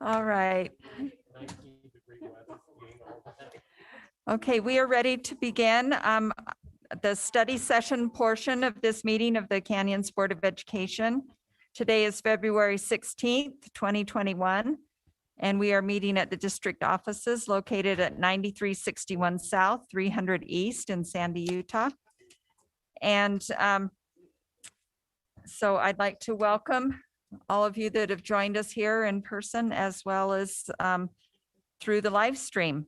All right. Okay, we are ready to begin the study session portion of this meeting of the Canyons Board of Education. Today is February 16th, 2021, and we are meeting at the district offices located at 9361 South, 300 East in Sandy, Utah. And so I'd like to welcome all of you that have joined us here in person as well as through the live stream.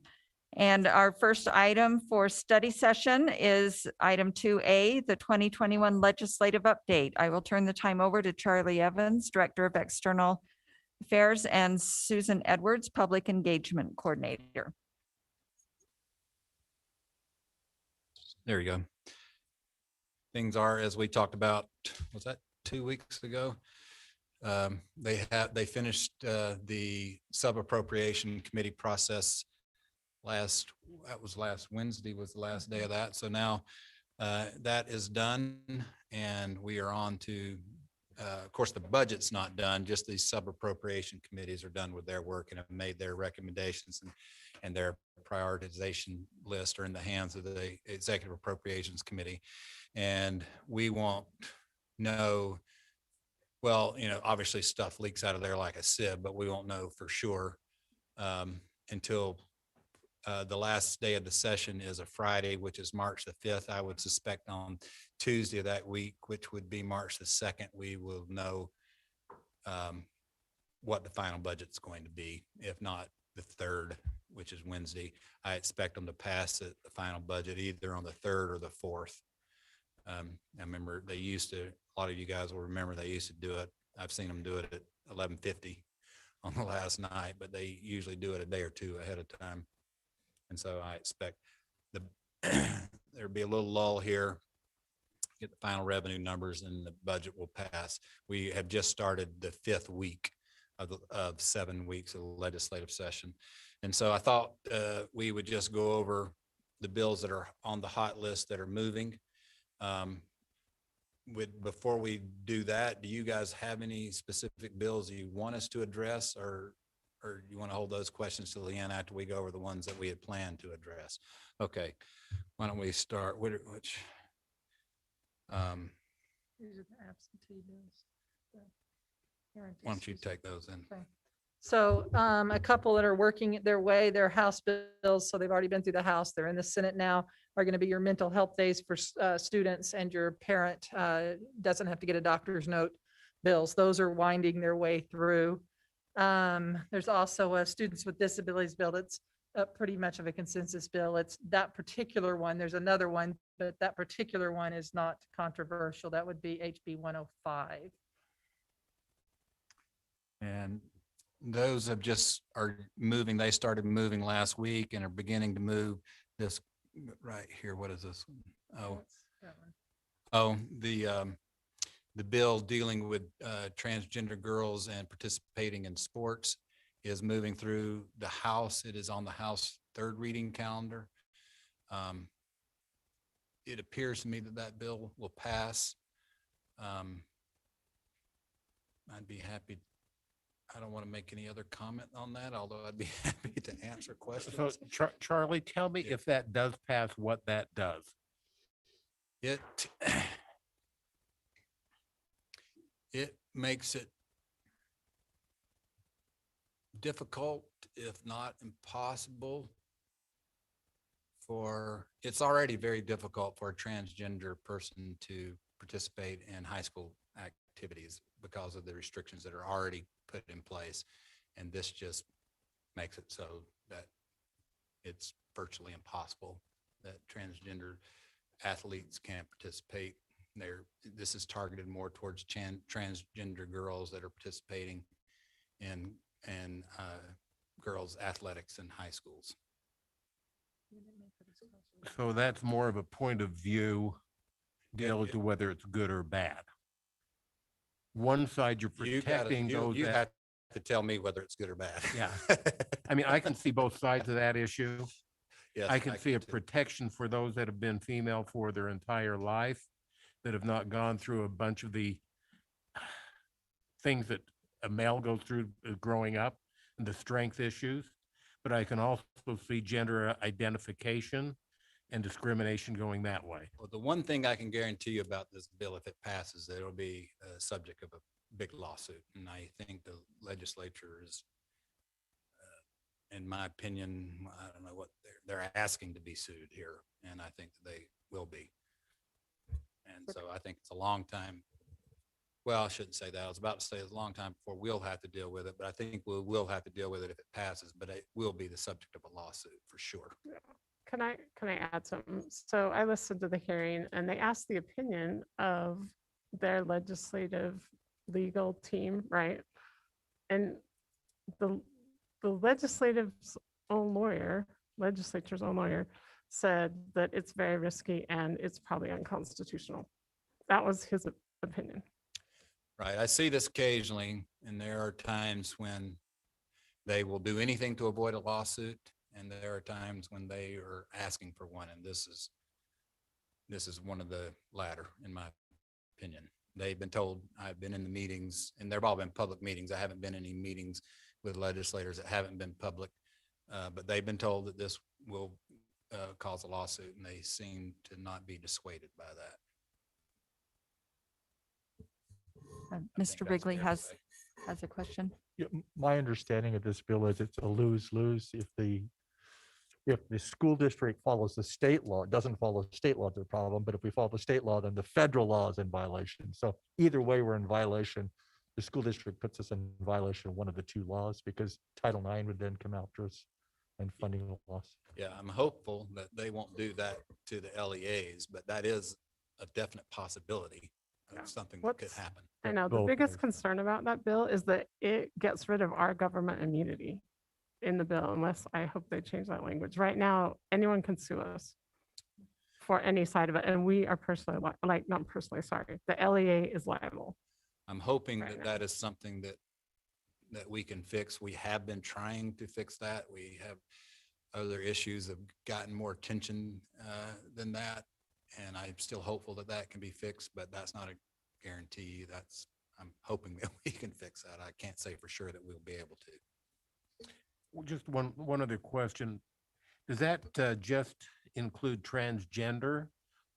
And our first item for study session is item 2A, the 2021 legislative update. I will turn the time over to Charlie Evans, Director of External Affairs, and Susan Edwards, Public Engagement Coordinator. There you go. Things are, as we talked about, was that 2 weeks ago? They finished the sub-appropriation committee process last Wednesday was the last day of that. So now that is done and we are on to, of course, the budget's not done, just these sub-appropriation committees are done with their work and have made their recommendations and their prioritization list are in the hands of the Executive Appropriations Committee. And we won't know, well, obviously stuff leaks out of there like a sieve, but we won't know for sure until the last day of the session is a Friday, which is March the 5th. I would suspect on Tuesday of that week, which would be March the 2nd, we will know what the final budget's going to be. If not the 3rd, which is Wednesday, I expect them to pass the final budget either on the 3rd or the 4th. I remember they used to, a lot of you guys will remember they used to do it. I've seen them do it at 11:50 on the last night, but they usually do it a day or two ahead of time. And so I expect there'll be a little lull here, get the final revenue numbers, and the budget will pass. We have just started the 5th week of 7 weeks of legislative session. And so I thought we would just go over the bills that are on the hot list that are moving. Before we do that, do you guys have any specific bills you want us to address, or you want to hold those questions till the end after we go over the ones that we had planned to address? Okay, why don't we start with which? These are the absentee bills. Why don't you take those in? Okay. So a couple that are working their way, their House bills, so they've already been through the House, they're in the Senate now, are going to be your mental health days for students, and your parent doesn't have to get a doctor's note bills. Those are winding their way through. There's also a students with disabilities bill that's pretty much of a consensus bill. It's that particular one. There's another one, but that particular one is not controversial. That would be HB 105. And those have just are moving. They started moving last week and are beginning to move this right here. What is this? The bill dealing with transgender girls and participating in sports is moving through the House. It is on the House 3rd reading calendar. It appears to me that bill will pass. I'd be happy. I don't want to make any other comment on that, although I'd be happy to answer questions. So Charlie, tell me if that does pass, what that does. It makes it difficult, if not impossible, it's already very difficult for a transgender person to participate in high school activities because of the restrictions that are already put in place. And this just makes it so that it's virtually impossible that transgender athletes can't participate. This is targeted more towards transgender girls that are participating in girls athletics in high schools. So that's more of a point of view deal as to whether it's good or bad. One side, you're protecting those. You have to tell me whether it's good or bad. Yeah. I mean, I can see both sides of that issue. Yes, I can see a protection for those that have been female for their entire life, that have not gone through a bunch of the things that a male goes through growing up. the strength issues, but I can also see gender identification and discrimination going that way. Well, the one thing I can guarantee you about this bill, if it passes, that it'll be a subject of a big lawsuit. And I think the legislature is, in my opinion, I don't know what they're asking to be sued here. And I think that they will be. And so I think it's a long time. Well, I shouldn't say that. I was about to say it's a long time before we'll have to deal with it, but I think we will have to deal with it if it passes, but it will be the subject of a lawsuit for sure. Can I add something? So I listened to the hearing and they asked the opinion of their legislative legal team, right? And the legislature's own lawyer said that it's very risky and it's probably unconstitutional. That was his opinion. Right. I see this occasionally, and there are times when they will do anything to avoid a lawsuit. And there are times when they are asking for one. And this is one of the latter, in my opinion. They've been told, I've been in the meetings, and they've all been public meetings. I haven't been in any meetings with legislators that haven't been public. But they've been told that this will cause a lawsuit, and they seem to not be dissuaded by that. I think Mr. that's Wrigley fair to say. has a question. Yeah, my understanding of this bill is it's a lose-lose. If the school district follows the state law, it doesn't follow state law, it's a problem, but if we follow the state law, then the federal law is in violation. So either way, we're in violation. The school district puts us in violation of one of the two laws because Title IX would then come after us and funding loss. Yeah, I'm hopeful that they won't do that to the LEAs, but that is a definite possibility Yeah. of something that could What's- happen. I know the Both biggest ways. concern about that bill is that it gets rid of our government immunity in the bill, unless I hope they change that language. Right now, anyone can sue us for any side of it. And we are personally, not personally, sorry, the LEA is liable. I'm hoping Right that now. that is something that we can fix. We have been trying to fix that. We have other issues have gotten more attention than that. And I'm still hopeful that that can be fixed, but that's not a guarantee. I'm hoping that we can fix that. I can't say for sure that we'll be able to. Well, just one other question. Does that just include transgender,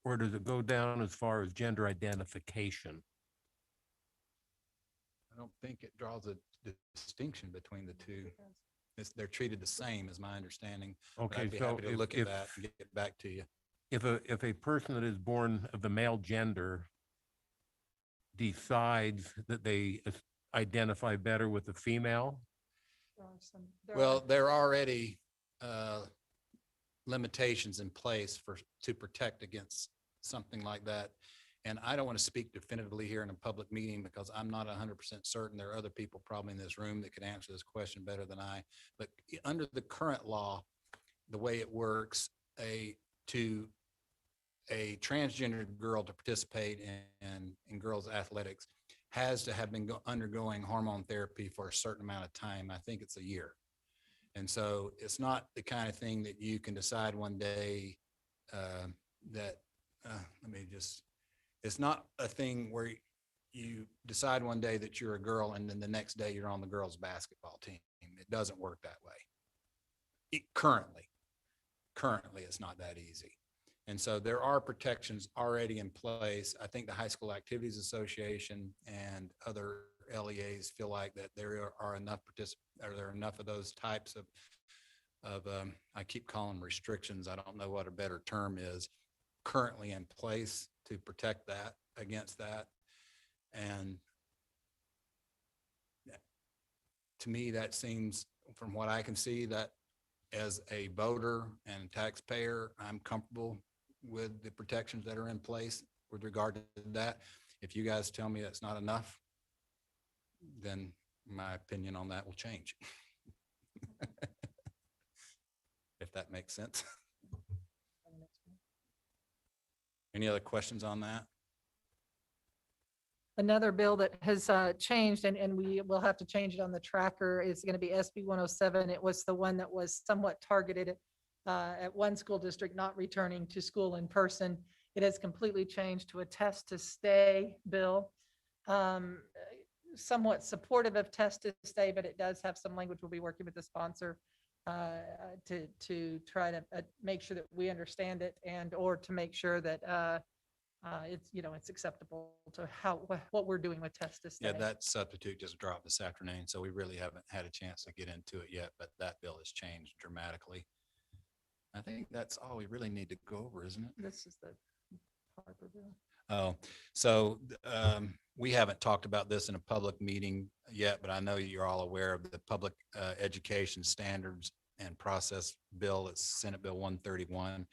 or does it go down as far as gender identification? I don't think it draws a distinction between the two. They're treated the same, is my understanding. But Okay, I'd be so happy to look at that and get back to you. if a person that is born of the male gender decides that they identify better with the female, Well, there are already limitations in place to protect against something like that. And I don't want to speak definitively here in a public meeting because I'm not 100% certain. There are other people probably in this room that could answer this question better than I. But under the current law, the way it works, a transgendered girl to participate in girls' athletics has to have been undergoing hormone therapy for a certain amount of time. I think it's a year. And so it's not the kind of thing that you can decide one day it's not a thing where you decide one day that you're a girl and then the next day you're on the girls' basketball team. It doesn't work that way. Currently, it's not that easy. And so there are protections already in place. I think the High School Activities Association and other LEAs feel like that there are enough of those types of I keep calling them restrictions. I don't know what a better term is, currently in place to protect that against that. And to me, that seems, from what I can see, that as a voter and taxpayer, I'm comfortable with the protections that are in place with regard to that. If you guys tell me that's not enough, then my opinion on that will change. If that makes sense. Any other questions on that? Another bill that has changed, and we will have to change it on the tracker, is going to be SB 107. It was the one that was somewhat targeted at one school district not returning to school in person. It has completely changed to a test to stay bill. somewhat supportive of Test to Stay, but it does have some language. We'll be working with the sponsor to try to make sure that we understand it and, or to make sure that it's, it's acceptable to what we're doing with Test to Stay. Yeah, that substitute just dropped this afternoon, so we really haven't had a chance to get into it yet, but that bill has changed dramatically. I think that's all we really need to go over, isn't it? This is the Harper bill. Oh, so we haven't talked about this in a public meeting yet, but I know you're all aware of the Public Education Standards and Process Bill. It's Senate Bill 131.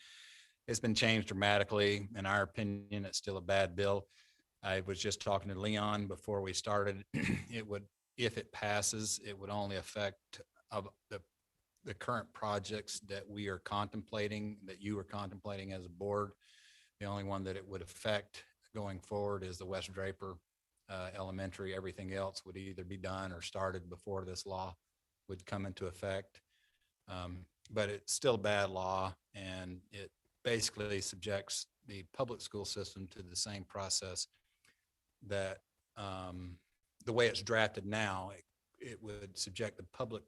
It's been changed dramatically. In our opinion, it's still a bad bill. I was just talking to Leon before we started. It would, if it passes, it would only affect of the current projects that we are contemplating, that you are contemplating as a board. The only one that it would affect going forward is the West Draper Elementary. Everything else would either be done or started before this law would come into effect. But it's still a bad law, and it basically subjects the public school system to the same process that the way it's drafted now, it would subject the public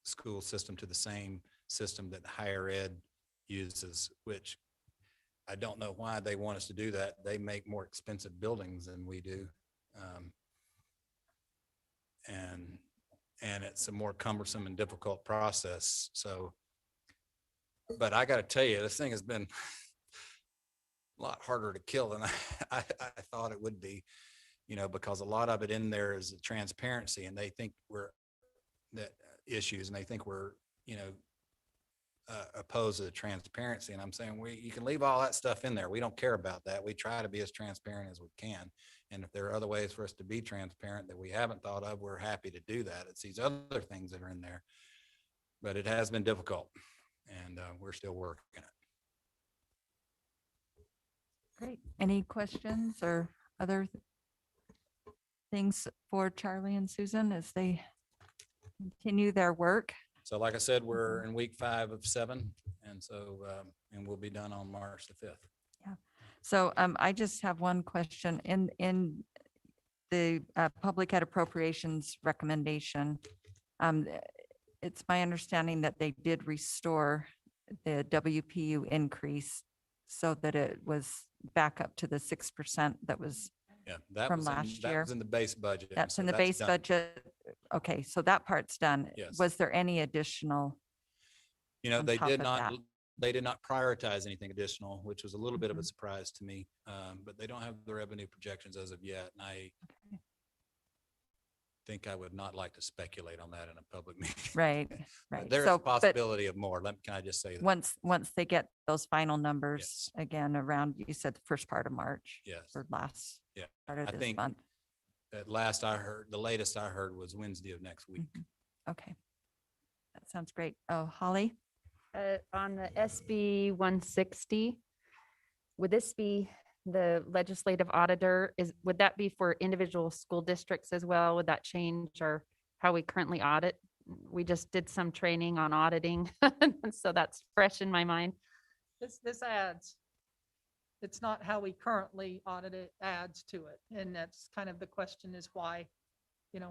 school system to the same system that higher ed uses, which I don't know why they want us to do that. They make more expensive buildings than we do. And it's a more cumbersome and difficult process. So, but I got to tell you, this thing has been a lot harder to kill than I thought it would be, because a lot of it in there is the transparency, and they think we're that issues, and they think we're, opposed to the transparency. And I'm saying, you can leave all that stuff in there. We don't care about that. We try to be as transparent as we can. And if there are other ways for us to be transparent that we haven't thought of, we're happy to do that. It's these other things that are in there, but it has been difficult, and we're still working it. Great. Any questions or other things for Charlie and Susan as they continue their work? So like I said, we're in week 5 of 7. And so, and we'll be done on March the 5th. Yeah. So I just have one question. In the public ed appropriations recommendation, it's my understanding that they did restore the WPU increase so that it was back up to the 6% that was, Yeah, that From was last that year. was in the base budget. that's so in the base done. budget. Okay, so that part's done. Yes. Was there any additional? on They top did of not, that? they did not prioritize anything additional, which was a little bit of a Mhm. surprise to me. But they don't have the revenue projections as of yet. And I Okay. think I would not like to speculate on that in a public meeting. Right, right. There is So, a but possibility of more. Can I just say that? once they get those final numbers, again, around, you said the first part of March Yes. or last Yeah. part of I this think month. At last I heard, the latest I heard was Wednesday of next week. Mhm. Okay. That sounds great. Oh, Holly? On the SB 160, would this be the legislative auditor? Would that be for individual school districts as well? Would that change or how we currently audit? We just did some training on auditing, and so that's fresh in my mind. This adds, it's not how we currently audit it, adds to it. And that's kind of the question is why,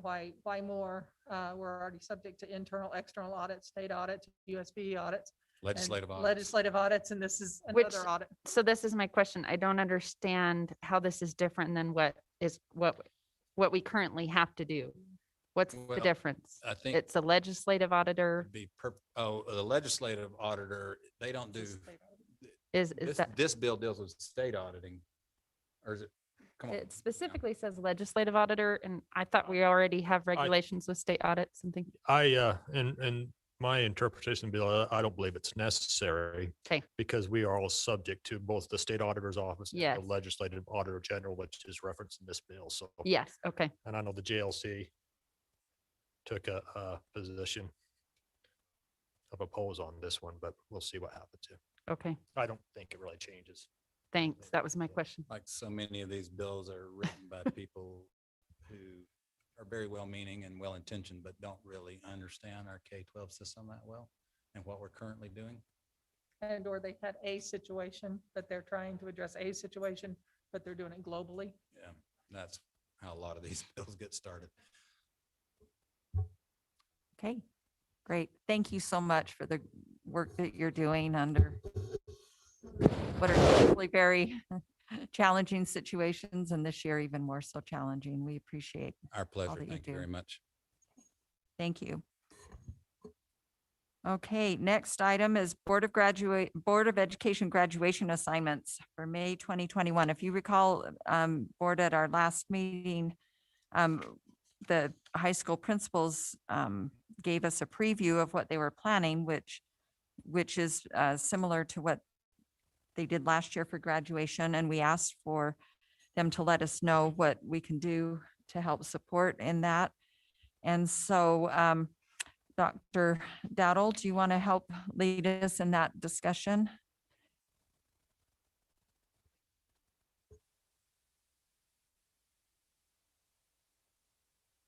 why more? We're already subject to internal, external audits, state audits, USB audits. and Legislative audits. Legislative audits, and this is Which- another audit. So this is my question. I don't understand how this is different than what we currently have to do. What's Well, the difference? I think It's a legislative auditor. the legislative auditor, they don't do, This is state audit. Is that, this bill deals with state auditing. Or is it? Come on. it specifically says legislative auditor, and I thought we already have regulations with state audits and things. In my interpretation, Bill, I don't believe it's necessary. Okay. Because we are all subject to both the state auditor's office and Yes. the legislative auditor general, which is referenced in this bill. So, Yes, okay. and I know the JLC took a position of oppose on this one, but we'll see what happens here. Okay, I don't think it really changes. thanks. That was my question. Like so many of these bills are written by people who are very well-meaning and well-intentioned, but don't really understand our K-12 system that well and what we're currently doing. And or they had a situation, but they're trying to address a situation, but they're doing it globally. Yeah, that's, how a lot of these bills get started. Okay, great. Thank you so much for the work that you're doing under what are typically very challenging situations, and this year even more so challenging. We appreciate. Our pleasure. that you Thank you do. very much. Thank you. Okay, next item is Board of Education graduation assignments for May 2021. If you recall, Board, at our last meeting, the high school principals gave us a preview of what they were planning, which is similar to what they did last year for graduation. And we asked for them to let us know what we can do to help support in that. And so, Dr. Dowdle, do you want to help lead us in that discussion?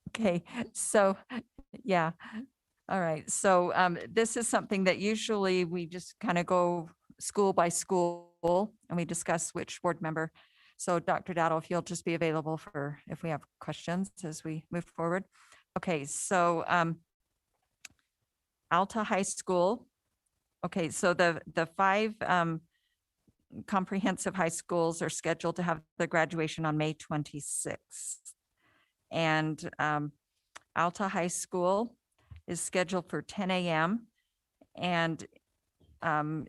Okay, so, yeah. All right, so this is something that usually we just kind of go school by school and we discuss which board member. So Dr. Dowdle, if you'll just be available for if we have questions as we move forward. Okay, so Alta High School. Okay, so the 5 comprehensive high schools are scheduled to have the graduation on May 26th. And Alta High School is scheduled for 10 a.m. And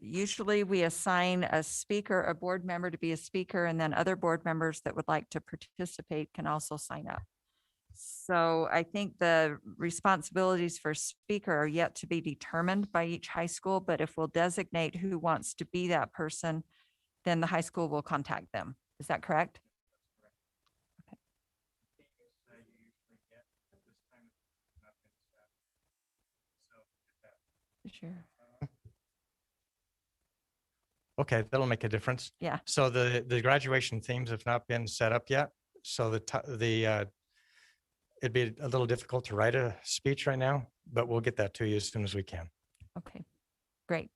usually we assign a speaker, a board member to be a speaker, and then other board members that would like to participate can also sign up. So I think the responsibilities for speaker are yet to be determined by each high school, but if we'll designate who wants to be that person, then the high school will contact them. Is that correct? Sure. Okay, that'll make a difference. Yeah. So the graduation themes have not been set up yet. So it'd be a little difficult to write a speech right now, but we'll get that to you as soon as we can. Okay, great.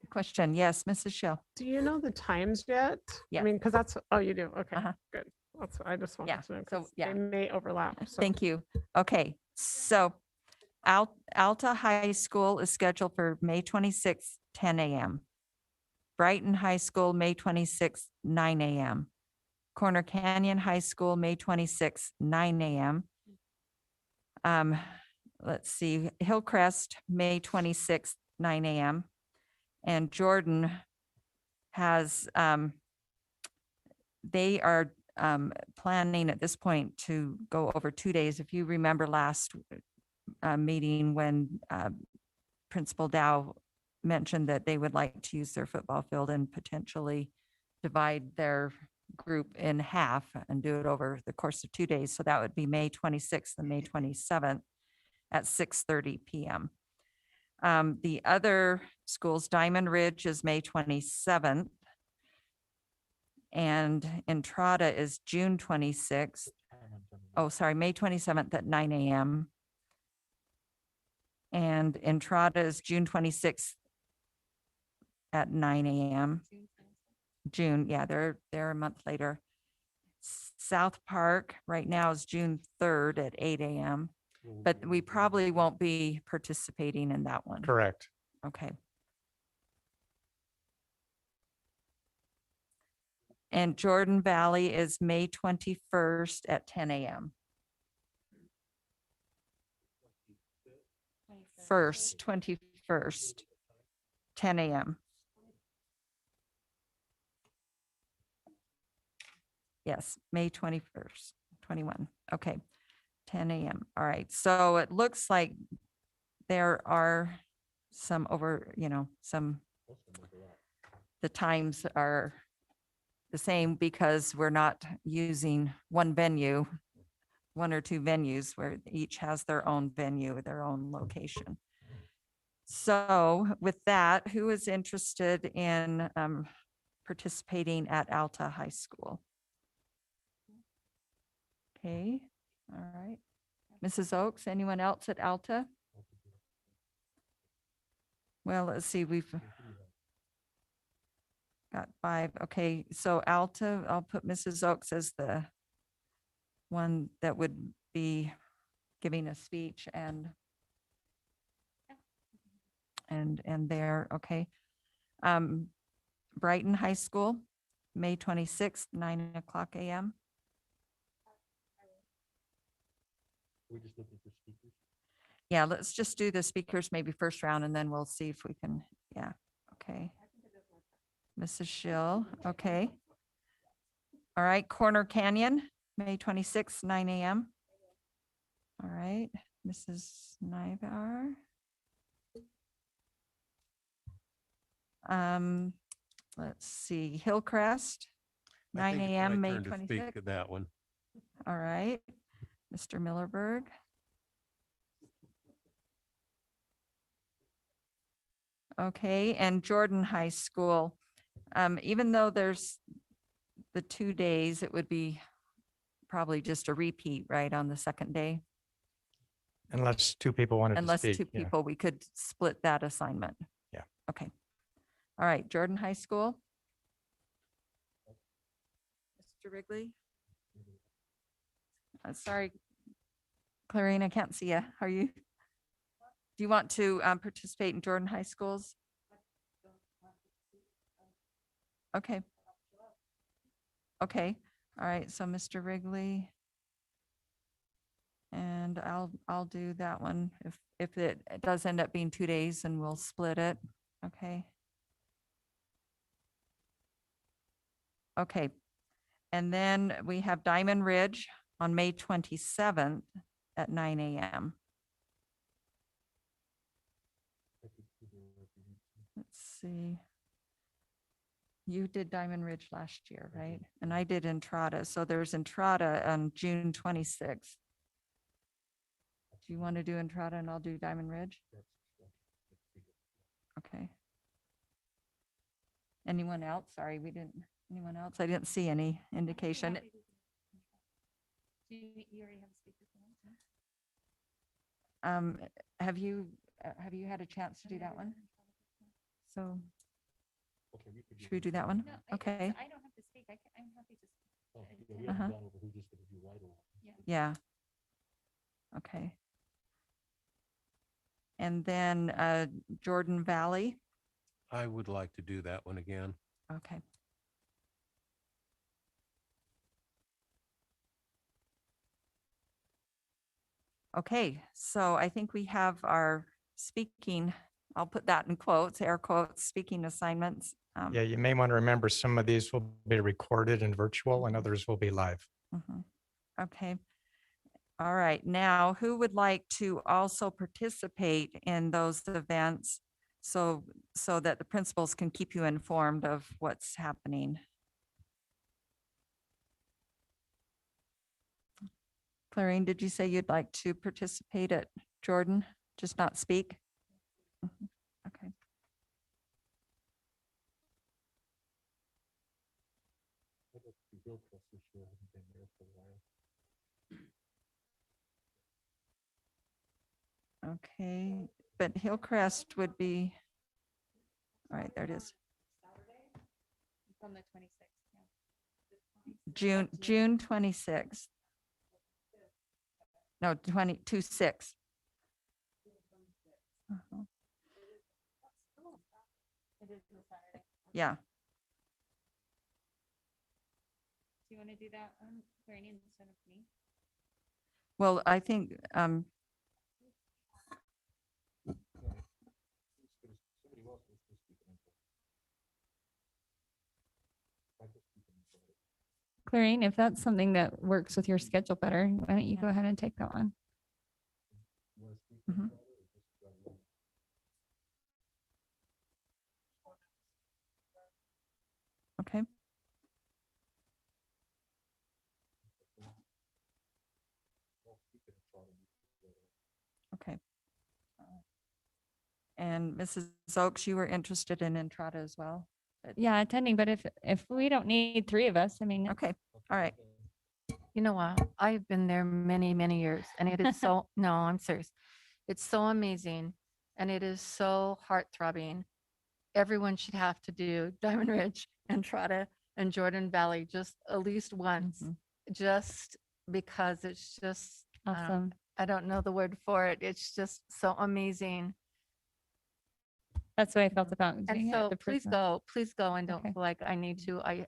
Question, yes, Mrs. Shell. Do you know the times yet? Yeah. I mean, because that's, oh, you do. Okay, Uh-huh. good. That's, I just Yeah, wanted to know. so, 'Cause yeah. They may overlap. So. Thank you. Okay, so Alta High School is scheduled for May 26th, 10 a.m. Brighton High School, May 26th, 9 a.m. Corner Canyon High School, May 26th, 9 a.m. Let's see, Hillcrest, May 26th, 9 a.m. And Jordan has, they are planning at this point to go over 2 days. If you remember last meeting when Principal Dow mentioned that they would like to use their football field and potentially divide their group in half and do it over the course of 2 days. So that would be May 26th and May 27th at 6:30 p.m. The other schools, Diamond Ridge is May 27th. And Entrada is June 26th. Oh, sorry, May 27th at 9 a.m. And Entrada is June 26th at 9 a.m. June, yeah, they're a month later. South Park right now is June 3rd at 8 a.m. But we probably won't be participating in that one. Correct. Okay. And Jordan Valley is May 21st at 10 a.m. 21st, 10 a.m. Yes, May 21st, 21. Okay, 10 a.m. All right. So it looks like there are some the times are the same because we're not using one venue, 1 or 2 venues where each has their own venue, their own location. So with that, who is interested in participating at Alta High School? Okay, all right. Mrs. Oaks, anyone else at Alta? Well, let's see, we've got 5. Okay, so Alta, I'll put Mrs. Oaks as the one that would be giving a speech and there, okay. Brighton High School, May 26th, 9 o'clock a.m. Yeah, let's just do the speakers maybe first round and then we'll see if we can, yeah, okay. Mrs. Schill, okay. All right, Corner Canyon, May 26th, 9 a.m. All right, Mrs. Nybar. Let's see, Hillcrest, I 9 think it's my a.m., May turn to speak 26th. to that one. All right, Mr. Millerberg. Okay, and Jordan High School, even though there's the 2 days, it would be probably just a repeat, right, on the second day? Unless two people wanted to Unless speak. two yeah. people, we could split that assignment. Yeah. Okay. All right, Jordan High School. Mr. Wrigley? Sorry, Clarine, I can't see you. Are you? Do you want to participate in Jordan High Schools? Okay. Okay, all right, so Mr. Wrigley. And I'll do that one. If it does end up being 2 days, and we'll split it, okay? Okay, and then we have Diamond Ridge on May 27th at 9 a.m. Let's see. You did Diamond Ridge last year, right? And I did Entrada. So there's Entrada on June 26th. Do you want to do Entrada and I'll do Diamond Ridge? Okay. Anyone else? Sorry, anyone else? I didn't see any indication. Have you had a chance to do that one? So should we do that one? Okay. I don't have to speak. I'm happy to. Uh-huh. Yeah. Okay. And then Jordan Valley. I would like to do that one again. Okay. Okay, so I think we have our speaking, I'll put that in quotes, air quotes, speaking assignments. Yeah, you may want to remember some of these will be recorded and virtual and others will be live. Mhm. Okay. All right, now who would like to also participate in those events so that the principals can keep you informed of what's happening? Clarine, did you say you'd like to participate at Jordan, just not speak? Mhm. Okay. Okay, but Hillcrest would be, all right, there it is. From the 26th. June 26th. No, 26. Uh-huh. Yeah, Do you want to do that one, Clarine, instead of me? well, I think, Clarine, if that's something that works with your schedule better, why don't you go ahead and take that one? mhm. Okay. Okay. And Mrs. Oakes, you were interested in Entrada as well? Yeah, attending, but if we don't need three of us, I mean, Okay, all right. You know what? I've been there many, many years and it is so, no, I'm serious. It's so amazing and it is so heart-throbbing. Everyone should have to do Diamond Ridge, Entrada, and Jordan Valley just at least once, Mhm. just because it's just, Awesome. I don't know the word for it. It's just so amazing. That's what I felt about And doing it. so the please personal- go and don't Okay. feel like I need to. I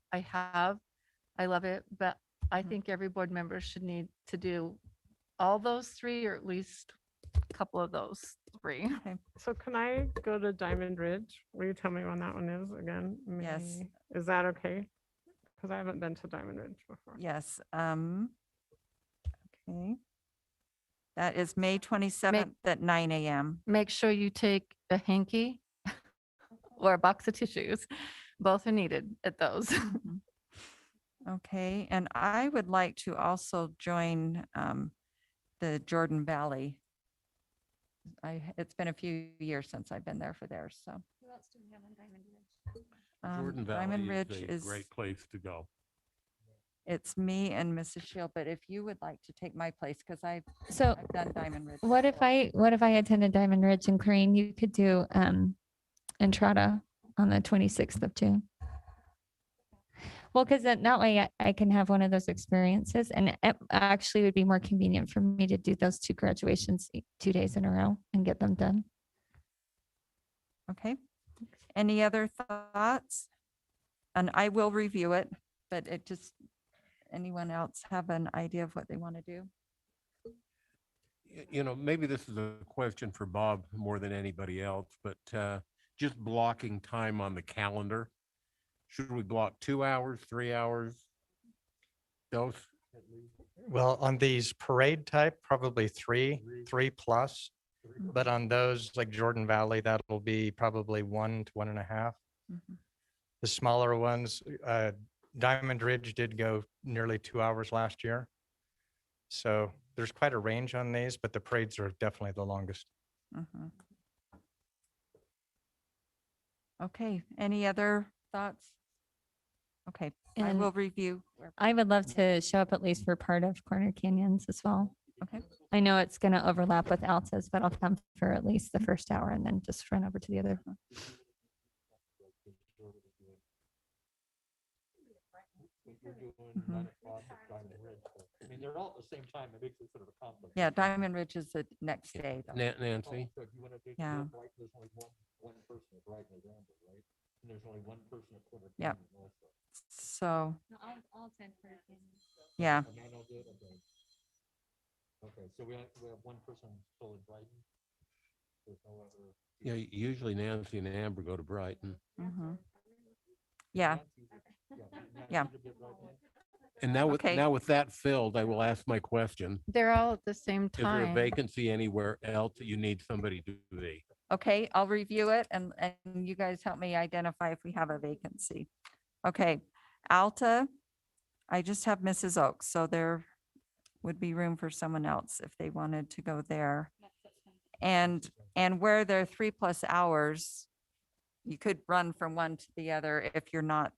love it, but I think every board member should need to do all those three or at least a couple of those three. So can I go to Diamond Ridge? Will you tell me when that one is again? Yes. May- Is that okay? Because I haven't been to Diamond Ridge before. Yes. Okay. That is May 27th at 9 a.m. Make sure you take a hanky or a box of tissues. Both are needed at those. Mhm. Okay, and I would like to also join the Jordan Valley. It's been a few years since I've been there for theirs, so. Jordan Diamond Valley Ridge is a great place to go. It's me and Mrs. Shield, but if you would like to take my place, because So I've done Diamond Ridge. what if before. I attended Diamond Ridge and Clarine? You could do Entrada on the 26th of June. Well, because then that way I can have one of those experiences, and it actually would be more convenient for me to do those two graduations 2 days in a row and get them done. Okay. Any other thoughts? And I will review it, but anyone else have an idea of what they want to do? You know, maybe this is a question for Bob more than anybody else, but just blocking time on the calendar. Should we block 2 hours, 3 hours? Those, Well, on these parade type, probably three plus. But on those like Jordan Valley, that'll be probably 1 to 1.5. Mhm. The smaller ones, Diamond Ridge did go nearly 2 hours last year. So there's quite a range on these, but the parades are definitely the longest. Mhm. Okay, any other thoughts? Okay, I And will review. I would love to show up at least for part of Corner Canyons as well. Okay. I know it's going to overlap with Alta's, but I'll come for at least the first hour and then just run over to the other. Mhm. I mean, they're all at the same time. It makes it sort of a conflict. Yeah, Diamond Ridge is the next day. though. Nancy, Yeah. There's only one person at Brighton or Granville, right? And there's only one person at Corner Yep. Canyon also. So, I'll attend Corner Canyons. yeah, And I know that, okay. Okay, so we have one person still in Brighton. There's no other. yeah, usually Nancy and Amber go to Brighton. mhm. Yeah, Yeah. Yeah. And now Okay. with that filled, I will ask my question. They're all at the same Is there a time. vacancy anywhere else that you need somebody to be? okay, I'll review it and you guys help me identify if we have a vacancy. Okay, Alta, I just have Mrs. Oaks, so there would be room for someone else if they wanted to go there. And where they're 3+ hours, you could run from one to the other if you're not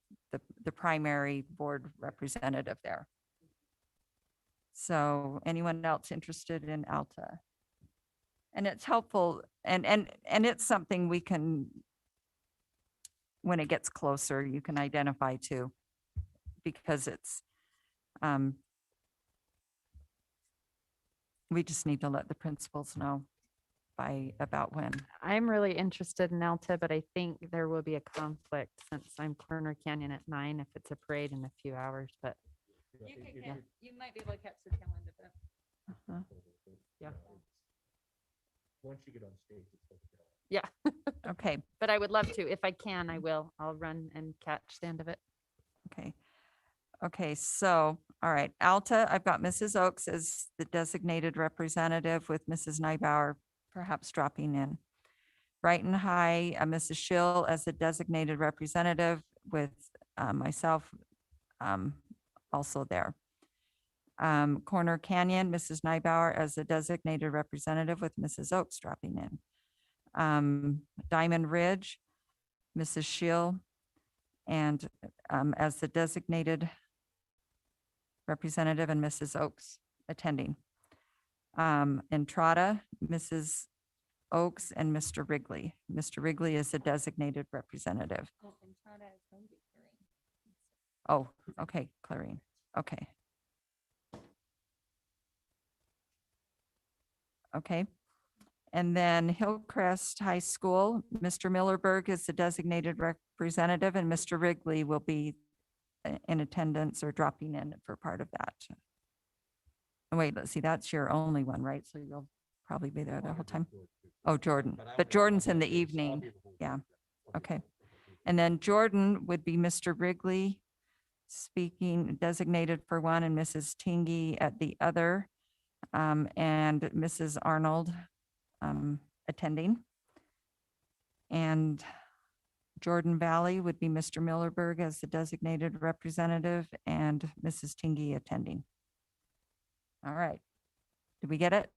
the primary board representative there. So anyone else interested in Alta? And it's helpful and it's something we can, when it gets closer, you can identify too, because it's, we just need to let the principals know by about when. I'm really interested in Alta, but I think there will be a conflict since I'm Corner Canyon at 9 if it's a parade in a few hours, but You might be able to catch the tail end of it. Uh-huh. yeah. Once you get on stage, it's like, Yeah, Okay, but I would love to. If I can, I will. I'll run and catch the end of it. okay. Okay, so, all right, Alta, I've got Mrs. Oaks as the designated representative with Mrs. Nybauer perhaps dropping in. Brighton High, Mrs. Schill as the designated representative with myself also there. Corner Canyon, Mrs. Nybauer as the designated representative with Mrs. Oaks dropping in. Diamond Ridge, Mrs. Schill, and as the designated representative and Mrs. Oaks attending. Entrada, Mrs. Oaks and Mr. Wrigley. Mr. Wrigley is the designated representative. Oh, okay, Clarine. Okay. Okay. And then Hillcrest High School, Mr. Millerberg is the designated representative and Mr. Wrigley will be in attendance or dropping in for part of that. Oh, wait, let's see, that's your only one, right? So you'll probably be there the whole time. Oh, Jordan, but Jordan's in the evening. Yeah. Okay. And then Jordan would be Mr. Wrigley speaking designated for one and Mrs. Tingy at the other, and Mrs. Arnold attending. And Jordan Valley would be Mr. Millerberg as the designated representative and Mrs. Tingy attending. All right. Did we get it?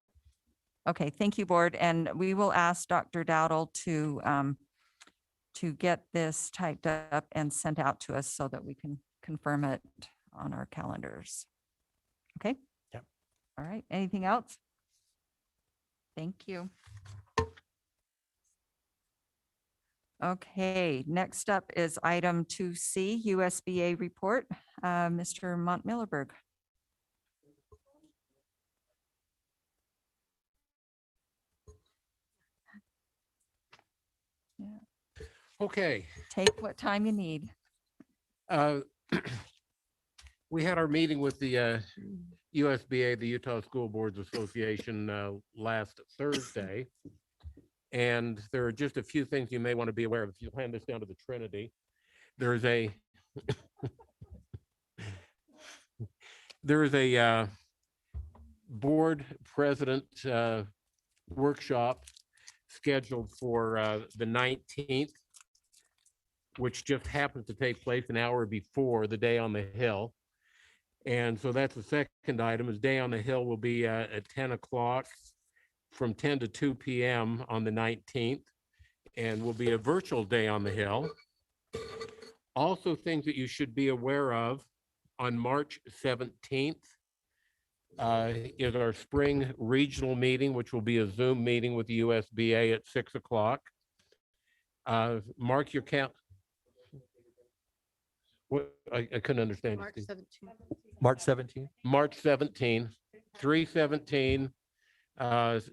Okay, thank you, board. And we will ask Dr. Dowdle to get this typed up and sent out to us so that we can confirm it on our calendars. Okay? Yep. All right, anything else? Thank you. Okay, next up is item 2C, USBA report. Mr. Millerberg. Okay. Take what time you need. We had our meeting with the USBA, the Utah School Boards Association, last Thursday. And there are just a few things you may want to be aware of. If you hand this down to the Trinity, there's a board president workshop scheduled for the 19th, which just happens to take place an hour before the Day on the Hill. And so that's the second item, is Day on the Hill will be at 10 o'clock from 10 to 2 p.m. on the 19th, and will be a virtual Day on the Hill. Also, things that you should be aware of, on March 17th is our spring regional meeting, which will be a Zoom meeting with the USBA at 6 o'clock. Mark your count. What, I couldn't understand. March Steve. 17th. March 17th. March 17, 3/17, 6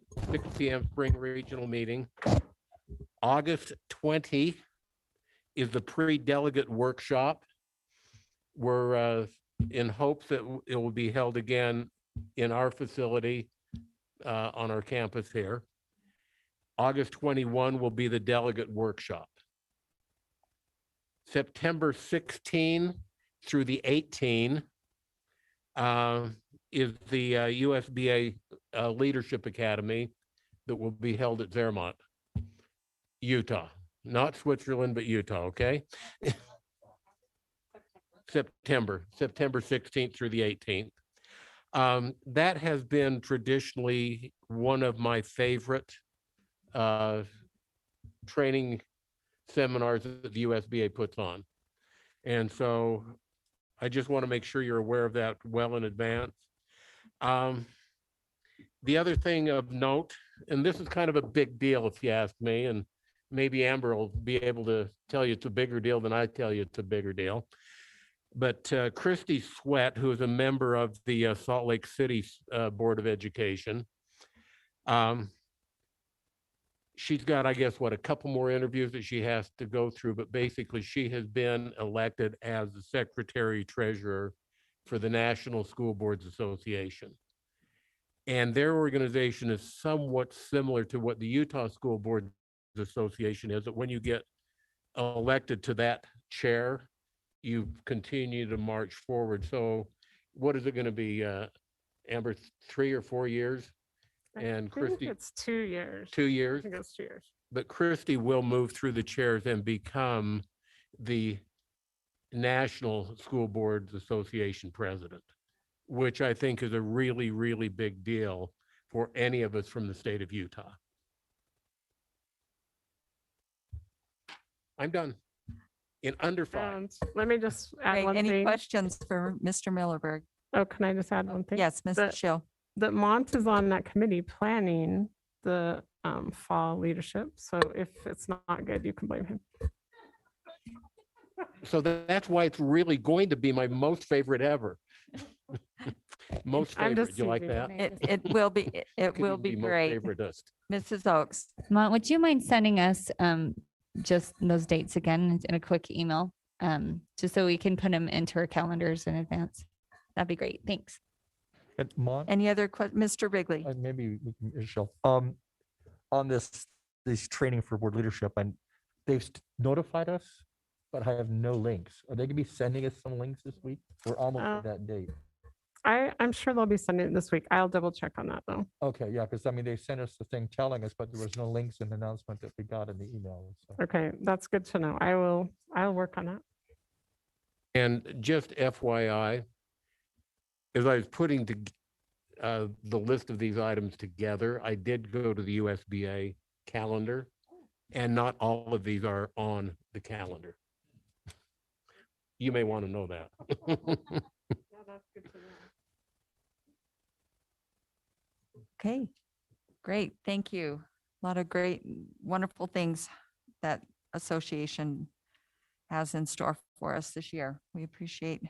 p.m. spring regional meeting. August 20 is the pre-delegate workshop. We're in hopes that it will be held again in our facility on our campus here. August 21 will be the delegate workshop. September 16 through the 18 is the USBA Leadership Academy that will be held at Zermatt, Utah, not Switzerland, but Utah, okay? September 16th through the 18th. That has been traditionally one of my favorite training seminars that the USBA puts on. And so I just want to make sure you're aware of that well in advance. The other thing of note, and this is kind of a big deal if you ask me, and maybe Amber will be able to tell you it's a bigger deal than I tell you it's a bigger deal. But Christy Sweat, who is a member of the Salt Lake City Board of Education, she's got, I guess, a couple more interviews that she has to go through, but basically she has been elected as the secretary treasurer for the National School Boards Association. And their organization is somewhat similar to what the Utah School Boards Association is, that when you get elected to that chair, you continue to march forward. So what is it going to be, Amber, 3 or 4 years? And I think Christy, it's 2 years. 2 years? I think it's 2 years. But Christy will move through the chairs and become the National School Boards Association president, which I think is a really, really big deal for any of us from the state of Utah. I'm done in under 5. And let me just add Great. one Any thing. questions for Mr. Millerberg? Oh, can I just add one thing? Yes, Ms. That- Schill. That Mont is on that committee planning the fall leadership. So if it's not good, you can blame him. So that's why it's really going to be my most favorite ever. Most I'm favorite, just you like teasing. that? It will be, it Could will even be most great. favoritist. Mrs. Oaks. Mont, would you mind sending us just those dates again in a quick email? Just so we can put them into our calendars in advance. That'd be great. Thanks. And Mon, Any other, Mr. Wrigley? maybe we can, Michelle, on this training for board leadership, and they've notified us, but I have no links. Are they gonna be sending us some links this week? We're almost at that date. I'm sure they'll be sending it this week. I'll double check on that though. Okay, yeah, because I mean, they sent us the thing telling us, but there was no links in the announcement that we got in the email. So. Okay, that's good to know. I'll work on that. And just FYI, as I was putting the list of these items together, I did go to the USBA calendar, and not all of these are on the calendar. You may want to know that. Yeah, that's good to know. Okay, great. Thank you. A lot of great, wonderful things that association has in store for us this year. We appreciate,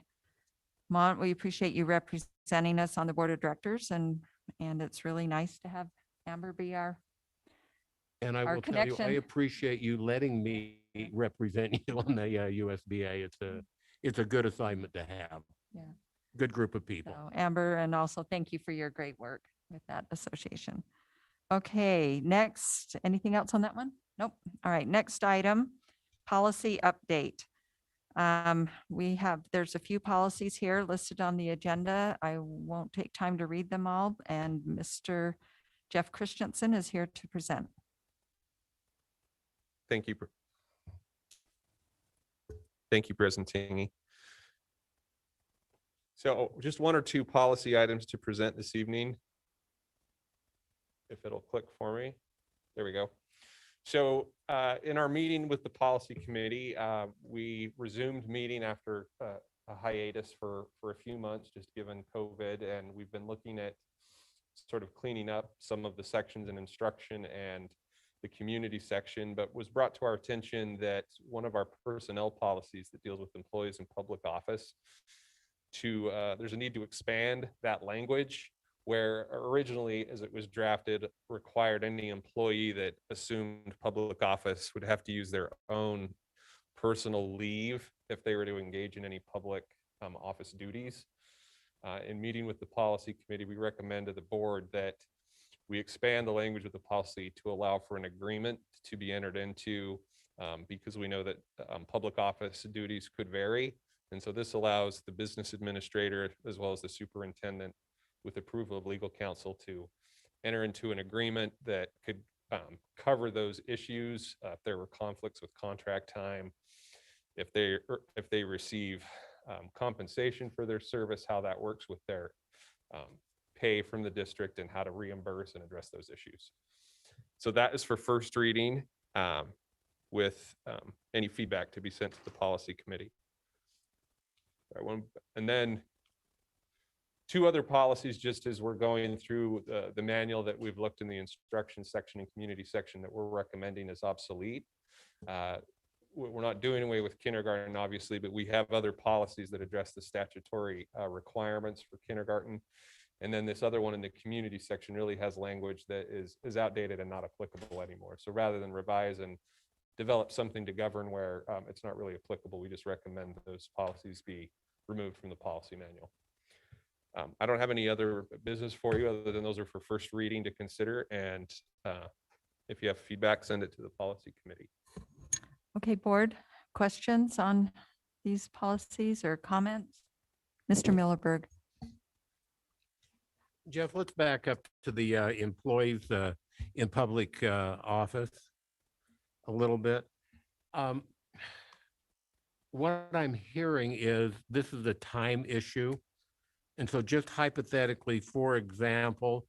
Mont, we appreciate you representing us on the board of directors, and it's really nice to have Amber be our, And I Our will tell you, I connection. appreciate you letting me represent you on the USBA. It's a good assignment to have. Yeah. Good group of people. so Amber, and also thank you for your great work with that association. Okay, next, anything else on that one? Nope. All right, next item, policy update. There's a few policies here listed on the agenda. I won't take time to read them all, and Mr. Jeff Christensen is here to present. Thank you. Thank you, President Tingy. So just one or two policy items to present this evening. If it'll click for me. There we go. So in our meeting with the policy committee, we resumed meeting after a hiatus for a few months, just given COVID, and we've been looking at sort of cleaning up some of the sections in instruction and the community section, but was brought to our attention that one of our personnel policies that deals with employees in public office, there's a need to expand that language, where originally, as it was drafted, required any employee that assumed public office would have to use their own personal leave if they were to engage in any public office duties. In meeting with the policy committee, we recommend to the board that we expand the language of the policy to allow for an agreement to be entered into, because we know that public office duties could vary. And so this allows the business administrator as well as the superintendent, with approval of legal counsel, to enter into an agreement that could cover those issues. If there were conflicts with contract time, if they receive compensation for their service, how that works with their pay from the district, and how to reimburse and address those issues. So that is for first reading, with any feedback to be sent to the policy committee. And then two other policies, just as we're going through the manual that we've looked in the instruction section and community section, that we're recommending is obsolete. We're not doing away with kindergarten, obviously, but we have other policies that address the statutory requirements for kindergarten. And then this other one in the community section really has language that is outdated and not applicable anymore. So rather than revise and develop something to govern where it's not really applicable, we just recommend that those policies be removed from the policy manual. I don't have any other business for you other than those are for first reading to consider. And if you have feedback, send it to the policy committee. Okay, board, questions on these policies or comments? Mr. Millerberg. Jeff, let's back up to the employees in public office a little bit. What I'm hearing is this is a time issue. And so just hypothetically, for example,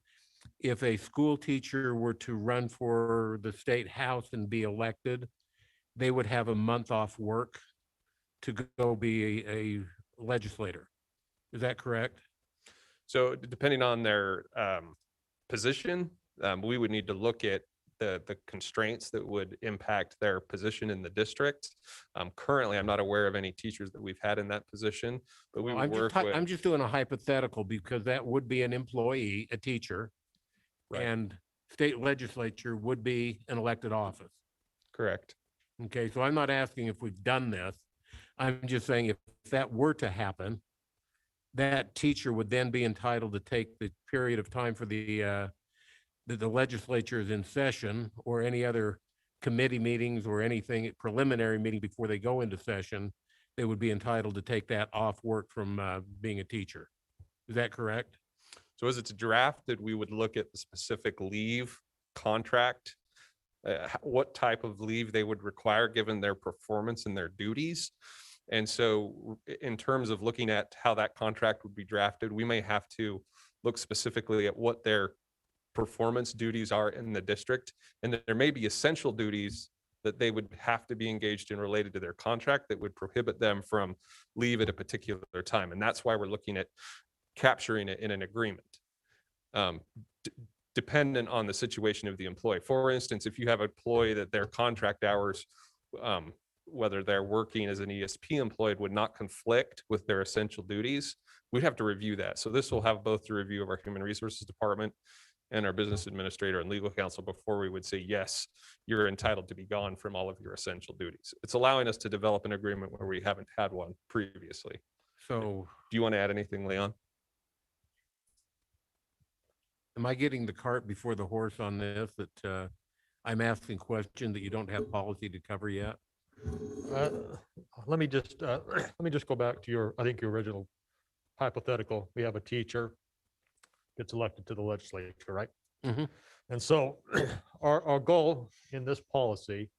if a school teacher were to run for the state house and be elected, they would have a month off work to go be a legislator. Is that correct? So depending on their position, we would need to look at the constraints that would impact their position in the district. Currently, I'm not aware of any teachers that we've had in that position, but we Well, would work with. I'm just doing a hypothetical because that would be an employee, a teacher. Right. And state legislature would be an elected office. Correct. Okay, so I'm not asking if we've done this. I'm just saying if that were to happen, that teacher would then be entitled to take the period of time for the legislature is in session or any other committee meetings or anything preliminary meeting before they go into session. They would be entitled to take that off work from being a teacher. Is that correct? So as it's drafted, we would look at the specific leave contract, what type of leave they would require given their performance and their duties. And so in terms of looking at how that contract would be drafted, we may have to look specifically at what their performance duties are in the district. And there may be essential duties that they would have to be engaged in related to their contract that would prohibit them from leave at a particular time. And that's why we're looking at capturing it in an agreement, dependent on the situation of the employee. For instance, if you have an employee that their contract hours, whether they're working as an ESP employee, would not conflict with their essential duties, we'd have to review that. So this will have both the review of our Human Resources Department and our business administrator and legal counsel before we would say, yes, you're entitled to be gone from all of your essential duties. It's allowing us to develop an agreement where we haven't had one previously. So Do you want to add anything, Leon? am I getting the cart before the horse on this, that I'm asking questions that you don't have policy to cover yet? Let me just go back to your original hypothetical. We have a teacher gets elected to the legislature, right? Mhm. And so our goal in this policy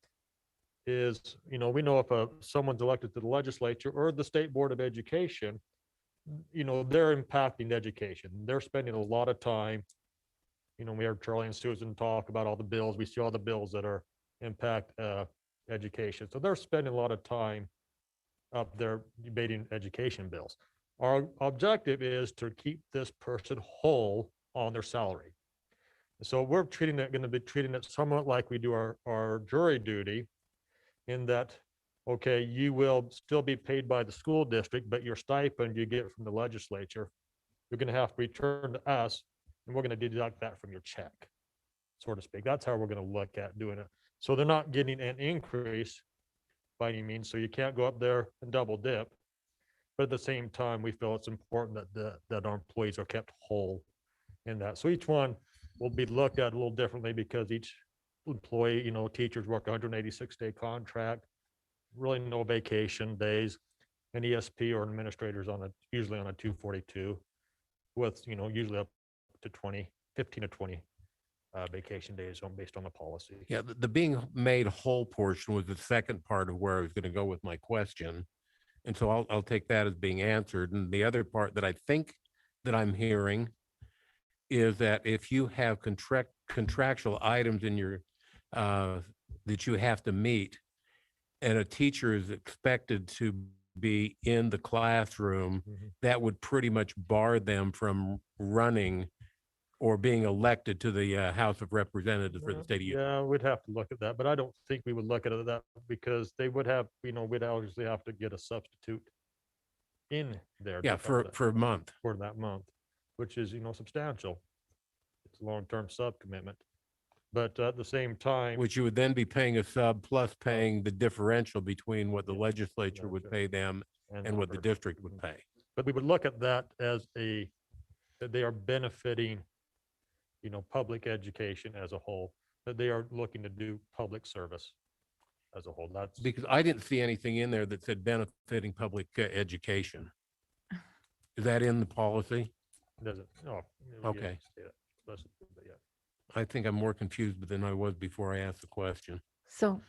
is, we know if someone's elected to the legislature or the State Board of Education, they're impacting education. They're spending a lot of time. We heard Charlie and Susan talk about all the bills. We see all the bills that are impact education. So they're spending a lot of time up there debating education bills. Our objective is to keep this person whole on their salary. So we're going to be treating it somewhat like we do our jury duty, in that, okay, you will still be paid by the school district, but your stipend you get from the legislature, you're going to have to return to us, and we're going to deduct that from your check, so to speak. That's how we're going to look at doing it. So they're not getting an increase by any means, so you can't go up there and double dip. But at the same time, we feel it's important that our employees are kept whole in that. So each one will be looked at a little differently because each employee, teachers work 186-day contract, really no vacation days. An ESP or administrators usually on a 242 with, usually up to 15 to 20 vacation days based on the policy. Yeah, the being made whole portion was the second part of where I was going to go with my question. And so I'll take that as being answered. And the other part that I think that I'm hearing is that if you have contractual items in your that you have to meet, and a teacher is expected to be in the classroom, that would pretty much bar them from running or being elected to the House of Representatives for the state of Utah. Yeah, we'd have to look at that, but I don't think we would look at it that, because they would have, we'd obviously have to get a substitute in there. Yeah, for a month. For that month, which is, substantial. It's a long-term sub commitment. But at the same time. Which you would then be paying a sub plus paying the differential between what the legislature would pay them and what the district would pay. But we would look at that as that they are benefiting, public education as a whole, that they are looking to do public service as a whole. That's Because I didn't see anything in there that said benefiting public education. Is that in the policy? doesn't, no. Okay. Yeah. I think I'm more confused than I was before I asked the question. So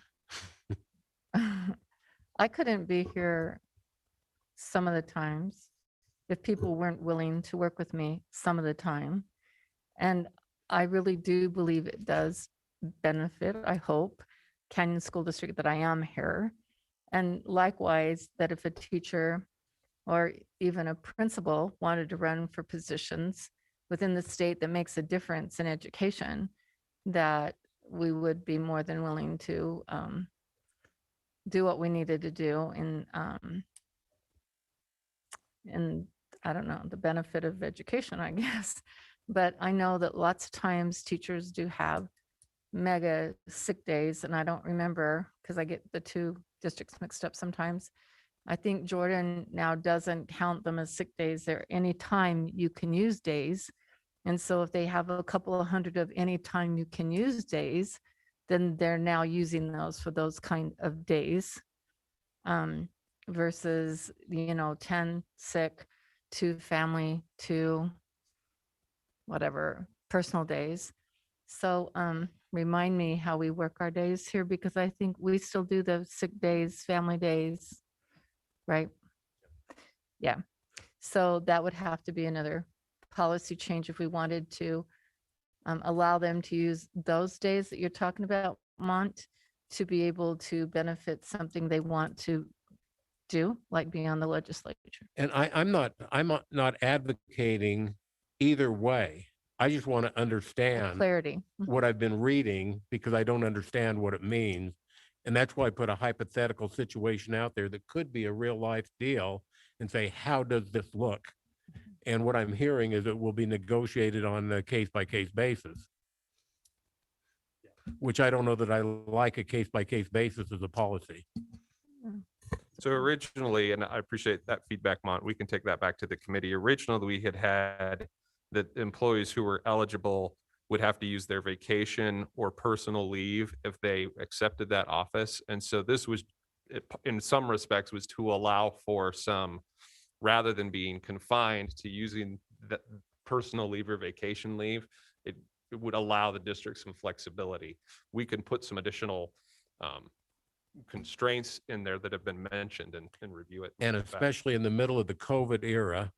I couldn't be here some of the times if people weren't willing to work with me some of the time. And I really do believe it does benefit, I hope, Canyon School District that I am here. And likewise, that if a teacher or even a principal wanted to run for positions within the state that makes a difference in education, that we would be more than willing to do what we needed to do and I don't know, the benefit of education, I guess. But I know that lots of times teachers do have mega sick days, and I don't remember because I get the two districts mixed up sometimes. I think Jordan now doesn't count them as sick days. They're anytime you can use days. And so if they have a couple of hundred of anytime you can use days, then they're now using those for those kind of days. Versus, 10 sick, 2 family, 2 whatever, personal days. So remind me how we work our days here, because I think we still do the sick days, family days, right? Yeah. So that would have to be another policy change if we wanted to allow them to use those days that you're talking about, Mont, to be able to benefit something they want to do, like be on the legislature. And I'm not advocating either way. I just want to understand Clarity. what I've been reading because I don't understand what it means. And that's why I put a hypothetical situation out there that could be a real life deal and say, how does this look? And what I'm hearing is it will be negotiated on a case by case basis, which I don't know that I like a case by case basis as a policy. So originally, and I appreciate that feedback, Mont, we can take that back to the committee. Originally, we had that employees who were eligible would have to use their vacation or personal leave if they accepted that office. And so this was, in some respects, was to allow for some, rather than being confined to using the personal leave or vacation leave, it would allow the district some flexibility. We can put some additional constraints in there that have been mentioned and review it. And especially in the middle of the COVID era,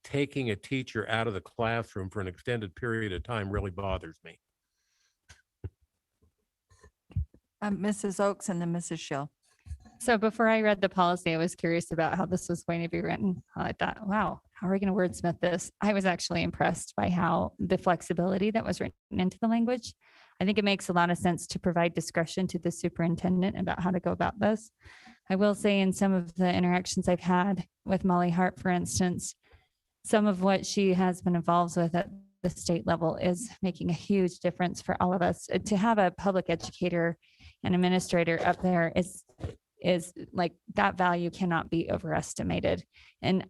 taking a teacher out of the classroom for an extended period of time really bothers me. Mrs. Oaks and then Mrs. Schill. So before I read the policy, I was curious about how this was going to be written. I thought, wow, how are we going to wordsmith this? I was actually impressed by how the flexibility that was written into the language. I think it makes a lot of sense to provide discretion to the superintendent about how to go about this. I will say in some of the interactions I've had with Molly Hart, for instance, some of what she has been involved with at the state level is making a huge difference for all of us. To have a public educator and administrator up there is like, that value cannot be overestimated. And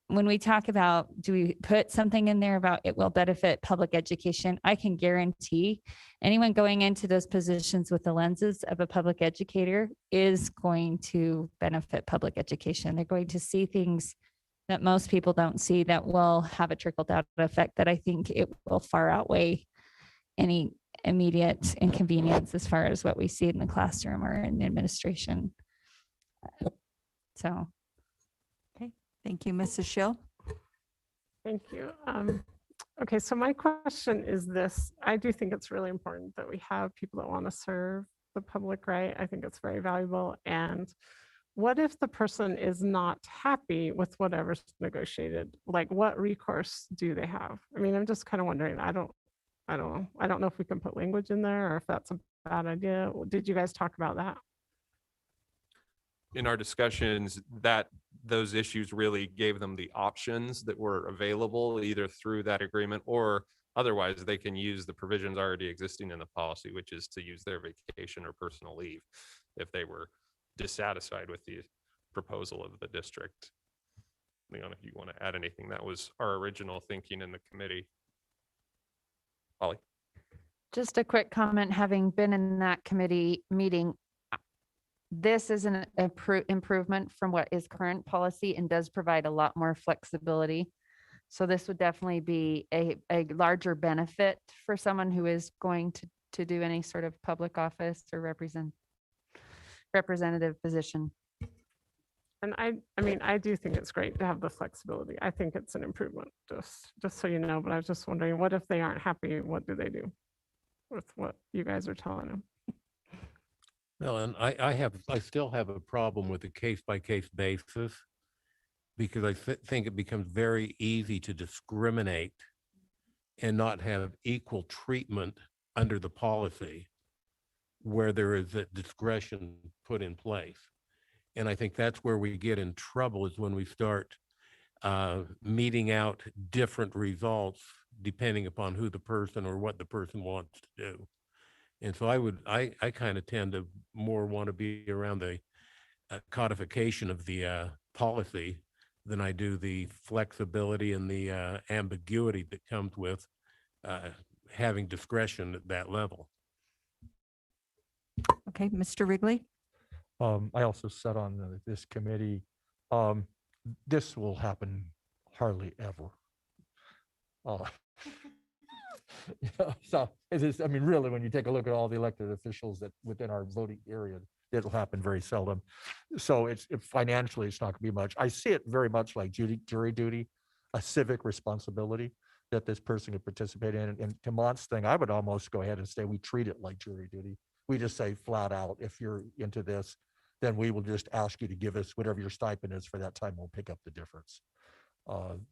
when we talk about, do we put something in there about it will benefit public education? I can guarantee anyone going into those positions with the lenses of a public educator is going to benefit public education. They're going to see things that most people don't see that will have a trickle down effect that I think it will far outweigh any immediate inconvenience as far as what we see in the classroom or in the administration. So. Thank you, Mrs. Schill. Thank you. Okay, so my question is this. I do think it's really important that we have people that want to serve the public, right? I think it's very valuable. And what if the person is not happy with whatever's negotiated? Like, what recourse do they have? I mean, I'm just kind of wondering. I don't know. I don't know if we can put language in there or if that's a bad idea. Did you guys talk about that? In our discussions, those issues really gave them the options that were available either through that agreement or otherwise they can use the provisions already existing in the policy, which is to use their vacation or personal leave if they were dissatisfied with the proposal of the district. Leon, if you want to add anything, that was our original thinking in the committee. Holly. Just a quick comment, having been in that committee meeting, this is an improvement from what is current policy and does provide a lot more flexibility. So this would definitely be a larger benefit for someone who is going to do any sort of public office or representative position. And I mean, I do think it's great to have the flexibility. I think it's an improvement, just so you know, but I was just wondering, what if they aren't happy? What do they do with what you guys are telling them? Well, and I still have a problem with a case by case basis because I think it becomes very easy to discriminate and not have equal treatment under the policy where there is a discretion put in place. And I think that's where we get in trouble, is when we start meting out different results depending upon who the person or what the person wants to do. And so I kind of tend to more want to be around the codification of the policy than I do the flexibility and the ambiguity that comes with having discretion at that level. Okay, Mr. Wrigley? I also sat on this committee. This will happen hardly ever. So it is, I mean, really, when you take a look at all the elected officials that within our voting area, it'll happen very seldom. So financially, it's not gonna be much. I see it very much like jury duty, a civic responsibility that this person could participate in. And to Mont's thing, I would almost go ahead and say we treat it like jury duty. We just say flat out, if you're into this, then we will just ask you to give us whatever your stipend is for that time. We'll pick up the difference.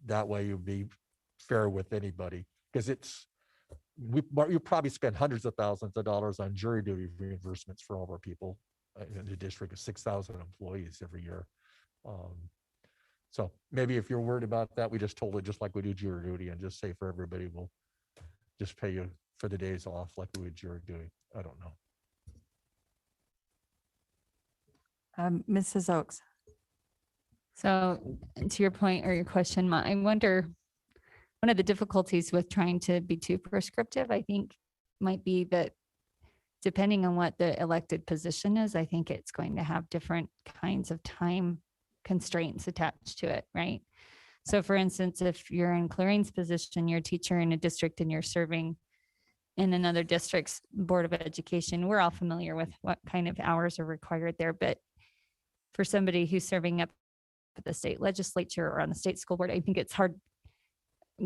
That way you'll be fair with anybody, because you probably spend hundreds of thousands of dollars on jury duty reimbursements for all of our people in the district of 6,000 employees every year. So maybe if you're worried about that, we just told it just like we do jury duty and just say for everybody, we'll just pay you for the days off like we would jury duty. I don't know. Mrs. Oaks? So to your point or your question, I wonder, one of the difficulties with trying to be too prescriptive, I think, might be that depending on what the elected position is, I think it's going to have different kinds of time constraints attached to it, right? So for instance, if you're in Clarine's position, you're a teacher in a district and you're serving in another district's Board of Education, we're all familiar with what kind of hours are required there. But for somebody who's serving up at the state legislature or on the state school board, I think it's hard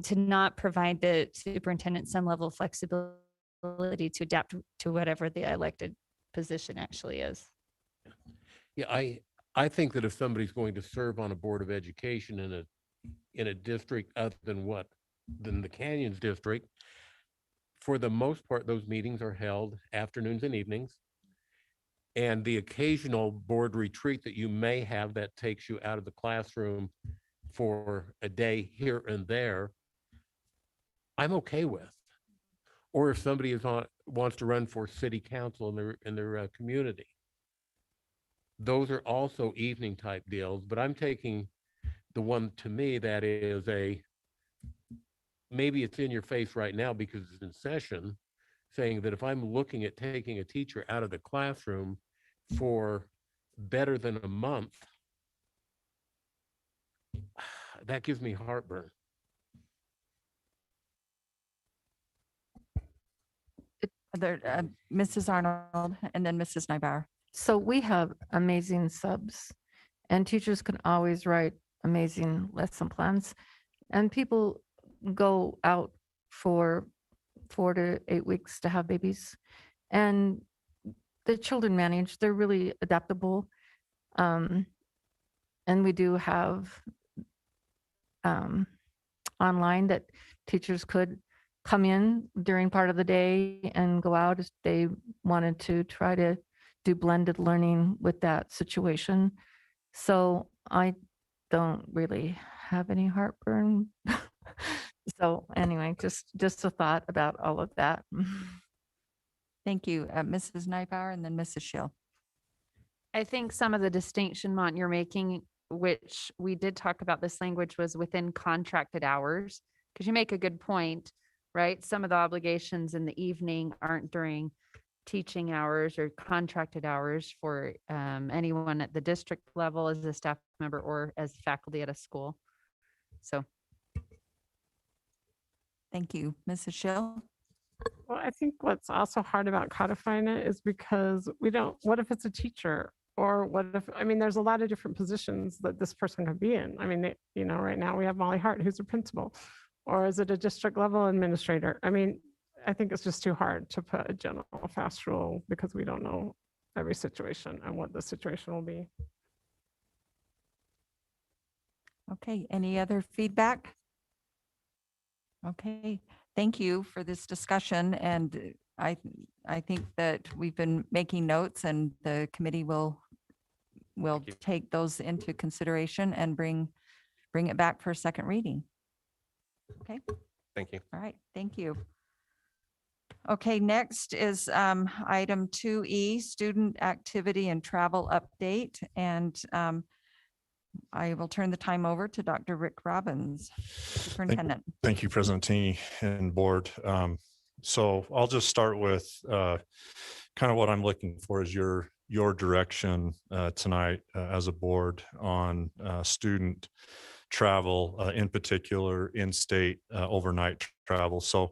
to not provide the superintendent some level of flexibility to adapt to whatever the elected position actually is. Yeah, I think that if somebody's going to serve on a Board of Education in a district other than the Canyons district, for the most part, those meetings are held afternoons and evenings. And the occasional board retreat that you may have that takes you out of the classroom for a day here and there, I'm okay with. Or if somebody wants to run for city council in their community, those are also evening type deals. But I'm taking the one, to me, that is maybe it's in your face right now because it's in session, saying that if I'm looking at taking a teacher out of the classroom for better than a month, that gives me heartburn. Mrs. Arnold and then Mrs. Nybauer. So we have amazing subs, and teachers can always write amazing lesson plans. And people go out for 4 to 8 weeks to have babies, and the children manage. They're really adaptable. And we do have online that teachers could come in during part of the day and go out if they wanted to try to do blended learning with that situation. So I don't really have any heartburn. So anyway, just a thought about all of that. Thank you, Mrs. Nybauer and then Mrs. Schill. I think some of the distinction, Mont, you're making, which we did talk about this language, was within contracted hours, because you make a good point, right? Some of the obligations in the evening aren't during teaching hours or contracted hours for anyone at the district level as a staff member or as faculty at a school. So. Thank you, Mrs. Schill. Well, I think what's also hard about codifying it is because what if it's a teacher? Or what if, I mean, there's a lot of different positions that this person could be in. I mean, right now we have Molly Hart, who's a principal, or is it a district level administrator? I mean, I think it's just too hard to put a general fast rule because we don't know every situation and what the situation will be. Okay, any other feedback? Okay, thank you for this discussion. And I think that we've been making notes and the committee will you. take those into consideration and bring it back for a second reading. Okay, Thank you. all right, thank you. Okay, next is item 2E, student activity and travel update. And I will turn the time over to Dr. Rick Robbins, Superintendent. Thank you, President Tini and board. So I'll just start with kind of what I'm looking for is your direction tonight as a board on student travel, in particular in-state overnight travel. So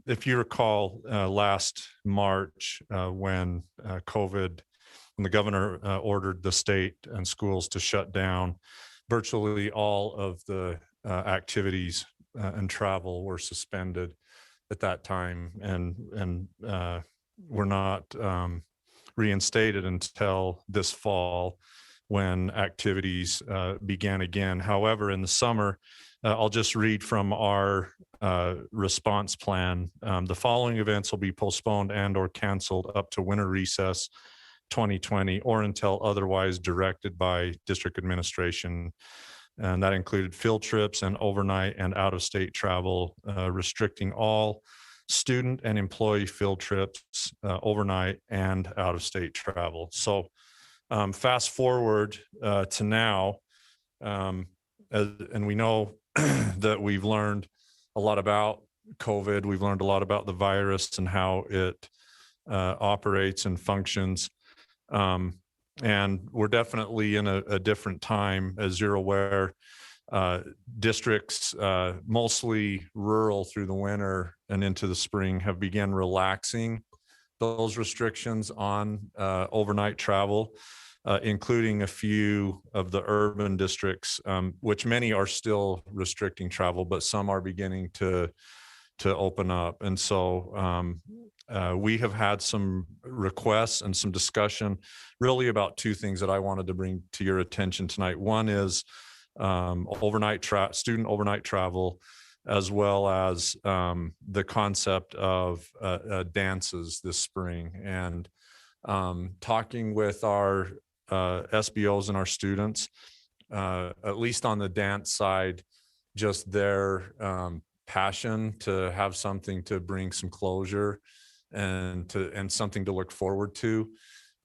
if you recall last March when COVID, when the governor ordered the state and schools to shut down, virtually all of the activities and travel were suspended at that time and were not reinstated until this fall when activities began again. However, in the summer, I'll just read from our response plan. The following events will be postponed and or canceled up to winter recess 2020 or until otherwise directed by district administration. And that included field trips and overnight and out-of-state travel, restricting all student and employee field trips, overnight and out-of-state travel. So fast forward to now, and we know that we've learned a lot about COVID. We've learned a lot about the virus and how it operates and functions. And we're definitely in a different time, as you're aware. Districts, mostly rural through the winter and into the spring, have begun relaxing those restrictions on overnight travel, including a few of the urban districts, which many are still restricting travel, but some are beginning to open up. And so we have had some requests and some discussion really about two things that I wanted to bring to your attention tonight. One is student overnight travel, as well as the concept of dances this spring. And talking with our SBOs and our students, at least on the dance side, just their passion to have something to bring some closure and something to look forward to.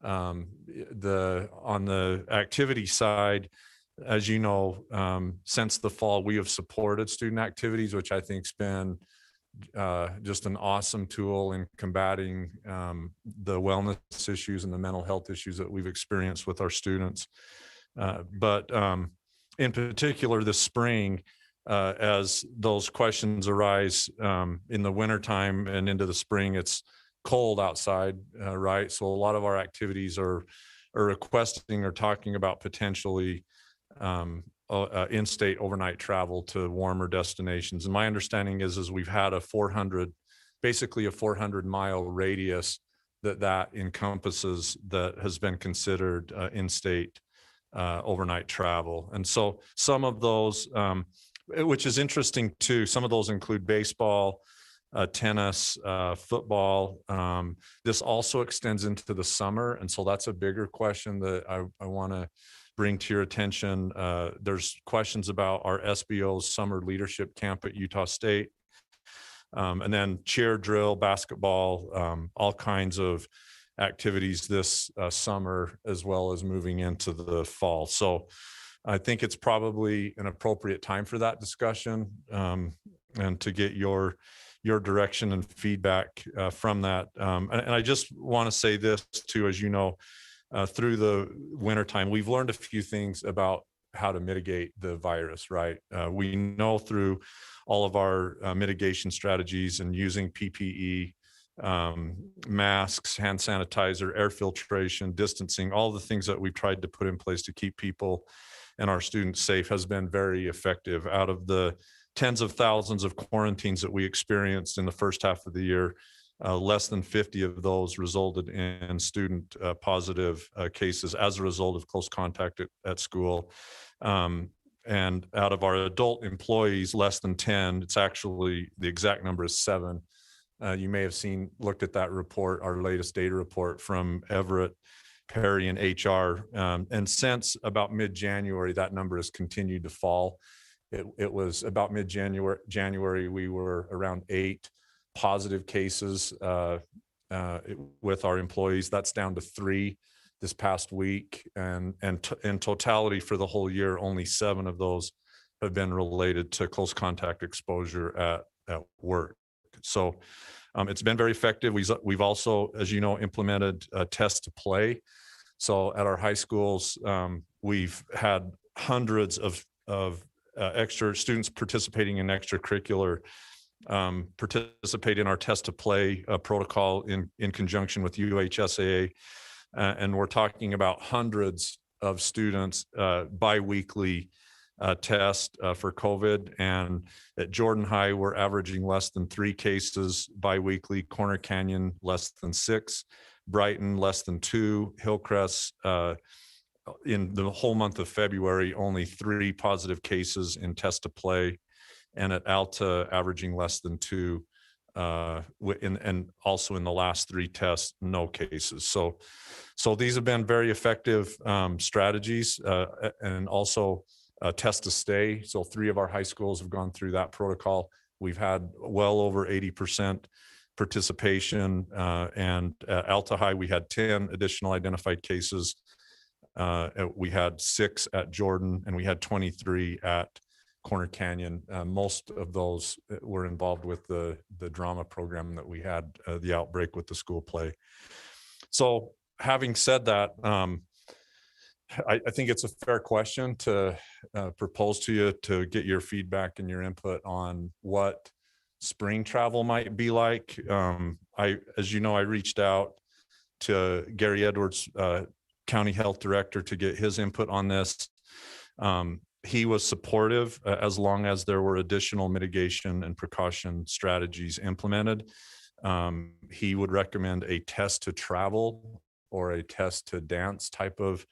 On the activity side, as you know, since the fall, we have supported student activities, which I think's been just an awesome tool in combating the wellness issues and the mental health issues that we've experienced with our students. But in particular this spring, as those questions arise in the wintertime and into the spring, it's cold outside, right? So a lot of our activities are requesting or talking about potentially in-state overnight travel to warmer destinations. And my understanding is we've had basically a 400-mile radius that encompasses that has been considered in-state overnight travel. And so some of those, which is interesting too, some of those include baseball, tennis, football. This also extends into the summer. And so that's a bigger question that I want to bring to your attention. There's questions about our SBO's summer leadership camp at Utah State. And then cheer, drill, basketball, all kinds of activities this summer, as well as moving into the fall. So I think it's probably an appropriate time for that discussion and to get your direction and feedback from that. And I just want to say this too, as you know, through the wintertime, we've learned a few things about how to mitigate the virus, right? We know through all of our mitigation strategies and using PPE, masks, hand sanitizer, air filtration, distancing, all the things that we've tried to put in place to keep people and our students safe has been very effective. Out of the tens of thousands of quarantines that we experienced in the first half of the year, less than 50 of those resulted in student positive cases as a result of close contact at school. And out of our adult employees, less than 10, it's actually, the exact number is 7, You may have looked at that report, our latest data report from Everett, Perry, and HR. And since about mid-January, that number has continued to fall. It was about mid-January, we were around 8 positive cases with our employees. That's down to 3 this past week. And in totality for the whole year, only 7 of those have been related to close contact exposure at work. So it's been very effective. We've also, as you know, implemented a test to play. So at our high schools, we've had hundreds of extra students participating in extracurricular, participate in our test to play protocol in conjunction with UHSAA. And we're talking about hundreds of students biweekly test for COVID. And at Jordan High, we're averaging less than 3 cases biweekly, Corner Canyon less than 6, Brighton less than 2, Hillcrest in the whole month of February, only 3 positive cases in test to play, and at Alta averaging less than 2, and also in the last 3 tests, no cases. So these have been very effective strategies, and also test to stay. So 3 of our high schools have gone through that protocol. We've had well over 80% participation, and at Alta High, we had 10 additional identified cases. We had 6 at Jordan, and we had 23 at Corner Canyon. Most of those were involved with the drama program that we had, the outbreak with the school play. So having said that, I think it's a fair question to propose to you to get your feedback and your input on what spring travel might be like. As you know, I reached out to Gary Edwards, County Health Director, to get his input on this. He was supportive as long as there were additional mitigation and precaution strategies implemented. He would recommend a test to travel or a test to dance type of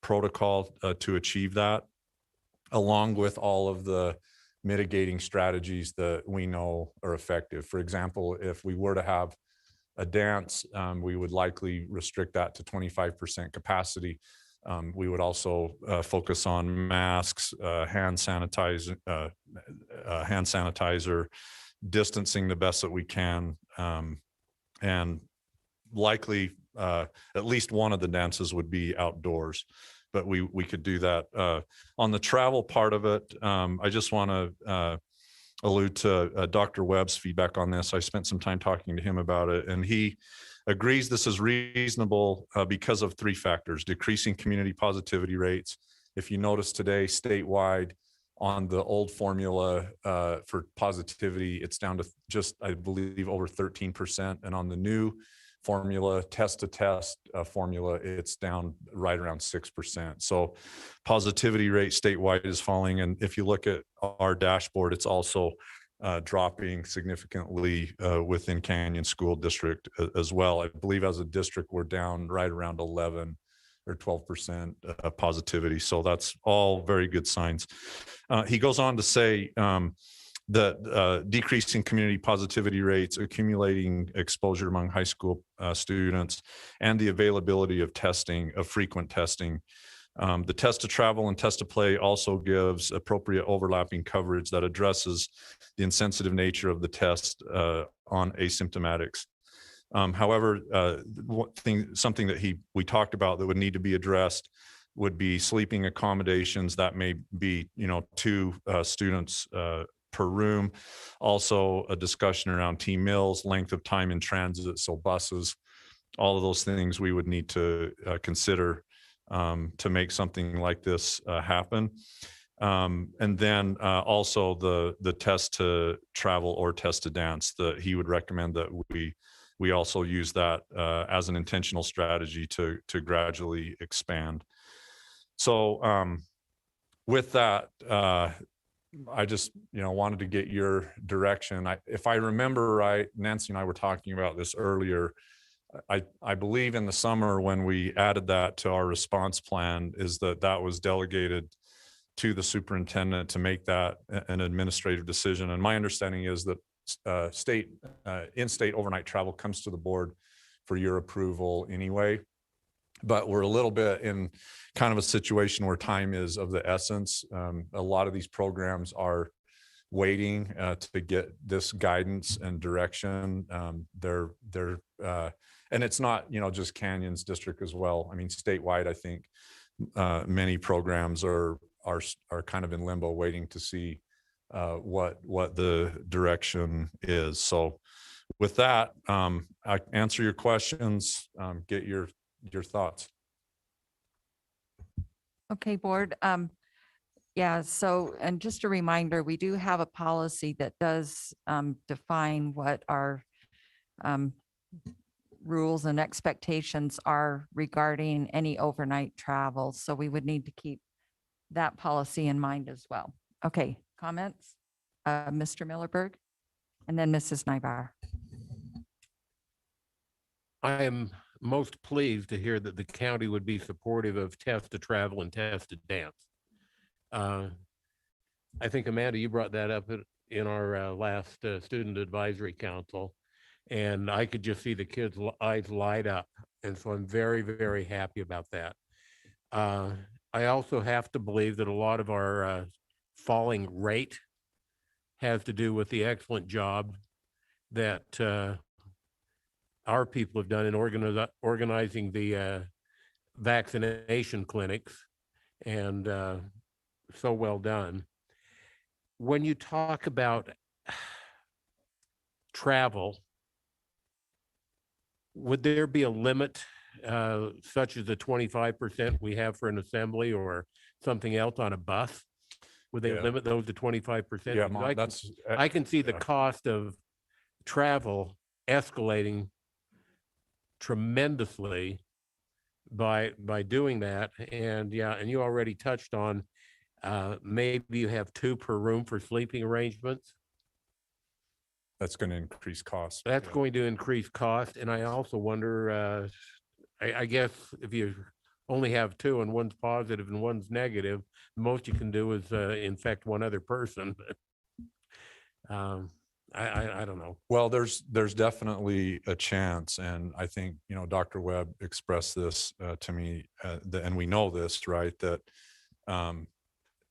protocol to achieve that, along with all of the mitigating strategies that we know are effective. For example, if we were to have a dance, we would likely restrict that to 25% capacity. We would also focus on masks, hand sanitizer, distancing the best that we can, and likely at least one of the dances would be outdoors, but we could do that. On the travel part of it, I just want to allude to Dr. Webb's feedback on this. I spent some time talking to him about it, and he agrees this is reasonable because of 3 factors: decreasing community positivity rates. If you notice today, statewide, on the old formula for positivity, it's down to just, I believe, over 13%. And on the new formula, test to test formula, it's down right around 6%. So positivity rate statewide is falling. And if you look at our dashboard, it's also dropping significantly within Canyon School District as well. I believe as a district, we're down right around 11 or 12% positivity. So that's all very good signs. He goes on to say that decreasing community positivity rates, accumulating exposure among high school students, and the availability of testing, of frequent testing. The test to travel and test to play also gives appropriate overlapping coverage that addresses the insensitive nature of the test on asymptomatics. However, something that we talked about that would need to be addressed would be sleeping accommodations that may be, 2 students per room. Also a discussion around team meals, length of time in transit, so buses, all of those things we would need to consider to make something like this happen. And then also the test to travel or test to dance, that he would recommend that we also use that as an intentional strategy to gradually expand. So with that, I just, wanted to get your direction. If I remember right, Nancy and I were talking about this earlier. I believe in the summer when we added that to our response plan is that was delegated to the superintendent to make that an administrative decision. And my understanding is that in-state overnight travel comes to the board for your approval anyway. But we're a little bit in kind of a situation where time is of the essence. A lot of these programs are waiting to get this guidance and direction. And it's not, just Canyons District as well. I mean, statewide, I think many programs are kind of in limbo, waiting to see what the direction is. So with that, I answer your questions, get your thoughts. Okay, board. Yeah, so, and just a reminder, we do have a policy that does define what our rules and expectations are regarding any overnight travel. So we would need to keep that policy in mind as well. Okay, comments? Mr. Millerberg, and then Mrs. Nybar. I am most pleased to hear that the county would be supportive of test to travel and test to dance. I think, Amanda, you brought that up in our last student advisory council, and I could just see the kids' eyes light up. And so I'm very, very happy about that. I also have to believe that a lot of our falling rate has to do with the excellent job that our people have done in organizing the vaccination clinics, and so well done. When you talk about travel, would there be a limit such as the 25% we have for an assembly or something else on a bus? Would they Yeah. limit those to 25%? Yeah, Because that's. I can see the yeah. cost of travel escalating tremendously by doing that. And yeah, and you already touched on maybe you have 2 per room for sleeping arrangements. That's going to increase costs. That's Yeah. going to increase cost. And I also wonder, I guess if you only have 2 and one's positive and one's negative, the most you can do is infect one other person. I don't know. Well, there's definitely a chance, and I think, Dr. Webb expressed this to me, and we know this, right, that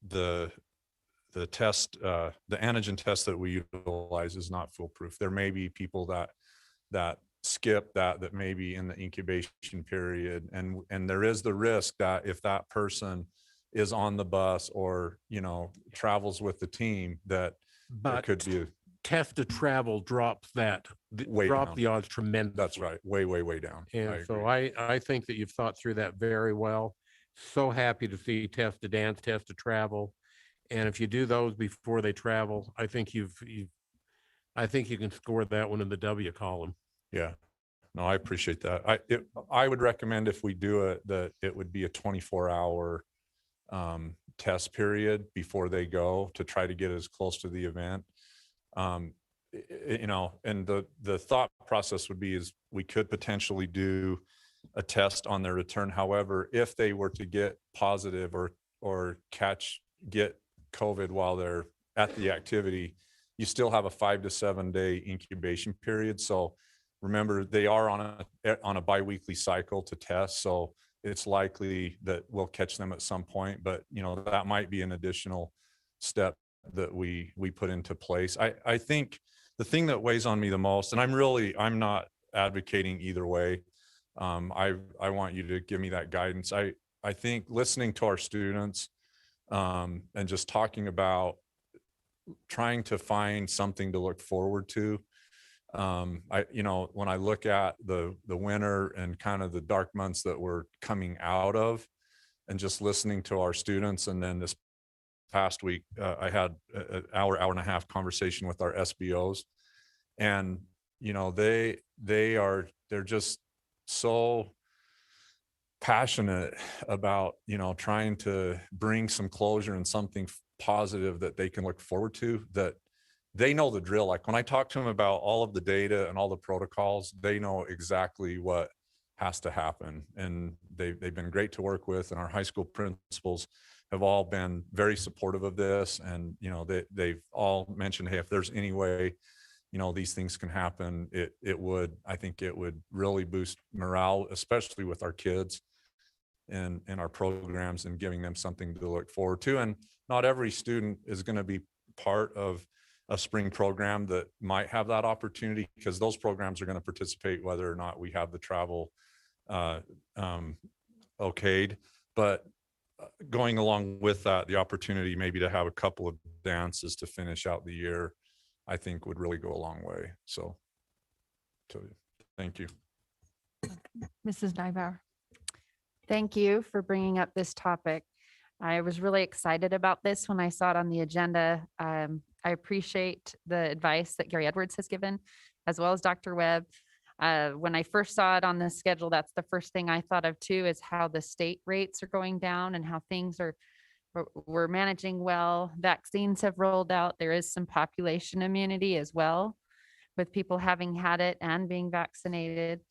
the test, the antigen test that we utilize is not foolproof. There may be people that skip that may be in the incubation period, and there is the risk that if that person is on the bus or travels with the team, that there But could be test to travel drops Way drop down. the odds tremendously. that's right, way down. And so agree. I think that you've thought through that very well. So happy to see test to dance, test to travel. And if you do those before they travel, I think I think you can score that one in the W column. Yeah, no, I appreciate that. I would recommend if we do it, that it would be a 24-hour test period before they go, to try to get as close to the event. And the thought process would be is we could potentially do a test on their return. However, if they were to get positive or get COVID while they're at the activity, you still have a 5 to 7 day incubation period. So remember, they are on a biweekly cycle to test. So it's likely that we'll catch them at some point, but that might be an additional step that we put into place. I think the thing that weighs on me the most, and I'm not advocating either way. I want you to give me that guidance. I think listening to our students and just talking about trying to find something to look forward to. When I look at the winter and kind of the dark months that we're coming out of, and just listening to our students, and then this past week, I had an hour and a half conversation with our SBOs, and they're just so passionate about trying to bring some closure and something positive that they can look forward to, that they know the drill. Like when I talk to them about all of the data and all the protocols, they know exactly what has to happen, and they've been great to work with, and our high school principals have all been very supportive of this. And they've all mentioned, hey, if there's any way these things can happen. I think it would really boost morale, especially with our kids and our programs, and giving them something to look forward to. And not every student is going to be part of a spring program that might have that opportunity, because those programs are going to participate whether or not we have the travel okayed. But going along with that, the opportunity maybe to have a couple of dances to finish out the year, I think would really go a long way. So thank you. Mrs. Nybauer. Thank you for bringing up this topic. I was really excited about this when I saw it on the agenda. I appreciate the advice that Gary Edwards has given, as well as Dr. Webb. When I first saw it on the schedule, that's the first thing I thought of too, is how the state rates are going down and how things we're managing well. Vaccines have rolled out. There is some population immunity as well, with people having had it and being vaccinated.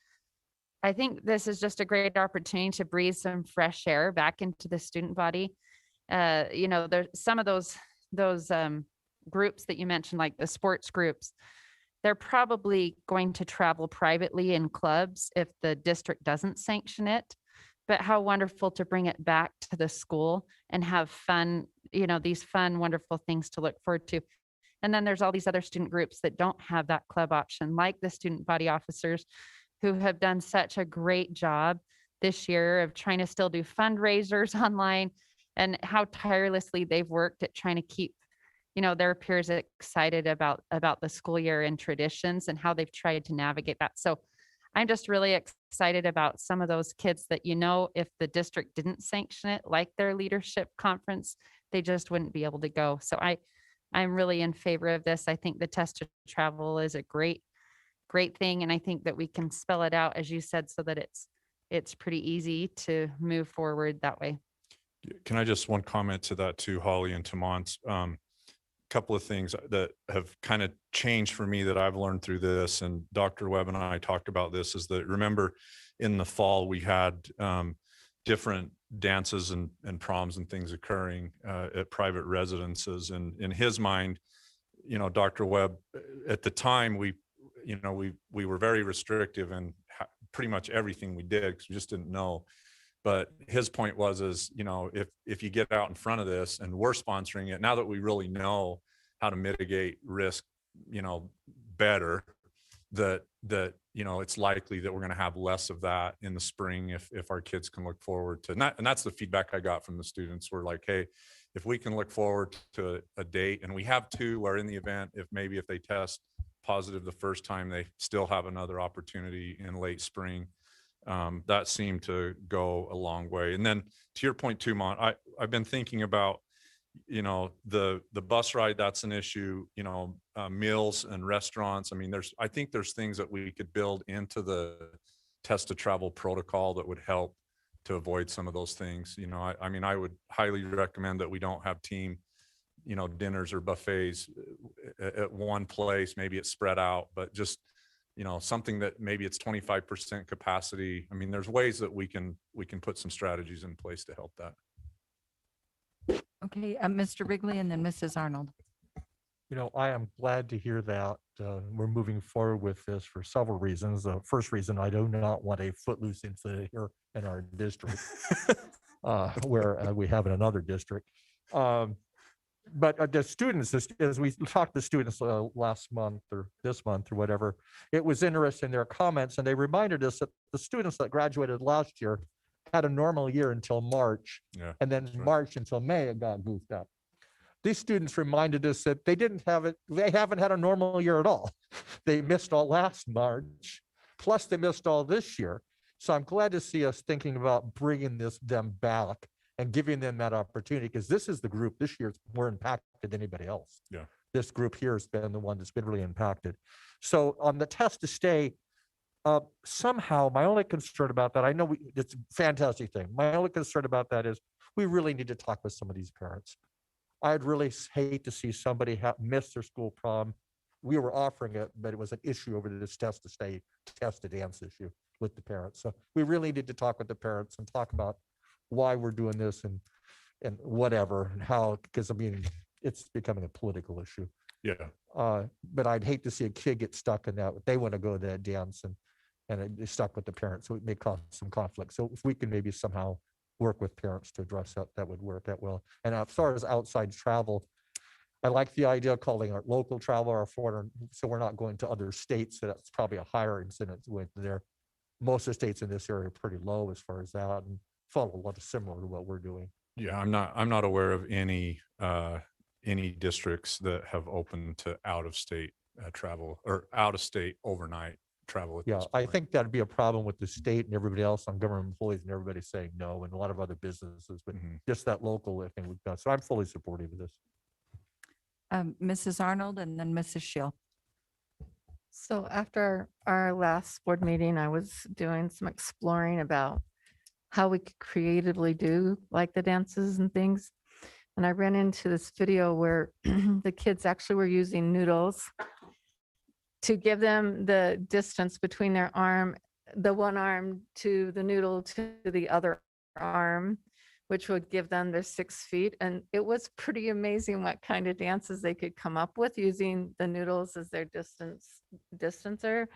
I think this is just a great opportunity to breathe some fresh air back into the student body. There's some of those groups that you mentioned, like the sports groups, they're probably going to travel privately in clubs if the district doesn't sanction it. But how wonderful to bring it back to the school and have fun, these fun, wonderful things to look forward to. And then there's all these other student groups that don't have that club option, like the student body officers, who have done such a great job this year of trying to still do fundraisers online, and how tirelessly they've worked at trying to keep, their peers excited about the school year and traditions, and how they've tried to navigate that. So I'm just really excited about some of those kids that, if the district didn't sanction it, like their leadership conference, they just wouldn't be able to go. So I'm really in favor of this. I think the test to travel is a great thing. And I think that we can spell it out, as you said, so that it's pretty easy to move forward that way. Can I just one comment to that too, Holly and Tamant? Couple of things that have kind of changed for me that I've learned through this, and Dr. Webb and I talked about this, is that, remember in the fall we had different dances and proms and things occurring at private residences. And in his mind, Dr. Webb, at the time we were very restrictive in pretty much everything we did, because we just didn't know. But his point was, if you get out in front of this, and we're sponsoring it, now that we really know how to mitigate risk, better, that it's likely that we're going to have less of that in the spring if our kids can look forward to that. And that's the feedback I got from the students. We're like, hey, if we can look forward to a date, and we have two, where in the event, if they test positive the first time, they still have another opportunity in late spring. That seemed to go a long way. And then to your point too, Mont, I've been thinking about, the bus ride, that's an issue, meals and restaurants. I think there's things that we could build into the test to travel protocol that would help to avoid some of those things. I would highly recommend that we don't have team, dinners or buffets at one place. Maybe it's spread out, but just, something that maybe it's 25% capacity. There's ways that we can put some strategies in place to help that. Okay, Mr. Wrigley, and then Mrs. Arnold. I am glad to hear that we're moving forward with this for several reasons. The first reason, I do not want a footloose incident here in our district, where we have in another district. But the students, as we talked to students last month or this month or whatever, it was interesting in their comments, and they reminded us that the students that graduated last year had a normal year until March, and then March until May, it got goofed up. These students reminded us that they haven't had a normal year at all. They missed all last March, plus they missed all this year. So I'm glad to see us thinking about bringing them back and giving them that opportunity, because this is the group this year more impacted than anybody else. Yeah. This group here has been the one that's been really impacted. So on the test to stay, somehow my only concern about that, I know it's a fantastic thing. My only concern about that is we really need to talk with some of these parents. I'd really hate to see somebody miss their school prom. We were offering it, but it was an issue over this test to stay, test to dance issue with the parents. So we really need to talk with the parents and talk about why we're doing this and whatever, and how, because it's becoming a political issue. Yeah. But I'd hate to see a kid get stuck in that. They want to go to that dance and they're stuck with the parents. So it may cause some conflict. So if we can maybe somehow work with parents to address that, that would work that well. And as far as outside travel, I like the idea of calling our local travel our foreign, so we're not going to other states. So that's probably a higher incidence with there. Most of the states in this area are pretty low as far as that and follow a lot of similar to what we're doing. Yeah, I'm not aware of any districts that have opened to out of state travel or out of state overnight travel. At Yeah, this I point. think that'd be a problem with the state and everybody else on government employees and everybody saying no and a lot of other businesses, but Mhm. just that local thing we've done. So I'm fully supportive of this. Mrs. Arnold and then Mrs. Shill. So after our last board meeting, I was doing some exploring about how we could creatively do like the dances and things. And I ran into this video where the kids actually were using noodles to give them the distance between their arm, the one arm to the noodle to the other arm, which would give them their 6 feet. And it was pretty amazing what kind of dances they could come up with using the noodles as their distancer.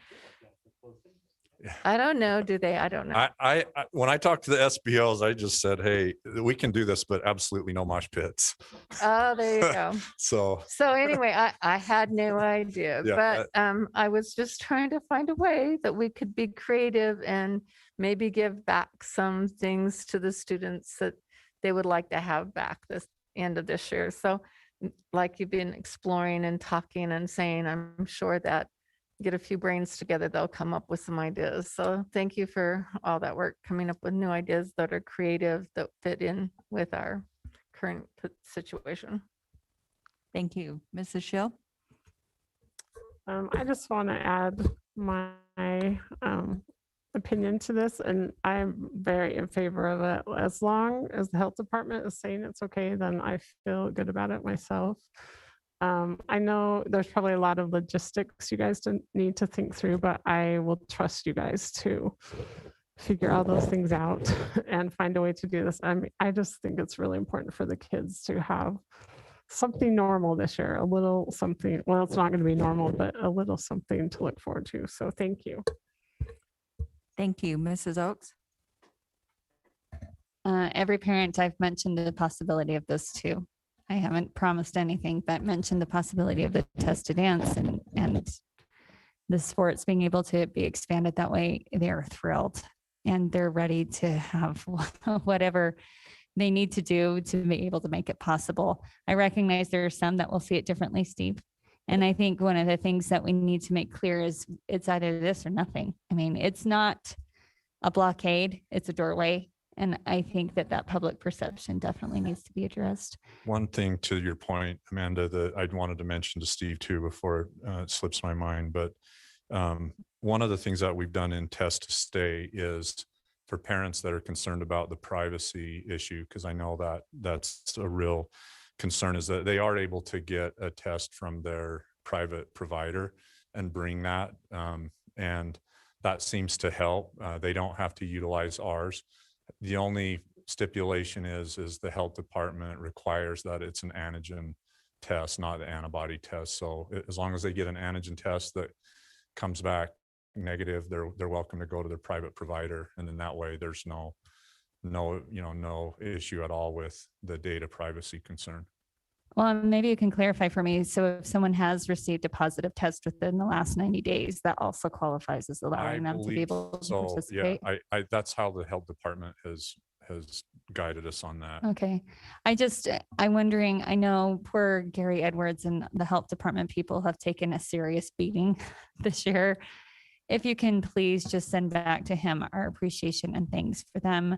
I don't know. Do they? I don't know. I when I talked to the SBLs, I just said, hey, we can do this, but absolutely no mosh pits. Oh, there you go. So So anyway, I had no idea, Yeah, but I was just trying to find a way that we could be creative and maybe give back some things to the students that they would like to have back this end of this year. So like you've been exploring and talking and saying, I'm sure that get a few brains together, they'll come up with some ideas. So thank you for all that work, coming up with new ideas that are creative, that fit in with our current situation. Thank you. Mrs. Shill. I just want to add my opinion to this, and I'm very in favor of it. As long as the health department is saying it's okay, then I feel good about it myself. I know there's probably a lot of logistics you guys need to think through, but I will trust you guys to figure all those things out and find a way to do this. I just think it's really important for the kids to have something normal this year, a little something. Well, it's not going to be normal, but a little something to look forward to. So thank you. Thank you. Mrs. Oaks. Every parent I've mentioned the possibility of this too. I haven't promised anything, but mentioned the possibility of the test to dance and the sports being able to be expanded that way. They're thrilled and they're ready to have whatever they need to do to be able to make it possible. I recognize there are some that will see it differently, Steve. And I think one of the things that we need to make clear is it's either this or nothing. I mean, it's not a blockade, it's a doorway. And I think that public perception definitely needs to be addressed. one thing to your point, Amanda, that I wanted to mention to Steve too before it slips my mind, but one of the things that we've done in Test to Stay is for parents that are concerned about the privacy issue, because I know that that's a real concern, is that they are able to get a test from their private provider and bring that. And that seems to help. They don't have to utilize ours. The only stipulation is the health department requires that it's an antigen test, not the antibody test. So as long as they get an antigen test that comes back negative, they're welcome to go to their private provider. And then that way there's no issue at all with the data privacy concern. Well, maybe you can clarify for me. So if someone has received a positive test within the last 90 days, that also qualifies as allowing them to be believe able to so, participate? yeah, I that's how the health department has guided us on that. Okay. I'm wondering, I know poor Gary Edwards and the health department people have taken a serious beating this year. If you can please just send back to him our appreciation and thanks for them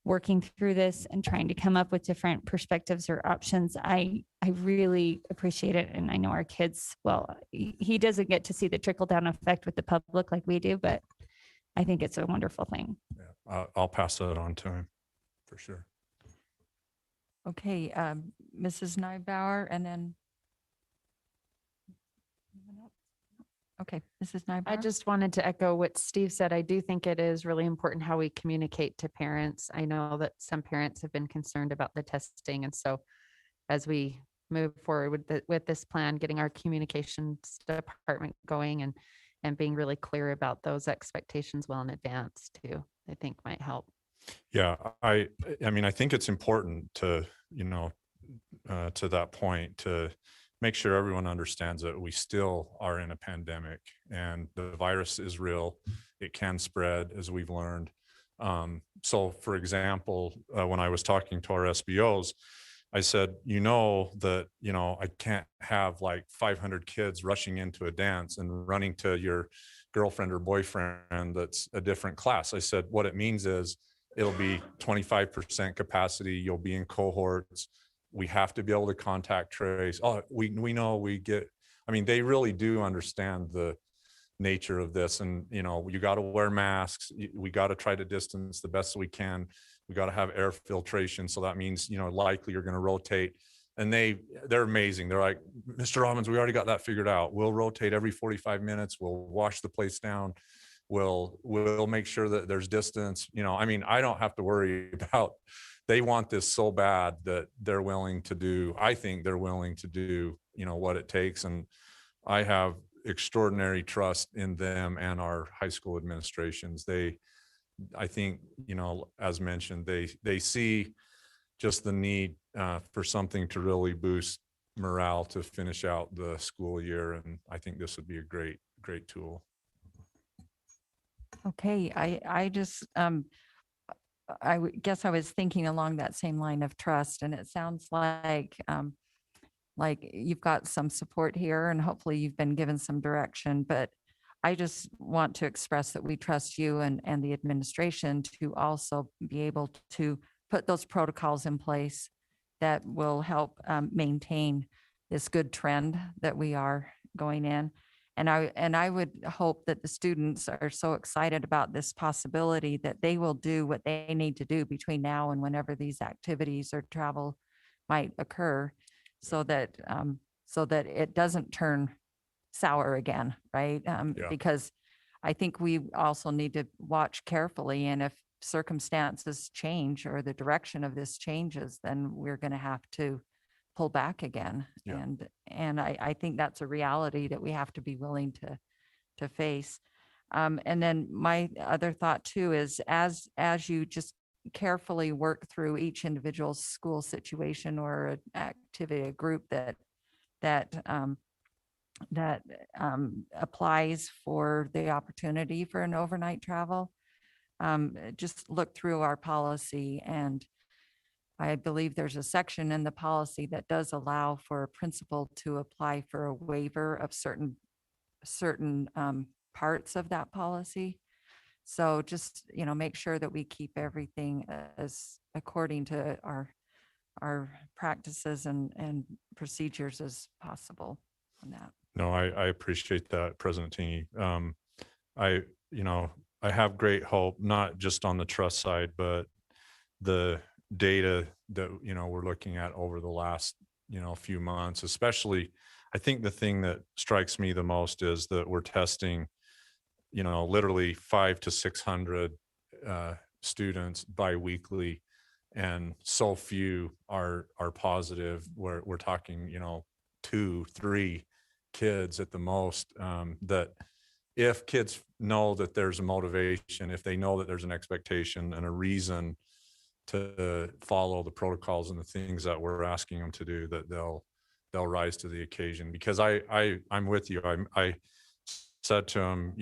working through this and trying to come up with different perspectives or options. I really appreciate it. And I know our kids, well, he doesn't get to see the trickle down effect with the public like we do, but I think it's a wonderful thing. Yeah, I'll pass that on to him for sure. Okay, Mrs. Neubauer and then. Okay, Mrs. Neubauer. I just wanted to echo what Steve said. I do think it is really important how we communicate to parents. I know that some parents have been concerned about the testing. And so as we move forward with with this plan, getting our communications department going and being really clear about those expectations well in advance too, I think might help. Yeah, I mean, I think it's important to, to that point, to make sure everyone understands that we still are in a pandemic and the virus is real. It can spread, as we've learned. So for example, when I was talking to our SBOs, I said, that, I can't have like 500 kids rushing into a dance and running to your girlfriend or boyfriend that's a different class. I said, what it means is it'll be 25% capacity. You'll be in cohorts. We have to be able to contact trace. Oh, we know they really do understand the nature of this. And, you got to wear masks. We got to try to distance the best we can. We got to have air filtration. So that means, likely you're going to rotate. And they're amazing. They're like, Mr. Robbins, we already got that figured out. We'll rotate every 45 minutes. We'll wash the place down. We'll make sure that there's distance. I don't have to worry about, they want this so bad that they're willing to do, I think they're willing to do, what it takes. And I have extraordinary trust in them and our high school administrations. I think, as mentioned, they see just the need for something to really boost morale to finish out the school year. And I think this would be a great tool. Okay, I just, guess I was thinking along that same line of trust, and it sounds like you've got some support here and hopefully you've been given some direction, but I just want to express that we trust you and the administration to also be able to put those protocols in place that will help maintain this good trend that we are going in. And I would hope that the students are so excited about this possibility that they will do what they need to do between now and whenever these activities or travel might occur, so that it doesn't turn sour again, right? Because I think we also need to watch carefully, and if circumstances change or the direction of this changes, then we're going to have to pull back again. Yeah. And I think that's a reality that we have to be willing to face. And then my other thought too is as you just carefully work through each individual school situation or an activity, a group that applies for the opportunity for an overnight travel, just look through our policy, and I believe there's a section in the policy that does allow for a principal to apply for a waiver of certain parts of that policy. So just, make sure that we keep everything as according to our practices and procedures as possible on that. No, I appreciate that, President Tingy. I have great hope, not just on the trust side, but the data that, we're looking at over the last, few months, especially. I think the thing that strikes me the most is that we're testing, literally 500 to 600 students biweekly, and so few are positive. We're talking, 2-3 kids at the most, that if kids know that there's a motivation, if they know that there's an expectation and a reason to follow the protocols and the things that we're asking them to do, that they'll rise to the occasion. Because I'm with you. I said to them,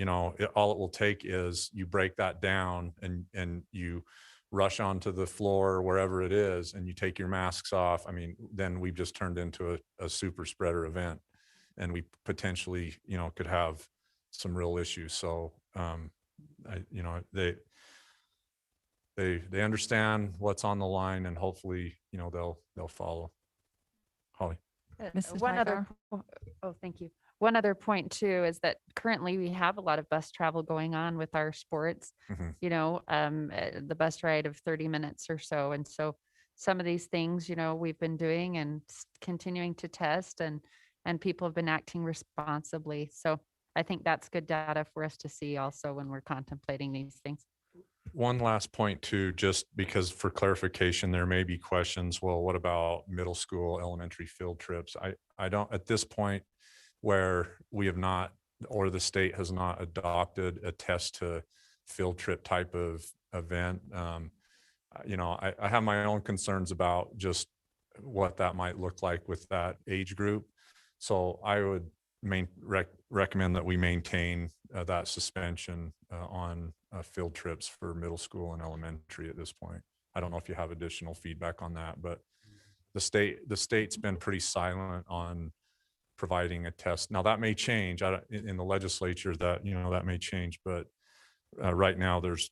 all it will take is you break that down and you rush onto the floor or wherever it is and you take your masks off. I mean, then we've just turned into a super spreader event, and we potentially, could have some real issues. So, they understand what's on the line, and hopefully, they'll follow. Holly. Mrs. One other, Nygaard? oh, thank you. One other point too is that currently we have a lot of bus travel going on with our sports, Mhm. the bus ride of 30 minutes or so. And so some of these things, we've been doing and continuing to test, and people have been acting responsibly. So I think that's good data for us to see also when we're contemplating these things. one last point too, just because for clarification, there may be questions. Well, what about middle school, elementary field trips? I don't, at this point where we have not, or the state has not adopted a test to field trip type of event. I have my own concerns about just what that might look like with that age group. So I would recommend that we maintain that suspension on field trips for middle school and elementary at this point. I don't know if you have additional feedback on that, but the state's been pretty silent on providing a test. Now that may change in the legislature, that, that may change, but right now there's,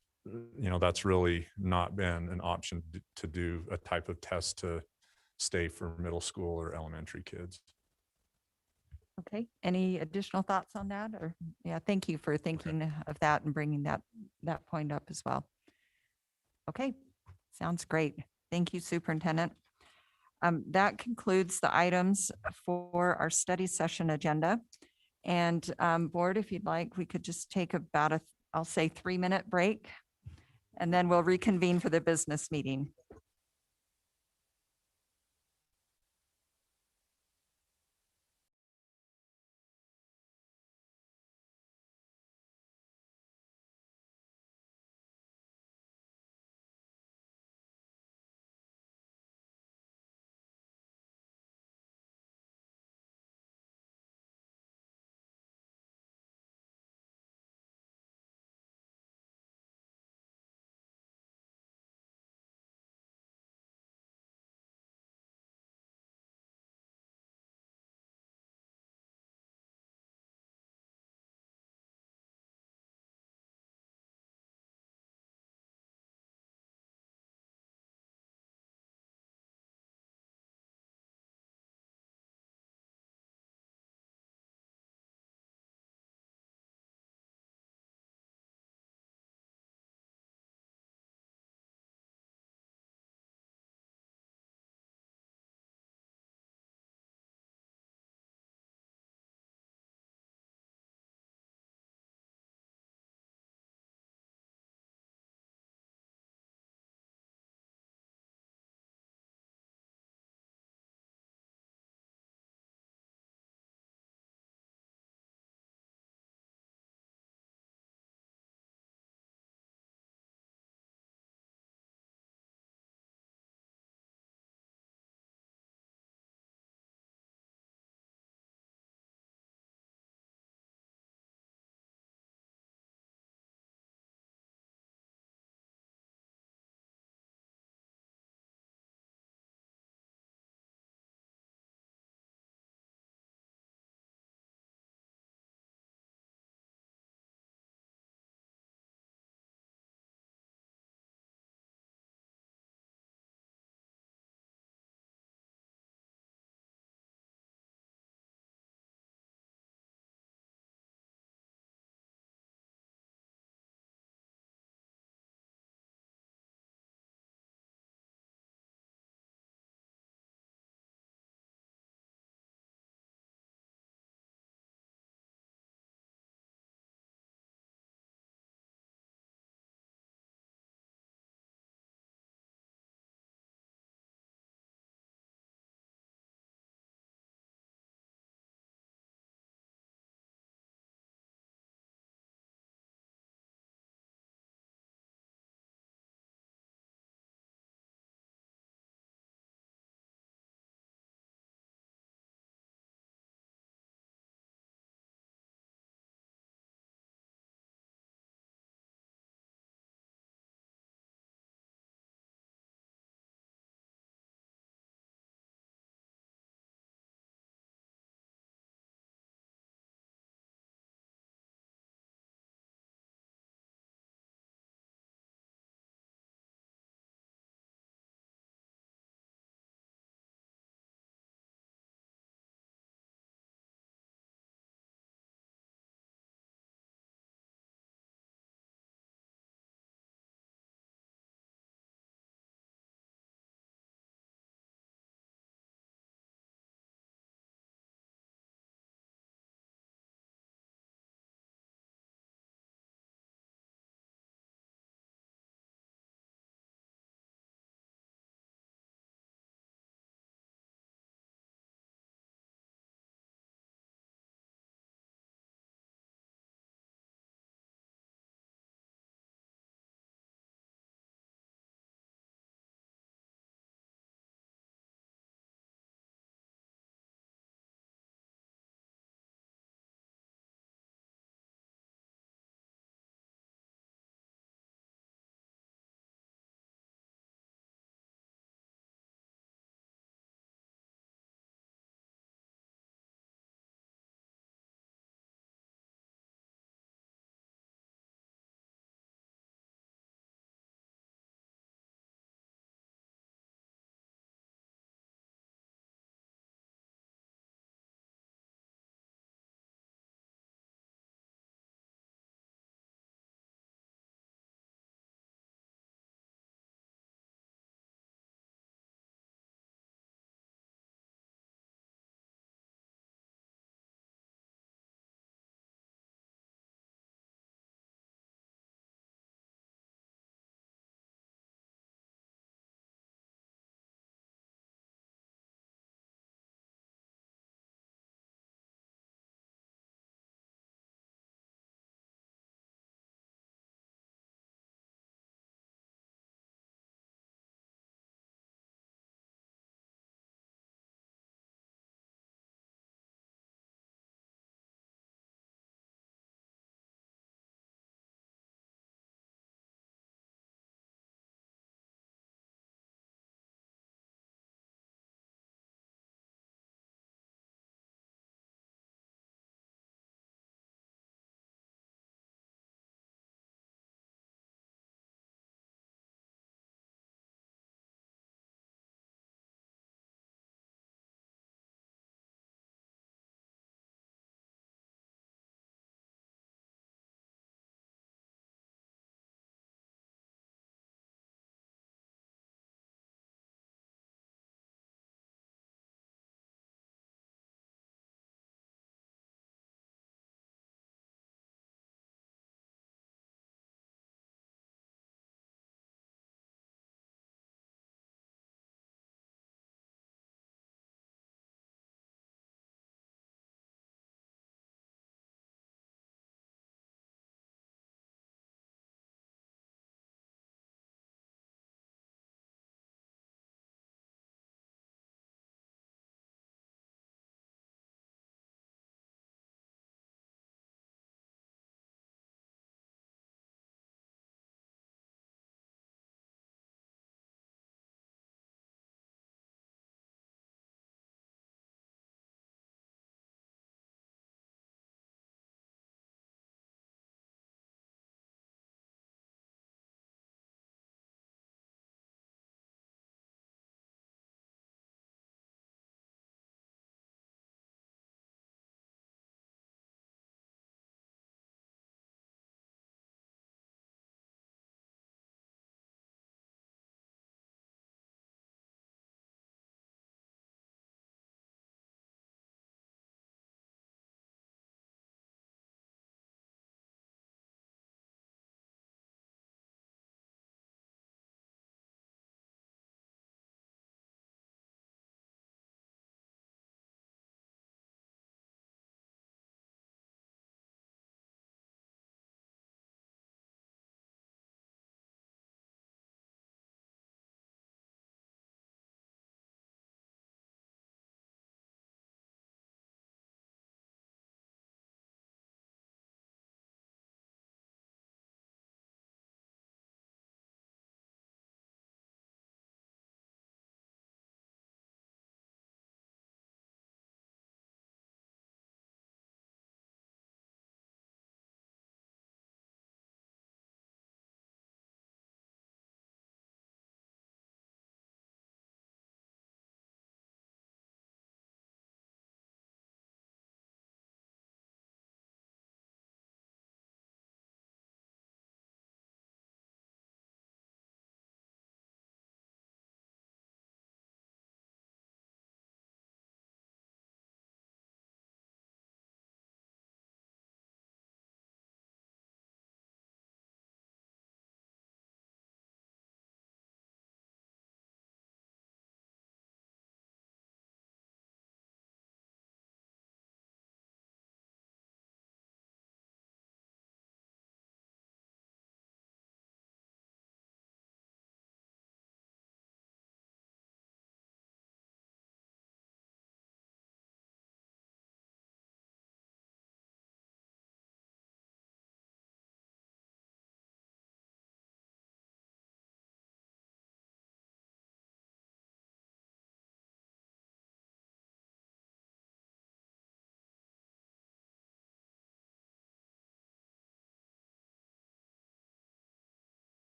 that's really not been an option to do a type of test to stay for middle school or elementary kids. Okay, any additional thoughts on that? Or, yeah, thank you for thinking of that and bringing that point up as well. Okay, sounds great. Thank you, Superintendent. That concludes the items for our study session agenda. And board, if you'd like, we could just take about I'll say 3-minute break, and then we'll reconvene for the business meeting.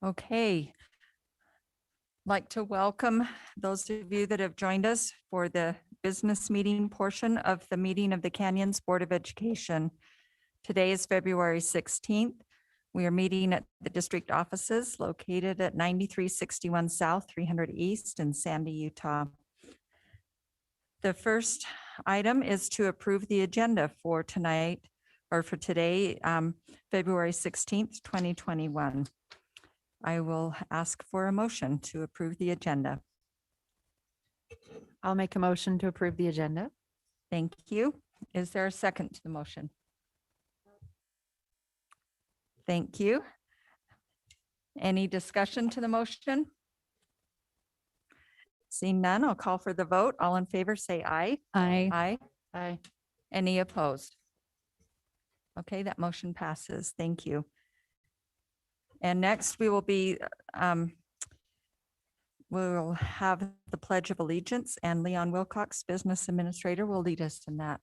Okay. Like to welcome those of you that have joined us for the business meeting portion of the meeting of the Canyons Board of Education. Today is February 16th. We are meeting at the district offices located at 9361 South, 300 East in Sandy, Utah. The first item is to approve the agenda for tonight, or for today, February 16th, 2021. I will ask for a motion to approve the agenda. I'll make a motion to approve the agenda. Thank you. Is there a second to the motion? Thank you. Any discussion to the motion? Seeing none, I'll call for the vote. All in favor, say aye. I, Aye. Aye. Any opposed? Okay, that motion passes. Thank you. And next we will be, we'll have the Pledge of Allegiance, and Leon Wilcox, Business Administrator, will lead us in that.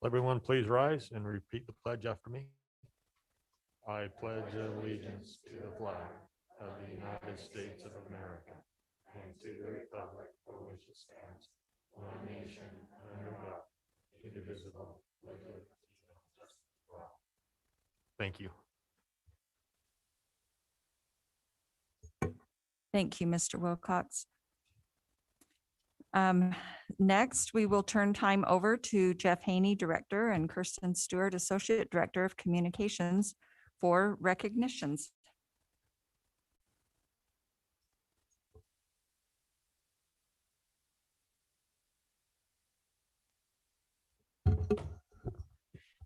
everyone please rise and repeat the pledge after me. I pledge allegiance to the flag of the United States of America and to the republic for which it stands, one nation under God, indivisible, with liberty and justice for all. Thank you. Thank you, Mr. Wilcox. Next, we will turn time over to Jeff Haney, Director, and Kirsten Stewart, Associate Director of Communications, for recognitions.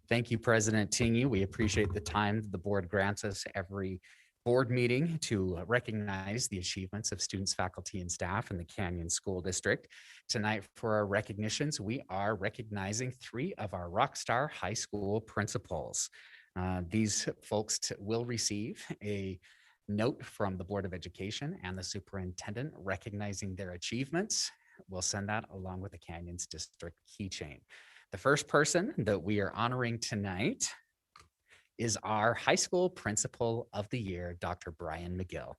Thank you, President Tingy. We appreciate the time the board grants us every board meeting to recognize the achievements of students, faculty, and staff in the Canyon School District. Tonight, for our recognitions, we are recognizing 3 of our Rockstar High School principals. These folks will receive a note from the Board of Education and the superintendent recognizing their achievements. We'll send that along with the Canyons District keychain. The first person that we are honoring tonight is our high school principal of the year, Dr. Brian McGill.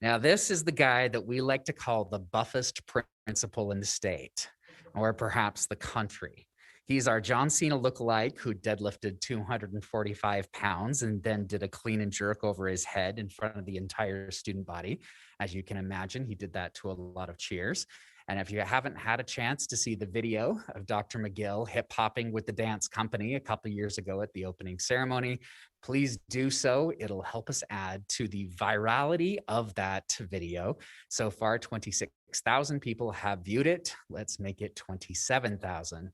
Now, this is the guy that we like to call the buffest principal in the state, or perhaps the country. He's our John Cena lookalike who deadlifted 245 pounds and then did a clean and jerk over his head in front of the entire student body. As you can imagine, he did that to a lot of cheers. And if you haven't had a chance to see the video of Dr. McGill hip hopping with the dance company a couple years ago at the opening ceremony, please do so. It'll help us add to the virality of that video. So far, 26,000 people have viewed it. Let's make it 27,000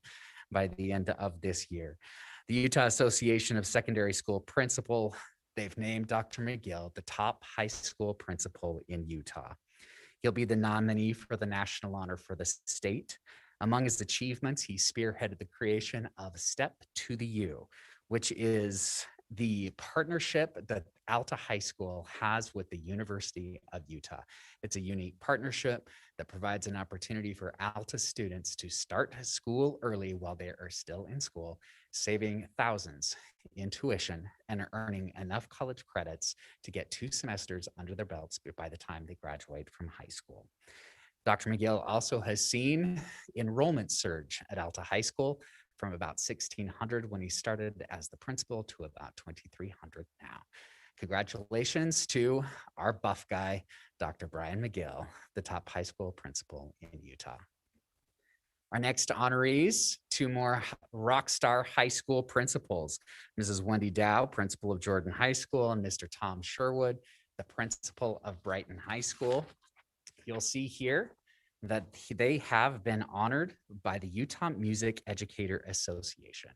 by the end of this year. The Utah Association of Secondary School Principal, they've named Dr. McGill the top high school principal in Utah. He'll be the nominee for the national honor for the state. Among his achievements, he spearheaded the creation of Step to the U, which is the partnership that Alta High School has with the University of Utah. It's a unique partnership that provides an opportunity for Alta students to start school early while they are still in school, saving thousands in tuition and earning enough college credits to get 2 semesters under their belts by the time they graduate from high school. Dr. McGill also has seen enrollment surge at Alta High School from about 1,600 when he started as the principal to about 2,300 now. Congratulations to our buff guy, Dr. Brian McGill, the top high school principal in Utah. Our next honorees, 2 more Rockstar High School principals, Mrs. Wendy Dow, principal of Jordan High School, and Mr. Tom Sherwood, the principal of Brighton High School. You'll see here that they have been honored by the Utah Music Educator Association.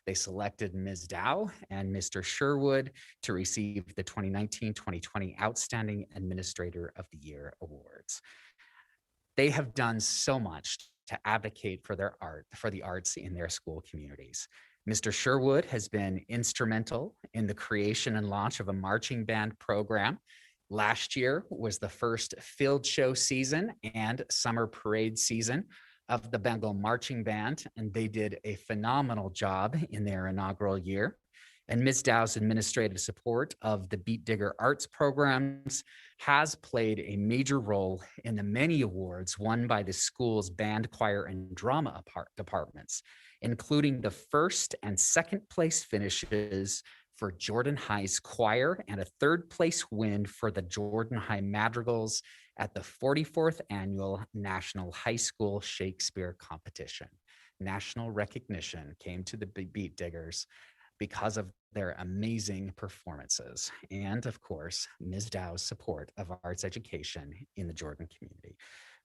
They selected Ms. Dow and Mr. Sherwood to receive the 2019-2020 Outstanding Administrator of the Year awards. They have done so much to advocate for their art, for the arts in their school communities. Mr. Sherwood has been instrumental in the creation and launch of a marching band program. Last year was the first field show season and summer parade season of the Bengal Marching Band, and they did a phenomenal job in their inaugural year. And Ms. Dow's administrative support of the Beat Digger Arts programs has played a major role in the many awards won by the school's band, choir, and drama departments, including the first and second place finishes for Jordan High's choir and a third place win for the Jordan High Madrigals at the 44th Annual National High School Shakespeare Competition. National recognition came to the Beat Diggers because of their amazing performances and, of course, Ms. Dow's support of arts education in the Jordan community.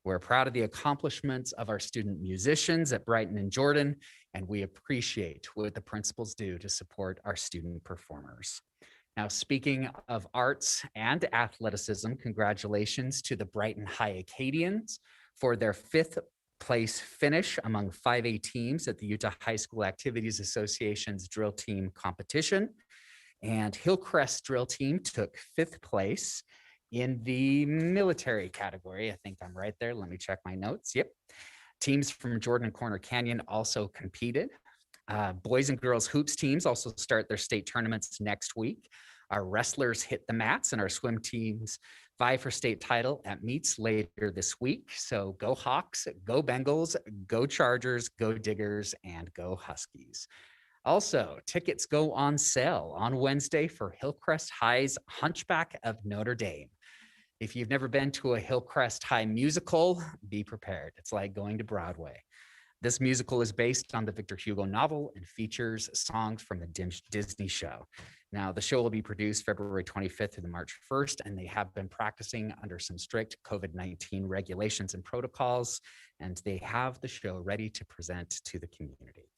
We're proud of the accomplishments of our student musicians at Brighton and Jordan, and we appreciate what the principals do to support our student performers. Now, speaking of arts and athleticism, congratulations to the Brighton High Acadians for their 5th place finish among 5A teams at the Utah High School Activities Association's drill team competition. And Hillcrest drill team took 5th place in the military category. I think I'm right there. Let me check my notes. Yep. Teams from Jordan and Corner Canyon also competed. Boys and girls hoops teams also start their state tournaments next week. Our wrestlers hit the mats and our swim teams vie for state title at meets later this week. So go Hawks, go Bengals, go Chargers, go Diggers, and go Huskies. Also, tickets go on sale on Wednesday for Hillcrest High's Hunchback of Notre Dame. If you've never been to a Hillcrest High musical, be prepared. It's like going to Broadway. This musical is based on the Victor Hugo novel and features songs from the Disney show. Now, the show will be produced February 25th through the March 1st, and they have been practicing under some strict COVID-19 regulations and protocols, and they have the show ready to present to the community.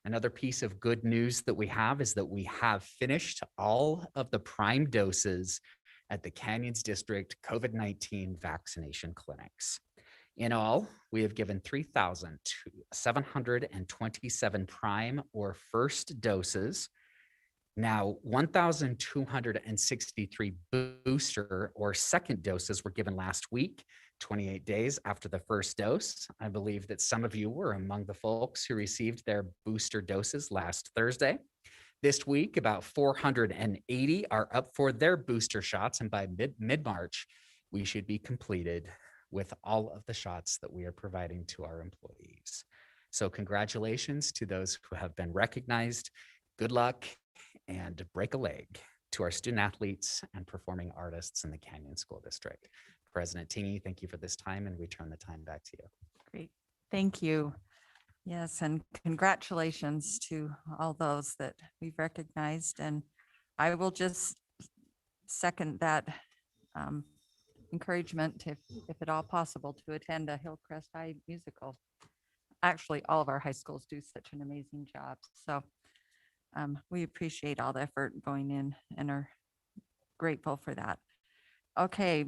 Another piece of good news that we have is that we have finished all of the prime doses at the Canyons District COVID-19 vaccination clinics. In all, we have given 3,727 prime or first doses. Now, 1,263 booster or second doses were given last week, 28 days after the first dose. I believe that some of you were among the folks who received their booster doses last Thursday. This week, about 480 are up for their booster shots, and by mid-March, we should be completed with all of the shots that we are providing to our employees. So congratulations to those who have been recognized. Good luck and break a leg to our student athletes and performing artists in the Canyon School District. President Tingy, thank you for this time, and we turn the time back to you. Great. Thank you. Yes, and congratulations to all those that we've recognized. And I will just second that encouragement, if at all possible, to attend a Hillcrest High musical. Actually, all of our high schools do such an amazing job. So we appreciate all the effort going in and are grateful for that. Okay.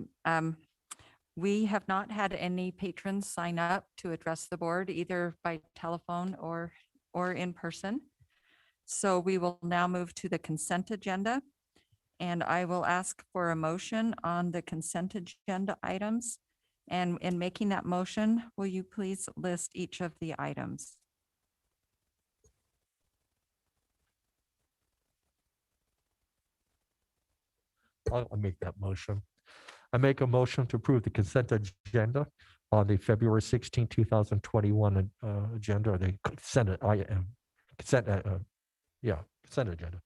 We have not had any patrons sign up to address the board, either by telephone or in person. So we will now move to the consent agenda. And I will ask for a motion on the consent agenda items. And in making that motion, will you please list each of the items? I'll make that motion. I make a motion to approve the consent agenda on the February 16, 2021 agenda, or the consent agenda.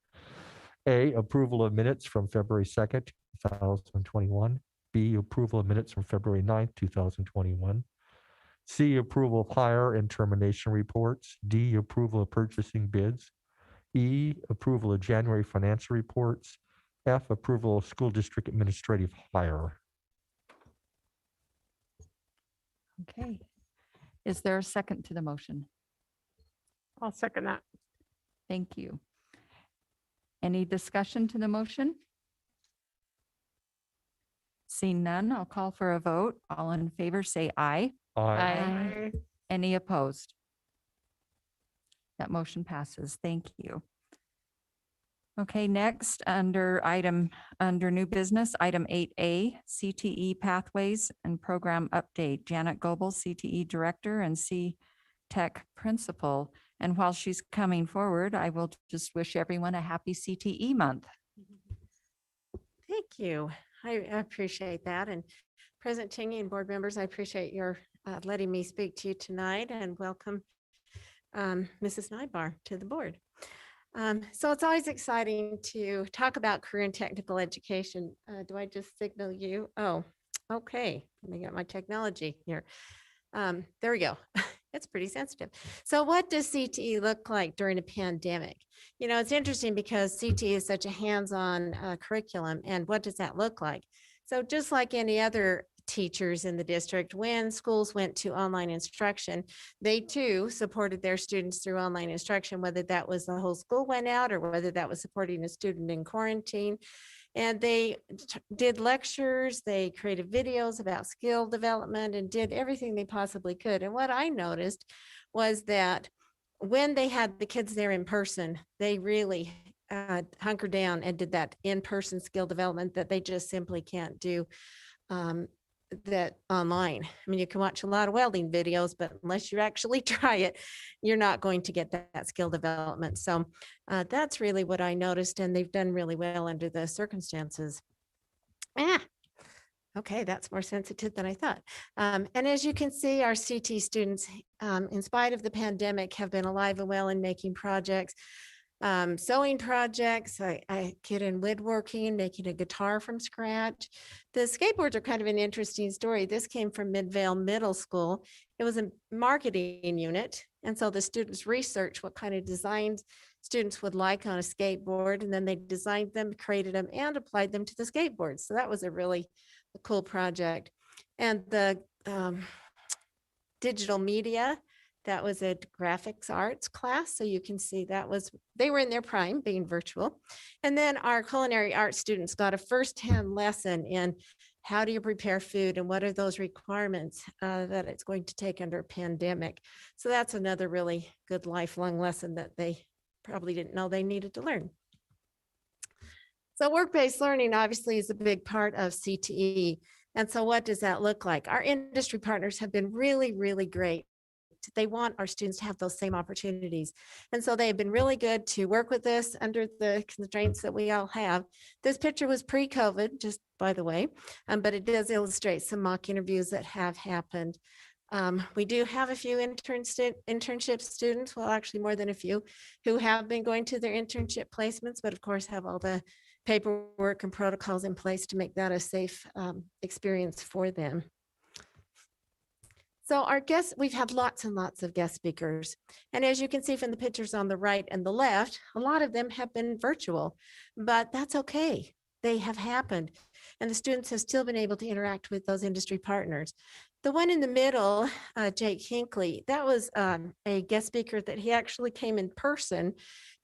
A, approval of minutes from February 2nd, 2021. B, approval of minutes from February 9th, 2021. C, approval of hire and termination reports. D, approval of purchasing bids. E, approval of January financial reports. F, approval of school district administrative hire. Okay. Is there a second to the motion? I'll second that. Thank you. Any discussion to the motion? Seeing none, I'll call for a vote. All in favor, say aye. Aye. Any opposed? That motion passes. Thank you. Okay, next, under new business, item 8A, CTE Pathways and Program Update. Janet Goebel, CTE Director, and C. Tech principal. And while she's coming forward, I will just wish everyone a happy CTE month. Thank you. I appreciate that. And President Cheney and board members, I appreciate your letting me speak to you tonight, and welcome Mrs. Nybar to the board. So it's always exciting to talk about career and technical education. Do I just signal you? Oh, okay. Let me get my technology here. There we go. It's pretty sensitive. So what does CTE look like during a pandemic? You know, it's interesting because CTE is such a hands-on curriculum. And what does that look like? So just like any other teachers in the district, when schools went to online instruction, they too supported their students through online instruction, whether that was the whole school went out or whether that was supporting a student in quarantine. And they did lectures, they created videos about skill development and did everything they possibly could. And what I noticed was that when they had the kids there in person, they really hunkered down and did that in-person skill development that they just simply can't do that online. I mean, you can watch a lot of welding videos, but unless you actually try it, you're not going to get that skill development. So that's really what I noticed, and they've done really well under the circumstances. Okay, that's more sensitive than I thought. And as you can see, our CT students, in spite of the pandemic, have been alive and well in making projects. Sewing projects, I kid in woodworking, making a guitar from scratch. The skateboards are kind of an interesting story. This came from Midvale Middle School. It was a marketing unit. And so the students researched what kind of designs students would like on a skateboard. And then they designed them, created them, and applied them to the skateboards. So that was a really cool project. And the digital media, that was a graphics arts class. So you can see they were in their prime being virtual. And then our culinary arts students got a firsthand lesson in how do you prepare food and what are those requirements that it's going to take under a pandemic. So that's another really good lifelong lesson that they probably didn't know they needed to learn. So work-based learning obviously is a big part of CTE. And so what does that look like? Our industry partners have been really, really great. They want our students to have those same opportunities. And so they've been really good to work with us under the constraints that we all have. This picture was pre-COVID, just by the way, but it does illustrate some mock interviews that have happened. We do have a few internship students, well, actually more than a few, who have been going to their internship placements, but of course have all the paperwork and protocols in place to make that a safe experience for them. So our guests, we've had lots and lots of guest speakers. And as you can see from the pictures on the right and the left, a lot of them have been virtual, but that's okay. They have happened. And the students have still been able to interact with those industry partners. The one in the middle, Jake Hinckley, that was a guest speaker that he actually came in person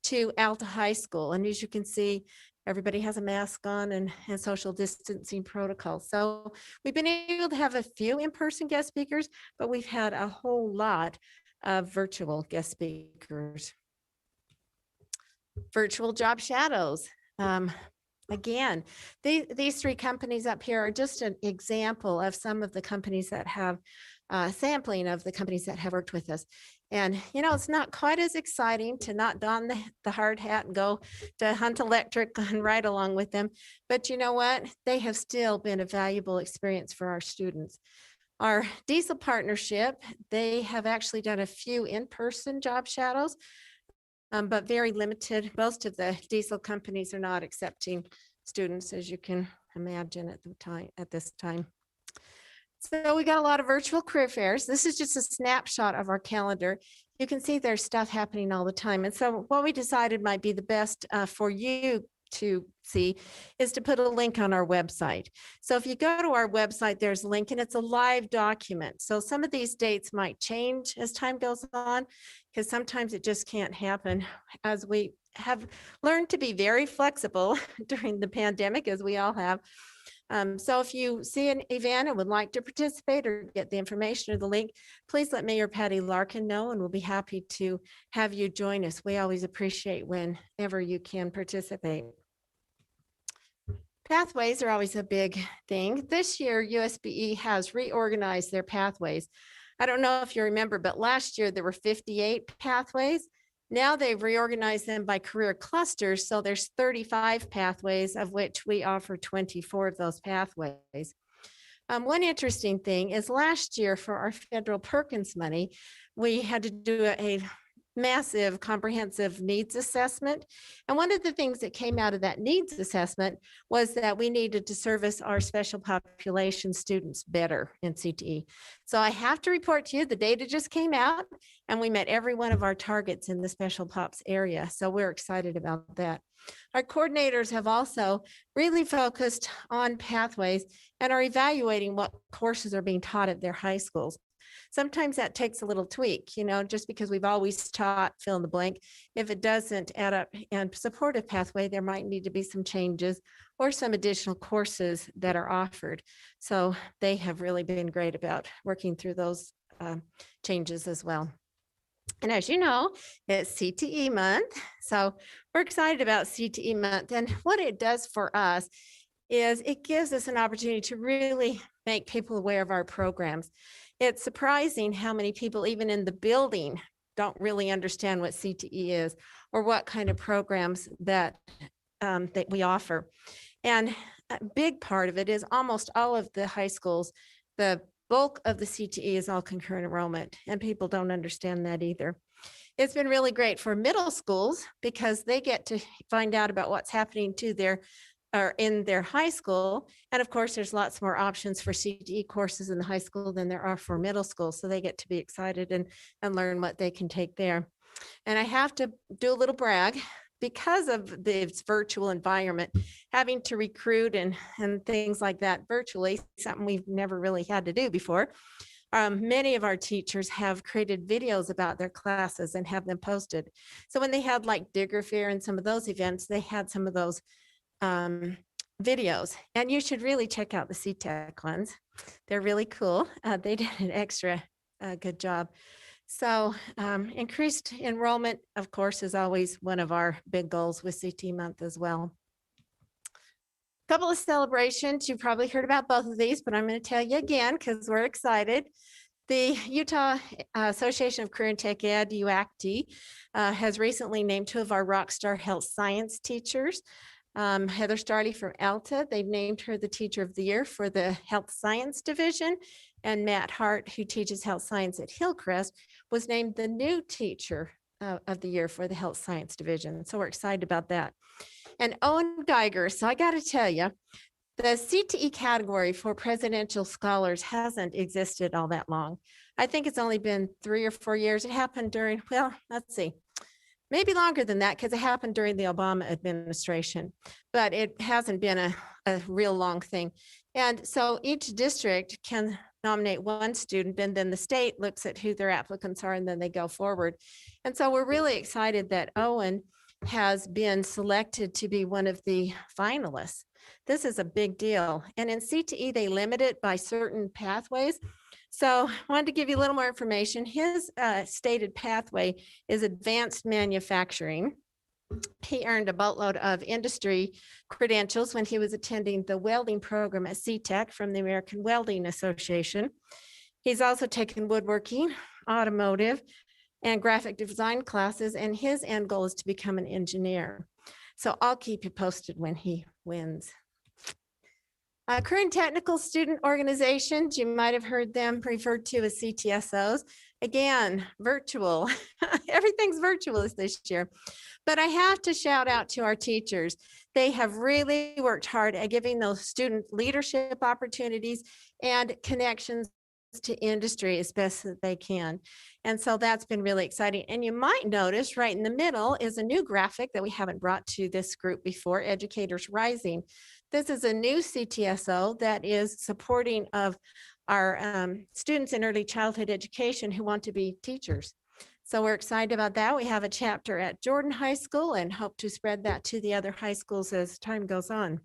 to Alta High School. And as you can see, everybody has a mask on and social distancing protocols. So we've been able to have a few in-person guest speakers, but we've had a whole lot of virtual guest speakers. Virtual job shadows. Again, these three companies up here are just an example of some of the companies that have sampling of the companies that have worked with us. And, you know, it's not quite as exciting to not don the hard hat and go to Hunt Electric and ride along with them. But you know what? They have still been a valuable experience for our students. Our diesel partnership, they have actually done a few in-person job shadows, but very limited. Most of the diesel companies are not accepting students, as you can imagine at this time. So we got a lot of virtual career fairs. This is just a snapshot of our calendar. You can see there's stuff happening all the time. And so what we decided might be the best for you to see is to put a link on our website. So if you go to our website, there's a link and it's a live document. So some of these dates might change as time goes on, because sometimes it just can't happen, as we have learned to be very flexible during the pandemic, as we all have. So if you see an event and would like to participate or get the information or the link, please let me or Patty Larkin know, and we'll be happy to have you join us. We always appreciate whenever you can participate. Pathways are always a big thing. This year, USBE has reorganized their pathways. I don't know if you remember, but last year there were 58 pathways. Now they've reorganized them by career clusters. So there's 35 pathways, of which we offer 24 of those pathways. One interesting thing is last year for our federal Perkins money, we had to do a massive comprehensive needs assessment. And one of the things that came out of that needs assessment was that we needed to service our special population students better in CTE. So I have to report to you, the data just came out and we met every one of our targets in the special pops area. So we're excited about that. Our coordinators have also really focused on pathways and are evaluating what courses are being taught at their high schools. Sometimes that takes a little tweak, just because we've always taught fill in the blank. If it doesn't add up and support a pathway, there might need to be some changes or some additional courses that are offered. So they have really been great about working through those changes as well. And as you know, it's CTE month. So we're excited about CTE month. And what it does for us is it gives us an opportunity to really make people aware of our programs. It's surprising how many people, even in the building, don't really understand what CTE is or what kind of programs that we offer. And a big part of it is almost all of the high schools, the bulk of the CTE is all concurrent enrollment, and people don't understand that either. It's been really great for middle schools because they get to find out about what's happening to their or in their high school. And of course, there's lots more options for CTE courses in the high school than there are for middle school. So they get to be excited and learn what they can take there. And I have to do a little brag because of this virtual environment, having to recruit and things like that virtually, something we've never really had to do before. Many of our teachers have created videos about their classes and have them posted. So when they had like Digger Fair and some of those events, they had some of those videos, and you should really check out the CTEC ones. They're really cool. They did an extra good job. So increased enrollment, of course, is always one of our big goals with CT month as well. Couple of celebrations. You've probably heard about both of these, but I'm going to tell you again because we're excited. The Utah Association of Career and Tech Ed, UACTE, has recently named 2 of our rockstar health science teachers. Heather Starley from Alta, they've named her the Teacher of the Year for the Health Science Division, and Matt Hart, who teaches health science at Hillcrest, was named the new Teacher of the Year for the Health Science Division. So we're excited about that. And Owen Geiger, so I got to tell you, the CTE category for presidential scholars hasn't existed all that long. I think it's only been 3 or 4 years. It happened during, well, let's see, maybe longer than that because it happened during the Obama administration, but it hasn't been a real long thing. And so each district can nominate one student, and then the state looks at who their applicants are, and then they go forward. And so we're really excited that Owen has been selected to be one of the finalists. This is a big deal. And in CTE, they limit it by certain pathways. So I wanted to give you a little more information. His stated pathway is advanced manufacturing. He earned a boatload of industry credentials when he was attending the welding program at CTEC from the American Welding Association. He's also taken woodworking, automotive, and graphic design classes, and his end goal is to become an engineer. So I'll keep you posted when he wins. Current technical student organizations, you might have heard them referred to as CTSOs. Again, virtual. Everything's virtual this year. But I have to shout out to our teachers. They have really worked hard at giving those student leadership opportunities and connections to industry as best that they can. And so that's been really exciting. And you might notice right in the middle is a new graphic that we haven't brought to this group before, Educators Rising. This is a new CTSO that is supporting of our students in early childhood education who want to be teachers. So we're excited about that. We have a chapter at Jordan High School and hope to spread that to the other high schools as time goes on.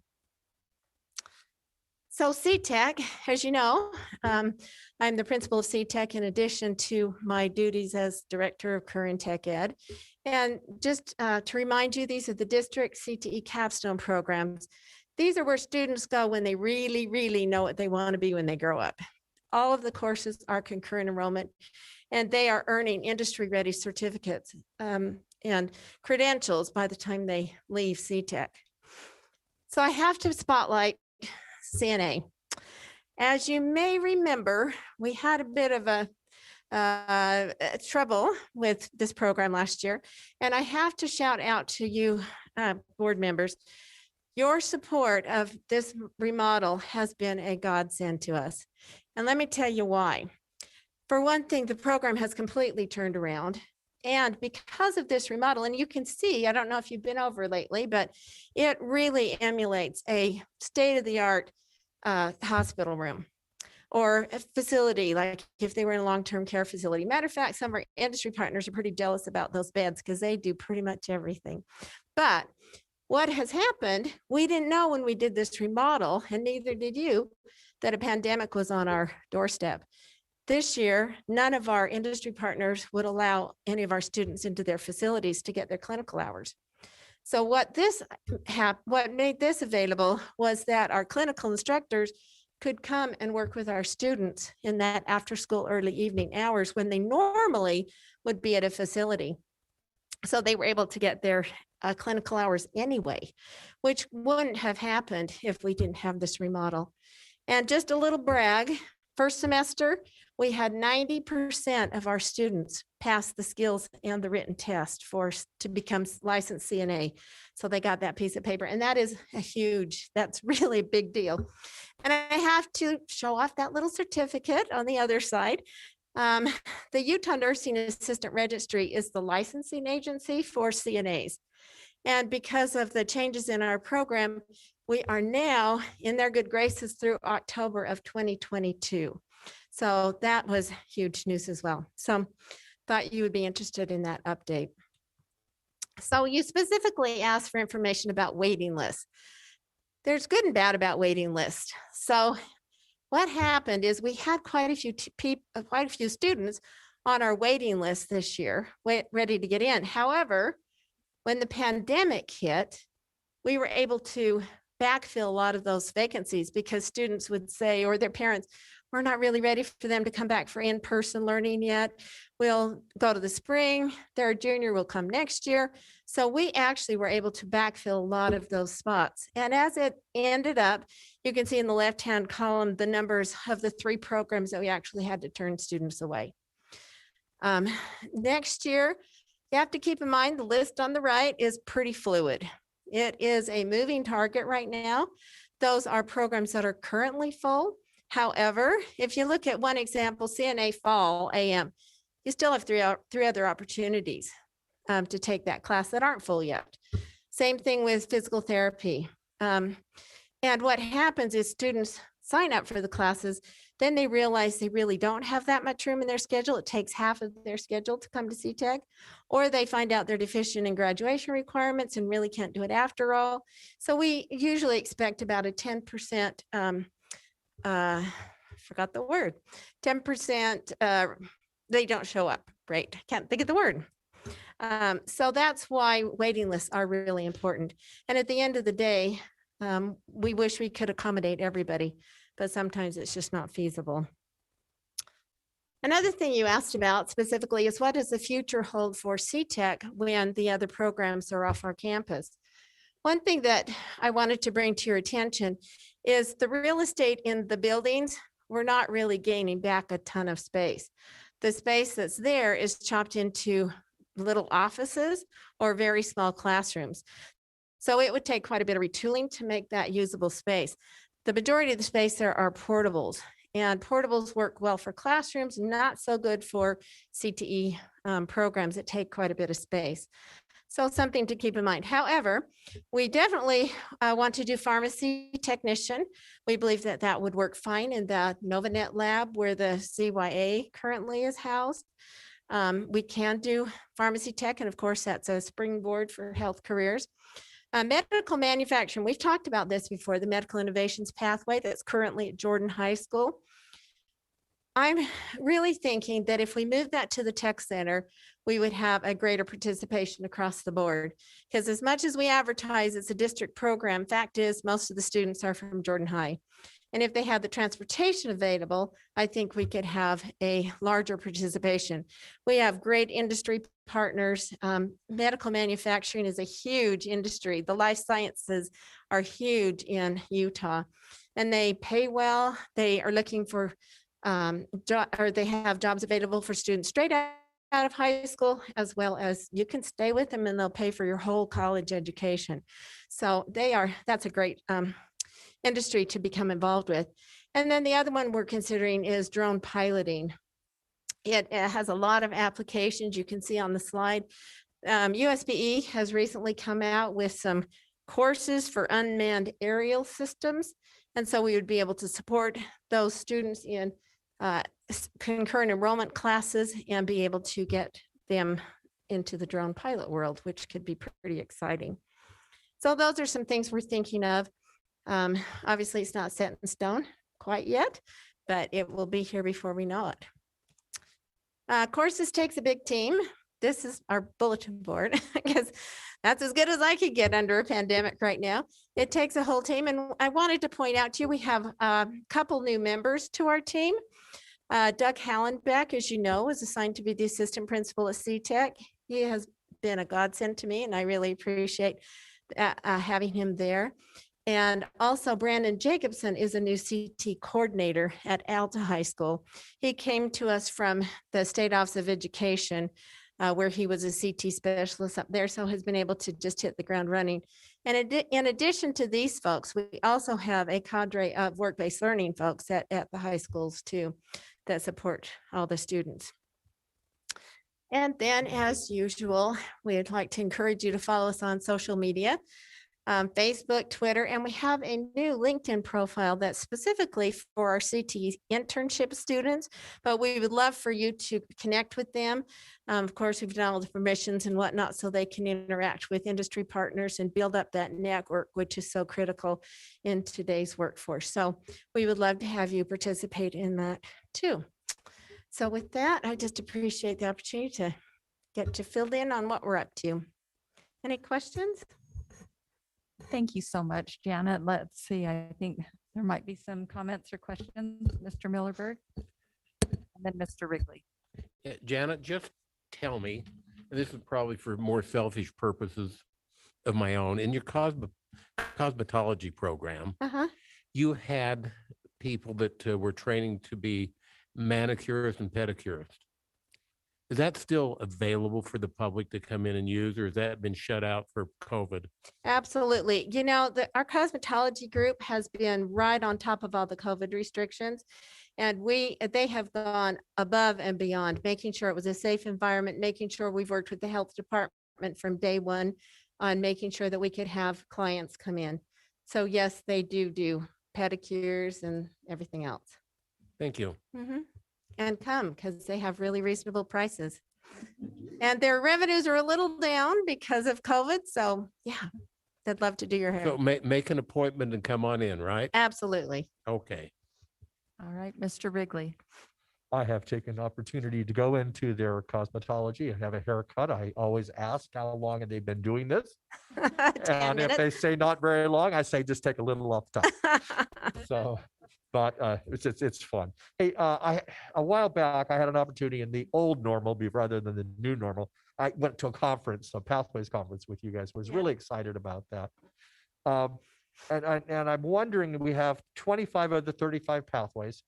So CTEC, as you know, I'm the principal of CTEC in addition to my duties as Director of Career and Tech Ed. And just to remind you, these are the district CTE capstone programs. These are where students go when they really, really know what they want to be when they grow up. All of the courses are concurrent enrollment, and they are earning industry-ready certificates and credentials by the time they leave CTEC. So I have to spotlight CNA. As you may remember, we had a bit of a trouble with this program last year, and I have to shout out to you, board members. Your support of this remodel has been a godsend to us. And let me tell you why. For one thing, the program has completely turned around. And because of this remodel, and you can see, I don't know if you've been over lately, but it really emulates a state-of-the-art hospital room or a facility, like if they were in a long-term care facility. Matter of fact, some of our industry partners are pretty jealous about those beds because they do pretty much everything. But what has happened, we didn't know when we did this remodel, and neither did you, that a pandemic was on our doorstep. This year, none of our industry partners would allow any of our students into their facilities to get their clinical hours. So what made this available was that our clinical instructors could come and work with our students in that after school early evening hours when they normally would be at a facility. So they were able to get their clinical hours anyway, which wouldn't have happened if we didn't have this remodel. And just a little brag, first semester, we had 90% of our students pass the skills and the written test to become licensed CNA. So they got that piece of paper, and that is that's really a big deal. And I have to show off that little certificate on the other side. The Utah Nursing Assistant Registry is the licensing agency for CNAs. And because of the changes in our program, we are now in their good graces through October of 2022. So that was huge news as well. So thought you would be interested in that update. So you specifically asked for information about waiting lists. There's good and bad about waiting lists. So what happened is we had quite a few students on our waiting list this year, ready to get in. However, when the pandemic hit, we were able to backfill a lot of those vacancies because students would say, or their parents, we're not really ready for them to come back for in-person learning yet. We'll go to the spring, their junior will come next year. So we actually were able to backfill a lot of those spots. And as it ended up, you can see in the left-hand column, the numbers of the 3 programs that we actually had to turn students away. Next year, you have to keep in mind the list on the right is pretty fluid. It is a moving target right now. Those are programs that are currently full. However, if you look at one example, CNA Fall AM, you still have three other opportunities to take that class that aren't full yet. Same thing with physical therapy. And what happens is students sign up for the classes, then they realize they really don't have that much room in their schedule. It takes half of their schedule to come to CTEC, or they find out they're deficient in graduation requirements and really can't do it after all. So we usually expect about a 10%, forgot the word, 10% they don't show up, right? Can't think of the word. So that's why waiting lists are really important. And at the end of the day, we wish we could accommodate everybody, but sometimes it's just not feasible. Another thing you asked about specifically is what does the future hold for CTEC when the other programs are off our campus? One thing that I wanted to bring to your attention is the real estate in the buildings, we're not really gaining back a ton of space. The space that's there is chopped into little offices or very small classrooms. So it would take quite a bit of retooling to make that usable space. The majority of the space there are portables, and portables work well for classrooms, not so good for CTE programs that take quite a bit of space. So something to keep in mind. However, we definitely want to do pharmacy technician. We believe that that would work fine in the NovaNet lab where the CYA currently is housed. We can do pharmacy tech, and of course, that's a springboard for health careers. Medical manufacturing, we've talked about this before, the medical innovations pathway that's currently at Jordan High School. I'm really thinking that if we move that to the tech center, we would have a greater participation across the board. Because as much as we advertise it's a district program, fact is most of the students are from Jordan High. And if they had the transportation available, I think we could have a larger participation. We have great industry partners. Medical manufacturing is a huge industry. The life sciences are huge in Utah, and they pay well. They are looking for, or they have jobs available for students straight out of high school, as well as you can stay with them and they'll pay for your whole college education. So that's a great industry to become involved with. And then the other one we're considering is drone piloting. It has a lot of applications you can see on the slide. USBE has recently come out with some courses for unmanned aerial systems. And so we would be able to support those students in concurrent enrollment classes and be able to get them into the drone pilot world, which could be pretty exciting. So those are some things we're thinking of. Obviously, it's not set in stone quite yet, but it will be here before we know it. Courses takes a big team. This is our bulletin board because that's as good as I could get under a pandemic right now. It takes a whole team. And I wanted to point out to you, we have a couple new members to our team. Doug Hallenbeck, as you know, is assigned to be the assistant principal at CTEC. He has been a godsend to me, and I really appreciate having him there. And also Brandon Jacobson is a new CT coordinator at Alta High School. He came to us from the State Office of Education, where he was a CT specialist up there, so has been able to just hit the ground running. And in addition to these folks, we also have a cadre of work-based learning folks at the high schools too, that support all the students. And then, as usual, we'd like to encourage you to follow us on social media. Facebook, Twitter, and we have a new LinkedIn profile that's specifically for our CT internship students, but we would love for you to connect with them. Of course, we've done all the permissions and whatnot so they can interact with industry partners and build up that network, which is so critical in today's workforce. So we would love to have you participate in that too. So with that, I just appreciate the opportunity to get you filled in on what we're up to. Any questions? Thank you so much, Janet. Let's see, I think there might be some comments or questions. Mr. Millerberg and then Mr. Wrigley. Janet, just tell me, and this is probably for more selfish purposes of my own, in your cosmetology program, you had people that were training to be manicurists and pedicurists. Is that still available for the public to come in and use, or has that been shut out for COVID? Absolutely. You know, our cosmetology group has been right on top of all the COVID restrictions. And they have gone above and beyond, making sure it was a safe environment, making sure we've worked with the health department from day one on making sure that we could have clients come in. So yes, they do pedicures and everything else. Thank you. And come because they have really reasonable prices. And their revenues are a little down because of COVID. So yeah, they'd love to do your hair. So make an appointment and come on in, right? Absolutely. Okay. All right, Mr. Wrigley. I have taken the opportunity to go into their cosmetology and have a haircut. I always ask how long have they been doing this? 10 And if they say not very long, I say just take a little off time. So, but it's fun. Hey, a while back, I had an opportunity in the old normal rather than the new normal. I went to a conference, a Pathways conference with you guys. Was really excited about that. And I'm wondering, we have 25 of the 35 pathways.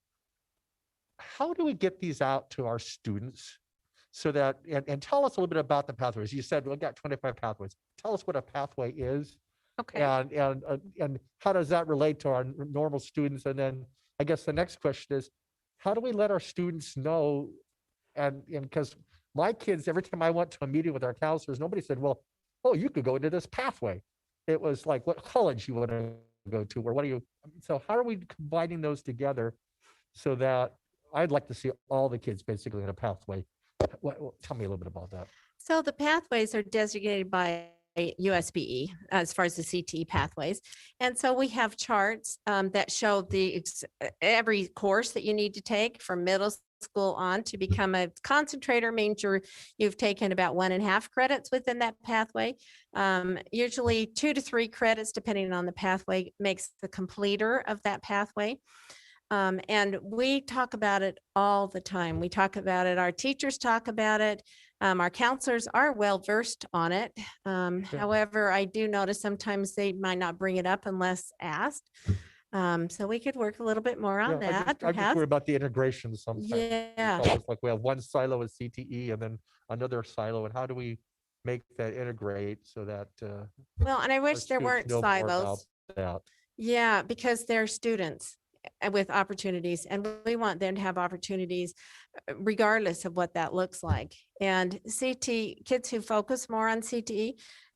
How do we get these out to our students so that, and tell us a little bit about the pathways. You said we've got 25 pathways. Tell us what a pathway is. Okay. And how does that relate to our normal students? And then I guess the next question is, how do we let our students know? And because my kids, every time I went to a meeting with our counselors, nobody said, well, oh, you could go into this pathway. It was like, what college you want to go to, or what do you, so how are we combining those together so that I'd like to see all the kids basically in a pathway? Tell me a little bit about that. So the pathways are designated by USBE as far as the CTE pathways. And so we have charts that show every course that you need to take from middle school on to become a concentrator means you've taken about 1.5 credits within that pathway. Usually 2 to 3 credits, depending on the pathway, makes the completer of that pathway. And we talk about it all the time. We talk about it. Our teachers talk about it. Our counselors are well versed on it. However, I do notice sometimes they might not bring it up unless asked. So we could work a little bit more on that. I'm just perhaps. worried about the integration sometimes. Yeah. It's almost like we have one silo with CTE and then another silo, and how do we make that integrate so that Well, and I our wish there students weren't know more about silos. that? Yeah, because they're students with opportunities, and we want them to have opportunities regardless of what that looks like. And kids who focus more on CTE,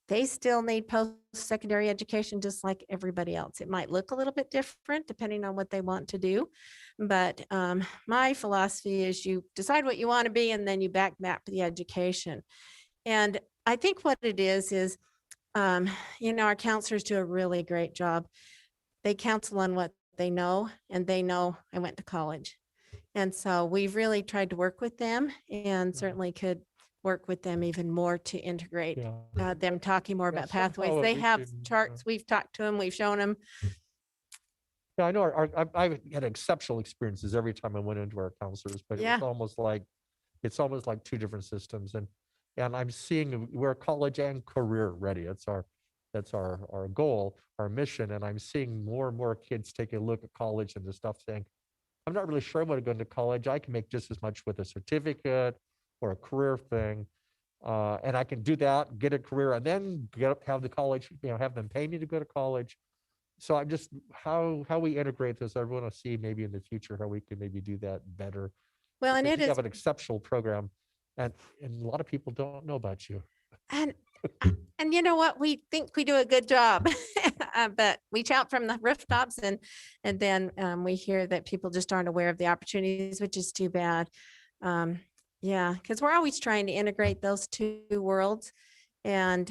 they still need post-secondary education just like everybody else. It might look a little bit different depending on what they want to do. But my philosophy is you decide what you want to be and then you back the education. And I think what it is, our counselors do a really great job. They counsel on what they know, and they know I went to college. And so we've really tried to work with them and certainly could work with them even more to integrate them talking more about pathways. somehow They we have can, charts. We've talked to them, we've shown them. Yeah, I know I had exceptional experiences every time I went into our counselors, but Yeah. it's almost like 2 different systems. And I'm seeing we're college and career ready. That's our goal, our mission. And I'm seeing more and more kids take a look at college and the stuff saying, I'm not really sure I want to go into college. I can make just as much with a certificate or a career thing. And I can do that, get a career, and then have the college, have them pay me to go to college. So I'm just, how we integrate this, I want to see maybe in the future how we can maybe do that better. Well, and Because it you is, have an exceptional program, and a lot of people don't know about you. and you know what? We think we do a good job, but we shout from the rooftops and then we hear that people just aren't aware of the opportunities, which is too bad. Yeah, because we're always trying to integrate those 2 worlds, and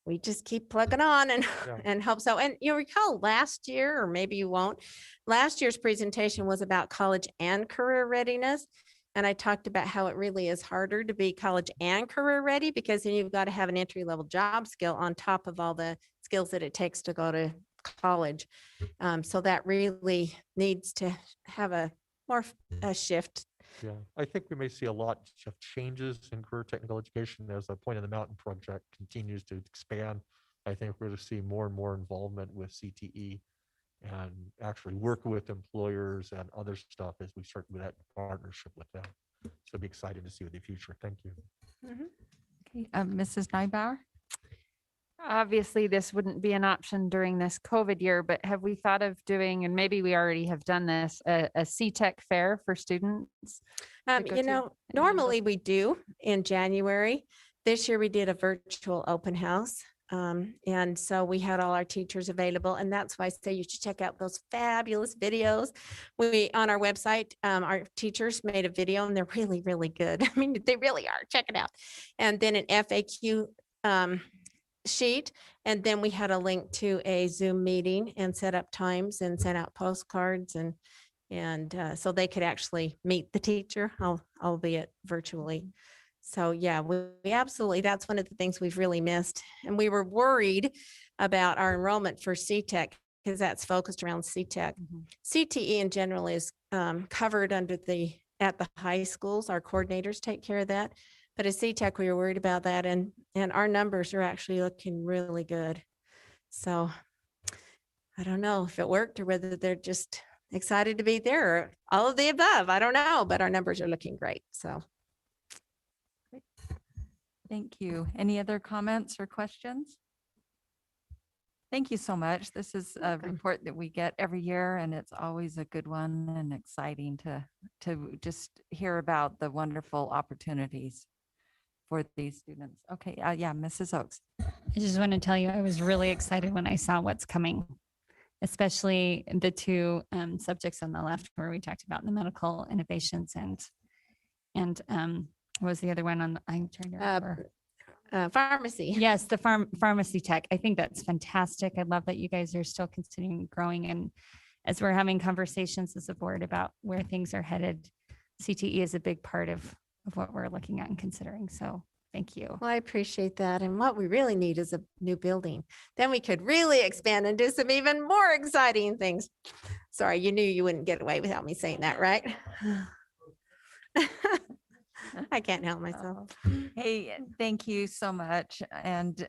we just keep plugging on and and hope so. And you recall last year, or maybe you won't, last year's presentation was about college and career readiness. And I talked about how it really is harder to be college and career ready, because then you've got to have an entry level job skill on top of all the skills that it takes to go to college. So that really needs to have a shift. Yeah, I think we may see a lot of changes in career technical education as the Point of the Mountain project continues to expand. I think we're going to see more and more involvement with CTE and actually work with employers and other stuff as we start with that partnership with them. So I'd be excited to see what the future. Thank you. Okay, Mrs. Nybauer? Obviously, this wouldn't be an option during this COVID year, but have we thought of doing, and maybe we already have done this, a CTEC fair for students? to go to? Normally we do in January. This year we did a virtual open house. And so we had all our teachers available, and that's why I say you should check out those fabulous videos. On our website, our teachers made a video, and they're really, really good. I mean, they really are. Check it out. And then an FAQ sheet. And then we had a link to a Zoom meeting and set up times and sent out postcards and so they could actually meet the teacher, albeit virtually. So yeah, we absolutely, that's one of the things we've really missed. And we were worried about our enrollment for CTEC because that's focused around CTEC. CTE in general is covered at the high schools. Our coordinators take care of that. But at CTEC, we were worried about that, and our numbers are actually looking really good. So I don't know if it worked or whether they're just excited to be there or all of the above. I don't know, but our numbers are looking great. So. Thank you. Any other comments or questions? Thank you so much. This is a report that we get every year, and it's always a good one and exciting to just hear about the wonderful opportunities for these students. Okay, yeah, Mrs. Oaks. I just want to tell you, I was really excited when I saw what's coming, especially the 2 subjects on the left where we talked about the medical innovations and what was the other one on? I'm trying to remember. pharmacy. Yes, the pharmacy tech. I think that's fantastic. I love that you guys are still considering growing. And as we're having conversations as a board about where things are headed, CTE is a big part of what we're looking at and considering. So thank you. Well, I appreciate that. And what we really need is a new building. Then we could really expand and do some even more exciting things. Sorry, you knew you wouldn't get away without me saying that, right? I can't help myself. Hey, thank you so much. And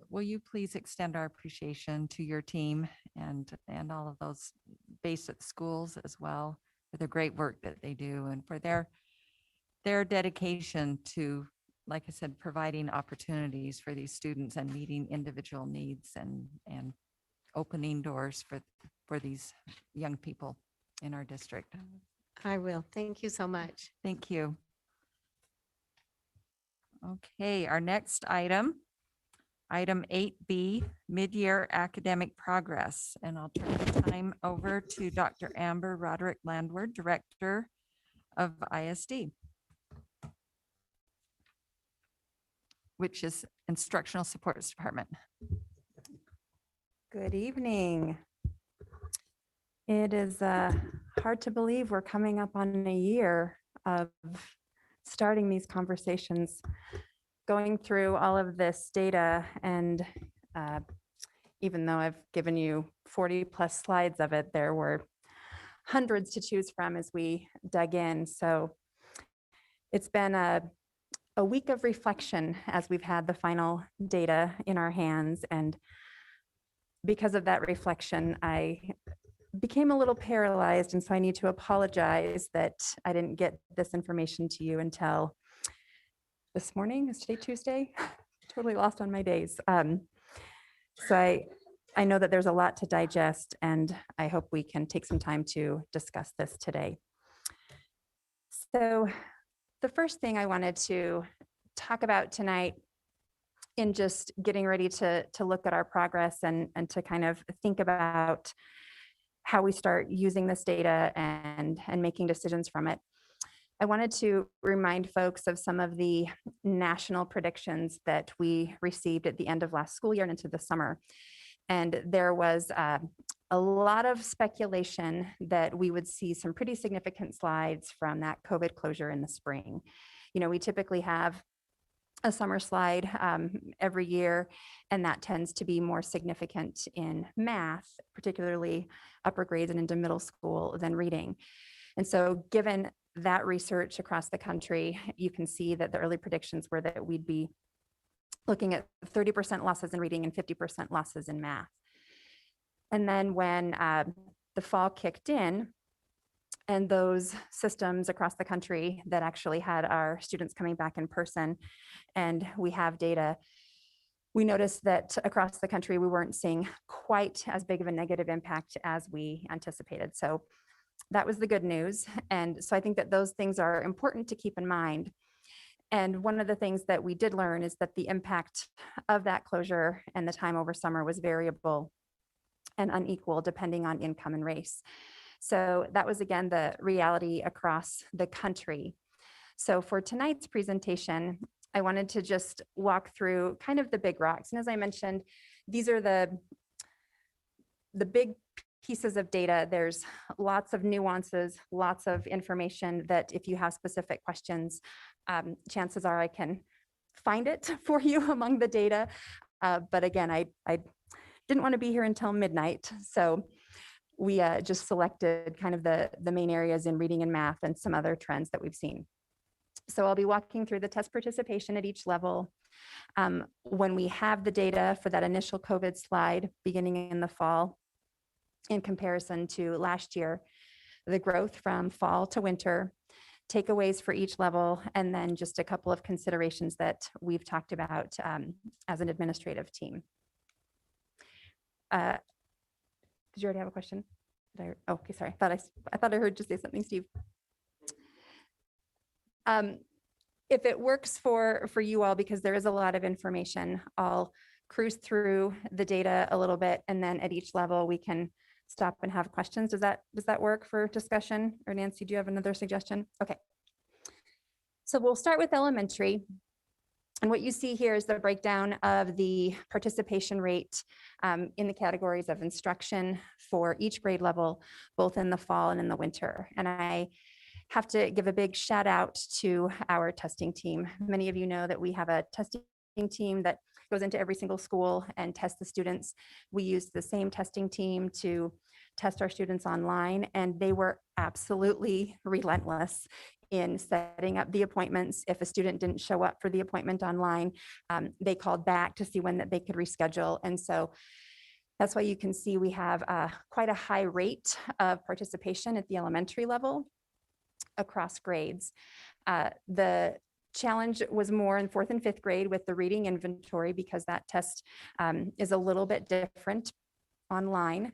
will you please extend our appreciation to your team and all of those based at schools as well for the great work that they do and for their dedication to, like I said, providing opportunities for these students and meeting individual needs and opening doors for these young people in our district. I will. Thank you so much. Thank you. Okay, our next item, item 8B, mid-year academic progress. And I'll turn the time over to Dr. Amber Roderick Landward, Director of ISD, which is Instructional Supports Department. Good evening. It is hard to believe we're coming up on a year of starting these conversations, going through all of this data. And even though I've given you 40 plus slides of it, there were hundreds to choose from as we dug in. So it's been a week of reflection as we've had the final data in our hands. And because of that reflection, I became a little paralyzed. And so I need to apologize that I didn't get this information to you until this morning. Is today Tuesday? Totally lost on my days. So I know that there's a lot to digest, and I hope we can take some time to discuss this today. So the first thing I wanted to talk about tonight in just getting ready to look at our progress and to kind of think about how we start using this data and making decisions from it. I wanted to remind folks of some of the national predictions that we received at the end of last school year and into the summer. And there was a lot of speculation that we would see some pretty significant slides from that COVID closure in the spring. You know, we typically have a summer slide every year, and that tends to be more significant in math, particularly upper grades and into middle school, than reading. And so given that research across the country, you can see that the early predictions were that we'd be looking at 30% losses in reading and 50% losses in math. And then when the fall kicked in, and those systems across the country that actually had our students coming back in person, and we have data, we noticed that across the country, we weren't seeing quite as big of a negative impact as we anticipated. So that was the good news. And so I think that those things are important to keep in mind. And one of the things that we did learn is that the impact of that closure and the time over summer was variable and unequal depending on income and race. So that was, again, the reality across the country. So for tonight's presentation, I wanted to just walk through kind of the big rocks. And as I mentioned, these are the big pieces of data. There's lots of nuances, lots of information that if you have specific questions, chances are I can find it for you among the data. But again, I didn't want to be here until midnight. So we just selected kind of the main areas in reading and math and some other trends that we've seen. So I'll be walking through the test participation at each level. When we have the data for that initial COVID slide beginning in the fall, in comparison to last year, the growth from fall to winter, takeaways for each level, and then just a couple of considerations that we've talked about as an administrative team. Did you already have a question? Okay, sorry. I thought I heard you say something, Steve. If it works for you all, because there is a lot of information, I'll cruise through the data a little bit, and then at each level we can stop and have questions. Does that work for discussion? Or Nancy, do you have another suggestion? Okay. So we'll start with elementary. And what you see here is the breakdown of the participation rate in the categories of instruction for each grade level, both in the fall and in the winter. And I have to give a big shout out to our testing team. Many of you know that we have a testing team that goes into every single school and tests the students. We use the same testing team to test our students online, and they were absolutely relentless in setting up the appointments. If a student didn't show up for the appointment online, they called back to see when that they could reschedule. And so that's why you can see we have quite a high rate of participation at the elementary level across grades. The challenge was more in 4th and 5th grade with the reading inventory, because that test is a little bit different online.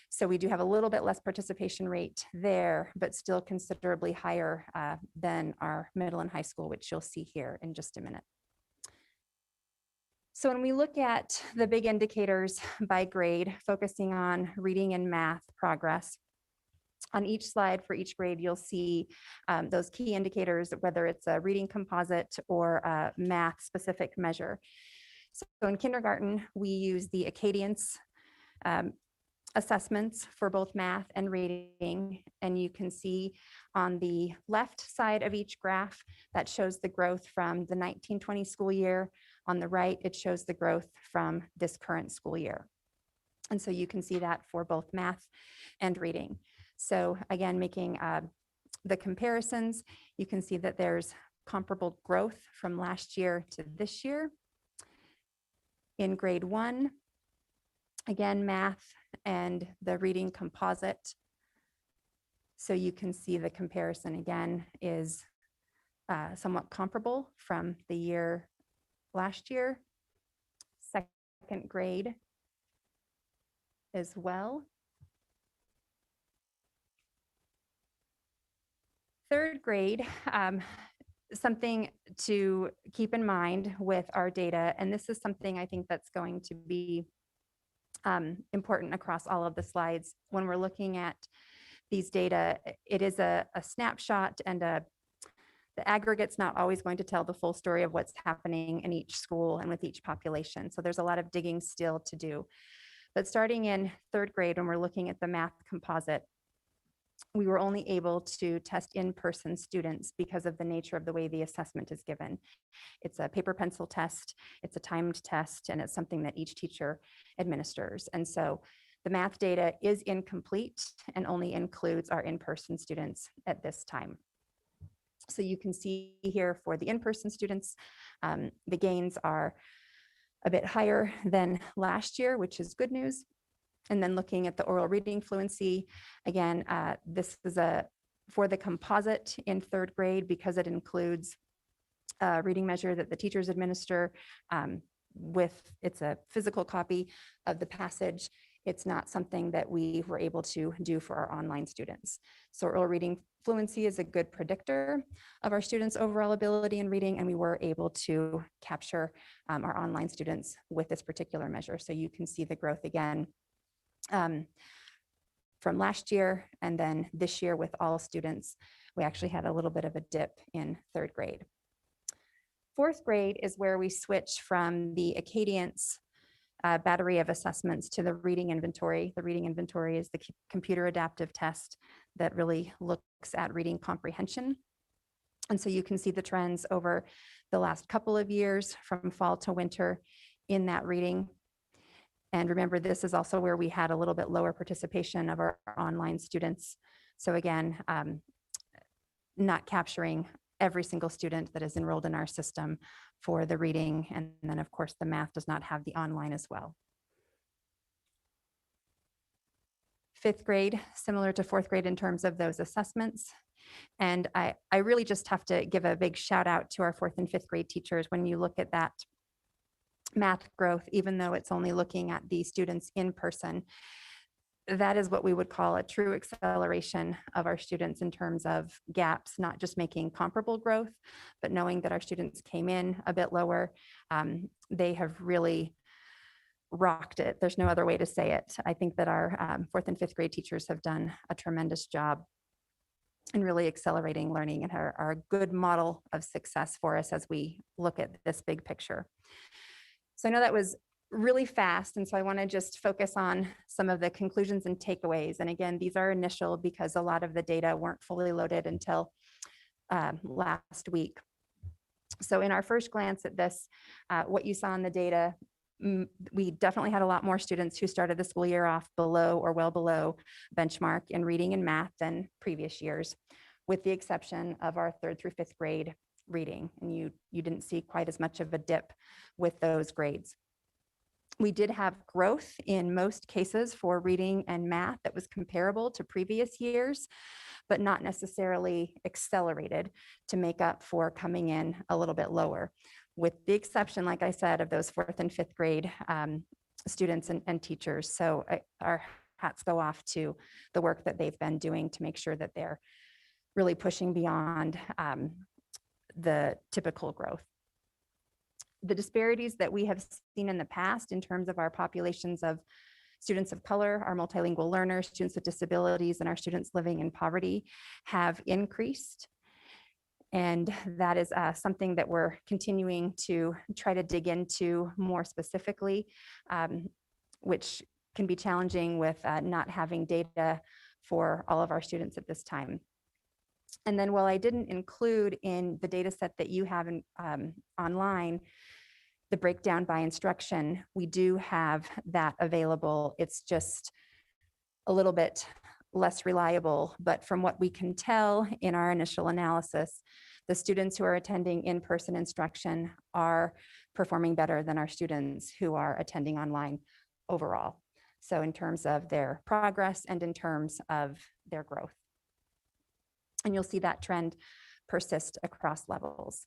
So we do have a little bit less participation rate there, but still considerably higher than our middle and high school, which you'll see here in just a minute. So when we look at the big indicators by grade, focusing on reading and math progress, on each slide for each grade, you'll see those key indicators, whether it's a reading composite or a math specific measure. So in kindergarten, we use the Acadience assessments for both math and reading. And you can see on the left side of each graph, that shows the growth from the 1920 school year. On the right, it shows the growth from this current school year. And so you can see that for both math and reading. So again, making the comparisons, you can see that there's comparable growth from last year to this year. In grade 1, again, math and the reading composite. So you can see the comparison again is somewhat comparable from the year last year. 2nd grade as well. 3rd grade, something to keep in mind with our data, and this is something I think that's going to be important across all of the slides. When we're looking at these data, it is a snapshot, and the aggregate's not always going to tell the full story of what's happening in each school and with each population. So there's a lot of digging still to do. But starting in 3rd grade, when we're looking at the math composite, we were only able to test in-person students because of the nature of the way the assessment is given. It's a paper pencil test, it's a timed test, and it's something that each teacher administers. And so the math data is incomplete and only includes our in-person students at this time. So you can see here for the in-person students, the gains are a bit higher than last year, which is good news. And then looking at the oral reading fluency, again, this is for the composite in 3rd grade, because it includes a reading measure that the teachers administer it's a physical copy of the passage. It's not something that we were able to do for our online students. So oral reading fluency is a good predictor of our students' overall ability in reading, and we were able to capture our online students with this particular measure. So you can see the growth again from last year, and then this year with all students, we actually had a little bit of a dip in 3rd grade. 4th grade is where we switch from the Acadience battery of assessments to the reading inventory. The reading inventory is the computer adaptive test that really looks at reading comprehension. And so you can see the trends over the last couple of years from fall to winter in that reading. And remember, this is also where we had a little bit lower participation of our online students. So again, not capturing every single student that is enrolled in our system for the reading. And then of course, the math does not have the online as well. 5th grade, similar to 4th grade in terms of those assessments. And I really just have to give a big shout out to our 4th and 5th grade teachers. When you look at that math growth, even though it's only looking at the students in person, that is what we would call a true acceleration of our students in terms of gaps, not just making comparable growth, but knowing that our students came in a bit lower. They have really rocked it. There's no other way to say it. I think that our 4th and 5th grade teachers have done a tremendous job. and really accelerating learning and are a good model of success for us as we look at this big picture. So I know that was really fast, and so I want to just focus on some of the conclusions and takeaways. And again, these are initial because a lot of the data weren't fully loaded until last week. So in our first glance at this, what you saw in the data, we definitely had a lot more students who started the school year off below or well below benchmark in reading and math than previous years, with the exception of our 3rd through 5th grade reading. And you didn't see quite as much of a dip with those grades. We did have growth in most cases for reading and math that was comparable to previous years, but not necessarily accelerated to make up for coming in a little bit lower, with the exception, like I said, of those 4th and 5th grade students and teachers. So our hats go off to the work that they've been doing to make sure that they're really pushing beyond the typical growth. The disparities that we have seen in the past in terms of our populations of students of color, our multilingual learners, students with disabilities, and our students living in poverty have increased. And that is something that we're continuing to try to dig into more specifically, which can be challenging with not having data for all of our students at this time. And then while I didn't include in the data set that you have online, the breakdown by instruction, we do have that available. It's just a little bit less reliable, but from what we can tell in our initial analysis, the students who are attending in-person instruction are performing better than our students who are attending online overall. So in terms of their progress and in terms of their growth. And you'll see that trend persist across levels.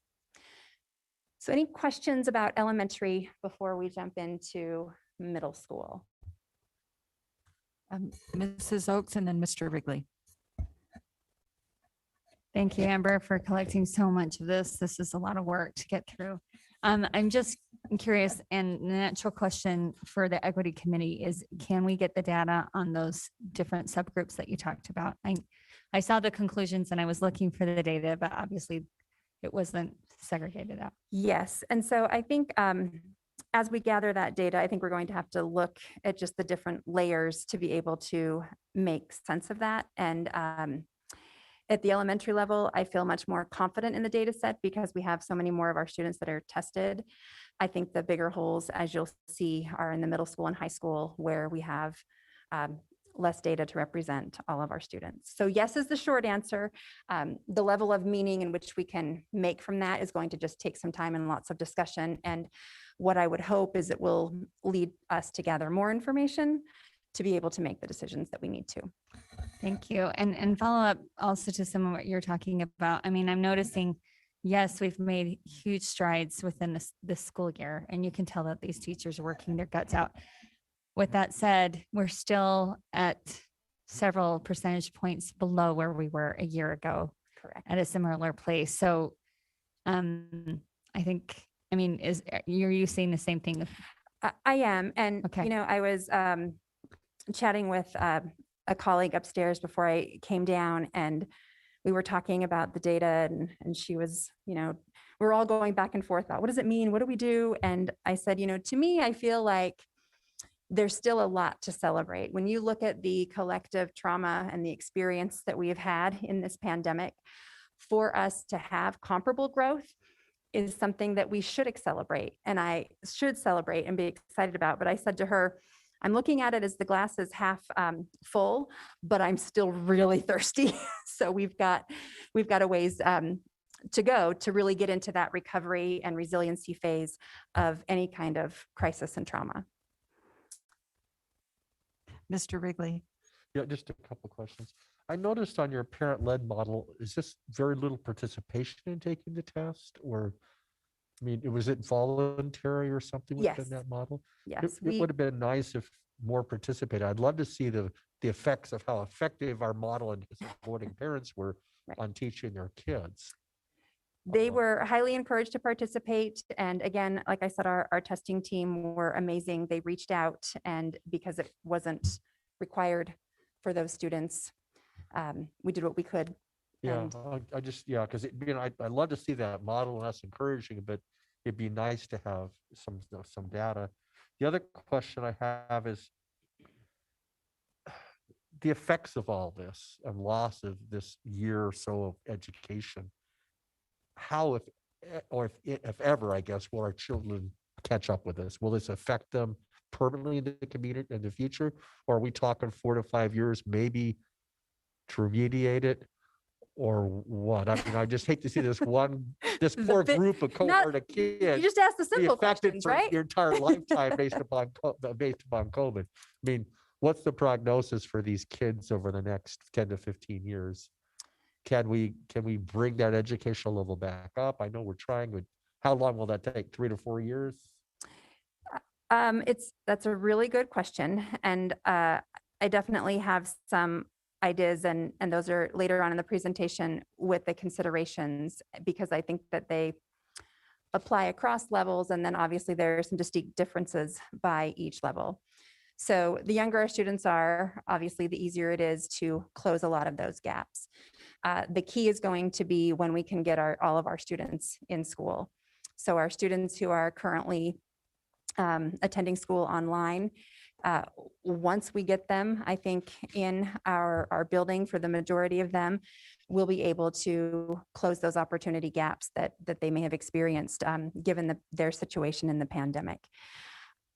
So any questions about elementary before we jump into middle school? Mrs. Oaks and then Mr. Wrigley. Thank you, Amber, for collecting so much of this. This is a lot of work to get through. I'm just curious, and the natural question for the equity committee is, can we get the data on those different subgroups that you talked about? I saw the conclusions and I was looking for the data, but obviously it wasn't segregated out. Yes, and so I think as we gather that data, I think we're going to have to look at just the different layers to be able to make sense of that. And at the elementary level, I feel much more confident in the data set because we have so many more of our students that are tested. I think the bigger holes, as you'll see, are in the middle school and high school where we have less data to represent all of our students. So yes is the short answer. The level of meaning in which we can make from that is going to just take some time and lots of discussion. And what I would hope is it will lead us to gather more information to be able to make the decisions that we need to. Thank you. And follow up also to some of what you're talking about. I mean, I'm noticing, yes, we've made huge strides within this school year, and you can tell that these teachers are working their guts out. With that said, we're still at several percentage points below where we were a year ago. Correct. At a similar place. So I think, I mean, you're you seeing the same thing? I am. And, Okay. you know, I was chatting with a colleague upstairs before I came down, and we were talking about the data, and she was, you know, we're all going back and forth about what does it mean? What do we do? And I said, you know, to me, I feel like there's still a lot to celebrate. When you look at the collective trauma and the experience that we have had in this pandemic, for us to have comparable growth is something that we should celebrate, and I should celebrate and be excited about. But I said to her, I'm looking at it as the glass is half full, but I'm still really thirsty. So we've got a ways to go to really get into that recovery and resiliency phase of any kind of crisis and trauma. Mr. Wrigley. Yeah, just a couple questions. I noticed on your parent-led model, is this very little participation in taking the test? Or, I mean, was it voluntary or something within Yes. that model? Yes, It would have been nice if more participated. I'd love to see the effects of how effective our model and supporting parents were Right. on teaching their kids. They were highly encouraged to participate. And again, like I said, our testing team were amazing. They reached out, and because it wasn't required for those students, we did what we could Yeah, And I just, yeah, because I'd love to see that model, and that's encouraging, but it'd be nice to have some data. The other question I have is the effects of all this and loss of this year or so of education. How, if ever, I guess, will our children catch up with this? Will this affect them permanently in the community in the future? Or are we talking 4 to 5 years, maybe to remediate it? Or what? I mean, I just hate to see this poor group of cohort of You kids just ask the be simple affected questions, for right? their entire lifetime based upon COVID. I mean, what's the prognosis for these kids over the next 10 to 15 years? Can we bring that educational level back up? I know we're trying, but how long will that take? 3 to 4 years? That's a really good question. And I definitely have some ideas, and those are later on in the presentation with the considerations, because I think that they apply across levels. And then obviously there are some distinct differences by each level. So the younger our students are, obviously the easier it is to close a lot of those gaps. The key is going to be when we can get all of our students in school. So our students who are currently attending school online, once we get them, I think in our building, for the majority of them, we'll be able to close those opportunity gaps that they may have experienced given their situation in the pandemic.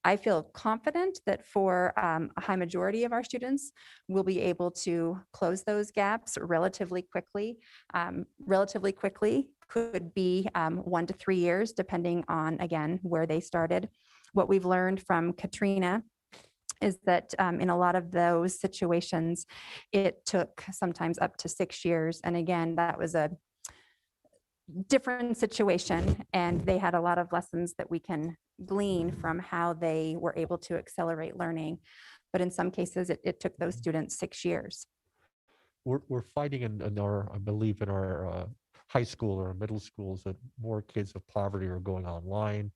I feel confident that for a high majority of our students, we'll be able to close those gaps relatively quickly. Relatively quickly could be 1 to 3 years, depending on, again, where they started. What we've learned from Katrina is that in a lot of those situations, it took sometimes up to 6 years. And again, that was a different situation, and they had a lot of lessons that we can glean from how they were able to accelerate learning. But in some cases, it took those students 6 years. We're finding in our, I believe in our high school or middle schools, that more kids of poverty are going online.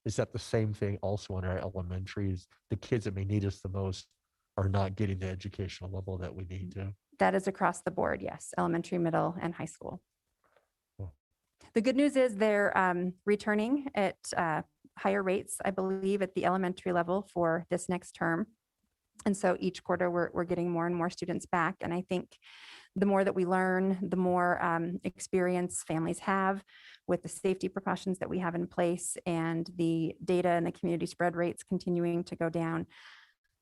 Is that the same thing also in our elementaries? The kids that may need us the most are not getting the educational level that we need to. That is across the board, yes, elementary, middle, and high school. Cool. The good news is they're returning at higher rates, I believe, at the elementary level for this next term. And so each quarter we're getting more and more students back. And I think the more that we learn, the more experience families have with the safety precautions that we have in place, and the data and the community spread rates continuing to go down.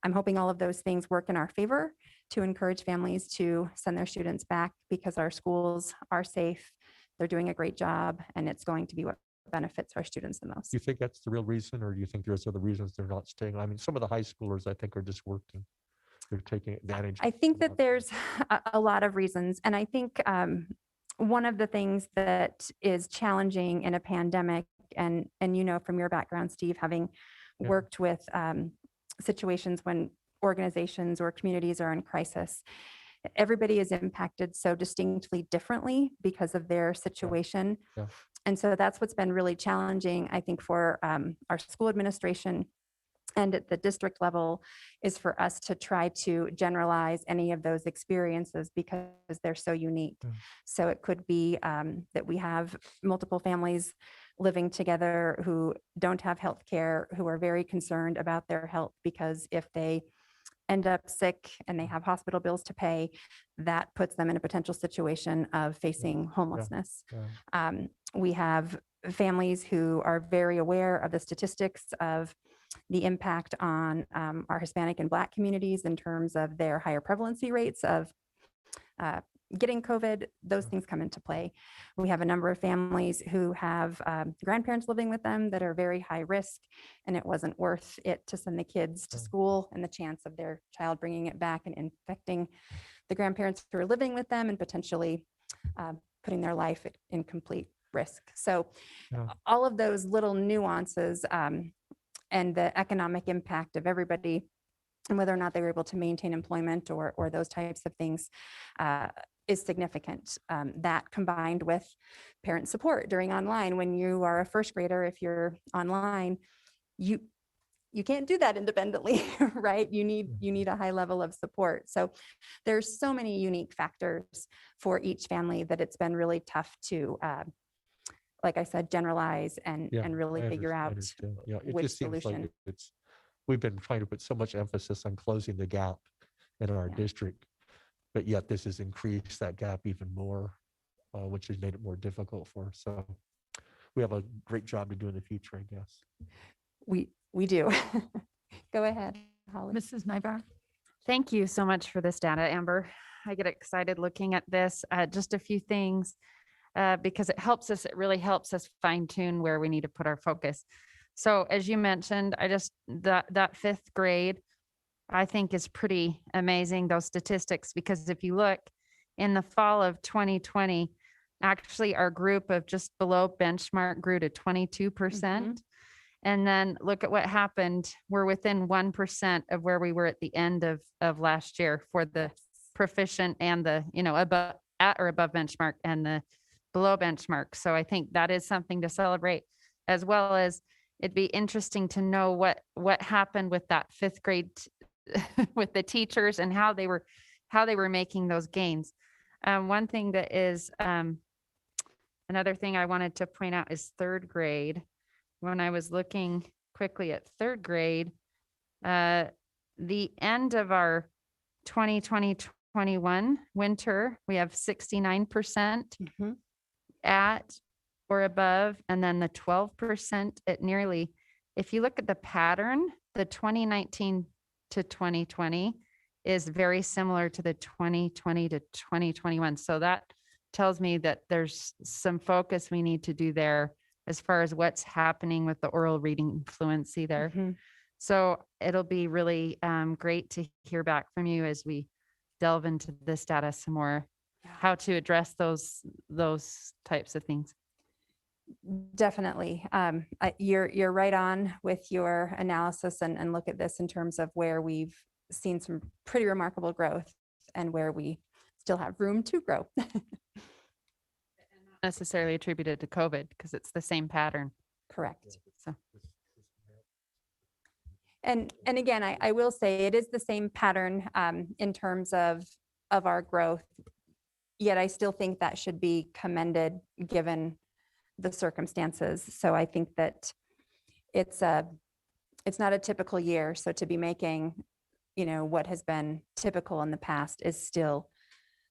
I'm hoping all of those things work in our favor to encourage families to send their students back, because our schools are safe, they're doing a great job, and it's going to be what benefits our students the most. Do you think that's the real reason, or do you think there's other reasons they're not staying? I mean, some of the high schoolers, I think, are just working. They're taking advantage. I think that there's a lot of reasons. And I think one of the things that is challenging in a pandemic, and you know from your background, Steve, having worked with situations when organizations or communities are in crisis, everybody is impacted so distinctly differently because of their situation. Yeah. And so that's what's been really challenging, I think, for our school administration and at the district level, is for us to try to generalize any of those experiences because they're so unique. So it could be that we have multiple families living together who don't have health care, who are very concerned about their health, because if they end up sick and they have hospital bills to pay, that puts them in a potential situation of facing homelessness. We have families who are very aware of the statistics of the impact on our Hispanic and Black communities in terms of their higher prevalency rates of getting COVID. Those things come into play. We have a number of families who have grandparents living with them that are very high risk, and it wasn't worth it to send the kids to school, and the chance of their child bringing it back and infecting the grandparents who are living with them, and potentially putting their life in complete risk. So all of those little nuances and the economic impact of everybody, and whether or not they were able to maintain employment or those types of things, is significant. That combined with parent support during online. When you are a first grader, if you're online, you can't do that independently, right? You need a high level of support. So there's so many unique factors for each family that it's been really tough to, like I said, generalize and really figure out Yeah, it which just seems like solution. we've been trying to put so much emphasis on closing the gap in our district, but yet this has increased that gap even more, which has made it more difficult for us. So we have a great job to do in the future, I guess. We do. Go ahead, Holly. Mrs. Nybar. Thank you so much for this data, Amber. I get excited looking at this. Just a few things, because it really helps us fine tune where we need to put our focus. So as you mentioned, that fifth grade, I think is pretty amazing, those statistics, because if you look in the fall of 2020, actually our group of just below benchmark grew to 22%. And then look at what happened. We're within 1% of where we were at the end of last year for the proficient and the, above, at or above benchmark and the below benchmark. So I think that is something to celebrate, as well as it'd be interesting to know what happened with that fifth grade with the teachers and how they were making those gains. One thing that is another thing I wanted to point out is third grade. When I was looking quickly at third grade, the end of our 2020-21 winter, we have 69% at or above, and then the 12% at nearly. If you look at the pattern, the 2019 to 2020 is very similar to the 2020 to 2021. So that tells me that there's some focus we need to do there as far as what's happening with the oral reading fluency there. So it'll be really great to hear back from you as we delve into this data some more, how to address those types of things. Definitely. You're right on with your analysis and look at this in terms of where we've seen some pretty remarkable growth and where we still have room to grow. Necessarily attributed to COVID because it's the same pattern. Correct. So. And again, I will say it is the same pattern in terms of our growth, yet I still think that should be commended given the circumstances. So I think that it's not a typical year. So to be making, what has been typical in the past is still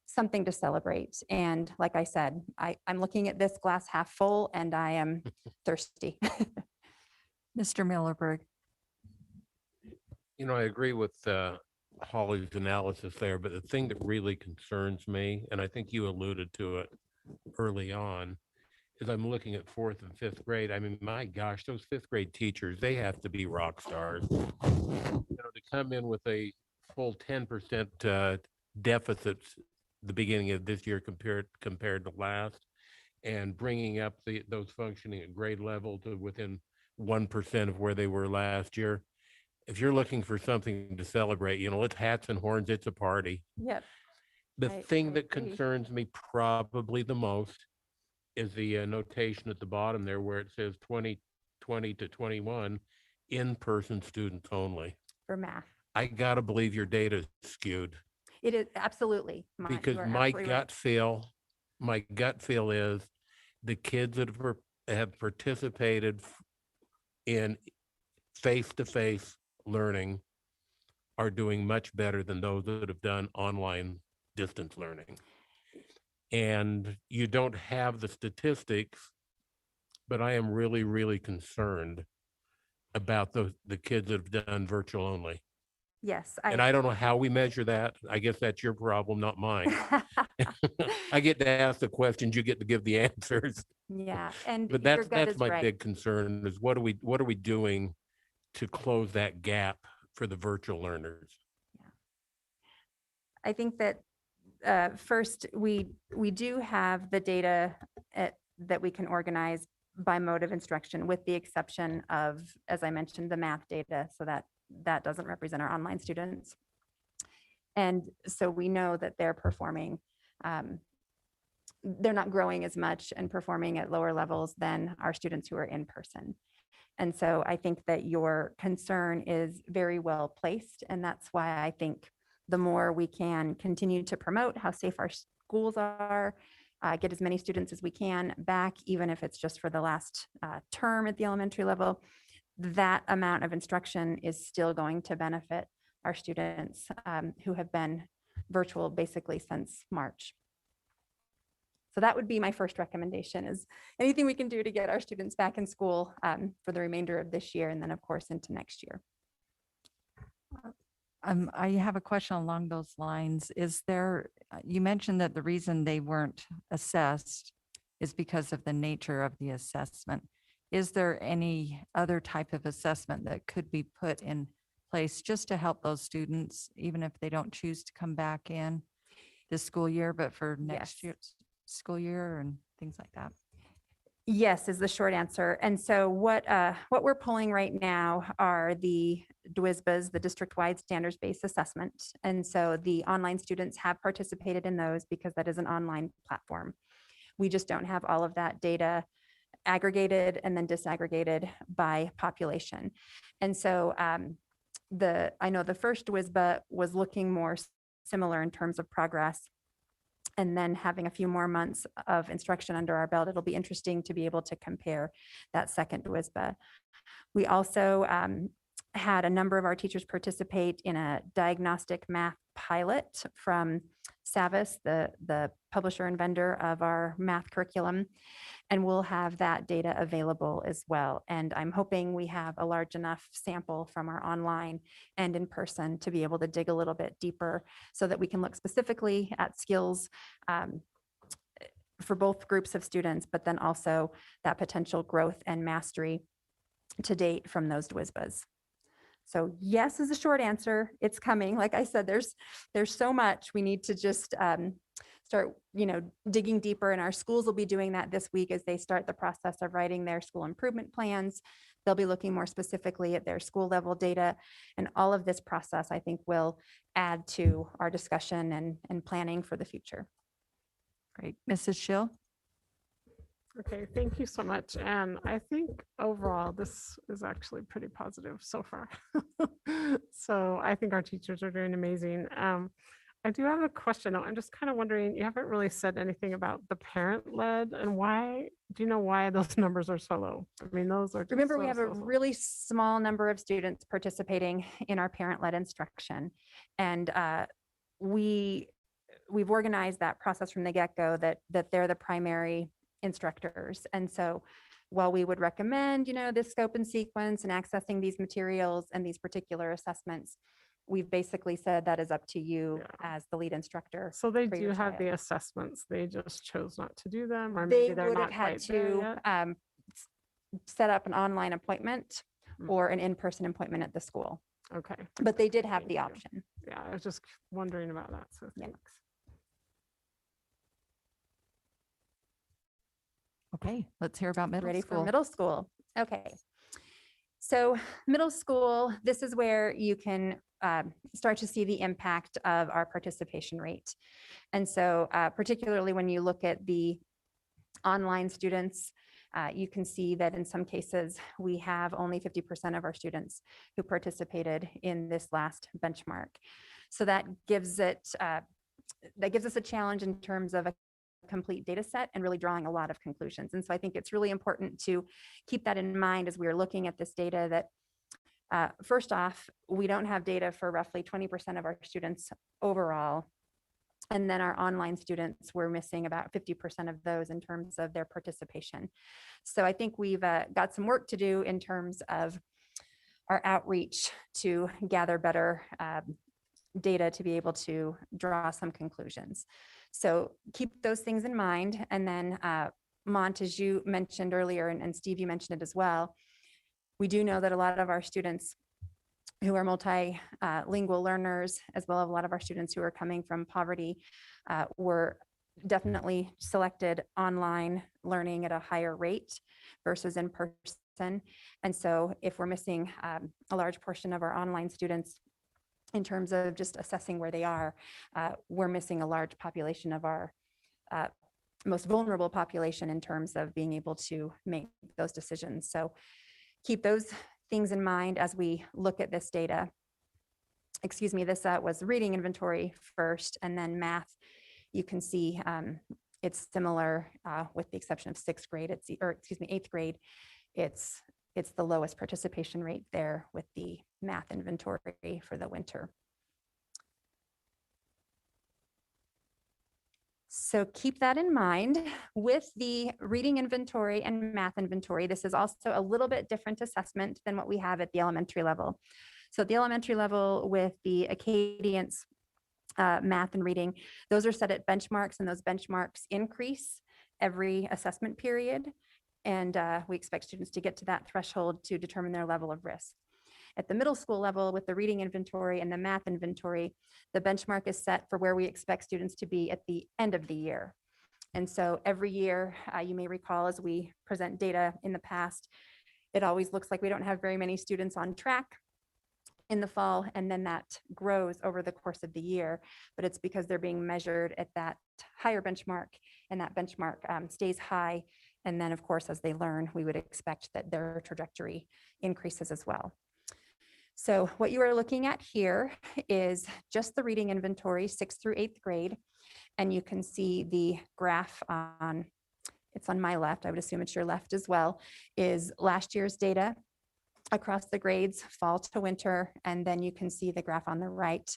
something to celebrate. And like I said, I'm looking at this glass half full and I am thirsty. Mr. Millerberg. I agree with Holly's analysis there, but the thing that really concerns me, and I think you alluded to it early on, is I'm looking at fourth and fifth grade. I mean, my gosh, those fifth grade teachers, they have to be rock stars. To come in with a full 10% deficit the beginning of this year compared to last, and bringing up those functioning at grade level to within 1% of where they were last year. If you're looking for something to celebrate, it's hats and horns, it's a party. Yep. The thing that agree. concerns me probably the most is the notation at the bottom there where it says 2020 to 21 in-person students only. For math. I gotta believe your data is skewed. It is absolutely. Because my gut feel is the kids that have participated in face-to-face learning are doing much better than those that have done online distance learning. And you don't have the statistics, but I am really, really concerned about the kids that have done virtual only. Yes. And I don't know how we measure that. I guess that's your problem, not mine. I get to ask the questions, you get to give the answers. Yeah. And But your gut that's is my right. big concern is what are we doing to close that gap for the virtual learners? I think that first, we do have the data that we can organize by mode of instruction, with the exception of, as I mentioned, the math data. So that doesn't represent our online students. And so we know that they're performing, they're not growing as much and performing at lower levels than our students who are in person. And so I think that your concern is very well placed. And that's why I think the more we can continue to promote how safe our schools are, get as many students as we can back, even if it's just for the last term at the elementary level, that amount of instruction is still going to benefit our students who have been virtual basically since March. So that would be my first recommendation, is anything we can do to get our students back in school for the remainder of this year and then of course into next year. I have a question along those lines. Is there, you mentioned that the reason they weren't assessed is because of the nature of the assessment. Is there any other type of assessment that could be put in place just to help those students, even if they don't choose to come back in this school year, but for next Yes. year's school year and things like that? Yes, is the short answer. And so what we're pulling right now are the DWISBAs, the district-wide standards-based assessment. And so the online students have participated in those because that is an online platform. We just don't have all of that data aggregated and then disaggregated by population. And so I know the first DWISBA was looking more similar in terms of progress. And then having a few more months of instruction under our belt, it'll be interesting to be able to compare that second WISBA. We also had a number of our teachers participate in a diagnostic math pilot from Savvis, the publisher and vendor of our math curriculum. And we'll have that data available as well. And I'm hoping we have a large enough sample from our online and in person to be able to dig a little bit deeper so that we can look specifically at skills for both groups of students, but then also that potential growth and mastery to date from those WISBAs. So yes is the short answer. It's coming. Like I said, there's so much we need to just start, digging deeper, and our schools will be doing that this week as they start the process of writing their school improvement plans. They'll be looking more specifically at their school level data, and all of this process, I think, will add to our discussion and planning for the future. Great. Mrs. Schill? Okay, thank you so much. And I think overall, this is actually pretty positive so far. So I think our teachers are doing amazing. I do have a question. I'm just kind of wondering, you haven't really said anything about the parent-led, and why, do you know why those numbers are so low? I mean, those are. Remember, we have a really small number of students participating in our parent-led instruction. And we've organized that process from the get-go that they're the primary instructors. And so while we would recommend, this scope and sequence and accessing these materials and these particular assessments, we've basically said that is up to you as the lead instructor. So they for do your have child. the assessments. They just chose not to do them, or They maybe they're would have not had quite there to yet? set up an online appointment Mm. or an in-person appointment at the school, Okay. but they did have Thank the you. option. Yeah, I was just wondering about that. So Yeah. thanks. Okay, let's hear about middle Ready school. for middle school. Okay. So middle school, this is where you can start to see the impact of our participation rate. And so particularly when you look at the online students, you can see that in some cases, we have only 50% of our students who participated in this last benchmark. So that gives us a challenge in terms of a complete data set and really drawing a lot of conclusions. And so I think it's really important to keep that in mind as we are looking at this data, that first off, we don't have data for roughly 20% of our students overall. And then our online students, we're missing about 50% of those in terms of their participation. So I think we've got some work to do in terms of our outreach to gather better data to be able to draw some conclusions. So keep those things in mind. And then Mont, as you mentioned earlier, and Steve, you mentioned it as well, we do know that a lot of our students who are multilingual learners, as well as a lot of our students who are coming from poverty, were definitely selected online learning at a higher rate versus in person. And so if we're missing a large portion of our online students in terms of just assessing where they are, we're missing a large population of our most vulnerable population in terms of being able to make those decisions. So keep those things in mind as we look at this data. Excuse me, this was reading inventory first and then math. You can see it's similar with the exception of sixth grade, eighth grade. It's the lowest participation rate there with the math inventory for the winter. So keep that in mind with the reading inventory and math inventory. This is also a little bit different assessment than what we have at the elementary level. So at the elementary level with the Acadience math and reading, those are set at benchmarks, and those benchmarks increase every assessment period. And we expect students to get to that threshold to determine their level of risk. At the middle school level with the reading inventory and the math inventory, the benchmark is set for where we expect students to be at the end of the year. And so every year, you may recall as we present data in the past, it always looks like we don't have very many students on track in the fall, and then that grows over the course of the year. But it's because they're being measured at that higher benchmark, and that benchmark stays high. And then, of course, as they learn, we would expect that their trajectory increases as well. So what you are looking at here is just the reading inventory, 6th through 8th grade. And you can see the graph on, it's on my left, I would assume it's your left as well, is last year's data across the grades, fall to winter. And then you can see the graph on the right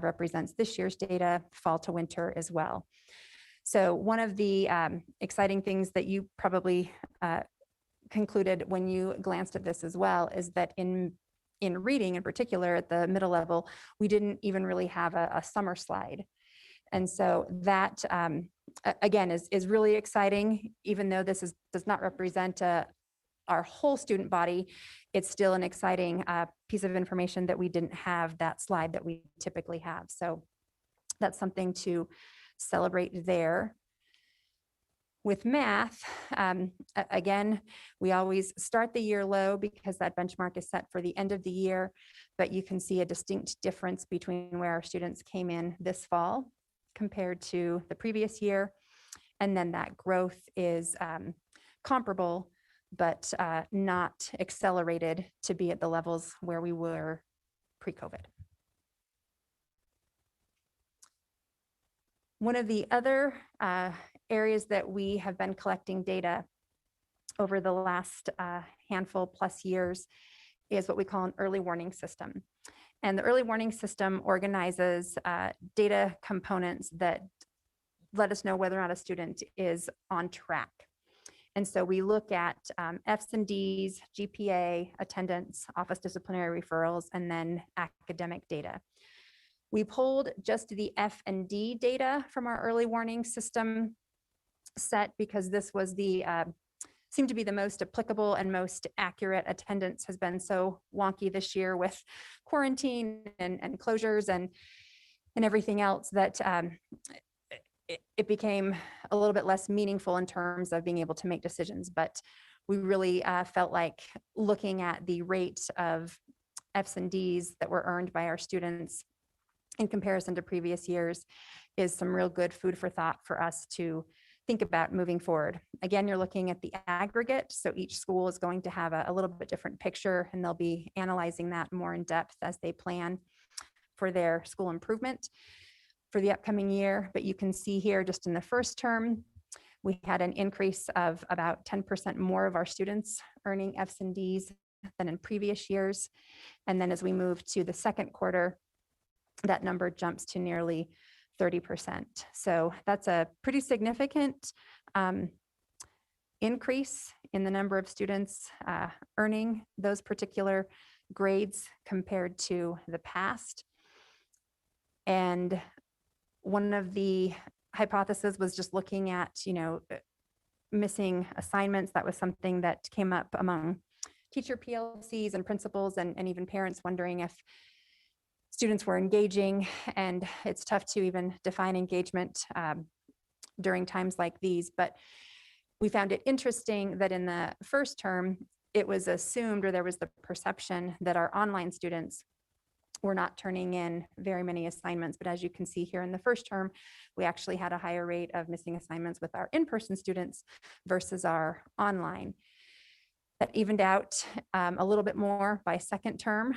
represents this year's data, fall to winter as well. So one of the exciting things that you probably concluded when you glanced at this as well is that in reading in particular at the middle level, we didn't even really have a summer slide. And so that, again, is really exciting. Even though this does not represent our whole student body, it's still an exciting piece of information that we didn't have that slide that we typically have. So that's something to celebrate there. With math, again, we always start the year low because that benchmark is set for the end of the year, but you can see a distinct difference between where our students came in this fall compared to the previous year. And then that growth is comparable, but not accelerated to be at the levels where we were pre-COVID. One of the other areas that we have been collecting data over the last handful plus years is what we call an early warning system. And the early warning system organizes data components that let us know whether or not a student is on track. And so we look at F's and D's, GPA, attendance, office disciplinary referrals, and then academic data. We pulled just the F and D data from our early warning system set because this was the seemed to be the most applicable and most accurate. Attendance has been so wonky this year with quarantine and closures and everything else that it became a little bit less meaningful in terms of being able to make decisions. But we really felt like looking at the rate of F's and D's that were earned by our students in comparison to previous years is some real good food for thought for us to think about moving forward. Again, you're looking at the aggregate. So each school is going to have a little bit different picture, and they'll be analyzing that more in depth as they plan for their school improvement for the upcoming year. But you can see here just in the first term, we had an increase of about 10% more of our students earning F's and D's than in previous years. And then as we move to the second quarter, that number jumps to nearly 30%. So that's a pretty significant increase in the number of students earning those particular grades compared to the past. And one of the hypotheses was just looking at, missing assignments. That was something that came up among teacher PLCs and principals and even parents wondering if students were engaging, and it's tough to even define engagement during times like these. But we found it interesting that in the first term, it was assumed, or there was the perception that our online students were not turning in very many assignments. But as you can see here in the first term, we actually had a higher rate of missing assignments with our in-person students versus our online. That evened out a little bit more by second term.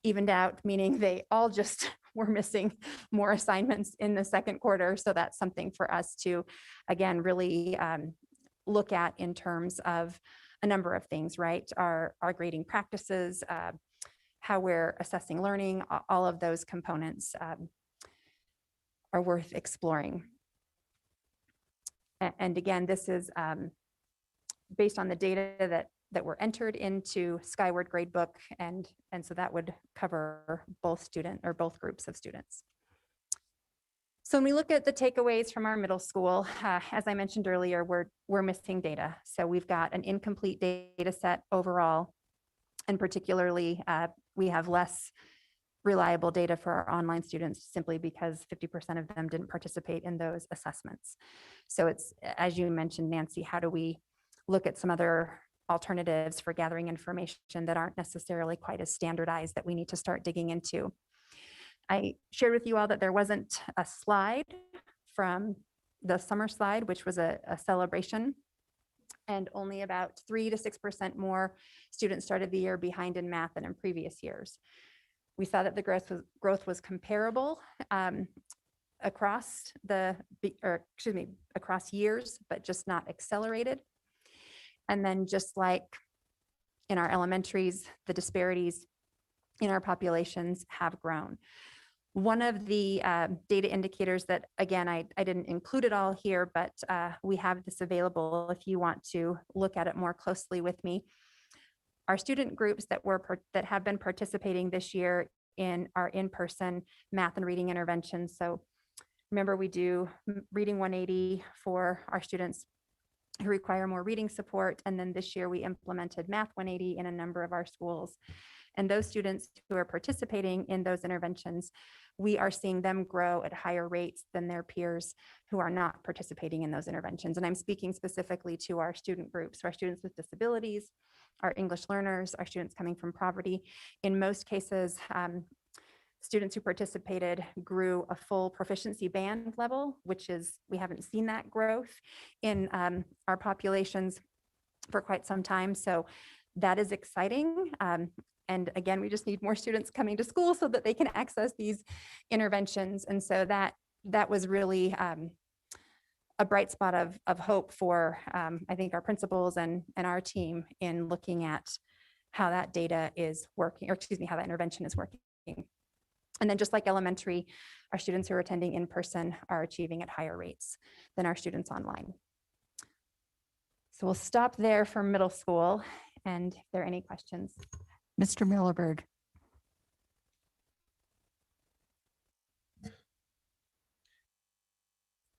Evened out, meaning they all just were missing more assignments in the second quarter. So that's something for us to, again, really look at in terms of a number of things, right? Our grading practices, how we're assessing learning, all of those components are worth exploring. And again, this is based on the data that were entered into Skyward Gradebook, and so that would cover both groups of students. So when we look at the takeaways from our middle school, as I mentioned earlier, we're missing data. So we've got an incomplete data set overall, and particularly we have less reliable data for our online students simply because 50% of them didn't participate in those assessments. So it's, as you mentioned, Nancy, how do we look at some other alternatives for gathering information that aren't necessarily quite as standardized that we need to start digging into? I shared with you all that there wasn't a slide from the summer slide, which was a celebration, and only about 3 to 6% more students started the year behind in math than in previous years. We saw that the growth was comparable across across years, but just not accelerated. And then just like in our elementaries, the disparities in our populations have grown. One of the data indicators that, again, I didn't include it all here, but we have this available if you want to look at it more closely with me. Our student groups that have been participating this year in our in-person math and reading interventions. So remember, we do Reading 180 for our students who require more reading support. And then this year we implemented Math 180 in a number of our schools. And those students who are participating in those interventions, we are seeing them grow at higher rates than their peers who are not participating in those interventions. And I'm speaking specifically to our student groups, our students with disabilities, our English learners, our students coming from poverty. In most cases, students who participated grew a full proficiency band level, which is, we haven't seen that growth in our populations for quite some time. So that is exciting. And again, we just need more students coming to school so that they can access these interventions. And so that was really a bright spot of hope for, I think, our principals and our team in looking at how that data is working, or excuse me, how that intervention is working. And then just like elementary, our students who are attending in person are achieving at higher rates than our students online. So we'll stop there for middle school. And if there are any questions. Mr. Millerberg.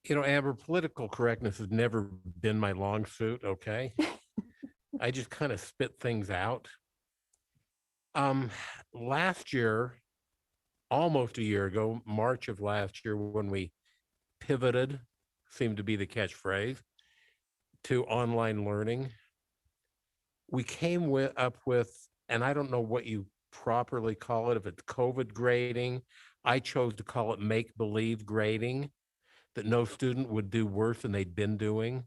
You know, Amber, political correctness has never been my long suit, okay? I just kind of spit things out. Last year, almost a year ago, March of last year, when we pivoted, seemed to be the catchphrase, to online learning, we came up with, and I don't know what you properly call it, if it's COVID grading. I chose to call it make-believe grading, that no student would do worse than they'd been doing.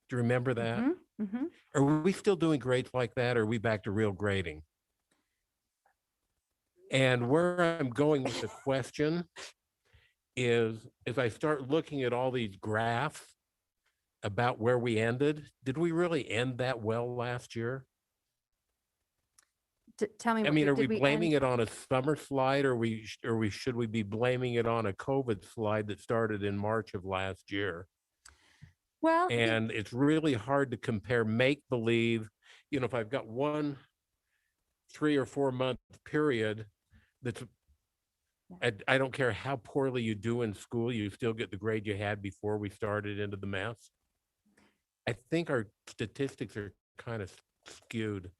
Do you remember that? Mm-hmm, mm-hmm. Are we still doing grades like that, or are we back to real grading? And where I'm going with the question is, as I start looking at all these graphs about where we ended, did we really end that well last year? Tell me. I mean, are we did blaming end- it on a summer slide, or should we be blaming it on a COVID slide that started in March of last year? Well, And it's really hard to compare make-believe. You know, if I've got one 3 or 4 month period that's, I don't care how poorly you do in school, you still get the grade you had before we started into the mess. I think our statistics are kind of skewed.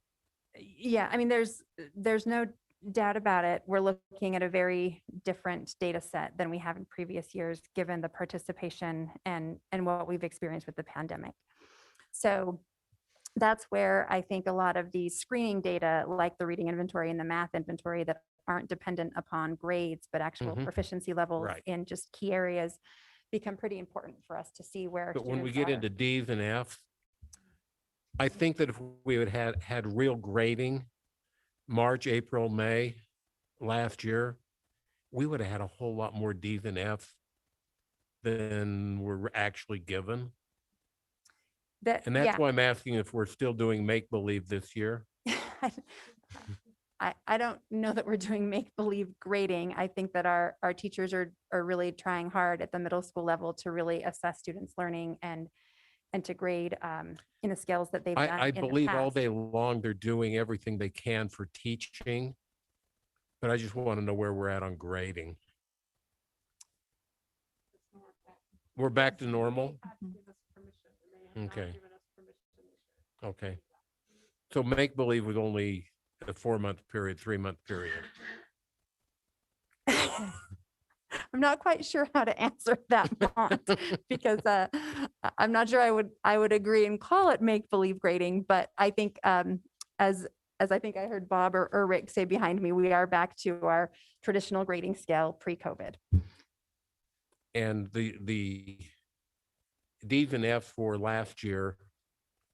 yeah, I mean, there's no doubt about it. We're looking at a very different data set than we have in previous years, given the participation and what we've experienced with the pandemic. So that's where I think a lot of these screening data, like the reading inventory and the math inventory, that aren't dependent upon grades, but actual proficiency levels in just key areas, become pretty important for us to see where. But when we get into Ds and Fs, I think that if we would had real grading, March, April, May last year, we would have had a whole lot more Ds and Fs than were actually given. That, And that's why I'm asking if we're still doing make-believe this year. I don't know that we're doing make-believe grading. I think that our teachers are really trying hard at the middle school level to really assess students' learning and to grade in the scales that they've done I in the believe all past. day long they're doing everything they can for teaching, but I just want to know where we're at on grading. We're back to normal? Okay. Okay. So make-believe was only a 4-month period, 3-month period. I'm not quite sure how to answer that Mont, because I'm not sure I would agree and call it make-believe grading, but I think as I think I heard Bob or Rick say behind me, we are back to our traditional grading scale pre-COVID. And the Ds and Fs for last year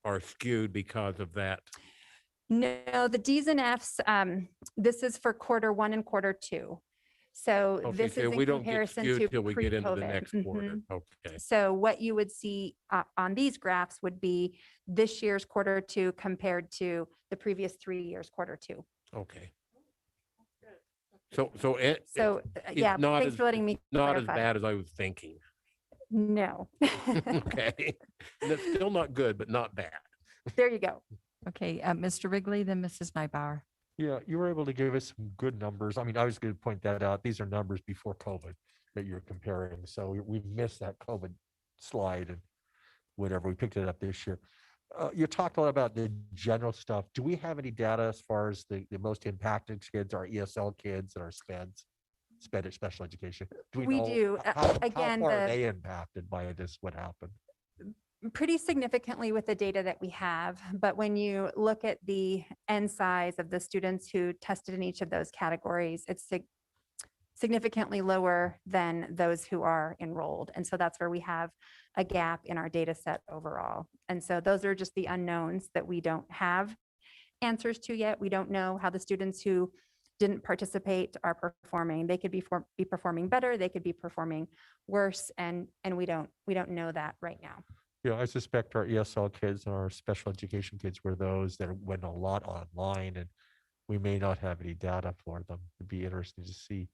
are skewed because of that. No, the Ds and Fs, this is for quarter 1 and quarter 2. So Okay, this so is we in don't get comparison skewed to till we get into the pre-COVID. next quarter. Mhm. Okay. So what you would see on these graphs would be this year's quarter 2 compared to the previous 3 years quarter 2. Okay. So it, So it's yeah, not thanks as, for letting me not as clarify. bad as I was thinking. No. Okay. And it's still not good, but not bad. There you go. Okay, Mr. Wrigley, then Mrs. Nybauer. Yeah, you were able to give us some good numbers. I mean, I was going to point that out. These are numbers before COVID that you're comparing. So we missed that COVID slide and whatever. We picked it up this year. You talked a lot about the general stuff. Do we have any data as far as the most impacted kids, our ESL kids and our SPED at special education? We know do. How Again, far are the- they impacted by this? What happened? Pretty significantly with the data that we have, but when you look at the N size of the students who tested in each of those categories, it's significantly lower than those who are enrolled. And so that's where we have a gap in our data set overall. And so those are just the unknowns that we don't have answers to yet. We don't know how the students who didn't participate are performing. They could be performing better, they could be performing worse, and we don't know that right now. Yeah, I suspect our ESL kids and our special education kids were those that went a lot online, and we may not have any data for them. It'd be interesting to see.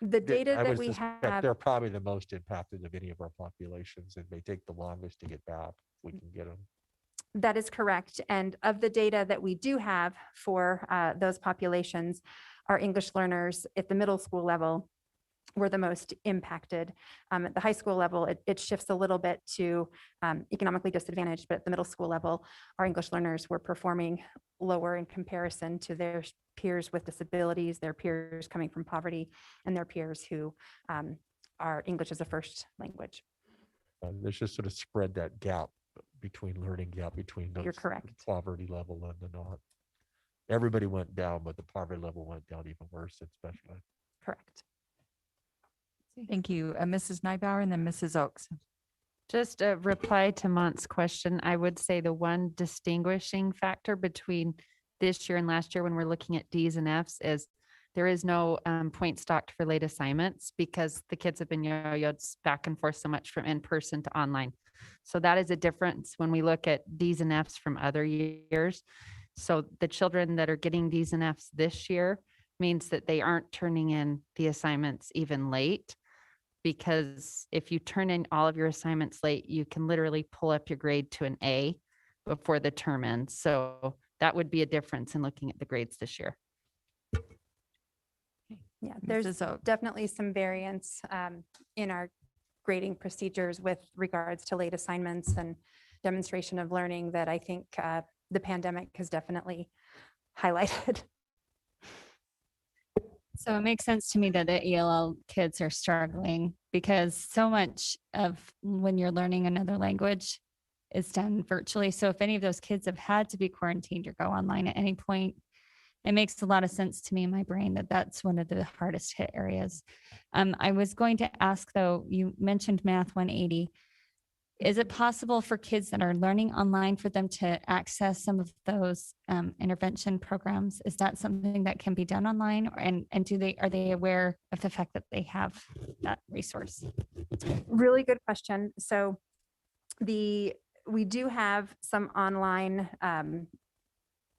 The data I that would we suspect have, they're probably the most impacted of any of our populations, and may take the longest to get back if we can get them. that is correct. And of the data that we do have for those populations, our English learners at the middle school level were the most impacted. At the high school level, it shifts a little bit to economically disadvantaged, but at the middle school level, our English learners were performing lower in comparison to their peers with disabilities, their peers coming from poverty, and their peers who are English as a first language. There's just sort of spread that gap between learning gap between those. You're correct. Poverty level and the not. Everybody went down, but the poverty level went down even worse in special ed. Correct. Thank you, Mrs. Nybauer and then Mrs. Oaks. Just a reply to Mont's question, I would say the one distinguishing factor between this year and last year when we're looking at Ds and Fs is there is no point stocked for late assignments because the kids have been yo-yoed back and forth so much from in-person to online. So that is a difference when we look at Ds and Fs from other years. So the children that are getting Ds and Fs this year means that they aren't turning in the assignments even late. Because if you turn in all of your assignments late, you can literally pull up your grade to an A before the term ends. So that would be a difference in looking at the grades this year. Yeah, there's Mrs. Oaks. definitely some variance in our grading procedures with regards to late assignments and demonstration of learning that I think the pandemic has definitely highlighted. So it makes sense to me that the ELL kids are struggling because so much of when you're learning another language is done virtually. So if any of those kids have had to be quarantined or go online at any point, it makes a lot of sense to me in my brain that that's one of the hardest hit areas. I was going to ask though, you mentioned Math 180. is it possible for kids that are learning online for them to access some of those intervention programs? Is that something that can be done online? And are they aware of the fact that they have that resource? Really good question. So we do have some online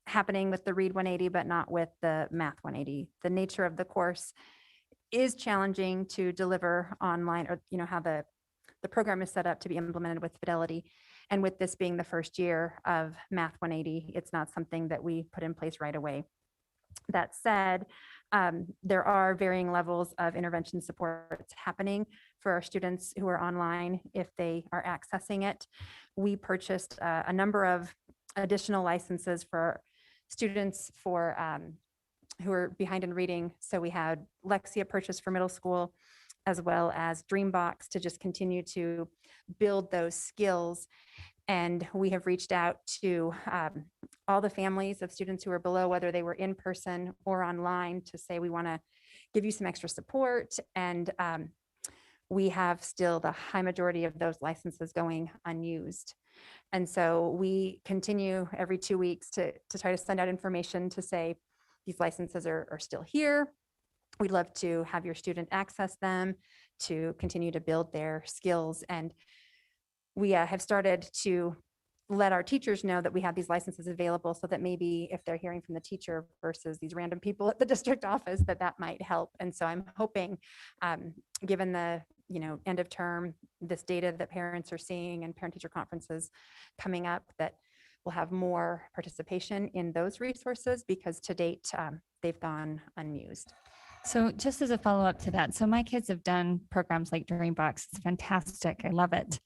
happening with the Read 180, but not with the Math 180. The nature of the course is challenging to deliver online, or how the program is set up to be implemented with fidelity. And with this being the first year of Math 180, it's not something that we put in place right away. That said, there are varying levels of intervention support happening for our students who are online if they are accessing it. We purchased a number of additional licenses for students who are behind in reading. So we had Lexia purchased for middle school, as well as Dreambox to just continue to build those skills. And we have reached out to all the families of students who are below, whether they were in person or online, to say we want to give you some extra support. And we have still the high majority of those licenses going unused. And so we continue every 2 weeks to try to send out information to say these licenses are still here. We'd love to have your student access them to continue to build their skills. And we have started to let our teachers know that we have these licenses available, so that maybe if they're hearing from the teacher versus these random people at the district office, that might help. And so I'm hoping, given the end of term, this data that parents are seeing and parent teacher conferences coming up, that we'll have more participation in those resources, because to date they've gone unused. So just as a follow-up to that, so my kids have done programs like Dreambox. It's fantastic. I love it.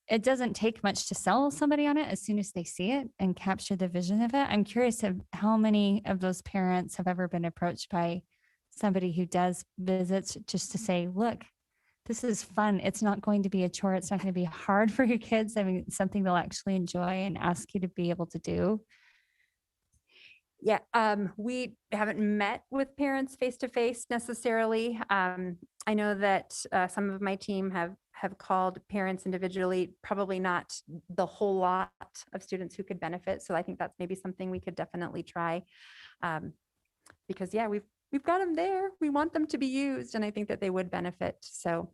It doesn't take much to sell somebody on it as soon as they see it and capture the vision of it. I'm curious of how many of those parents have ever been approached by somebody who does visits just to say, look, this is fun. It's not going to be a chore. It's not going to be hard for your kids. I mean, it's something they'll actually enjoy and ask you to be able to do. Yeah, we haven't met with parents face to face necessarily. I know that some of my team have called parents individually, probably not the whole lot of students who could benefit. So I think that's maybe something we could definitely try, because yeah, we've got them there. We want them to be used, and I think that they would benefit. So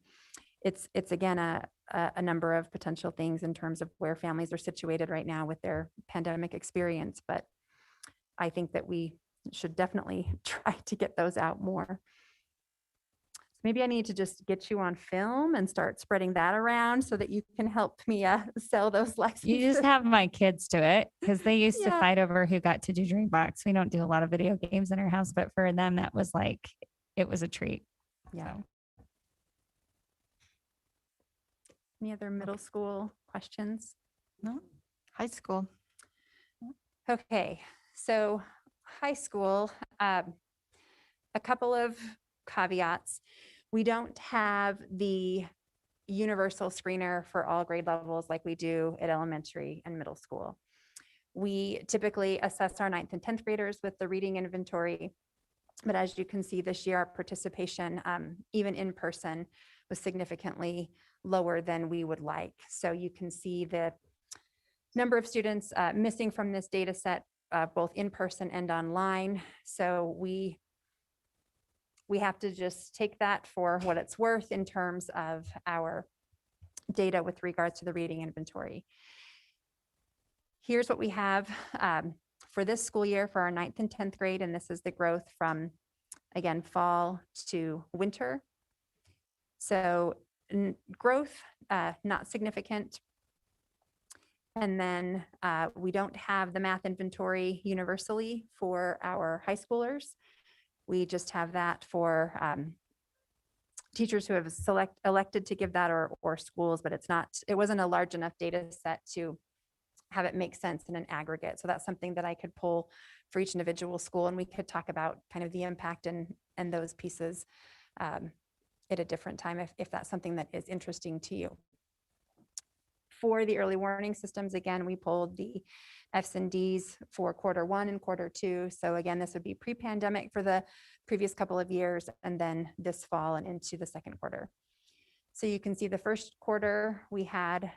it's again a number of potential things in terms of where families are situated right now with their pandemic experience, but I think that we should definitely try to get those out more. Maybe I need to just get you on film and start spreading that around so that you can help me sell those licenses. You just have my kids do it, because they used to Yeah. fight over who got to do Dreambox. We don't do a lot of video games in our house, but for them, that was like, it was a treat. Yeah. So. Any other middle school questions? No, high school. Okay, so high school, a couple of caveats. We don't have the universal screener for all grade levels like we do at elementary and middle school. We typically assess our 9th and 10th graders with the reading inventory. But as you can see this year, our participation, even in person, was significantly lower than we would like. So you can see the number of students missing from this data set, both in person and online. So we have to just take that for what it's worth in terms of our data with regards to the reading inventory. Here's what we have for this school year for our 9th and 10th grade, and this is the growth from, again, fall to winter. So growth, not significant. And then we don't have the math inventory universally for our high schoolers. We just have that for teachers who have elected to give that, or schools, but it wasn't a large enough data set to have it make sense in an aggregate. So that's something that I could pull for each individual school, and we could talk about kind of the impact and those pieces at a different time if that's something that is interesting to you. For the early warning systems, again, we pulled the Fs and Ds for Q1 and Q2. So again, this would be pre-pandemic for the previous couple of years, and then this fall and into the second quarter. So you can see the first quarter, we had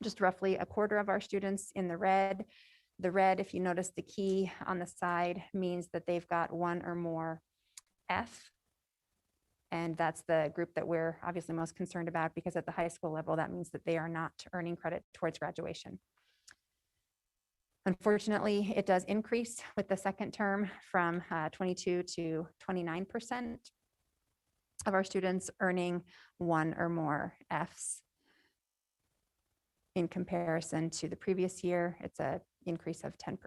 just roughly a quarter of our students in the red. The red, if you notice the key on the side, means that they've got one or more F. And that's the group that we're obviously most concerned about, because at the high school level, that means that they are not earning credit towards graduation. Unfortunately, it does increase with the second term from 22 to 29% of our students earning one or more Fs. In comparison to the previous year, it's an increase of 10%.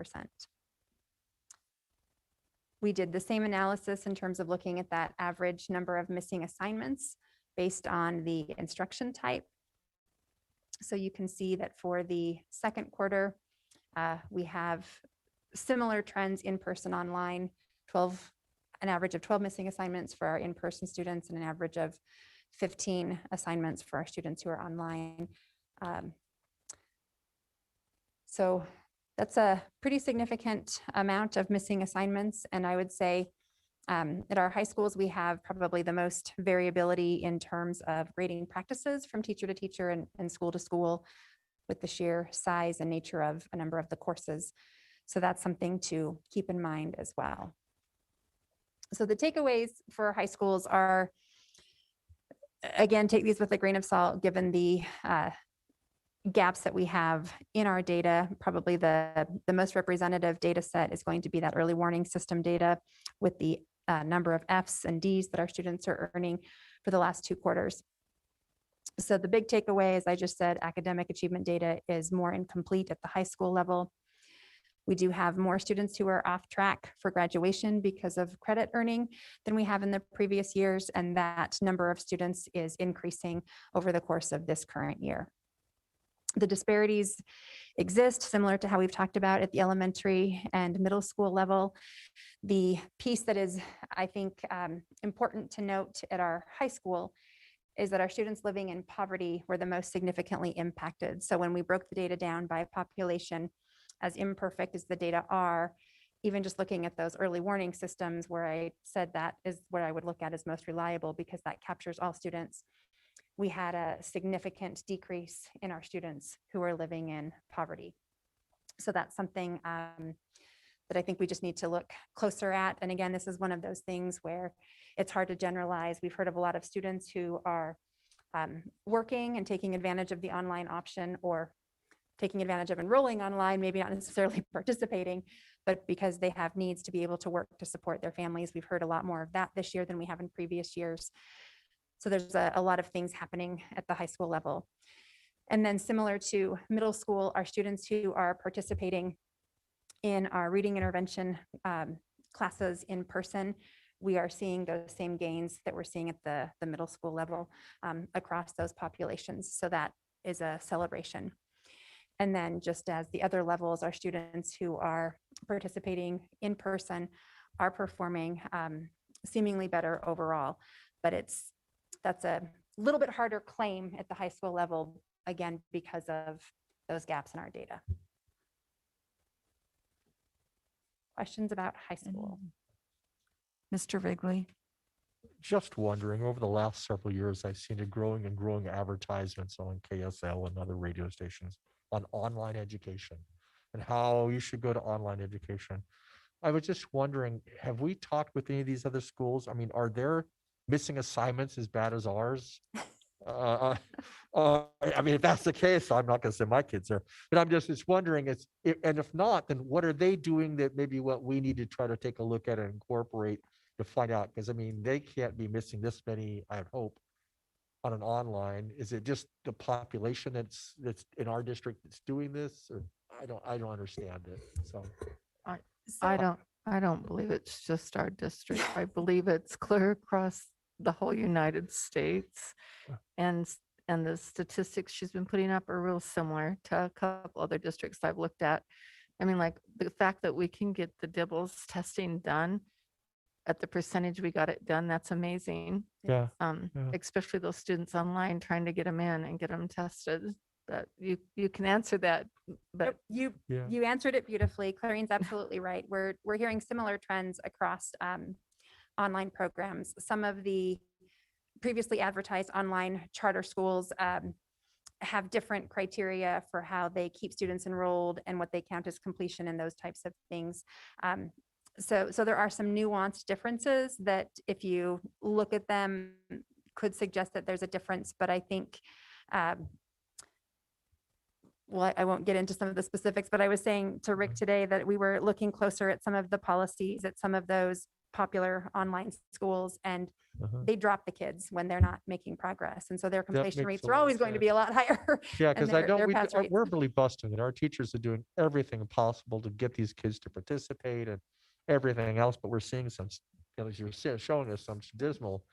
We did the same analysis in terms of looking at that average number of missing assignments based on the instruction type. So you can see that for the second quarter, we have similar trends in person, online, an average of 12 missing assignments for our in-person students and an average of 15 assignments for our students who are online. So that's a pretty significant amount of missing assignments. And I would say at our high schools, we have probably the most variability in terms of grading practices from teacher to teacher and school to school, with the sheer size and nature of a number of the courses. So that's something to keep in mind as well. So the takeaways for high schools are, again, take these with a grain of salt, given the gaps that we have in our data. Probably the most representative data set is going to be that early warning system data with the number of Fs and Ds that our students are earning for the last 2 quarters. So the big takeaway, as I just said, academic achievement data is more incomplete at the high school level. We do have more students who are off track for graduation because of credit earning than we have in the previous years, and that number of students is increasing over the course of this current year. The disparities exist, similar to how we've talked about at the elementary and middle school level. The piece that is, I think, important to note at our high school is that our students living in poverty were the most significantly impacted. So when we broke the data down by population, as imperfect as the data are, even just looking at those early warning systems where I said that is what I would look at as most reliable because that captures all students, we had a significant decrease in our students who are living in poverty. So that's something that I think we just need to look closer at. And again, this is one of those things where it's hard to generalize. We've heard of a lot of students who are working and taking advantage of the online option, or taking advantage of enrolling online, maybe not necessarily participating, but because they have needs to be able to work to support their families. We've heard a lot more of that this year than we have in previous years. So there's a lot of things happening at the high school level. And then similar to middle school, our students who are participating in our reading intervention classes in person, we are seeing those same gains that we're seeing at the middle school level across those populations. So that is a celebration. And then just as the other levels, our students who are participating in person are performing seemingly better overall, but that's a little bit harder claim at the high school level, again, because of those gaps in our data. Questions about high school? Mr. Wrigley? Just wondering, over the last several years, I've seen a growing and growing advertisements on KSL and other radio stations on online education and how you should go to online education. I was just wondering, have we talked with any of these other schools? I mean, are their missing assignments as bad as ours? I mean, if that's the case, I'm not going to send my kids there, but I'm just wondering, and if not, then what are they doing that maybe what we need to try to take a look at and incorporate to find out? Because I mean, they can't be missing this many, I would hope, on an online. Is it just the population that's in our district that's doing this? Or I don't understand it. So I don't believe it's just our district. I believe it's clear across the whole United States. And the statistics she's been putting up are real similar to a couple other districts I've looked at. I mean, like the fact that we can get the dibbles testing done at the percentage we got it done, that's amazing. yeah. Especially those students online trying to get them in and get them tested. But you can answer that, but You answered it beautifully. Clarine's absolutely right. We're hearing similar trends across online programs. Some of the previously advertised online charter schools have different criteria for how they keep students enrolled and what they count as completion and those types of things. So there are some nuanced differences that if you look at them could suggest that there's a difference, but I think, well, I won't get into some of the specifics, but I was saying to Rick today that we were looking closer at some of the policies at some of those popular online schools, and they drop the kids when they're not making progress. And so their completion makes rates a are lot of always going to be a lot higher. Yeah, and because I know their pass rates. we're really busting it. Our teachers are doing everything possible to get these kids to participate and everything else, but we're seeing some, as you're showing us, some dismal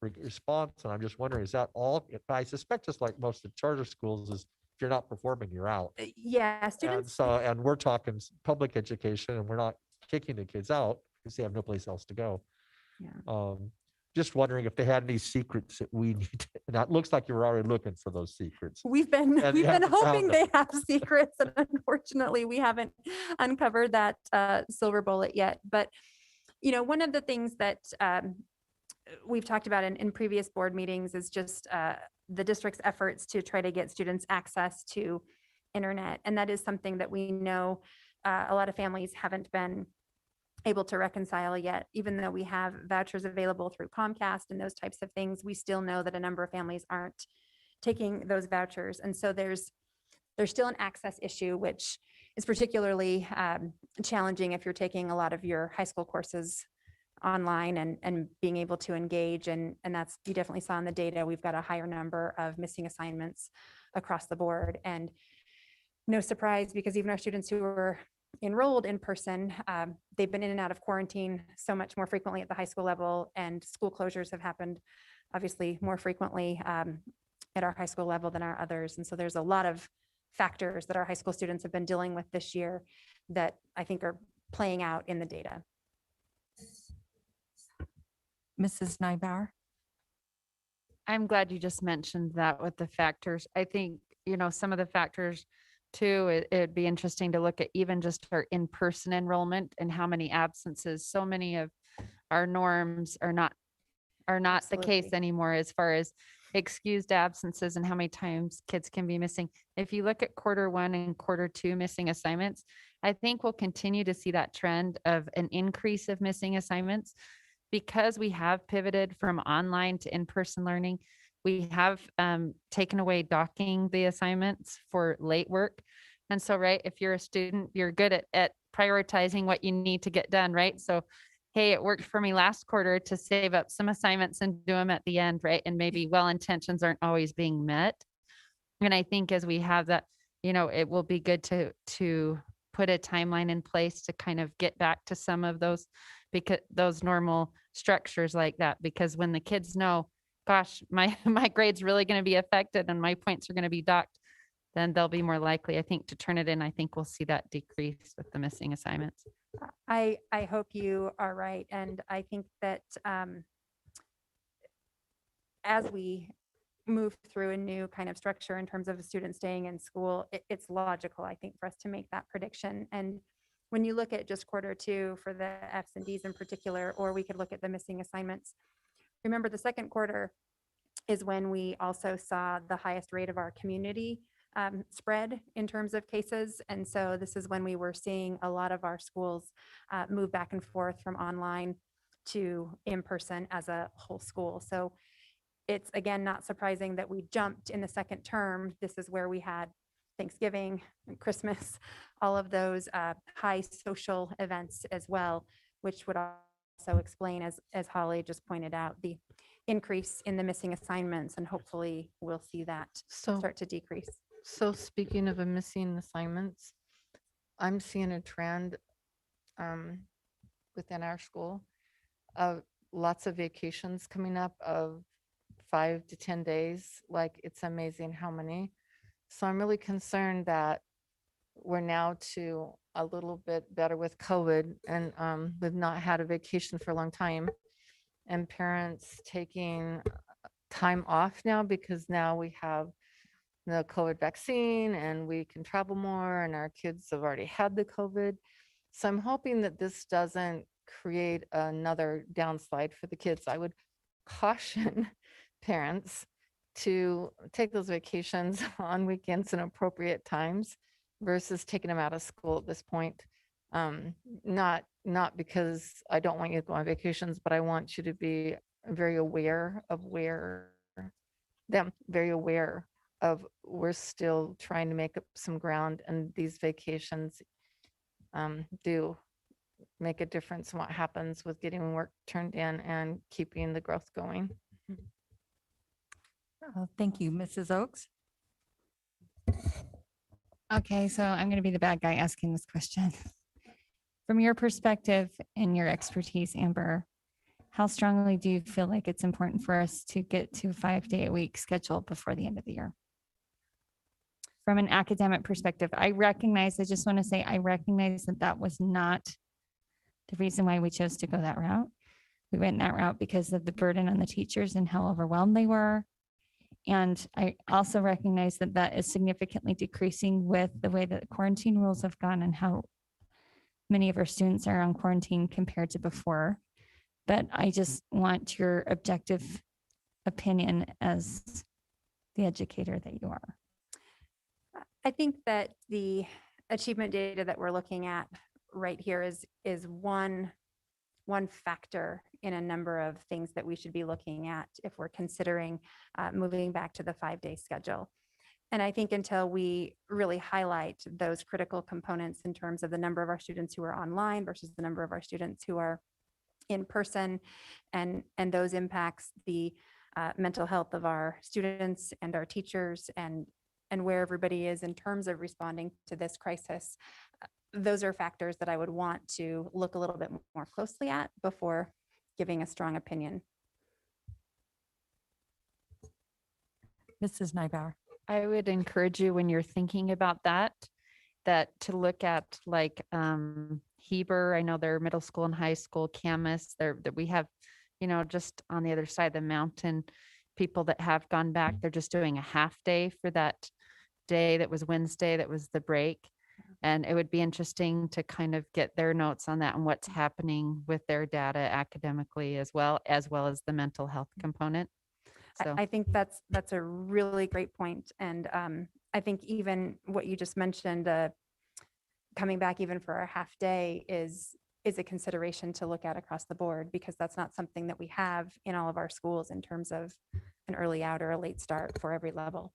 response. And I'm just wondering, is that all? I suspect it's like most of the charter schools is if you're not performing, you're out. Yeah, And students. so, and we're talking public education, and we're not kicking the kids out because they have no place else to go. Yeah. Just wondering if they had any secrets that we need. And that looks like you're already looking for those secrets. We've been And you hoping haven't found they them. have secrets, and unfortunately, we haven't uncovered that silver bullet yet. But one of the things that we've talked about in previous board meetings is just the district's efforts to try to get students access to internet, and that is something that we know a lot of families haven't been able to reconcile yet. Even though we have vouchers available through Comcast and those types of things, we still know that a number of families aren't taking those vouchers. And so there's still an access issue, which is particularly challenging if you're taking a lot of your high school courses online and being able to engage. And that's, you definitely saw in the data, we've got a higher number of missing assignments across the board. And no surprise, because even our students who are enrolled in person, they've been in and out of quarantine so much more frequently at the high school level, and school closures have happened obviously more frequently at our high school level than our others. And so there's a lot of factors that our high school students have been dealing with this year that I think are playing out in the data. Mrs. Nybauer? I'm glad you just mentioned that with the factors. I think, some of the factors too, it'd be interesting to look at even just our in-person enrollment and how many absences. So many of our norms are not the case Absolutely. anymore as far as excused absences and how many times kids can be missing. If you look at Q1 and Q2 missing assignments, I think we'll continue to see that trend of an increase of missing assignments because we have pivoted from online to in-person learning. We have taken away docking the assignments for late work. And so, right, if you're a student, you're good at prioritizing what you need to get done, right? So, hey, it worked for me last quarter to save up some assignments and do them at the end, right? And maybe well-intentions aren't always being met. And I think as we have that, it will be good to put a timeline in place to kind of get back to some of those, because those normal structures like that, because when the kids know, gosh, my grade's really going to be affected and my points are going to be docked, then they'll be more likely, I think, to turn it in. I think we'll see that decrease with the missing assignments. I hope you are right. And I think that as we move through a new kind of structure in terms of a student staying in school, it's logical, I think, for us to make that prediction. And when you look at just Q2 for the Fs and Ds in particular, or we could look at the missing assignments, remember the second quarter is when we also saw the highest rate of our community spread in terms of cases. And so this is when we were seeing a lot of our schools move back and forth from online to in-person as a whole school. So it's, again, not surprising that we jumped in the second term. This is where we had Thanksgiving and Christmas, all of those high social events as well, which would also explain, as Holly just pointed out, the increase in the missing assignments, and hopefully we'll see that start to decrease. So speaking of a missing assignments, I'm seeing a trend within our school of lots of vacations coming up of 5 to 10 days. Like, it's amazing how many. So I'm really concerned that we're now to a little bit better with COVID, and we've not had a vacation for a long time, and parents taking time off now because now we have the COVID vaccine and we can travel more, and our kids have already had the COVID. So I'm hoping that this doesn't create another downslide for the kids. I would caution parents to take those vacations on weekends and appropriate times versus taking them out of school at this point. Not because I don't want you to go on vacations, but I want you to be very aware of very aware of we're still trying to make up some ground, and these vacations do make a difference in what happens with getting work turned in and keeping the growth going. Thank you, Mrs. Oakes. Okay, so I'm going to be the bad guy asking this question. From your perspective and your expertise, Amber, how strongly do you feel like it's important for us to get to a 5-day-a-week schedule before the end of the year? From an academic perspective, I just want to say, I recognize that that was not the reason why we chose to go that route. We went that route because of the burden on the teachers and how overwhelmed they were. And I also recognize that that is significantly decreasing with the way that quarantine rules have gone and how many of our students are on quarantine compared to before. But I just want your objective opinion as the educator that you are. I think that the achievement data that we're looking at right here is one factor in a number of things that we should be looking at if we're considering moving back to the 5-day schedule. And I think until we really highlight those critical components in terms of the number of our students who are online versus the number of our students who are in person, and those impacts the mental health of our students and our teachers and where everybody is in terms of responding to this crisis, those are factors that I would want to look a little bit more closely at before giving a strong opinion. Mrs. Nybauer. I would encourage you when you're thinking about that to look at like Heber. I know they're middle school and high school, Camas, that we have, just on the other side of the mountain, people that have gone back. They're just doing a half day for that day that was Wednesday, that was the break. And it would be interesting to kind of get their notes on that and what's happening with their data academically as well as the mental health component. So I think that's a really great point. And I think even what you just mentioned, coming back even for a half day is a consideration to look at across the board, because that's not something that we have in all of our schools in terms of an early out or a late start for every level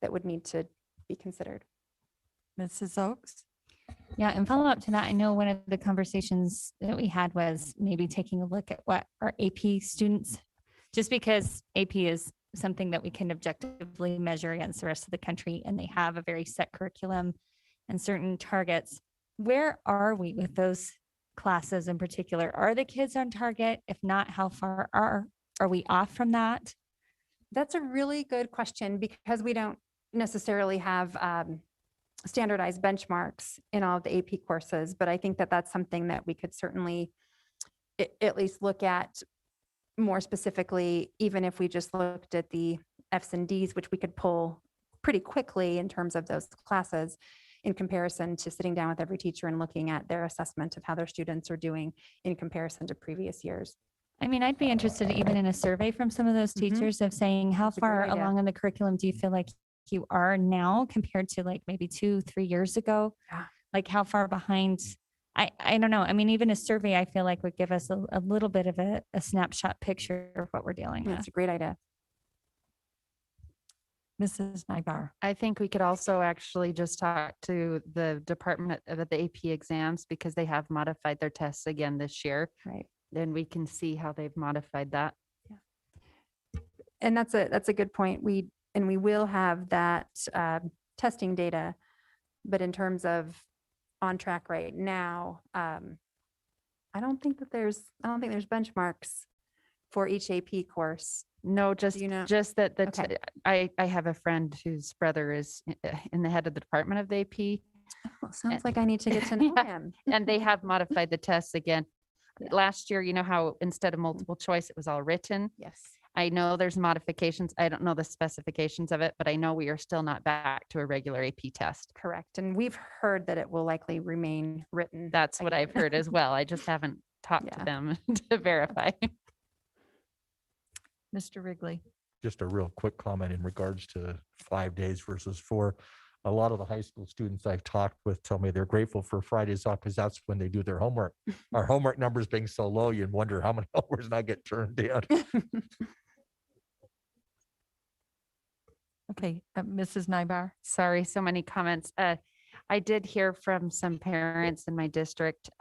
that would need to be considered. Mrs. Oakes. Yeah, and follow up to that, I know one of the conversations that we had was maybe taking a look at what our AP students, just because AP is something that we can objectively measure against the rest of the country, and they have a very set curriculum and certain targets. Where are we with those classes in particular? Are the kids on target? If not, how far are we off from that? That's a really good question, because we don't necessarily have standardized benchmarks in all of the AP courses, but I think that that's something that we could certainly at least look at more specifically, even if we just looked at the Fs and Ds, which we could pull pretty quickly in terms of those classes in comparison to sitting down with every teacher and looking at their assessment of how their students are doing in comparison to previous years. I mean, I'd be interested even in a survey from some of those teachers of saying, how That's a great far idea. along in the curriculum do you feel like you are now compared to like maybe 2-3 years ago? Yeah. Like how far behind? I don't know. I mean, even a survey, I feel like would give us a little bit of a snapshot picture of what we're dealing with. That's a great idea. Mrs. Nybauer. I think we could also actually just talk to the department of the AP exams, because they have modified their tests again this year. Right. Then we can see how they've modified that. And that's a good point. We will have that testing data, but in terms of on track right now, I don't think there's benchmarks for each AP course. No, just that Okay. I have a friend whose brother is in the head of the department of the AP. Oh, sounds like I need to get to know Yeah. him. And they have modified the tests again. Yeah. Last year, you know how instead of multiple choice, it was all written. Yes. I know there's modifications. I don't know the specifications of it, but I know we are still not back to a regular AP test. Correct. And we've heard that it will likely remain written. That's what I've again. heard as well. I just haven't talked Yeah. to them to verify. Mr. Wrigley. Just a real quick comment in regards to 5 days versus 4. A lot of the high school students I've talked with tell me they're grateful for Fridays off because that's when they do their homework. Our homework numbers being so low, you wonder how many hours not get turned in. Okay, Mrs. Nybar. Sorry, so many comments. I did hear from some parents in my district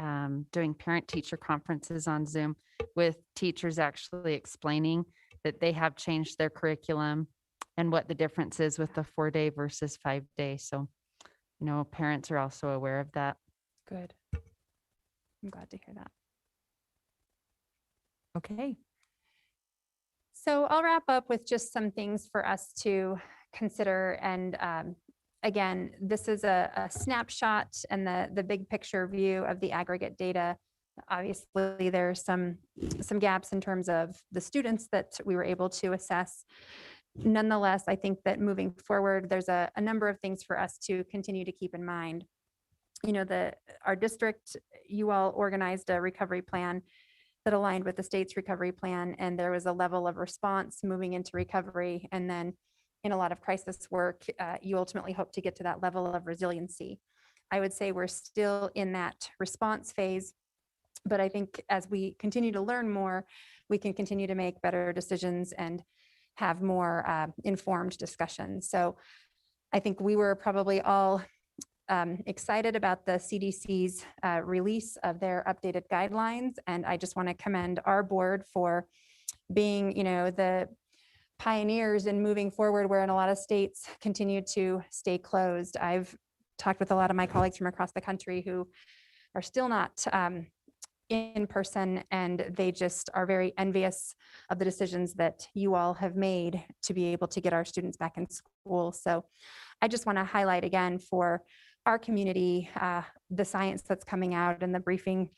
doing parent-teacher conferences on Zoom with teachers actually explaining that they have changed their curriculum and what the difference is with the 4-day versus 5-day. So, parents are also aware of that. Good. I'm glad to hear that. Okay. So I'll wrap up with just some things for us to consider. And again, this is a snapshot and the big picture view of the aggregate data. Obviously, there's some gaps in terms of the students that we were able to assess. Nonetheless, I think that moving forward, there's a number of things for us to continue to keep in mind. Our district, you all organized a recovery plan that aligned with the state's recovery plan, and there was a level of response moving into recovery. And then in a lot of crisis work, you ultimately hope to get to that level of resiliency. I would say we're still in that response phase, but I think as we continue to learn more, we can continue to make better decisions and have more informed discussions. So I think we were probably all excited about the CDC's release of their updated guidelines. And I just want to commend our board for being, the pioneers in moving forward where in a lot of states continue to stay closed. I've talked with a lot of my colleagues from across the country who are still not in person, and they just are very envious of the decisions that you all have made to be able to get our students back in school. So I just want to highlight again for our community, the science that's coming out and the briefing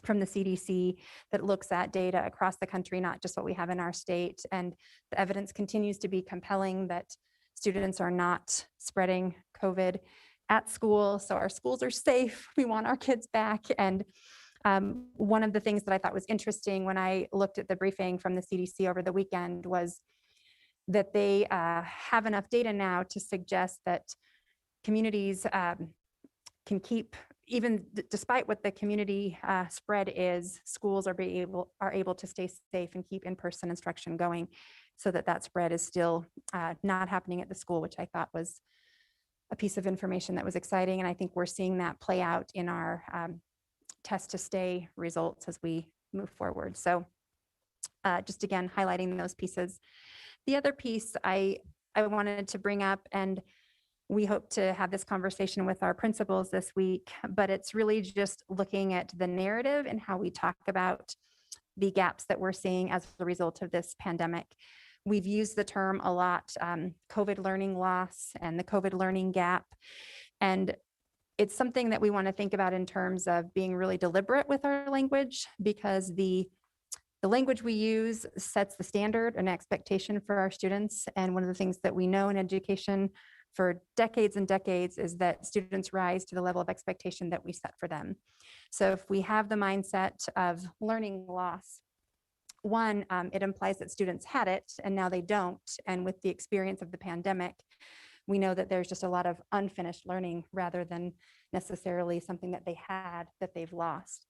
from the CDC that looks at data across the country, not just what we have in our state. And the evidence continues to be compelling that students are not spreading COVID at school. So our schools are safe. We want our kids back. And one of the things that I thought was interesting when I looked at the briefing from the CDC over the weekend was that they have enough data now to suggest that communities can keep, even despite what the community spread is, schools are able to stay safe and keep in-person instruction going so that spread is still not happening at the school, which I thought was a piece of information that was exciting. And I think we're seeing that play out in our test to stay results as we move forward. So just again, highlighting those pieces. The other piece I wanted to bring up, and we hope to have this conversation with our principals this week, but it's really just looking at the narrative and how we talk about the gaps that we're seeing as a result of this pandemic. We've used the term a lot, COVID learning loss and the COVID learning gap. And it's something that we want to think about in terms of being really deliberate with our language, because the language we use sets the standard and expectation for our students. And one of the things that we know in education for decades and decades is that students rise to the level of expectation that we set for them. So if we have the mindset of learning loss, one, it implies that students had it and now they don't. And with the experience of the pandemic, we know that there's just a lot of unfinished learning rather than necessarily something that they had that they've lost.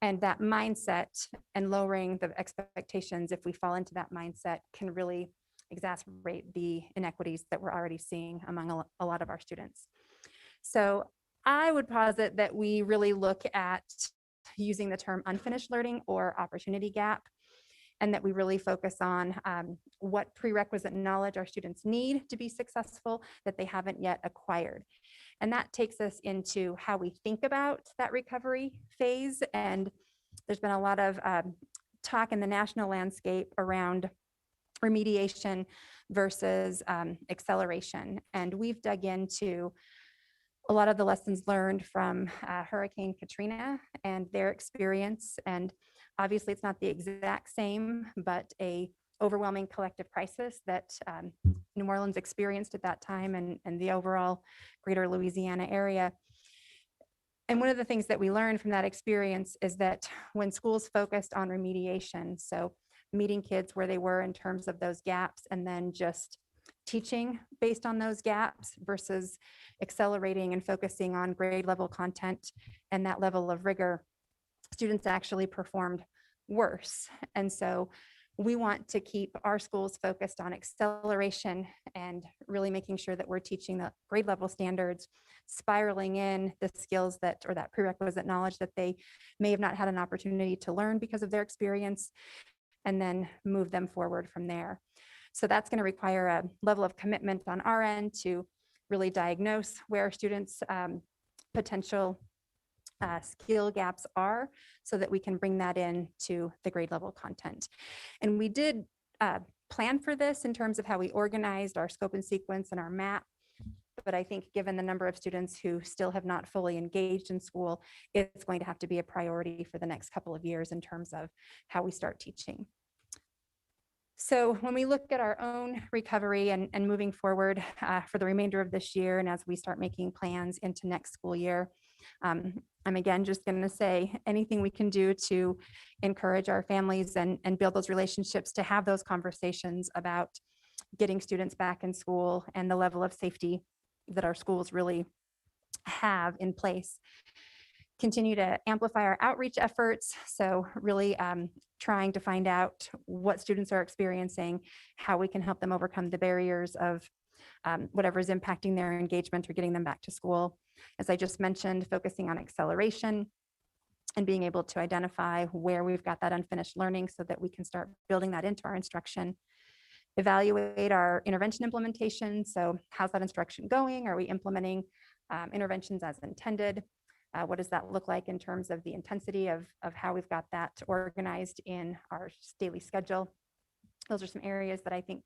And that mindset and lowering the expectations, if we fall into that mindset, can really exacerbate the inequities that we're already seeing among a lot of our students. So I would posit that we really look at using the term unfinished learning or opportunity gap, and that we really focus on what prerequisite knowledge our students need to be successful that they haven't yet acquired. And that takes us into how we think about that recovery phase. And there's been a lot of talk in the national landscape around remediation versus acceleration. And we've dug into a lot of the lessons learned from Hurricane Katrina and their experience. And obviously it's not the exact same, but a overwhelming collective crisis that New Orleans experienced at that time and the overall greater Louisiana area. And one of the things that we learned from that experience is that when schools focused on remediation, so meeting kids where they were in terms of those gaps and then just teaching based on those gaps versus accelerating and focusing on grade level content and that level of rigor, students actually performed worse. And so we want to keep our schools focused on acceleration and really making sure that we're teaching the grade level standards, spiraling in the skills that, or that prerequisite knowledge that they may have not had an opportunity to learn because of their experience, and then move them forward from there. So that's going to require a level of commitment on our end to really diagnose where students' potential skill gaps are so that we can bring that in to the grade level content. And we did plan for this in terms of how we organized our scope and sequence and our map. But I think given the number of students who still have not fully engaged in school, it's going to have to be a priority for the next couple of years in terms of how we start teaching. So when we look at our own recovery and moving forward for the remainder of this year, and as we start making plans into next school year, I'm again just going to say anything we can do to encourage our families and build those relationships, to have those conversations about getting students back in school and the level of safety that our schools really have in place. Continue to amplify our outreach efforts. So really trying to find out what students are experiencing, how we can help them overcome the barriers of whatever is impacting their engagement or getting them back to school. As I just mentioned, focusing on acceleration and being able to identify where we've got that unfinished learning so that we can start building that into our instruction. Evaluate our intervention implementation. So how's that instruction going? Are we implementing interventions as intended? What does that look like in terms of the intensity of how we've got that organized in our daily schedule? Those are some areas that I think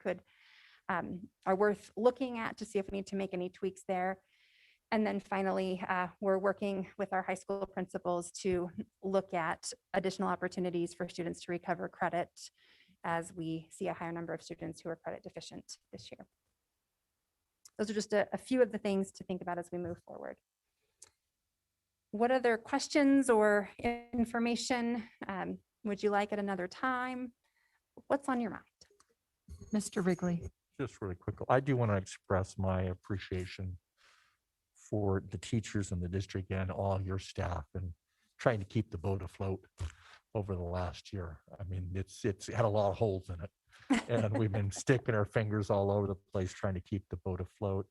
are worth looking at to see if we need to make any tweaks there. And then finally, we're working with our high school principals to look at additional opportunities for students to recover credit as we see a higher number of students who are credit deficient this year. Those are just a few of the things to think about as we move forward. What other questions or information would you like at another time? What's on your mind? Mr. Wrigley. Just really quick, I do want to express my appreciation for the teachers in the district and all your staff and trying to keep the boat afloat over the last year. I mean, it's had a lot of holes in it, and we've been sticking our fingers all over the place trying to keep the boat afloat.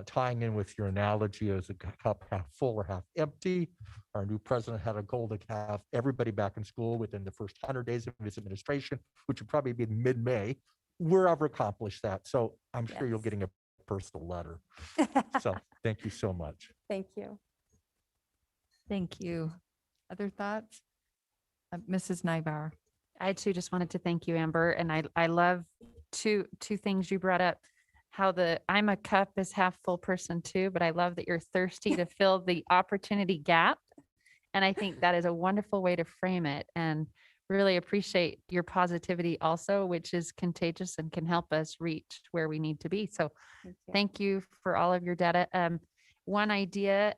Tying in with your analogy as a cup half full or half empty, our new president had a goal to have everybody back in school within the first 100 days of his administration, which would probably be mid-May. We're ever accomplished that. So I'm sure you're getting a personal letter. So thank you so much. Thank you. Thank you. Other thoughts? Mrs. Nybauer. I too just wanted to thank you, Amber, and I love two things you brought up. How I'm a cup is half full person too, but I love that you're thirsty to fill the opportunity gap. And I think that is a wonderful way to frame it, and really appreciate your positivity also, which is contagious and can help us reach where we need to be. So thank you for all of your data. One idea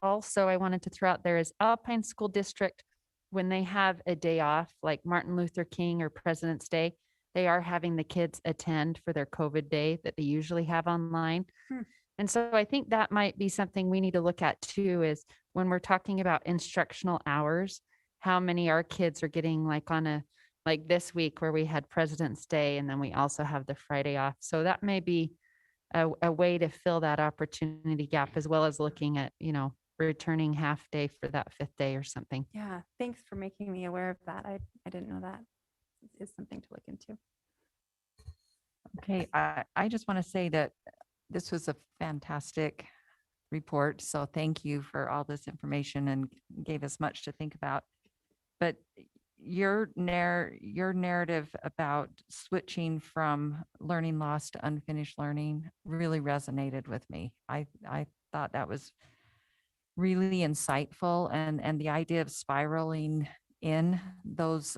also I wanted to throw out there is Alpine School District, when they have a day off, like Martin Luther King or President's Day, they are having the kids attend for their COVID day that they usually have online. And so I think that might be something we need to look at too, is when we're talking about instructional hours, how many our kids are getting like this week where we had President's Day and then we also have the Friday off. So that may be a way to fill that opportunity gap, as well as looking at, returning half day for that 5th day or something. Yeah, thanks for making me aware of that. I didn't know that is something to look into. Okay, I just want to say that this was a fantastic report. So thank you for all this information and gave us much to think about. But your narrative about switching from learning loss to unfinished learning really resonated with me. I thought that was really insightful, and the idea of spiraling in those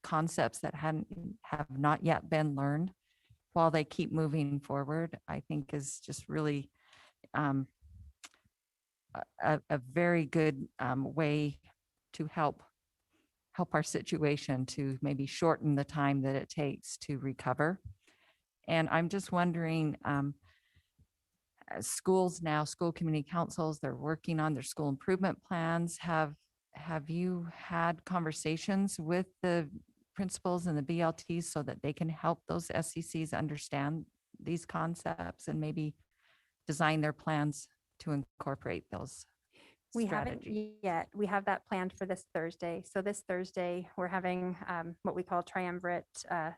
concepts that have not yet been learned while they keep moving forward, I think is just really a very good way to help help our situation to maybe shorten the time that it takes to recover. And I'm just wondering, schools now, school community councils, they're working on their school improvement plans. Have you had conversations with the principals and the BLTs so that they can help those SCCs understand these concepts and maybe design their plans to incorporate those We haven't strategies? yet. We have that planned for this Thursday. So this Thursday, we're having what we call triumvirate.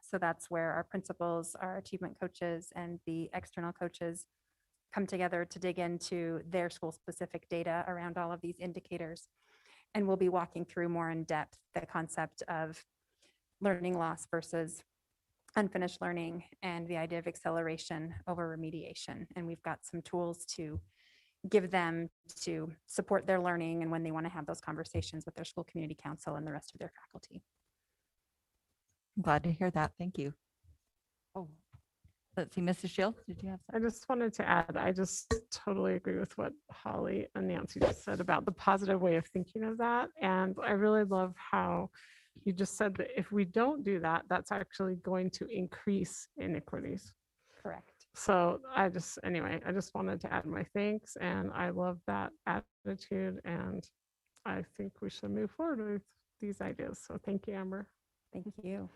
So that's where our principals, our achievement coaches, and the external coaches come together to dig into their school-specific data around all of these indicators. And we'll be walking through more in depth the concept of learning loss versus unfinished learning and the idea of acceleration over remediation. And we've got some tools to give them to support their learning and when they want to have those conversations with their school community council and the rest of their faculty. I'm glad to hear that. Thank you. Oh, let's see, Mrs. Shields, did you have I something? just wanted to add, I just totally agree with what Holly and Nancy just said about the positive way of thinking of that. And I really love how you just said that if we don't do that, that's actually going to increase inequities. Correct. So anyway, I just wanted to add my thanks, and I love that attitude, and I think we should move forward with these ideas. So thank you, Amber. Thank you.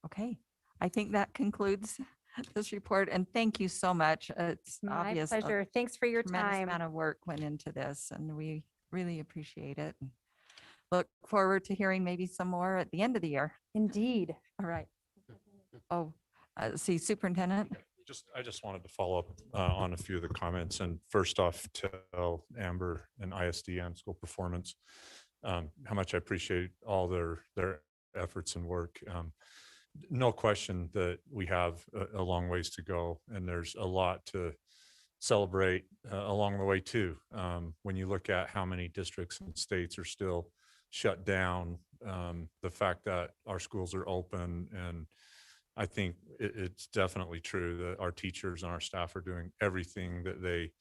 Okay, I think that concludes this report, and thank you so much. It's My obvious. a pleasure. Thanks for your tremendous time. amount of work went into this, and we really appreciate it. And look forward to hearing maybe some more at the end of the year. Indeed. All right. Oh, see, Superintendent. I just wanted to follow up on a few of the comments, and first off, tell Amber and ISD and school performance how much I appreciate all their efforts and work. No question that we have a long ways to go, and there's a lot to celebrate along the way too. When you look at how many districts and states are still shut down, the fact that our schools are open, and I think it's definitely true that our teachers and our staff are doing everything that they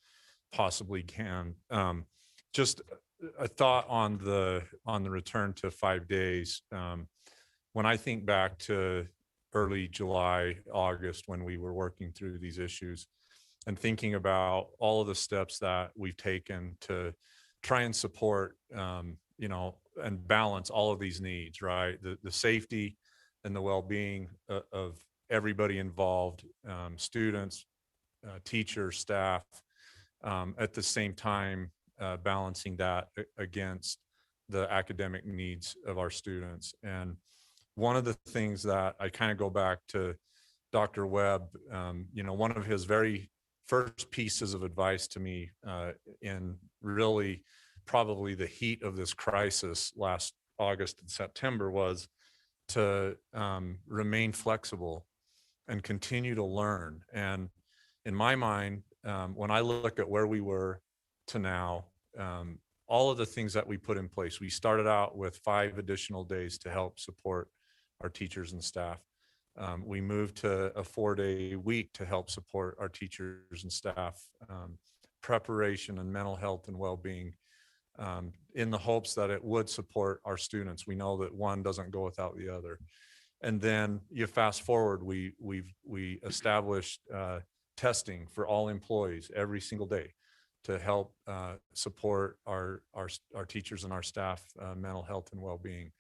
possibly can. Just a thought on the return to 5 days. When I think back to early July, August, when we were working through these issues and thinking about all of the steps that we've taken to try and support, and balance all of these needs, right? The safety and the well-being of everybody involved, students, teachers, staff, at the same time, balancing that against the academic needs of our students. And one of the things that I kind of go back to Dr. Webb, one of his very first pieces of advice to me in really probably the heat of this crisis last August and September was to remain flexible and continue to learn. And in my mind, when I look at where we were to now, all of the things that we put in place, we started out with 5 additional days to help support our teachers and staff. We moved to a 4-day week to help support our teachers and staff, preparation and mental health and well-being, in the hopes that it would support our students. We know that one doesn't go without the other. And then you fast forward, we established testing for all employees every single day to help support our teachers and our staff mental health and well-being.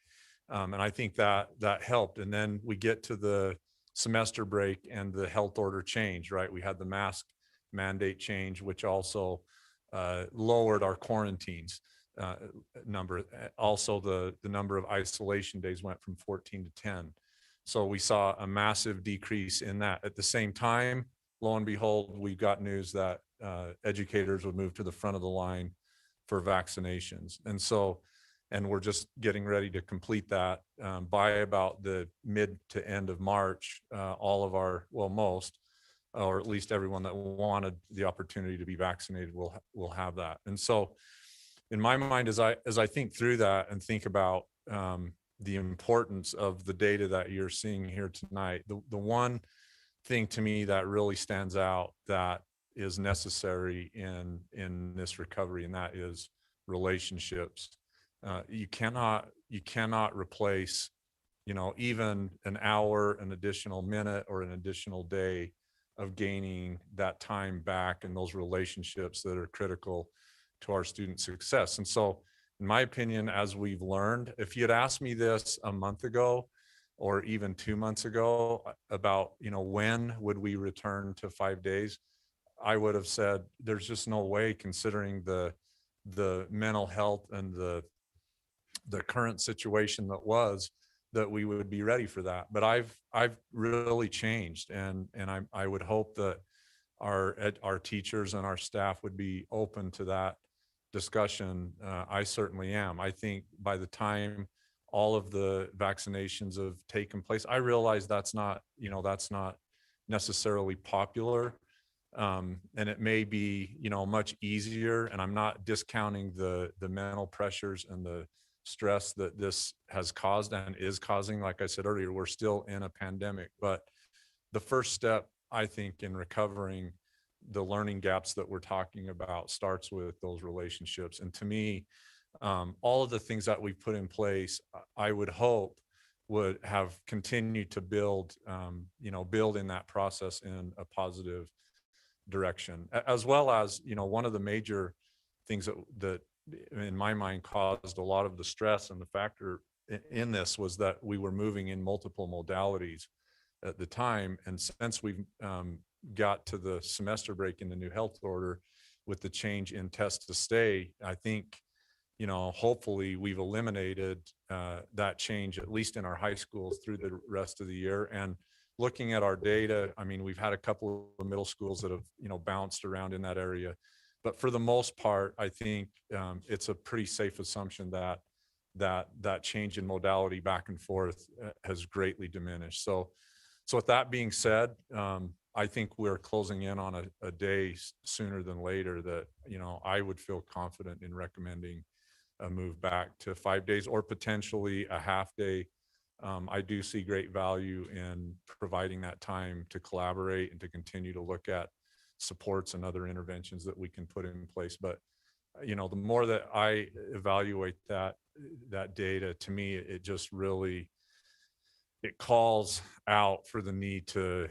And I think that helped. And then we get to the semester break and the health order change, right? We had the mask mandate change, which also lowered our quarantines number. Also, the number of isolation days went from 14 to 10. So we saw a massive decrease in that. At the same time, lo and behold, we got news that educators would move to the front of the line for vaccinations. And we're just getting ready to complete that by about the mid to end of March. All of our, well, most, or at least everyone that wanted the opportunity to be vaccinated will have that. And so in my mind, as I think through that and think about the importance of the data that you're seeing here tonight, the one thing to me that really stands out that is necessary in this recovery, and that is relationships. You cannot replace, even an hour, an additional minute, or an additional day of gaining that time back and those relationships that are critical to our student success. And so, in my opinion, as we've learned, if you had asked me this a month ago or even 2 months ago about, when would we return to 5 days, I would have said, there's just no way, considering the mental health and the current situation that we would be ready for that. But I've really changed, and I would hope that our teachers and our staff would be open to that discussion. I certainly am. I think by the time all of the vaccinations have taken place, I realize that's not necessarily popular. And it may be, much easier, and I'm not discounting the mental pressures and the stress that this has caused and is causing. Like I said earlier, we're still in a pandemic, but the first step, I think, in recovering the learning gaps that we're talking about starts with those relationships. And to me, all of the things that we've put in place, I would hope would have continued to build in that process in a positive direction, as well as, one of the major things that in my mind caused a lot of the stress and the factor in this was that we were moving in multiple modalities at the time. And since we've got to the semester break in the new health order with the change in test to stay, I think, hopefully we've eliminated that change, at least in our high schools, through the rest of the year. And looking at our data, I mean, we've had a couple of middle schools that have, bounced around in that area. But for the most part, I think it's a pretty safe assumption that change in modality back and forth has greatly diminished. So with that being said, I think we're closing in on a day sooner than later that, I would feel confident in recommending a move back to 5 days or potentially a half day. I do see great value in providing that time to collaborate and to continue to look at supports and other interventions that we can put in place. But, the more that I evaluate that data, to me, it just really, it calls out for the need to,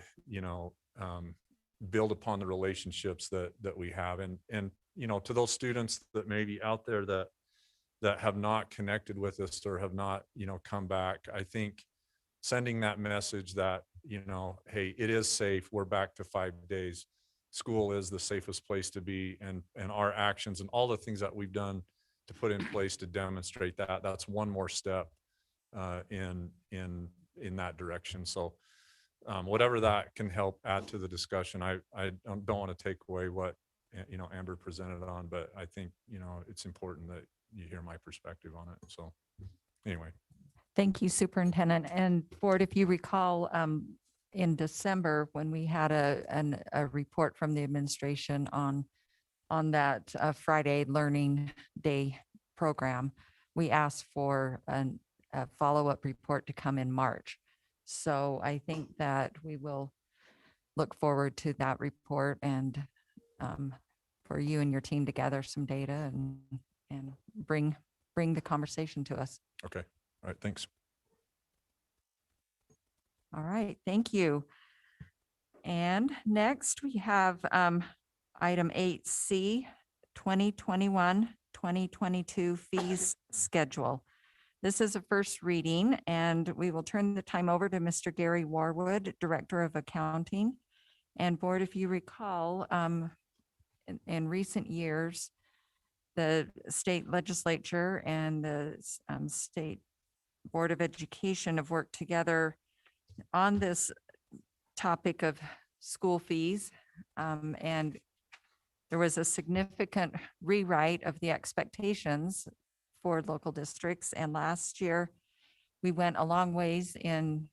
build upon the relationships that we have. And, to those students that may be out there that have not connected with us or have not, come back, I think sending that message that, hey, it is safe. We're back to 5 days. School is the safest place to be, and our actions and all the things that we've done to put in place to demonstrate that, that's one more step in that direction. So whatever that can help add to the discussion, I don't want to take away what, Amber presented on, but I think, it's important that you hear my perspective on it. So anyway. Thank you, Superintendent. And Board, if you recall, in December, when we had a report from the administration on that Friday Learning Day program, we asked for a follow-up report to come in March. So I think that we will look forward to that report and for you and your team to gather some data and bring the conversation to us. Okay. All right. Thanks. All right, thank you. And next we have item 8C, 2021-2022 fees schedule. This is a first reading, and we will turn the time over to Mr. Gary Warwood, Director of Accounting. And Board, if you recall, in recent years, the state legislature and the state Board of Education have worked together on this topic of school fees. And there was a significant rewrite of the expectations for local districts. And last year, we went a long ways in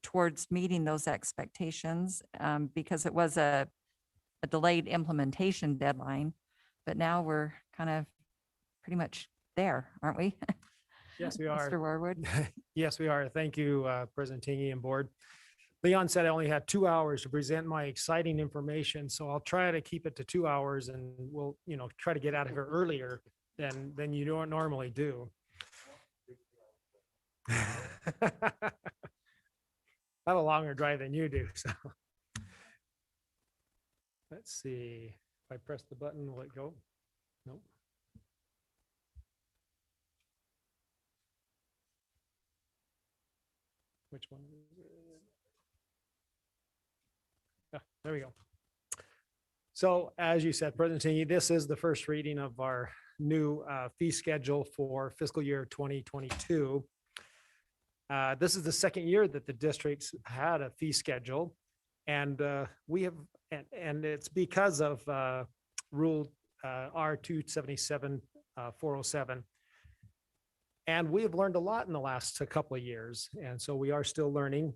towards meeting those expectations because it was a delayed implementation deadline. But now we're kind of pretty much there, aren't we? Yes, we are. Mr. Warwood? Yes, we are. Thank you, President Tingy and Board. Leon said I only had 2 hours to present my exciting information, so I'll try to keep it to 2 hours, and we'll, try to get out of here earlier than you don't normally do. I have a longer drive than you do, so. Let's see, if I press the button, will it go? Nope. Which one? Is it? Ah, there we go. So as you said, President Tingy, this is the first reading of our new fee schedule for fiscal year 2022. This is the second year that the districts had a fee schedule. And we have, and it's because of Rule R277 407. And we have learned a lot in the last couple of years. And so we are still learning.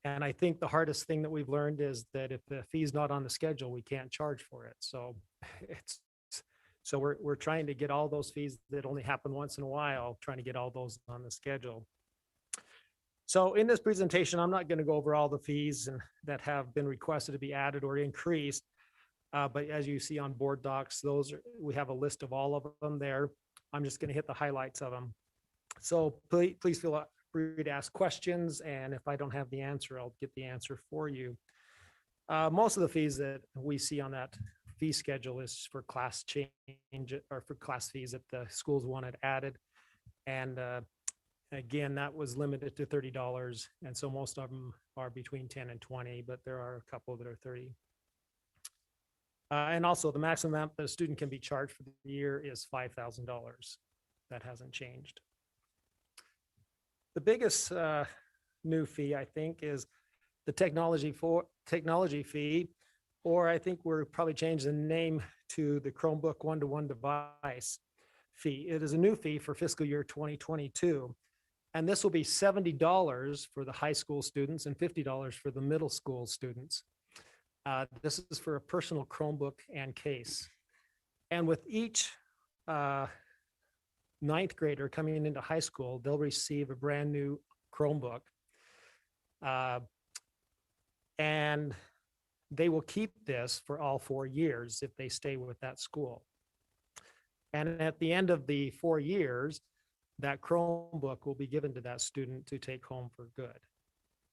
And I think the hardest thing that we've learned is that if the fee is not on the schedule, we can't charge for it. So we're trying to get all those fees that only happen once in a while, trying to get all those on the schedule. So in this presentation, I'm not going to go over all the fees that have been requested to be added or increased. But as you see on board docs, we have a list of all of them there. I'm just going to hit the highlights of them. So please feel free to ask questions. And if I don't have the answer, I'll get the answer for you. Most of the fees that we see on that fee schedule is for class change or for class fees that the schools wanted added. And again, that was limited to $30. And so most of them are between 10 and 20, but there are a couple that are 30. And also the maximum amount that a student can be charged for the year is $5,000. That hasn't changed. The biggest new fee, I think, is the technology fee, or I think we're probably changing the name to the Chromebook one-to-one device fee. It is a new fee for fiscal year 2022. And this will be $70 for the high school students and $50 for the middle school students. This is for a personal Chromebook and case. And with each ninth grader coming into high school, they'll receive a brand new Chromebook. And they will keep this for all 4 years if they stay with that school. And at the end of the 4 years, that Chromebook will be given to that student to take home for good.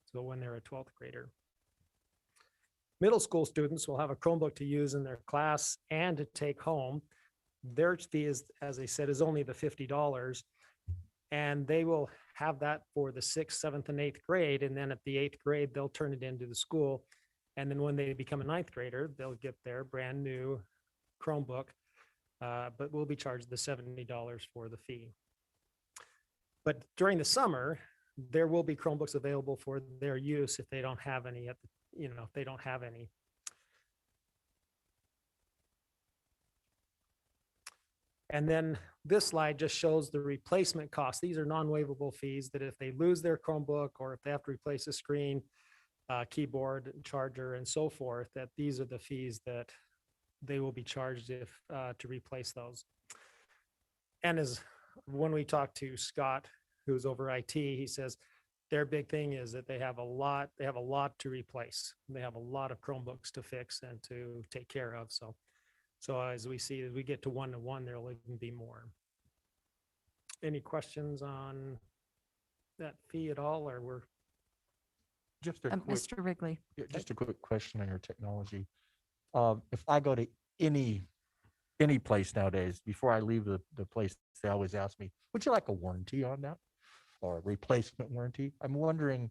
So when they're a 12th grader. Middle school students will have a Chromebook to use in their class and to take home. Their fee is, as I said, is only the $50. And they will have that for the 6th, 7th, and 8th grade. And then at the 8th grade, they'll turn it into the school. And then when they become a 9th grader, they'll get their brand new Chromebook, but will be charged the $70 for the fee. But during the summer, there will be Chromebooks available for their use if they don't have any if they don't have any. And then this slide just shows the replacement costs. These are non-waivable fees that if they lose their Chromebook or if they have to replace a screen, keyboard, charger, and so forth, that these are the fees that they will be charged if to replace those. And as when we talk to Scott, who's over IT, he says their big thing is that they have a lot to replace. They have a lot of Chromebooks to fix and to take care of. So as we see, as we get to one-to-one, there'll even be more. Any questions on that fee at all, or we're? Just a quick, Mr. Wrigley. yeah, just a quick question on your technology. If I go to any place nowadays, before I leave the place, they always ask me, would you like a warranty on that? Or a replacement warranty? I'm wondering,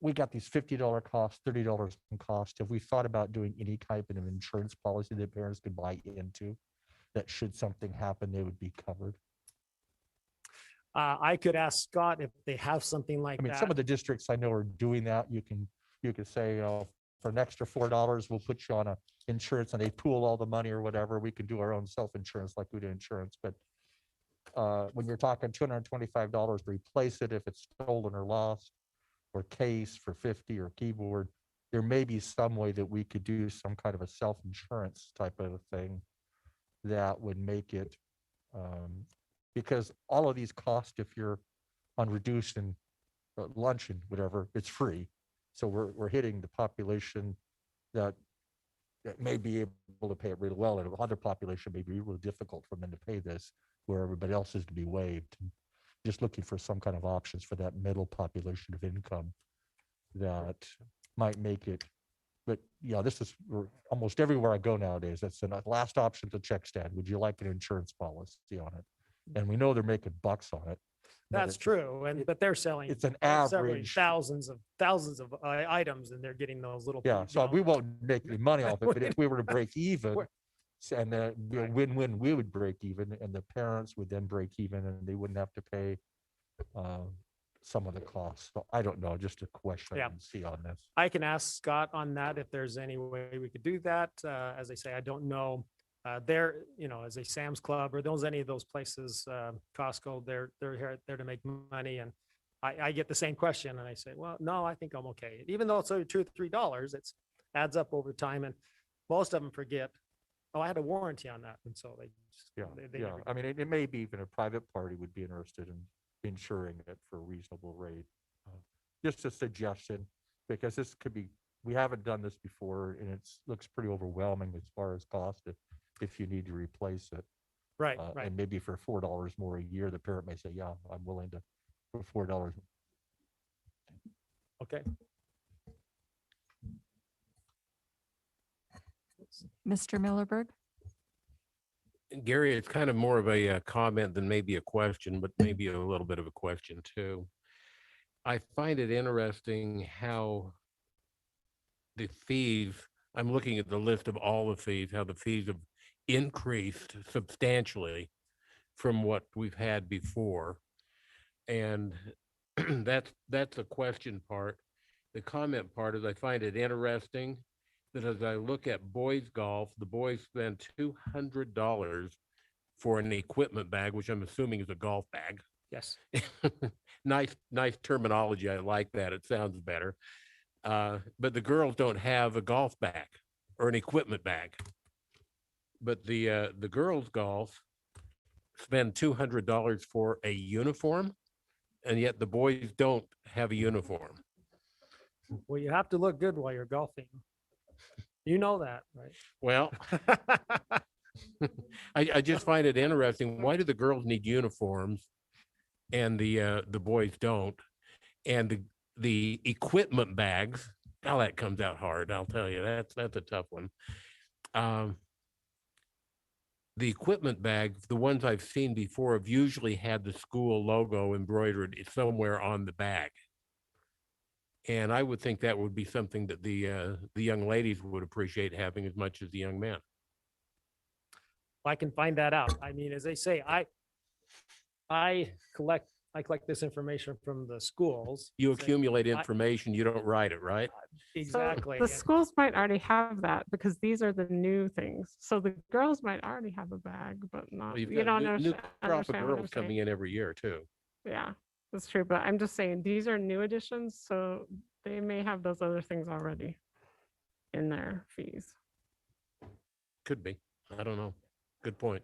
we got these $50 costs, $30 in cost. Have we thought about doing any type of insurance policy that parents could buy into, that should something happen, they would be covered? I could ask Scott if they have something like I mean, that. some of the districts I know are doing that. You could say, for an extra $4, we'll put you on a insurance, and they pool all the money or whatever. We could do our own self-insurance like we do insurance. But when you're talking $225 to replace it if it's stolen or lost, or case for 50 or keyboard, there may be some way that we could do some kind of a self-insurance type of a thing that would make it, because all of these costs, if you're on reduced and lunch and whatever, it's free. So we're hitting the population that that may be able to pay it really well, and other population may be really difficult for them to pay this, where everybody else is to be waived. Just looking for some kind of options for that middle population of income that might make it. But yeah, this is almost everywhere I go nowadays. That's the last option to check stand. Would you like an insurance policy on it? And we know they're making bucks on it. but That's it's- true. And, but they're selling. It's an they're selling average. thousands of items and they're getting those little. Yeah, so we won't make any money off it, but if We're- we were to break even, we're- and then win-win, we would break even, and the parents would then break even, and they wouldn't have to pay some of the costs. So I don't know, just a question I Yeah. didn't see on this. I can ask Scott on that if there's any way we could do that. As I say, I don't know. They're, as a Sam's Club or any of those places, Costco, they're here there to make money. And I get the same question and I say, well, no, I think I'm okay. Even though it's only $2 or $3, it's adds up over time. And most of them forget, oh, I had a warranty on that. And so they just, Yeah, they yeah. never I mean, it may be even a private party would be interested in insuring it for a reasonable rate. Just a suggestion, because this could be, we haven't done this before, and looks pretty overwhelming as far as cost if you need to replace it. Right, right. And maybe for $4 more a year, the parent may say, yeah, I'm willing to, for $4. Okay. Mr. Millerberg? Gary, it's kind of more of a comment than maybe a question, but maybe a little bit of a question too. I find it interesting how the fees, I'm looking at the list of all the fees, how the fees have increased substantially from what we've had before. And that's a question part. The comment part is I find it interesting that as I look at boys golf, the boys spend $200 for an equipment bag, which I'm assuming is a golf bag. Yes. Nice terminology. I like that. It sounds better. But the girls don't have a golf bag or an equipment bag. But the girls golf spend $200 for a uniform, and yet the boys don't have a uniform. Well, you have to look good while you're golfing. You know that, right? Well, I just find it interesting. Why do the girls need uniforms and the boys don't? And the equipment bags, now that comes out hard. I'll tell you, that's a tough one. The equipment bags, the ones I've seen before, have usually had the school logo embroidered somewhere on the bag. And I would think that would be something that the young ladies would appreciate having as much as the young men. I can find that out. I mean, as they say, I collect this information from the schools. You Say, accumulate information, you don't write it, right? Exactly. So the schools might already have that because these are the new things. So the girls might already have a bag, but not, Well, you've you got don't a new understand. crop of understand what I'm girls coming saying. in every year too. Yeah, that's true. But I'm just saying, these are new additions, so they may have those other things already in their fees. Could be. I don't know. Good point.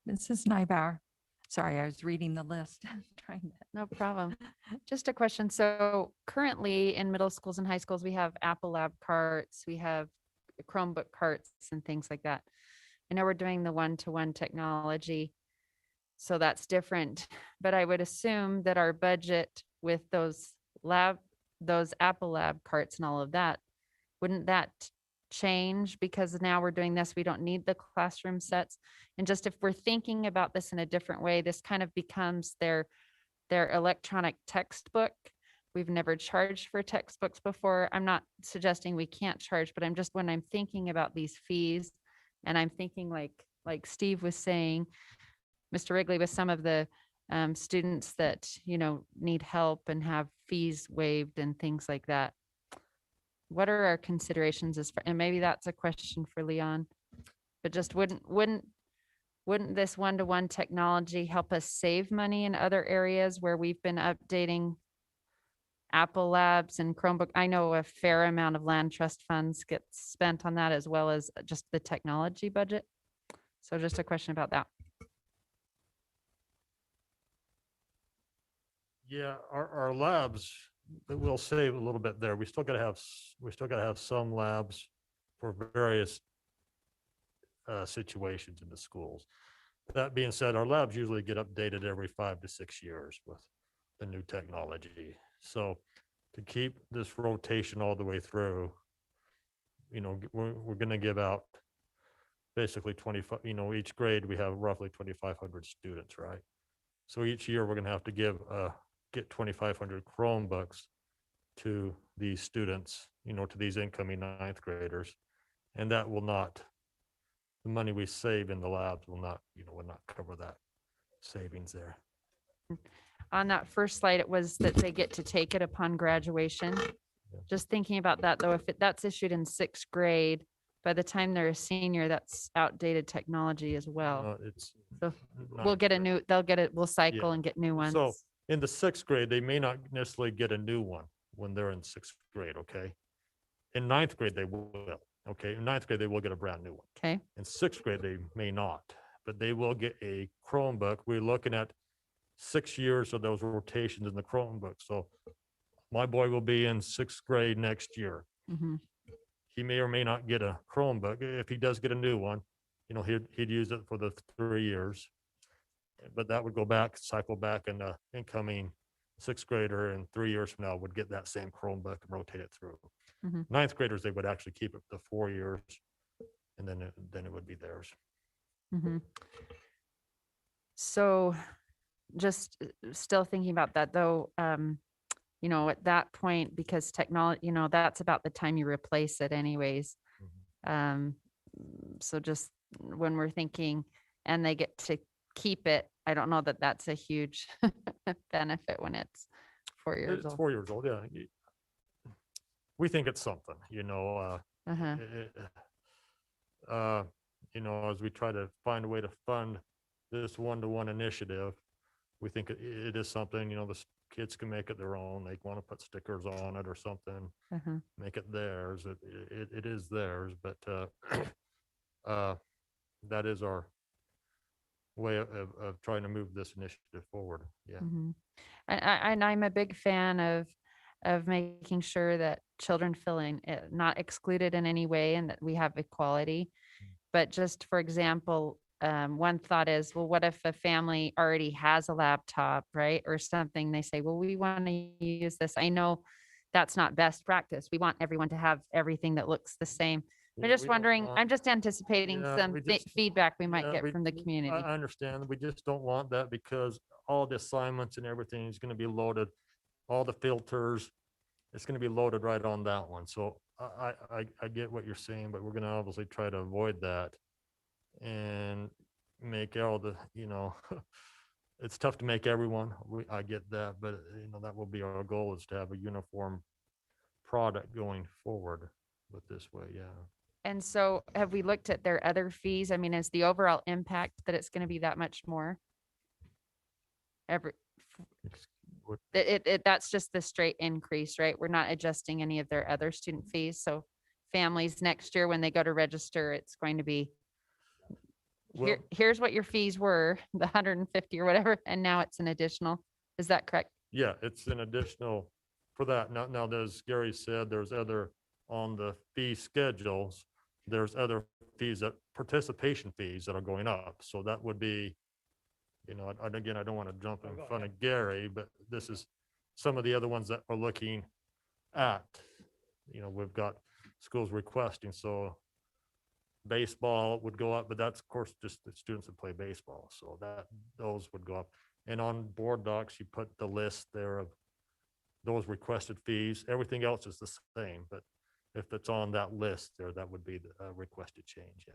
Mrs. Nybauer. Sorry, I was reading the list. Trying to. No problem. Just a question. So currently in middle schools and high schools, we have Apple Lab carts, we have Chromebook carts and things like that. I know we're doing the one-to-one technology, so that's different. But I would assume that our budget with those Apple Lab carts and all of that, wouldn't that change because now we're doing this, we don't need the classroom sets? And just if we're thinking about this in a different way, this kind of becomes their electronic textbook. We've never charged for textbooks before. I'm not suggesting we can't charge, but when I'm thinking about these fees, and I'm thinking like Steve was saying, Mr. Wrigley, with some of the students that, need help and have fees waived and things like that. What are our considerations and maybe that's a question for Leon, but just wouldn't this one-to-one technology help us save money in other areas where we've been updating Apple Labs and Chromebook? I know a fair amount of land trust funds gets spent on that as well as just the technology budget. So just a question about that. Yeah, our labs we'll save a little bit there. We still gotta have, we still gotta have some labs for various situations in the schools. That being said, our labs usually get updated every 5 to 6 years with the new technology. So to keep this rotation all the way through, we're gonna give out basically 25, each grade, we have roughly 2,500 students, right? So each year, we're gonna have to get 2,500 Chromebooks to these students, to these incoming ninth graders. And that will not, the money we save in the labs will not cover that savings there. On that first slide, it was that they get to take it upon graduation. Just thinking about that though, if that's issued in 6th grade, by the time they're a senior, that's outdated technology as well. It's. So not we'll get a correct. new, they'll get it, we'll cycle and get new ones. So in the 6th grade, they may not necessarily get a new one when they're in 6th grade, okay? In 9th grade, they will, okay? In 9th grade, they will get a brand new one. Okay. In 6th grade, they may not, but they will get a Chromebook. We're looking at 6 years of those rotations in the Chromebook. So my boy will be in 6th grade next year. Mhm. He may or may not get a Chromebook. If he does get a new one, he'd use it for the 3 years. But that would go back, cycle back, and the incoming 6th grader in 3 years from now would get that same Chromebook and rotate it through. Mhm. 9th graders, they would actually keep it the 4 years, and then it would be theirs. Mhm. So just still thinking about that though, at that point, because technology, that's about the time you replace it anyways. So just when we're thinking and they get to keep it, I don't know that that's a huge benefit when it's 4 years It's old. 4 years old, yeah. We think it's something, Uh-huh. as we try to find a way to fund this one-to-one initiative, we think it is something, the kids can make it their own. They want to put stickers on it or something, Uh-huh. make it theirs. It is theirs, but that is our way of trying to move this initiative forward. Yeah. Mhm. And I'm a big fan of making sure that children feeling not excluded in any way and that we have equality. But just for example, one thought is, well, what if a family already has a laptop, right? Or something, they say, well, we want to use this. I know that's not best practice. We want everyone to have everything that looks the same. I'm Yeah, just we don't wondering, want- I'm just anticipating Yeah, some we just- feedback we might Yeah, get from the I community. understand. We just don't want that because all the assignments and everything is going to be loaded, all the filters, it's going to be loaded right on that one. So I get what you're saying, but we're going to obviously try to avoid that and make all the, it's tough to make everyone. I get that, but that will be our goal, is to have a uniform product going forward with this way. Yeah. And so have we looked at their other fees? I mean, is the overall impact that it's going to be that much more? What- That's just the straight increase, right? We're not adjusting any of their other student fees. So families next year, when they go to register, it's going to be, Well, here's what your fees were, the 150 or whatever, and now it's an additional. Is that correct? yeah, it's an additional for that. Now, as Gary said, there's other on the fee schedules. There's other fees, participation fees that are going up. So that would be, again, I don't want to jump in front of Gary, but this is some of the other ones that we're looking at. We've got schools requesting, so baseball would go up, but that's of course just the students that play baseball. So those would go up. And on board docs, you put the list there of those requested fees. Everything else is the same, but if it's on that list there, that would be the requested change. Yeah.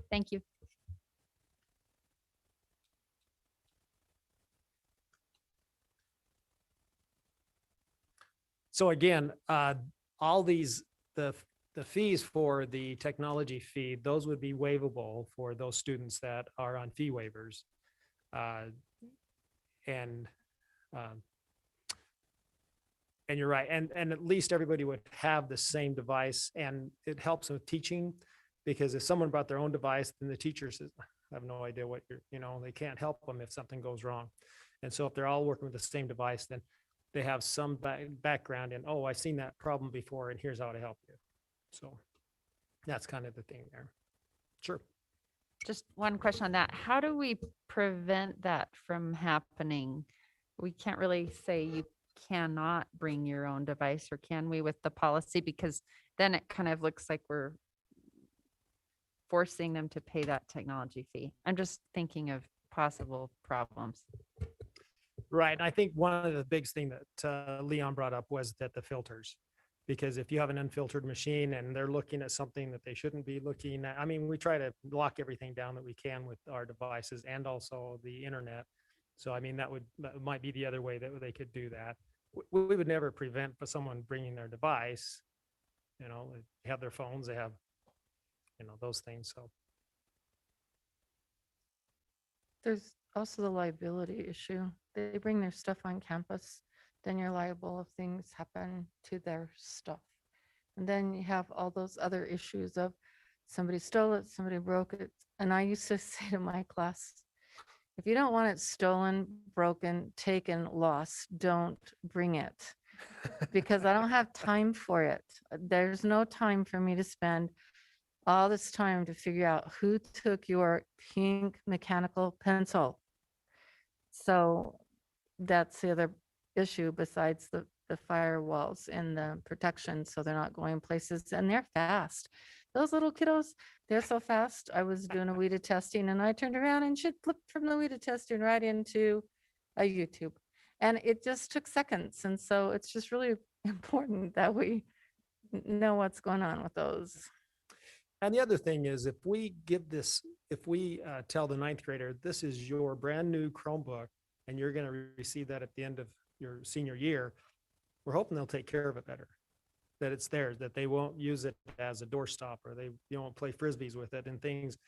Thank you. So again, all these, the fees for the technology fee, those would be waivable for those students that are on fee waivers. And you're right. And at least everybody would have the same device, and it helps with teaching, because if someone brought their own device, then the teacher says, have no idea what they can't help them if something goes wrong. And so if they're all working with the same device, then they have some background in, oh, I've seen that problem before and here's how to help you. So that's kind of the thing there. Sure. Just one question on that. How do we prevent that from happening? We can't really say you cannot bring your own device, or can we with the policy? Because then it kind of looks like we're forcing them to pay that technology fee. I'm just thinking of possible problems. Right. And I think one of the big thing that Leon brought up was that the filters, because if you have an unfiltered machine and they're looking at something that they shouldn't be looking at, I mean, we try to lock everything down that we can with our devices and also the internet. So, I mean, that might be the other way that they could do that. We would never prevent someone bringing their device, they have their phones, they have, those things. So. There's also the liability issue. They bring their stuff on campus, then you're liable if things happen to their stuff. And then you have all those other issues of somebody stole it, somebody broke it. And I used to say to my class, if you don't want it stolen, broken, taken, lost, don't bring it. Because I don't have time for it. There's no time for me to spend all this time to figure out who took your pink mechanical pencil. So that's the other issue besides the firewalls and the protection, so they're not going places, and they're fast. Those little kiddos, they're so fast. I was doing a WIDA testing and I turned around and shit flipped from the WIDA testing right into a YouTube. And it just took seconds. And so it's just really important that we know what's going on with those. And the other thing is, if we tell the ninth grader, this is your brand new Chromebook and you're going to receive that at the end of your senior year, we're hoping they'll take care of it better, that it's theirs, that they won't use it as a doorstop, or they won't play frisbees with it and things.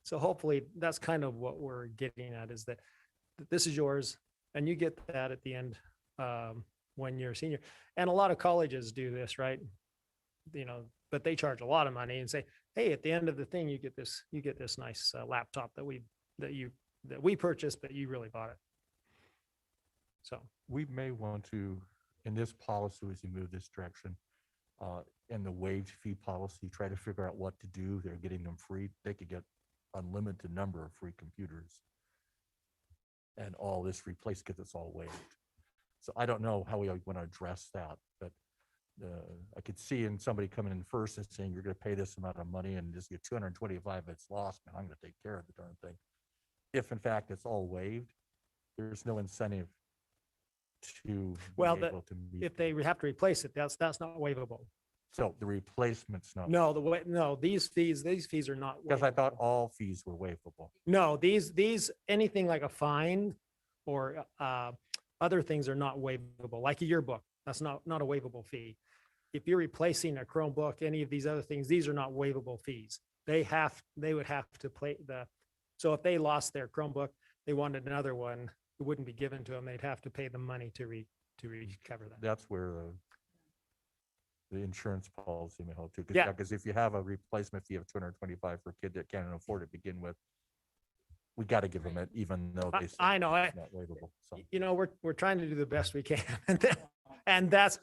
So hopefully that's kind of what we're getting at, is that this is yours and you get that at the end when you're a senior. And a lot of colleges do this, right? But they charge a lot of money and say, hey, at the end of the thing, you get this nice laptop that we purchased, but you really bought it. So we may want to, in this policy, as you move this direction, in the waived fee policy, try to figure out what to do. They're getting them free. They could get unlimited number of free computers and all this replaced because it's all waived. So I don't know how we want to address that, but I could see in somebody coming in first and saying, you're going to pay this amount of money and just get 225 if it's lost, and I'm going to take care of the darn thing. If in fact it's all waived, there's no incentive to be able to meet. If they have to replace it, that's not waivable. So the replacement's not. No, these fees are not. Because I thought all fees were waivable. No, these anything like a fine or other things are not waivable, like a yearbook. That's not a waivable fee. If you're replacing a Chromebook, any of these other things, these are not waivable fees. They would have to so if they lost their Chromebook, they wanted another one, it wouldn't be given to them. They'd have to pay the money to recover that. That's where the insurance policy may help too. Yeah. Because if you have a replacement fee of 225 for a kid that can't afford it to begin with, we got to give them it, even though they say I know it's not waivable. So. We're trying to do the best we can, and that's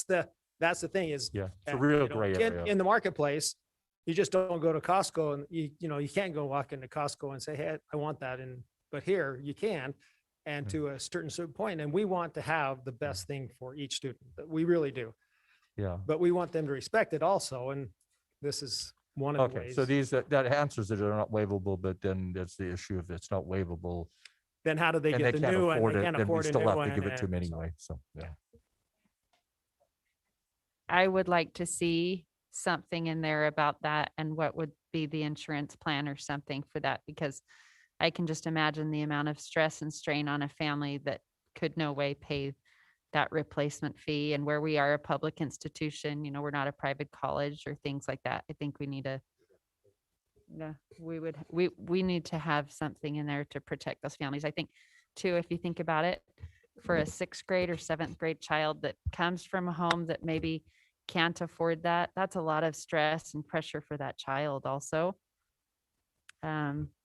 the thing is, yeah, it's a real gray area in the marketplace. You just don't go to Costco and you can't go walk into Costco and say, hey, I want that, but here you can, and to a certain point, and we want to have the best thing for each student. We really do. Yeah. But we want them to respect it also, and this is one of the ways. So these that answers that are not waivable, but then that's the issue. If it's not waivable, then how do they get the new one? They can't then we afford a still new have one. to give it to them anyway. So yeah. I would like to see something in there about that, and what would be the insurance plan or something for that, because I can just imagine the amount of stress and strain on a family that could no way pay that replacement fee. And where we are a public institution, we're not a private college or things like that. I think we need we need to have something in there to protect those families. I think too, if you think about it, for a 6th grade or 7th grade child that comes from a home that maybe can't afford that, that's a lot of stress and pressure for that child also.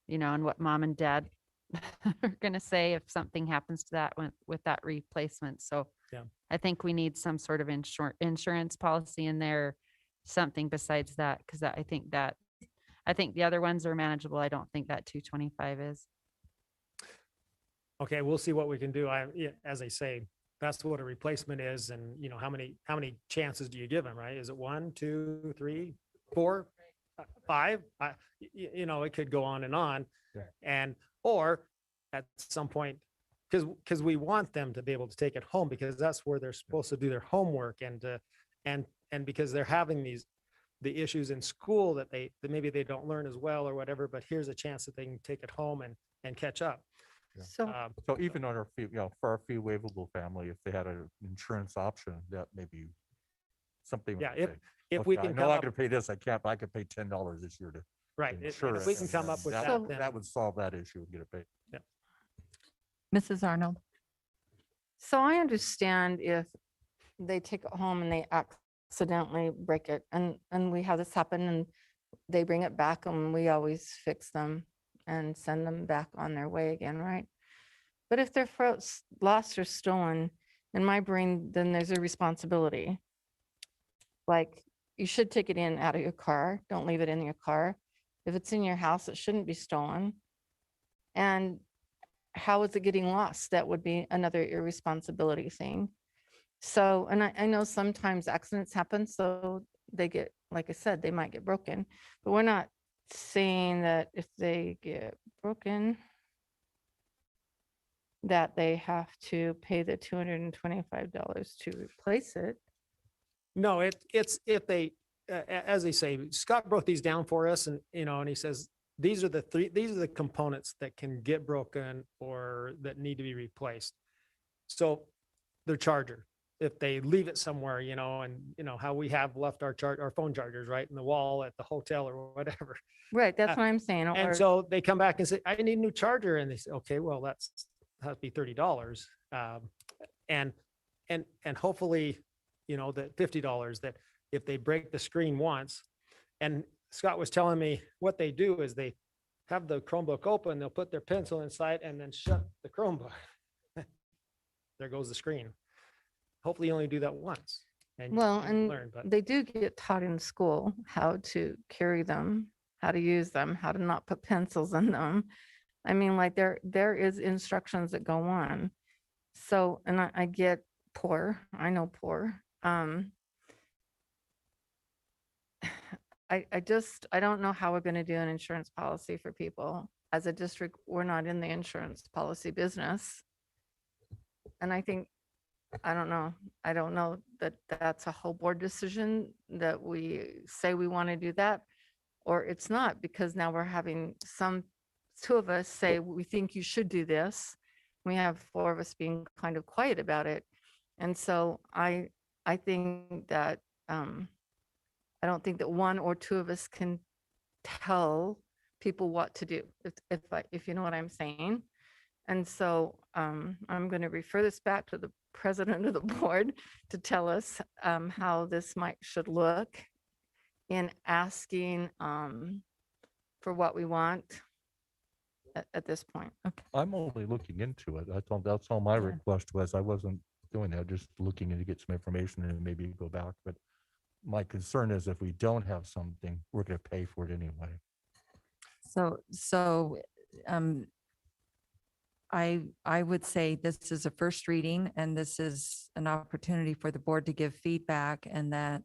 and what mom and dad are going to say if something happens to that with that replacement. So Yeah. I think we need some sort of insurance policy in there, something besides that, because I think the other ones are manageable. I don't think that 225 is. Okay, we'll see what we can do. As I say, that's what a replacement is. And how many chances do you give them, right? Is it 1, 2, 3, 4, 5? It could go on and on. Yeah. Or at some point, because we want them to be able to take it home, because that's where they're supposed to do their homework, and because they're having the issues in school that maybe they don't learn as well or whatever, but here's a chance that they can take it home and catch up. Yeah. So, So even on our fee, for our fee waivable family, if they had an insurance option, that may be something. we Yeah, could say, if we "Okay, can I know come I up, can pay this, I can't, but I could pay $10 this year to right, insure if it," we can and come then up with that that, would- then That would solve that issue and get it paid. Mrs. Arnold. so I understand if they take it home and they accidentally break it, and we have this happen, and they bring it back, and we always fix them and send them back on their way again, right? But if they're lost or stolen, in my brain, then there's a responsibility. Like, you should take it in out of your car. Don't leave it in your car. If it's in your house, it shouldn't be stolen. And how is it getting lost? That would be another irresponsibility thing. So, and I know sometimes accidents happen, so they get, like I said, they might get broken, but we're not saying that if they get broken, that they have to pay the $225 to replace it. no, it's if they, as they say, Scott broke these down for us, and he says, these are the components that can get broken or that need to be replaced. So their charger, if they leave it somewhere, and how we have left our phone chargers right in the wall at the hotel or whatever. Right, that's what I'm saying. And or- so they come back and say, I need a new charger. And they say, okay, well, that has to be $30. And hopefully, that $50, that if they break the screen once, and Scott was telling me what they do is they have the Chromebook open, they'll put their pencil inside and then shut the Chromebook. There goes the screen. Hopefully you only do that once. And Well, you and learn, but they do get taught in school how to carry them, how to use them, how to not put pencils in them. I mean, like there is instructions that go on. So, and I get poor, I know poor. I don't know how we're going to do an insurance policy for people. As a district, we're not in the insurance policy business. And I think, I don't know that that's a whole board decision that we say we want to do that, or it's not, because now we're having two of us say, we think you should do this. We have 4 of us being kind of quiet about it. And so I think that, I don't think that 1 or 2 of us can tell people what to do, if you know what I'm saying. And so I'm going to refer this back to the president of the board to tell us how this should look in asking for what we want at this point. I'm only looking into it. That's all my request was. I wasn't doing that, just looking to get some information and maybe go back. But my concern is if we don't have something, we're going to pay for it anyway. So I would say this is a first reading, and this is an opportunity for the board to give feedback, and that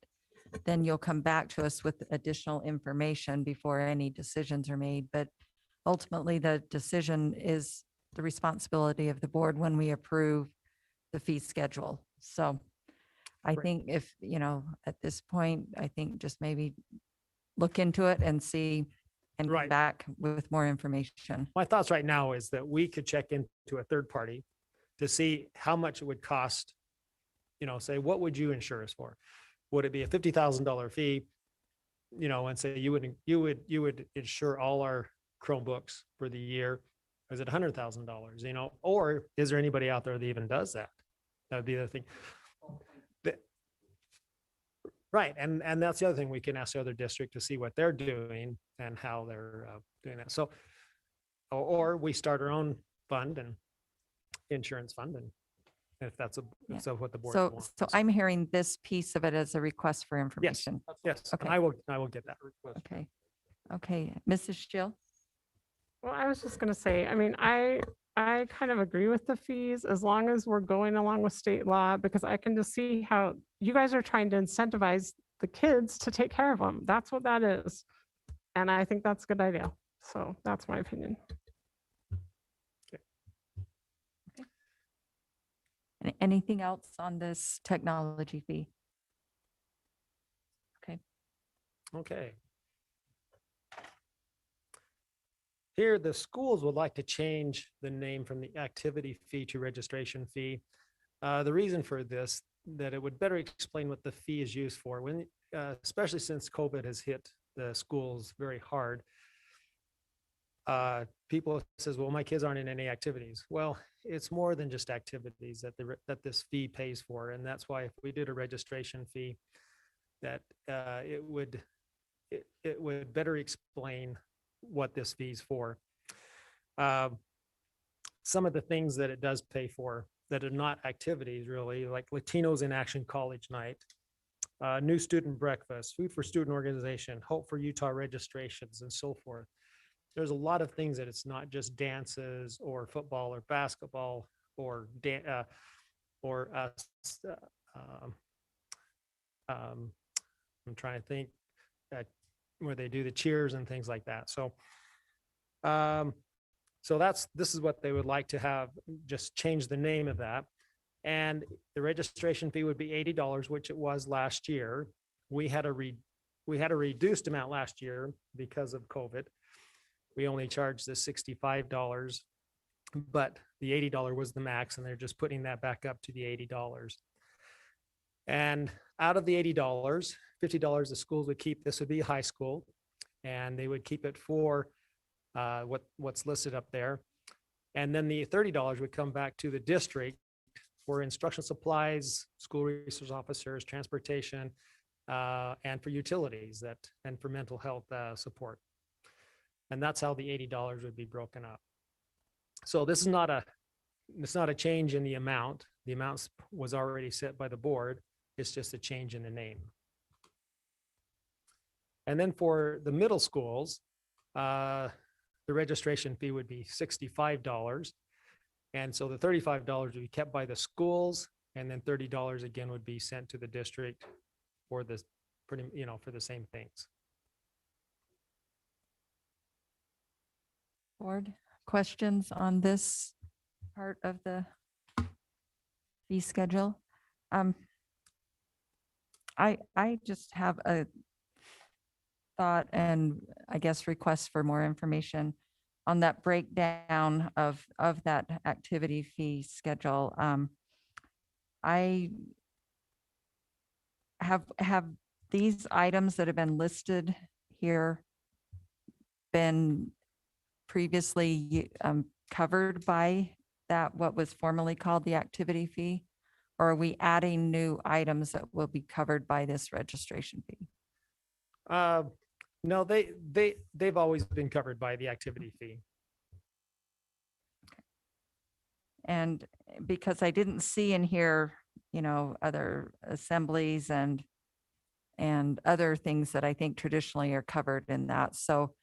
then you'll come back to us with additional information before any decisions are made. But ultimately, the decision is the responsibility of the board when we approve the fee schedule. So I think if, at this point, I think just maybe look into it and see and come Right. back with more information. my thoughts right now is that we could check into a third party to see how much it would cost. Say, what would you insure us for? Would it be a $50,000 fee? And say you would insure all our Chromebooks for the year. Is it $100,000? Or is there anybody out there that even does that? That'd be the thing. Right, and that's the other thing, we can ask the other district to see what they're doing and how they're doing that. So or we start our own fund and insurance fund, and if that's Yeah. so what the board So, wants. so I'm hearing this piece of it as a request for information. Yes, and Okay. I will get that. Okay. Okay, Mrs. Shill? Well, I was just gonna say, I mean, I kind of agree with the fees as long as we're going along with state law, because I can just see how you guys are trying to incentivize the kids to take care of them. That's what that is. And I think that's a good idea. So that's my opinion. Anything else on this technology fee? Okay. Okay. Here, the schools would like to change the name from the activity fee to registration fee. The reason for this, that it would better explain what the fee is used for, when, especially since COVID has hit the schools very hard. People says, well, my kids aren't in any activities. Well, it's more than just activities that this fee pays for. And that's why if we did a registration fee, that it would better explain what this fee is for. Some of the things that it does pay for that are not activities really, like Latinos in Action College Night, new student breakfast, food for student organization, Hope for Utah registrations, and so forth. There's a lot of things that it's not just dances or football or basketball or I'm trying to think where they do the cheers and things like that. So, this is what they would like to have, just change the name of that. And the registration fee would be $80, which it was last year. We had a reduced amount last year because of COVID. We only charged the $65, but the $80 was the max, and they're just putting that back up to the $80. And out of the $80, $50 the schools would keep. This would be high school, and they would keep it for what's listed up there. And then the $30 would come back to the district for instructional supplies, school resource officers, transportation, and for utilities and for mental health support. And that's how the $80 would be broken up. So this is it's not a change in the amount. The amount was already set by the board. It's just a change in the name. And then for the middle schools, the registration fee would be $65. And so the $35 would be kept by the schools, and then $30 again would be sent to the district for the for the same things. Board, questions on this part of the fee schedule? I just have a thought and I guess request for more information on that breakdown of that activity fee schedule. I have these items that have been listed here been previously covered by that, what was formerly called the activity fee? Or are we adding new items that will be covered by this registration fee? No, they've always been covered by the activity fee. And because I didn't see in here, other assemblies and other things that I think traditionally are covered in that. So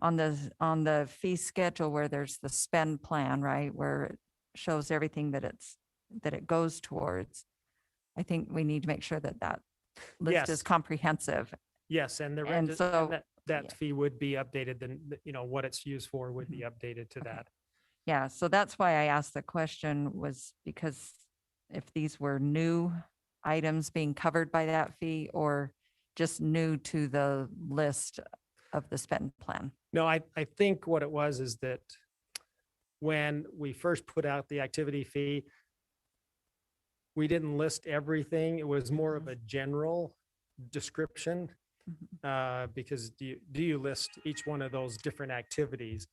on the fee schedule where there's the spend plan, right, where it shows everything that it goes towards, I think we need to make sure that list is Yes. comprehensive. Yes, and that fee would be updated, then, what it's used for would be updated to that. Yeah, so that's why I asked the question, was because if these were new items being covered by that fee or just new to the list of the spend plan. No, I think what it was is that when we first put out the activity fee, we didn't list everything. It was more of a general description. Because do you list each one of those different activities?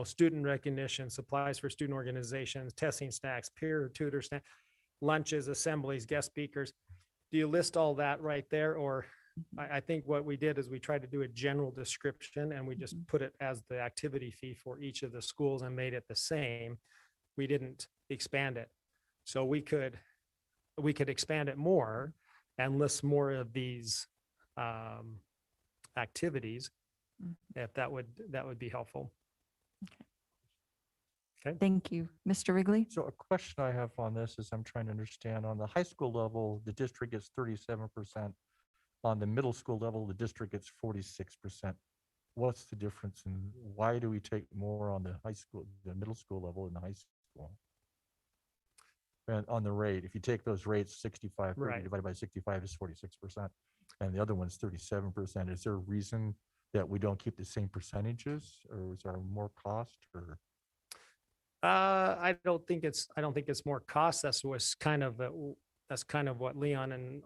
Student recognition, supplies for student organizations, testing snacks, peer tutor snack, lunches, assemblies, guest speakers. Do you list all that right there, or I think what we did is we tried to do a general description and we just put it as the activity fee for each of the schools and made it the same. We didn't expand it. So we could expand it more and list more of these activities, if that would be helpful. Thank you. Mr. Wrigley? So a question I have on this is I'm trying to understand, on the high school level, the district gets 37%. On the middle school level, the district gets 46%. What's the difference and why do we take more on the middle school level and the high school? And on the rate, if you take those rates, 65 30 Right. divided by 65 is 46%. And the other one's 37%. Is there a reason that we don't keep the same percentages, or is there more cost, or? I don't think it's more cost. That's kind of what Leon and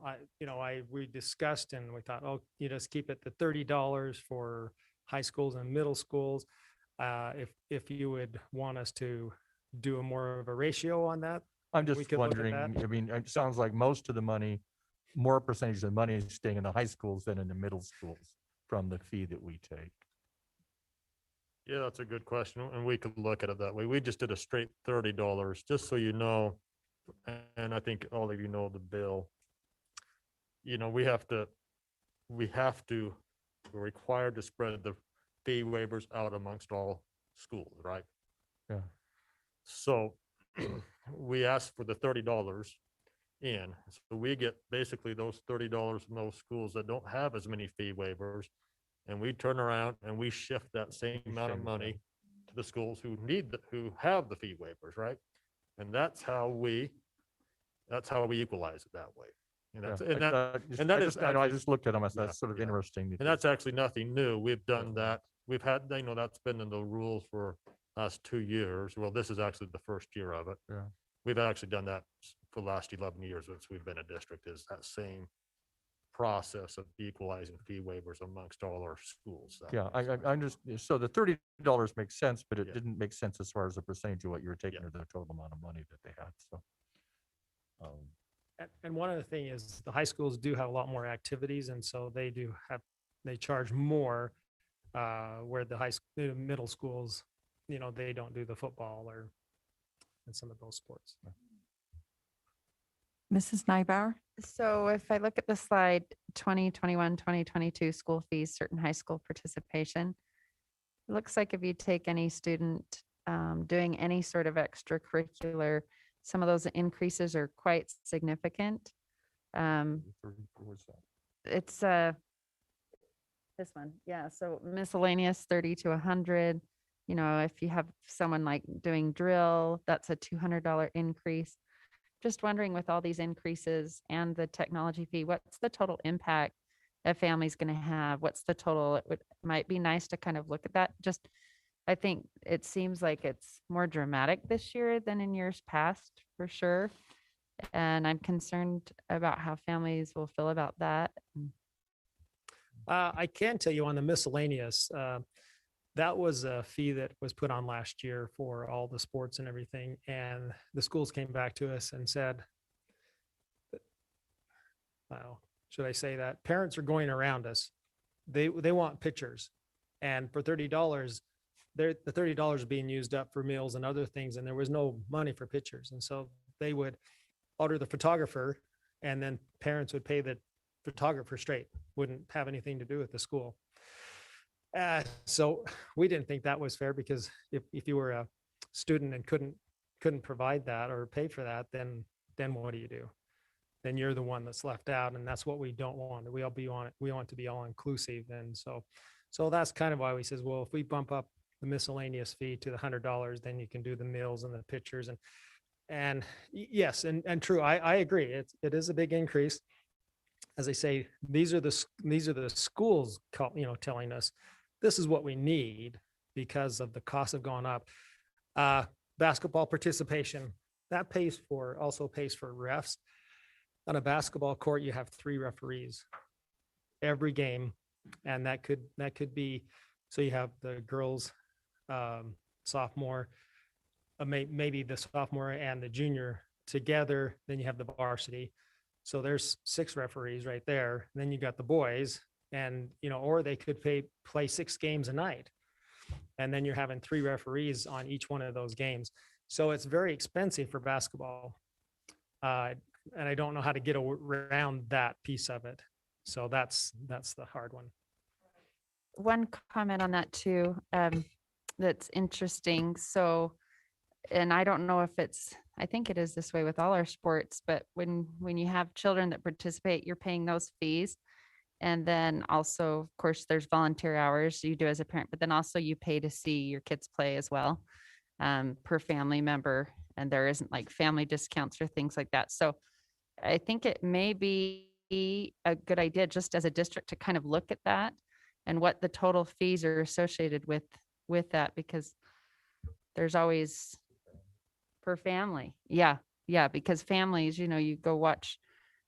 we discussed, and we thought, oh, you just keep it to $30 for high schools and middle schools. If you would want us to do a more of a ratio on that. I'm we just could look at wondering, that. I mean, it sounds like most of the money, more percentage of the money is staying in the high schools than in the middle schools from the fee that we take. Yeah, that's a good question, and we could look at it that way. We just did a straight $30, just so you know, and I think all of you know the bill. You know, we're required to spread the fee waivers out amongst all schools, right? Yeah. So we asked for the $30 in, so we get basically those $30 from those schools that don't have as many fee waivers. And we turn around and we shift that same amount of money to the schools who who have the fee waivers, right? And that's how we equalize it that way. And that's, and that is, I know, I just looked at them, I thought yeah, that's sort of yeah. interesting. And that's actually nothing new. We've done that. We've had, that's been in the rules for last 2 years. Well, this is actually the first year of it. Yeah. We've actually done that for the last 11 years since we've been a district, is that same process of equalizing fee waivers amongst all our schools. Yeah, I just, so the $30 makes sense, but it didn't make sense as far as the percentage of what you were taking or the total amount of money that they had, so. And one other thing is the high schools do have a lot more activities, and so they charge more, where the middle schools, they don't do the football and some of those sports. Mrs. Nybauer? So if I look at the slide, 2021, 2022 school fees, certain high school participation, it looks like if you take any student doing any sort of extracurricular, some of those increases are quite significant. It's this one, yeah. So miscellaneous 30 to 100. If you have someone like doing drill, that's a $200 increase. Just wondering, with all these increases and the technology fee, what's the total impact a family's going to have? What's the total? It might be nice to kind of look at that. Just, I think it seems like it's more dramatic this year than in years past, for sure. And I'm concerned about how families will feel about that. I can tell you on the miscellaneous, that was a fee that was put on last year for all the sports and everything. And the schools came back to us and said, well, should I say that? Parents are going around us. They want pictures. And for $30, the $30 is being used up for meals and other things. And there was no money for pictures. And so they would order the photographer, and then parents would pay the photographer straight, wouldn't have anything to do with the school. So we didn't think that was fair, because if you were a student and couldn't provide that or pay for that, then what do you do? Then you're the one that's left out, and that's what we don't want. We want to be all inclusive. And so that's kind of why we says, well, if we bump up the miscellaneous fee to the $100, then you can do the meals and the pictures and yes, and true. I agree. It is a big increase. As I say, these are the schools telling us this is what we need because of the costs have gone up. Basketball participation, that also pays for refs. On a basketball court, you have 3 referees every game. And that could be, so you have the girls, sophomore, maybe the sophomore and the junior together, then you have the varsity. So there's 6 referees right there. Then you got the boys and, or they could play 6 games a night. And then you're having 3 referees on each one of those games. So it's very expensive for basketball. And I don't know how to get around that piece of it. So that's the hard one. One comment on that too, that's interesting. So, and I don't know if I think it is this way with all our sports, but when you have children that participate, you're paying those fees. And then also, of course, there's volunteer hours you do as a parent, but then also you pay to see your kids play as well, per family member. And there isn't like family discounts or things like that. So I think it may be a good idea just as a district to kind of look at that and what the total fees are associated with that, because there's always per family. Yeah. Because families, you go watch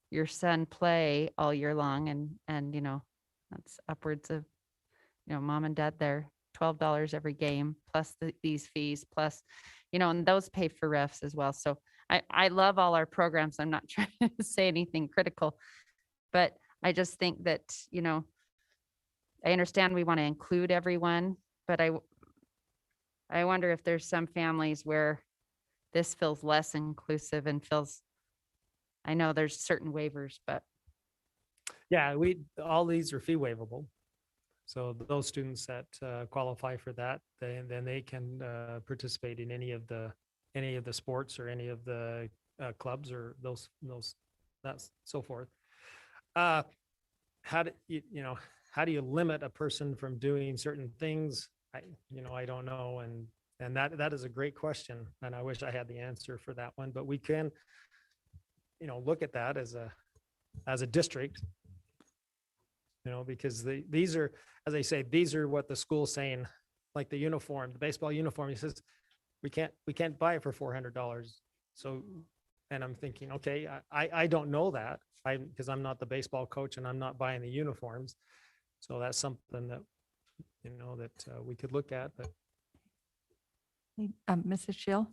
your son play all year long and that's upwards of, mom and dad, they're $12 every game plus these fees plus, and those pay for refs as well. So I love all our programs. I'm not trying to say anything critical, but I just think that, I understand we want to include everyone, but I wonder if there's some families where this feels less inclusive and I know there's certain waivers, but. Yeah, all these are fee waivable. So those students that qualify for that, then they can participate in any of the sports or any of the clubs or those that's so forth. How do you limit a person from doing certain things? I don't know. And that is a great question. And I wish I had the answer for that one, but we can, look at that as a district, because these are, as I say, these are what the school's saying, like the uniform, the baseball uniform, he says, we can't buy it for $400. So, and I'm thinking, okay, I don't know that because I'm not the baseball coach and I'm not buying the uniforms. So that's something that, we could look at, but. Mrs. Shield?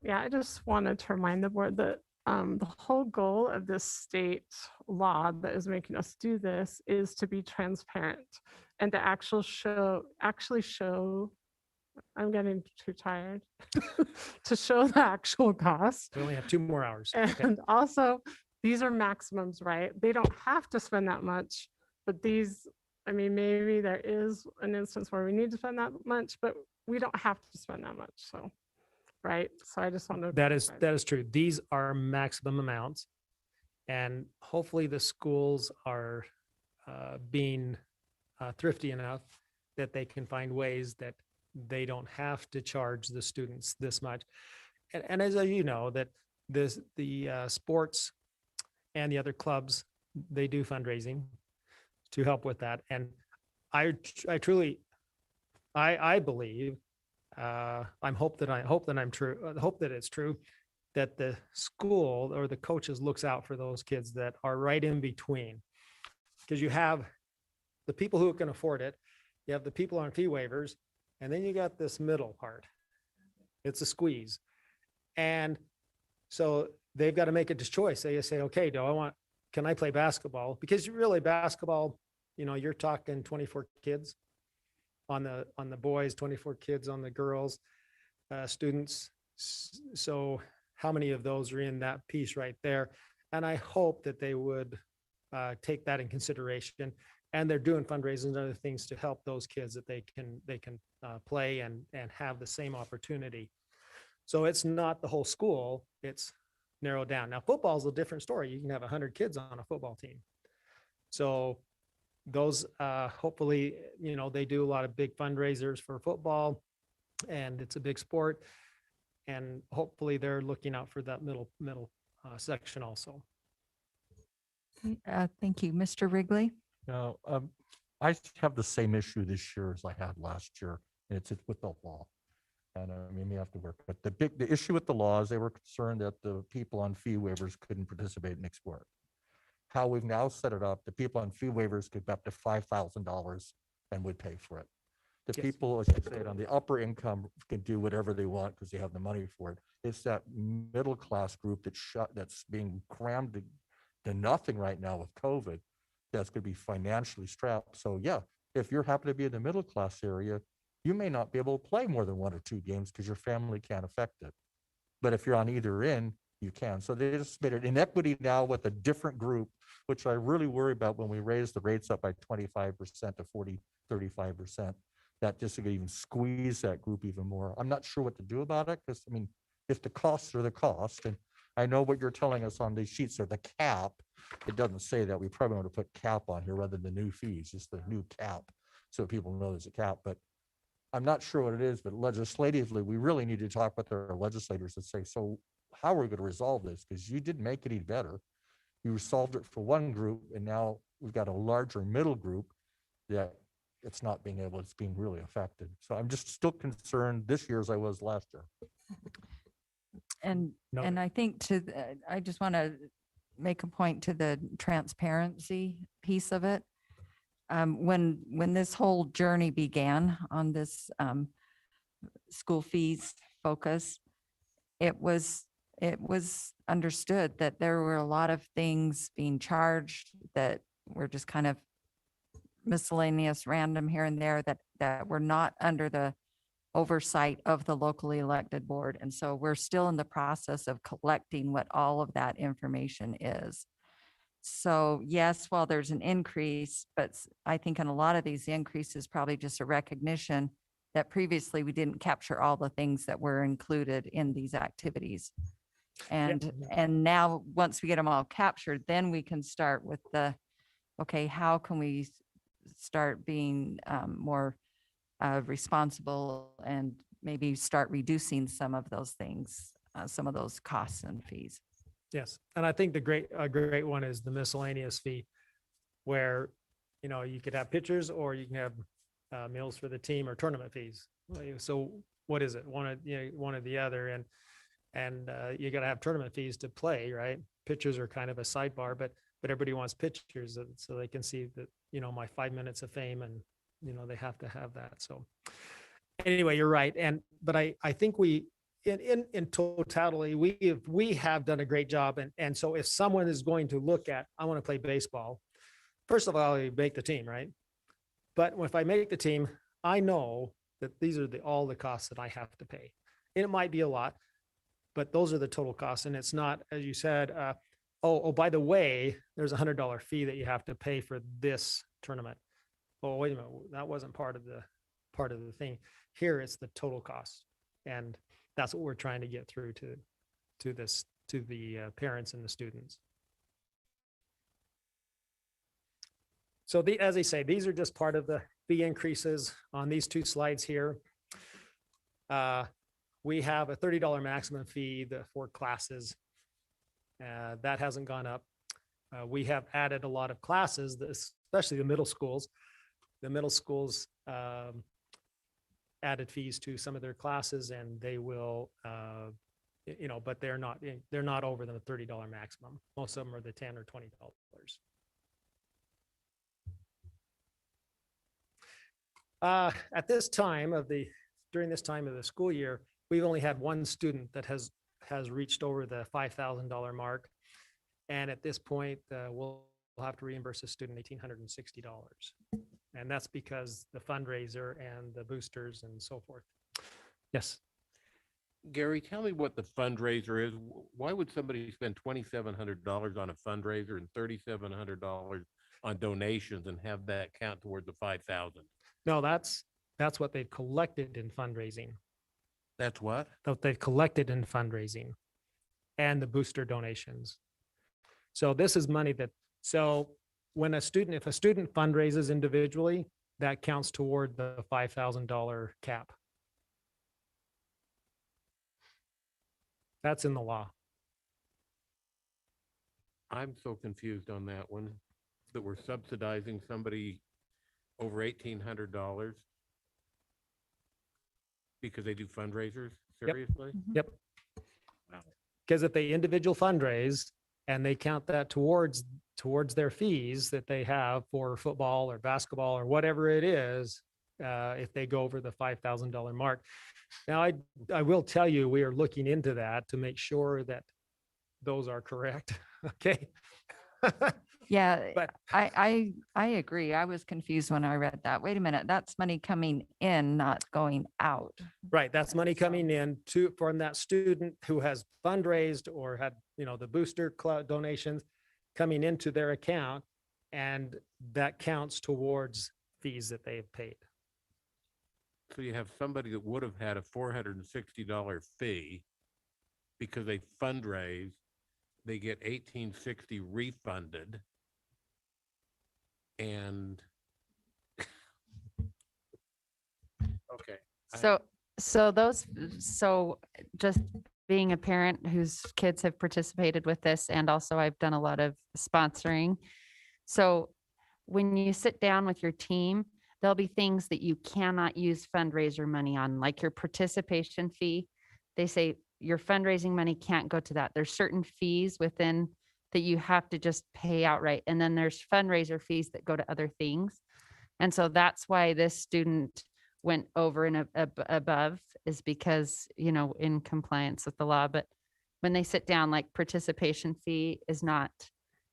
Yeah, I just wanted to remind the board that the whole goal of this state law that is making us do this is to be transparent and to actually show, I'm getting too tired, to show the actual cost. We only have 2 more hours. Okay. And also, these are maximums, right? They don't have to spend that much, but maybe there is an instance where we need to spend that much, but we don't have to spend that much. So, right. So I just want to. That is true. These are maximum amounts. And hopefully the schools are being thrifty enough that they can find ways that they don't have to charge the students this much. And as you know, that the sports and the other clubs, they do fundraising to help with that. And I truly, I believe, I hope that it's true, that the school or the coaches looks out for those kids that are right in between. Because you have the people who can afford it, you have the people on fee waivers, and then you got this middle part. It's a squeeze. And so they've got to make a choice. They say, okay, can I play basketball? Because really basketball, you're talking 24 kids on the boys, 24 kids on the girls, students. So how many of those are in that piece right there? And I hope that they would take that in consideration. And they're doing fundraising and other things to help those kids that they can play and have the same opportunity. So it's not the whole school, it's narrowed down. Now football is a different story. You can have 100 kids on a football team. So those hopefully, they do a lot of big fundraisers for football and it's a big sport. And hopefully they're looking out for that middle section also. Thank you. Mr. Wrigley? Now, I have the same issue this year as I had last year, and it's with the law. And we have to work, but the issue with the law is they were concerned that the people on fee waivers couldn't participate in mixed sport. How we've now set it up, the people on fee waivers could be up to $5,000 and would pay for it. The Yes. people, as you said, on the upper income can do whatever they want because they have the money for it. It's that middle class group that's being crammed to nothing right now with COVID. That's going to be financially strapped. So yeah, if you're happy to be in the middle class area, you may not be able to play more than 1 or 2 games because your family can't affect it. But if you're on either end, you can. So they just made an inequity now with a different group, which I really worry about when we raise the rates up by 25% to 40, 35%. That just to even squeeze that group even more. I'm not sure what to do about it because, I mean, if the costs are the cost, and I know what you're telling us on these sheets are the cap. It doesn't say that. We probably want to put cap on here rather than new fees, just the new cap, so people know there's a cap. But I'm not sure what it is, but legislatively, we really need to talk with our legislators and say, so how are we going to resolve this? Because you didn't make it any better. You solved it for one group, and now we've got a larger middle group that it's being really affected. So I'm just still concerned this year as I was last year. And No. I think I just want to make a point to the transparency piece of it. When this whole journey began on this school fees focus, it was understood that there were a lot of things being charged that were just kind of miscellaneous, random here and there that were not under the oversight of the locally elected board. And so we're still in the process of collecting what all of that information is. So yes, while there's an increase, but I think in a lot of these increases, probably just a recognition that previously we didn't capture all the things that were included in these activities. And now, once we get them all captured, then we can start with okay, how can we start being more responsible and maybe start reducing some of those things, some of those costs and fees. Yes, and I think a great one is the miscellaneous fee, where, you could have pitchers or you can have meals for the team or tournament fees. So what is it? One or the other, and you got to have tournament fees to play, right? Pitchers are kind of a sidebar, but everybody wants pitchers so they can see that, my 5 minutes of fame, and they have to have that. So anyway, you're right. But I think in totality, we have done a great job. And so if someone is going to look at, I want to play baseball, first of all, I make the team, right? But if I make the team, I know that these are all the costs that I have to pay. And it might be a lot, but those are the total costs. And it's not, as you said, by the way, there's $100 fee that you have to pay for this tournament. Oh, wait a minute, that wasn't part of the thing. Here, it's the total cost. And that's what we're trying to get through to the parents and the students. So as I say, these are just part of the fee increases on these 2 slides here. We have a $30 maximum fee for classes. That hasn't gone up. We have added a lot of classes, especially the middle schools. The middle schools added fees to some of their classes, and they will, but they're not over the $30 maximum. Most of them are the $10 or $20. During this time of the school year, we've only had one student that has reached over the $5,000 mark. And at this point, we'll have to reimburse the student $1,860. And that's because the fundraiser and the boosters and so forth. Yes. Gary, tell me what the fundraiser is. Why would somebody spend $2,700 on a fundraiser and $3,700 on donations and have that count towards the 5,000? No, that's what they've collected in fundraising. That's what? That they've collected in fundraising and the booster donations. So this is money if a student fundraises individually, that counts toward the $5,000 cap. That's in the law. I'm so confused on that one, that we're subsidizing somebody over $1,800 because they do fundraisers, seriously? Yep. Wow. Because if they individual fundraise and they count that towards their fees that they have for football or basketball or whatever it is, if they go over the $5,000 mark. Now, I will tell you, we are looking into that to make sure that those are correct. Okay. Yeah, But I agree. I was confused when I read that. Wait a minute, that's money coming in, not going out. right, that's money coming in from that student who has fundraised or had, the booster donations coming into their account, and that counts towards fees that they have paid. So you have somebody that would have had a $460 fee because they fundraised, they get $1,860 refunded. And okay. So just being a parent whose kids have participated with this, and also I've done a lot of sponsoring. So when you sit down with your team, there'll be things that you cannot use fundraiser money on, like your participation fee. They say your fundraising money can't go to that. There's certain fees within that you have to just pay outright. And then there's fundraiser fees that go to other things. And so that's why this student went over and above, is because, in compliance with the law. But when they sit down, like participation fee is not,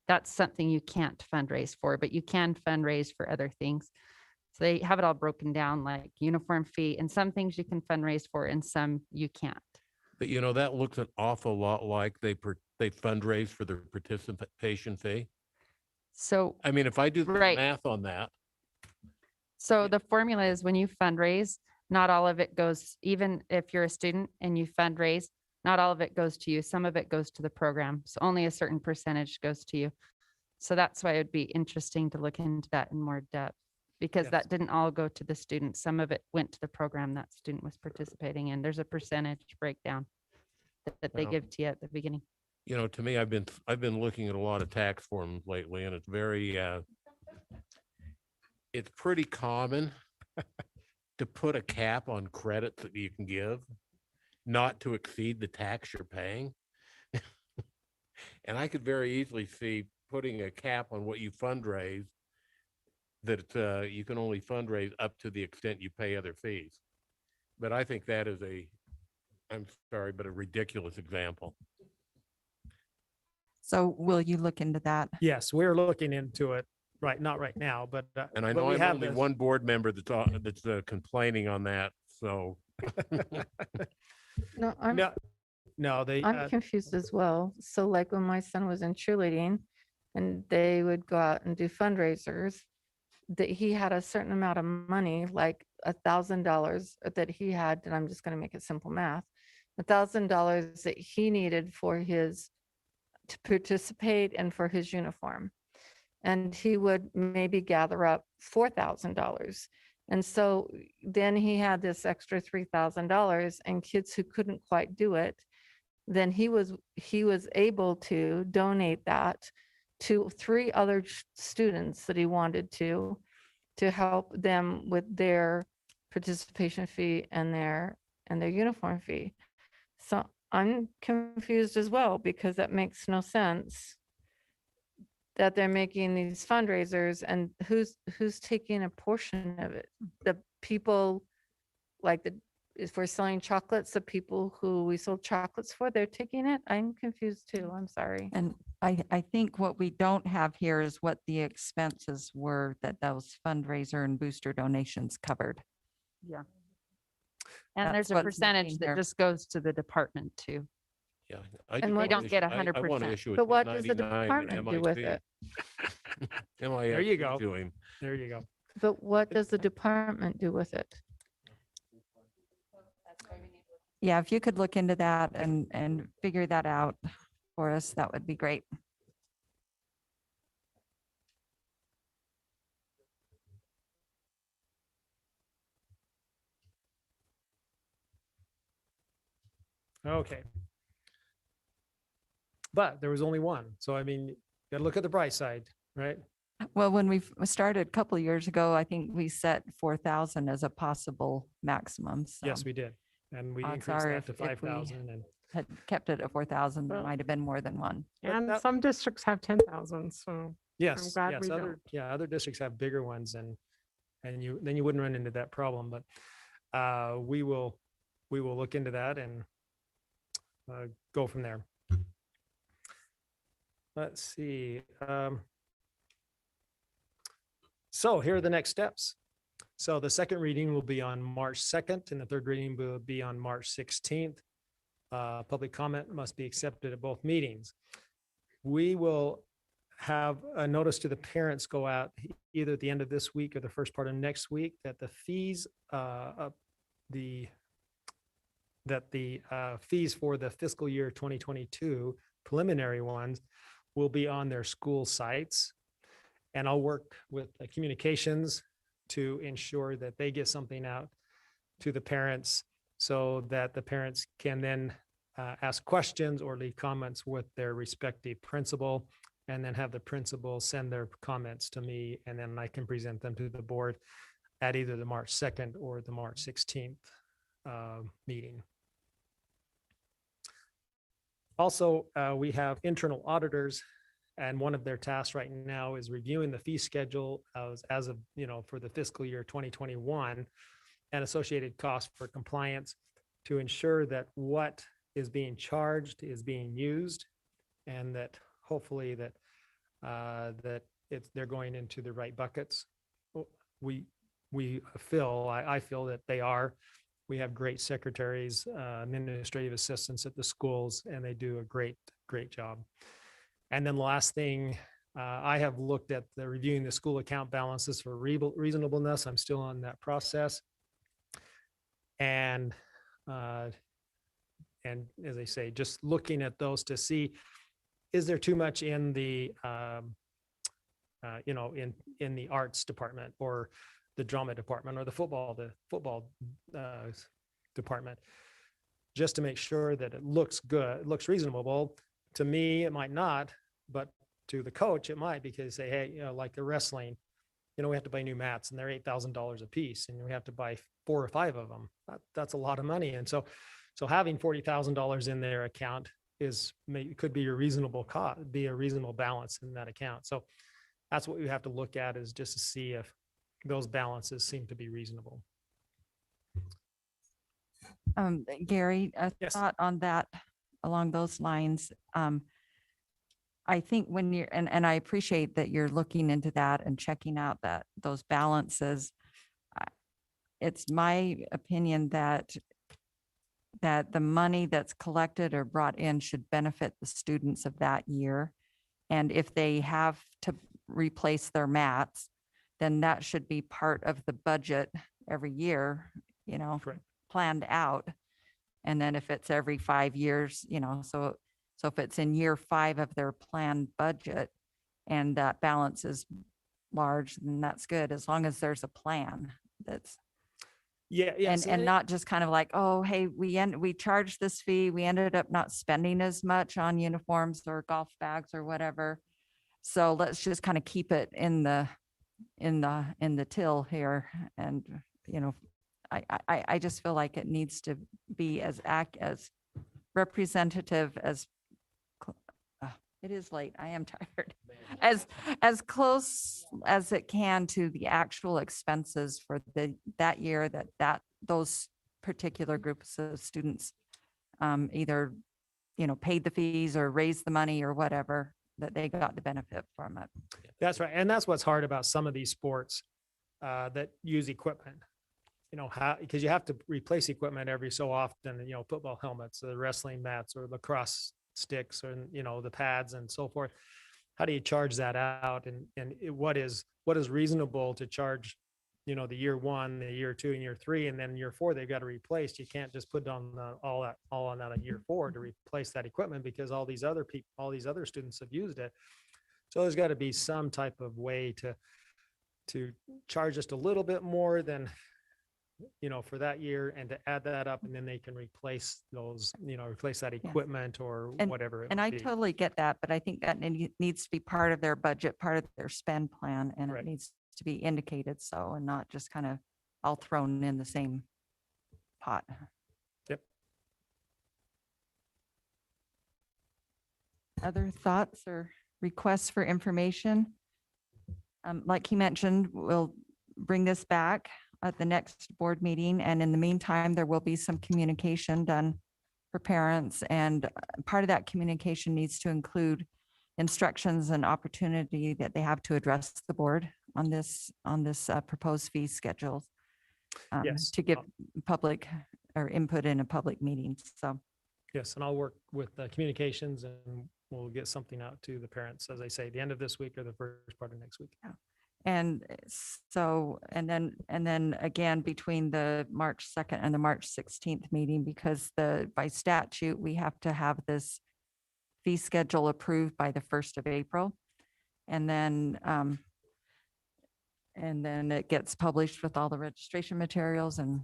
that's something you can't fundraise for, but you can fundraise for other things. So they have it all broken down, like uniform fee, and some things you can fundraise for and some you can't. But that looks an awful lot like they fundraise for their participation fee. So, I mean, if I do the Right. math on that, so the formula is when you fundraise, not all of it goes, even if you're a student and you fundraise, not all of it goes to you. Some of it goes to the program. So only a certain percentage goes to you. So that's why it would be interesting to look into that in more depth, because Yes. that didn't all go to the student. Some of it went to the program that student was participating in. There's a percentage breakdown that they Well, give to you at the beginning. to me, I've been looking at a lot of tax forms lately, and it's very, it's pretty common to put a cap on credits that you can give, not to exceed the tax you're paying. And I could very easily see putting a cap on what you fundraise, that you can only fundraise up to the extent you pay other fees. But I think that is I'm sorry, but a ridiculous example. So will you look into that? Yes, we're looking into it. Right, not right now, but. And I but know we I'm have only this- one board member that's complaining on that, so. No, I'm, No, they. I'm confused as well. So like when my son was in cheerleading and they would go out and do fundraisers, that he had a certain amount of money, like $1,000 that he had, and I'm just going to make it simple math, $1,000 that he needed to participate and for his uniform. And he would maybe gather up $4,000. And so then he had this extra $3,000, and kids who couldn't quite do it, then he was able to donate that to 3 other students that he wanted to help them with their participation fee and their uniform fee. So I'm confused as well, because that makes no sense that they're making these fundraisers, and who's taking a portion of it? The people, like if we're selling chocolates, the people who we sold chocolates for, they're taking it? I'm confused too. I'm sorry. And I think what we don't have here is what the expenses were that those fundraiser and booster donations covered. Yeah. And there's That's a what's percentage missing that here. just goes to the department too. Yeah. And just what- wanna They don't get issue- I want to 100%. issue a But what does the 1099 department do with MIC. it? There you go. to him. There you go. But what does the department do with it? Yeah, if you could look into that and figure that out for us, that would be great. Okay. But there was only one. So I mean, gotta look at the bright side, right? Well, when we started a couple of years ago, I think we set 4,000 as a possible maximum. So Yes, we did. And we odds increased are that to if we 5,000 and. had kept it at 4,000, there Well, might have been more than one. And that- some districts have 10,000, so Yes, glad yes, we other, don't. yeah, other districts have bigger ones, and and then you wouldn't run into that problem, but we will look into that and go from there. Let's see. So here are the next steps. So the second reading will be on March 2nd and the third reading will be on March 16th. Public comment must be accepted at both meetings. We will have a notice to the parents go out either at the end of this week or the first part of next week that the fees fees for the fiscal year 2022 preliminary ones will be on their school sites. And I'll work with communications to ensure that they get something out to the parents so that the parents can then ask questions or leave comments with their respective principal, and then have the principal send their comments to me, and then I can present them to the board at either the March 2nd or the March 16th meeting. Also, we have internal auditors, and one of their tasks right now is reviewing the fee schedule as of, for the fiscal year 2021 and associated costs for compliance to ensure that what is being charged is being used, and that hopefully that they're going into the right buckets. I feel that they are. We have great secretaries, administrative assistants at the schools, and they do a great job. And then the last thing, I have looked at reviewing the school account balances for reasonableness. I'm still on that process. And as I say, just looking at those to see, is there too much in the, in the arts department or the drama department or the football department, just to make sure that it looks good, it looks reasonable. To me, it might not, but to the coach, it might, because say, hey, like the wrestling, we have to buy new mats and they're $8,000 a piece, and we have to buy 4 or 5 of them. That's a lot of money. And so having $40,000 in their account could be a reasonable cost, be a reasonable balance in that account. So that's what we have to look at, is just to see if those balances seem to be reasonable. Gary, a Yes. thought on that along those lines. I think when you're, and I appreciate that you're looking into that and checking out those balances. It's my opinion that the money that's collected or brought in should benefit the students of that year. And if they have to replace their mats, then that should be part of the budget every year, Correct. planned out. And then if it's every 5 years, so if it's in year 5 of their planned budget and that balance is large, then that's good, as long as there's a plan that's. Yeah. And not just kind of like, oh, hey, we charged this fee, we ended up not spending as much on uniforms or golf bags or whatever. So let's just kind of keep it in the till here. And, I just feel like it needs to be as representative as, it is late, I am tired, as close as it can to the actual expenses for that year that those particular groups of students either, paid the fees or raised the money or whatever, that they got the benefit from it. That's right. And that's what's hard about some of these sports that use equipment. Because you have to replace equipment every so often, football helmets, the wrestling mats or lacrosse sticks, or, the pads and so forth. How do you charge that out? And what is reasonable to charge, the year 1, the year 2, and year 3, and then year 4, they've got to replace. You can't just put on all on that year 4 to replace that equipment, because all these other students have used it. So there's got to be some type of way to charge just a little bit more than, for that year, and to add that up, and then they can replace those, replace that equipment or whatever. And I totally get that, but I think that needs to be part of their budget, part of their spend plan, and Right. it needs to be indicated so, and not just kind of all thrown in the same pot. Yep. Other thoughts or requests for information? Like he mentioned, we'll bring this back at the next board meeting. And in the meantime, there will be some communication done for parents. And part of that communication needs to include instructions and opportunity that they have to address the board on this proposed fee schedule. Yes. To give public or input in a public meeting. So, Yes, and I'll work with communications and we'll get something out to the parents, as I say, the end of this week or the first part of next week. and so, and then again, between the March 2nd and the March 16th meeting, because by statute, we have to have this fee schedule approved by the 1st of April. And then it gets published with all the registration materials and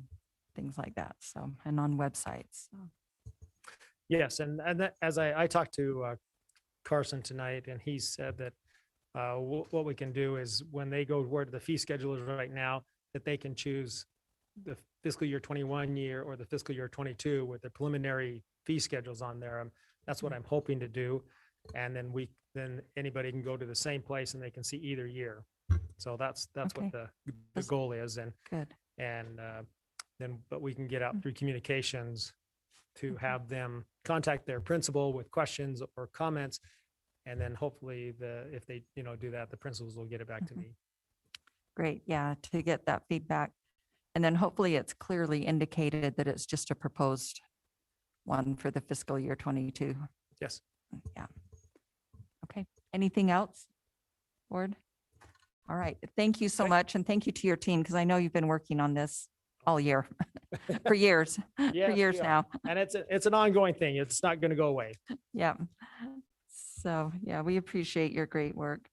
things like that. So, and on websites. So. Yes, and that, as I talked to Carson tonight, and he said that what we can do is when they go where the fee schedule is right now, that they can choose the fiscal year 21 year or the fiscal year 22 with the preliminary fee schedules on there. That's what I'm hoping to do. And then anybody can go to the same place and they can see either year. So that's Okay. what the goal is. And Good. but we can get out through communications to have them contact their principal with questions or comments. And then hopefully if they, do that, the principals will get it back to me. Great. Yeah, to get that feedback. And then hopefully it's clearly indicated that it's just a proposed one for the fiscal year 22. Yes. Yeah. Okay. Anything else? Board? All right. Thank you so much. And thank you to your team, because I know you've been working on this all year, for years, for Yes, years we are. now. And it's an ongoing thing. It's not going to go away. Yeah. So, yeah, we appreciate your great work.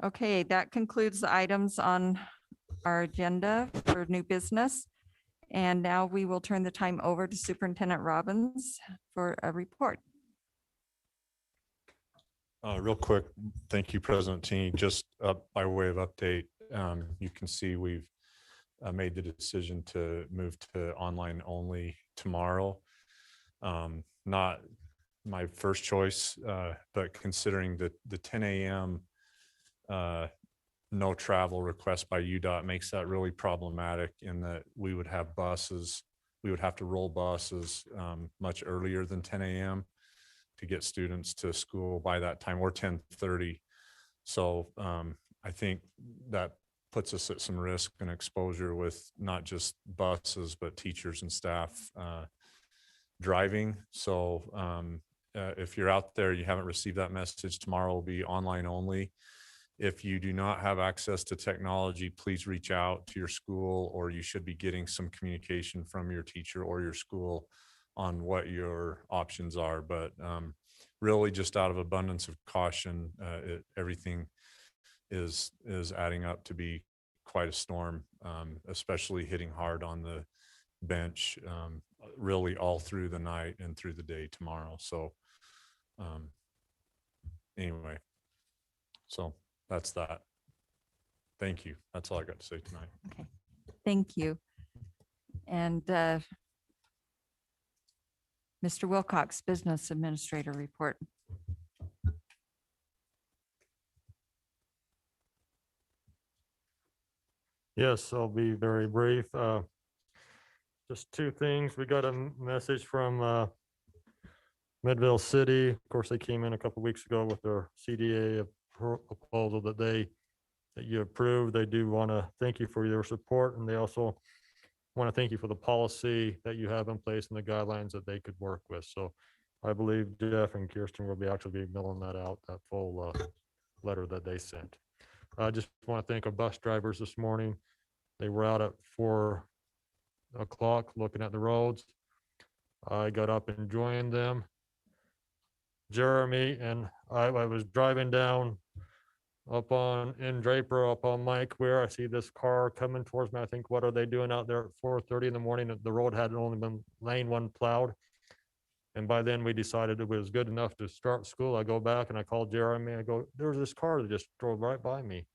Okay, that concludes the items on our agenda for new business. And now we will turn the time over to Superintendent Robbins for a report. Real quick, thank you, President Tini. Just by way of update, you can see we've made the decision to move to online only tomorrow. Not my first choice, but considering the 10 a.m. No travel request by UDOT makes that really problematic in that we would have buses, we would have to roll buses much earlier than 10 a.m. to get students to school by that time, or 10:30. So I think that puts us at some risk and exposure with not just buses, but teachers and staff driving. So if you're out there, you haven't received that message, tomorrow will be online only. If you do not have access to technology, please reach out to your school, or you should be getting some communication from your teacher or your school on what your options are. But really just out of abundance of caution, everything is adding up to be quite a storm, especially hitting hard on the bench, really all through the night and through the day tomorrow. So anyway, so that's that. Thank you. That's all I got to say tonight. Okay, thank you. And Mr. Wilcox, Business Administrator report. Yes, I'll be very brief. Just two things. We got a message from Midvale City. Of course, they came in a couple weeks ago with their CDA proposal that you approved. They do want to thank you for your support, and they also want to thank you for the policy that you have in place and the guidelines that they could work with. So I believe Jeff and Kirsten will actually be milling that out, that full letter that they sent. I just want to thank our bus drivers this morning. They were out at 4 o'clock looking at the roads. I got up and joined them. Jeremy and I was driving down in Draper, up on Mike, where I see this car coming towards me. I think, what are they doing out there at 4:30 in the morning? The road had only been lane one plowed. And by then we decided it was good enough to start school. I go back and I call Jeremy. I go, there's this car that just drove right by me.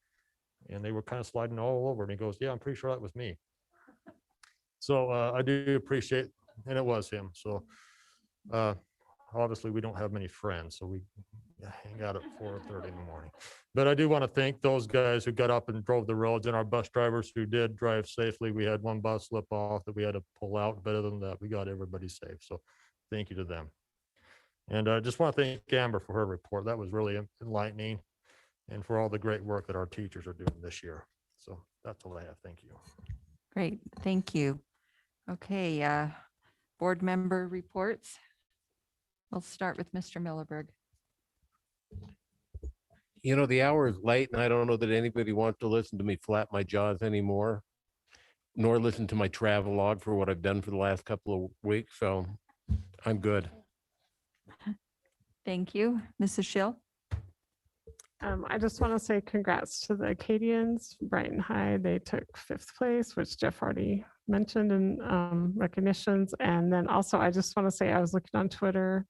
And they were kind of sliding all over. And he goes, yeah, I'm pretty sure that was me. So I do appreciate, and it was him. So obviously we don't have many friends, so we hang out at 4:30 in the morning. But I do want to thank those guys who got up and drove the roads and our bus drivers who did drive safely. We had one bus slip off that we had to pull out, but other than that, we got everybody safe. So thank you to them. And I just want to thank Amber for her report. That was really enlightening, and for all the great work that our teachers are doing this year. So that's all I have. Thank you. Great, thank you. Okay, board member reports. We'll start with Mr. Millerberg. You know, the hour is late and I don't know that anybody wants to listen to me flap my jaws anymore, nor listen to my travel log for what I've done for the last couple of weeks. So I'm good. Thank you. Mrs. Schill. I just want to say congrats to the Acadians, Brighton High. They took 5th place, which Jeff already mentioned in recognitions. And then also, I just want to say I was looking on Twitter,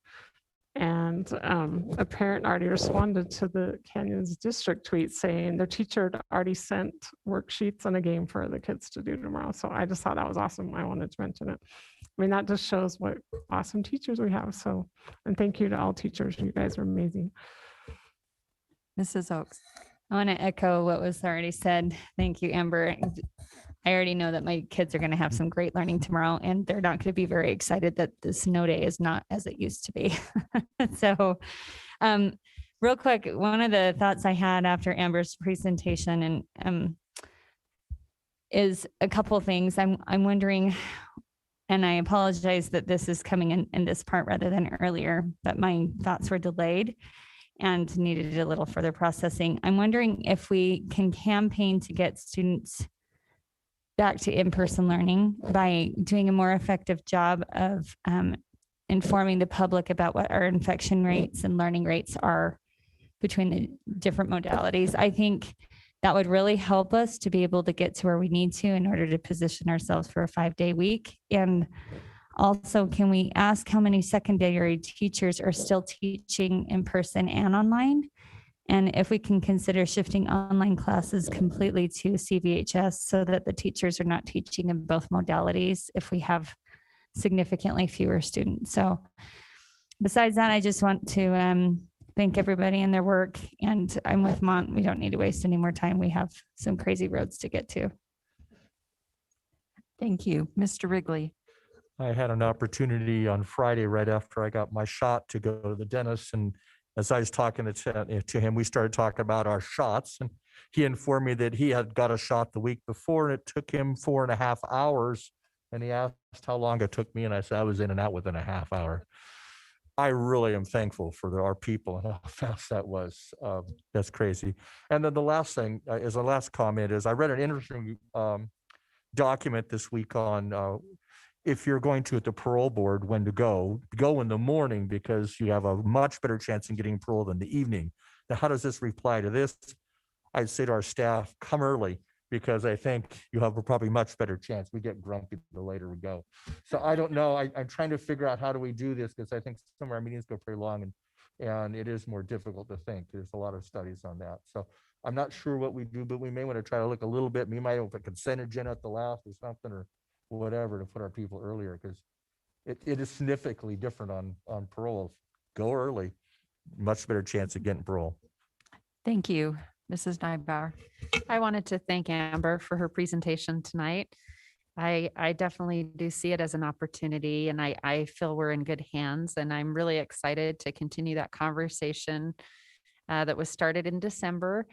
and a parent already responded to the Canyons district tweet saying their teacher had already sent worksheets and a game for the kids to do tomorrow. So I just thought that was awesome. I wanted to mention it. I mean, that just shows what awesome teachers we have. So, and thank you to all teachers. You guys are amazing. Mrs. Oaks. I want to echo what was already said. Thank you, Amber. I already know that my kids are going to have some great learning tomorrow, and they're not going to be very excited that the snow day is not as it used to be. So real quick, one of the thoughts I had after Amber's presentation and is a couple of things. I'm wondering, and I apologize that this is coming in this part rather than earlier, but my thoughts were delayed and needed a little further processing. I'm wondering if we can campaign to get students back to in-person learning by doing a more effective job of informing the public about what our infection rates and learning rates are between the different modalities. I think that would really help us to be able to get to where we need to in order to position ourselves for a 5-day week. And also, can we ask how many secondary teachers are still teaching in person and online? And if we can consider shifting online classes completely to CVHS so that the teachers are not teaching in both modalities if we have significantly fewer students. So besides that, I just want to thank everybody in their work. And I'm with Mont. We don't need to waste any more time. We have some crazy roads to get to. Thank you. Mr. Wrigley. I had an opportunity on Friday, right after I got my shot, to go to the dentist. And as I was talking to him, we started talking about our shots. And he informed me that he had got a shot the week before, and it took him 4.5 hours. And he asked how long it took me. And I said, I was in and out within a half hour. I really am thankful for our people and how fast that was. That's crazy. And then the last thing is the last comment is I read an interesting document this week on if you're going to at the parole board, when to go in the morning because you have a much better chance in getting parole than the evening. Now, how does this reply to this? I'd say to our staff, come early because I think you have a probably much better chance. We get grumpy the later we go. So I don't know. I'm trying to figure out how do we do this because I think some of our meetings go pretty long and it is more difficult to think. There's a lot of studies on that. So I'm not sure what we do, but we may want to try to look a little bit. We might have a consent agenda at the last or something or whatever to put our people earlier because it is significantly different on parole. Go early, much better chance of getting parole. Thank you. Mrs. Neibauer. I wanted to thank Amber for her presentation tonight. I definitely do see it as an opportunity, and I feel we're in good hands, and I'm really excited to continue that conversation that was started in December.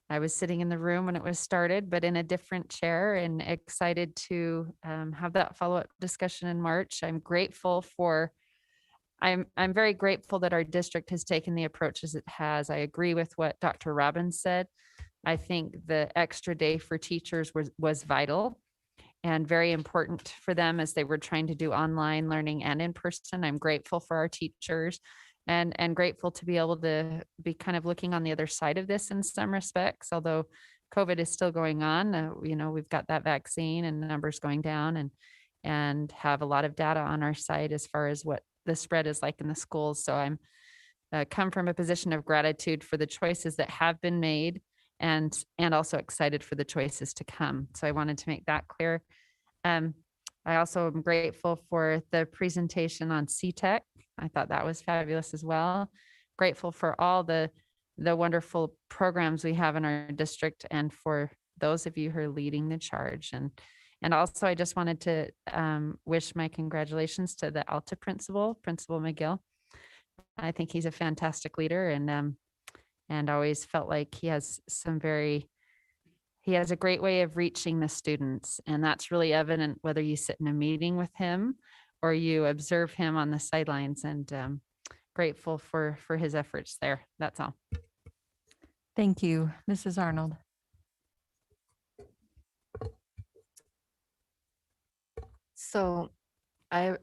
I was sitting in the room when it was started, but in a different chair, and excited to have that follow-up discussion in March. I'm very grateful that our district has taken the approaches it has. I agree with what Dr. Robbins said. I think the extra day for teachers was vital and very important for them as they were trying to do online learning and in person. I'm grateful for our teachers and grateful to be able to be kind of looking on the other side of this in some respects, although COVID is still going on. We've got that vaccine and numbers going down and have a lot of data on our side as far as what the spread is like in the schools. So I'm come from a position of gratitude for the choices that have been made and also excited for the choices to come. So I wanted to make that clear. I also am grateful for the presentation on CTEC I thought that was fabulous as well. Grateful for all the wonderful programs we have in our district and for those of you who are leading the charge. And also I just wanted to wish my congratulations to the Alta principal, Principal McGill. I think he's a fantastic leader and always felt like he has a great way of reaching the students. And that's really evident whether you sit in a meeting with him or you observe him on the sidelines, and grateful for his efforts there. That's all. Thank you, Mrs. Arnold. So in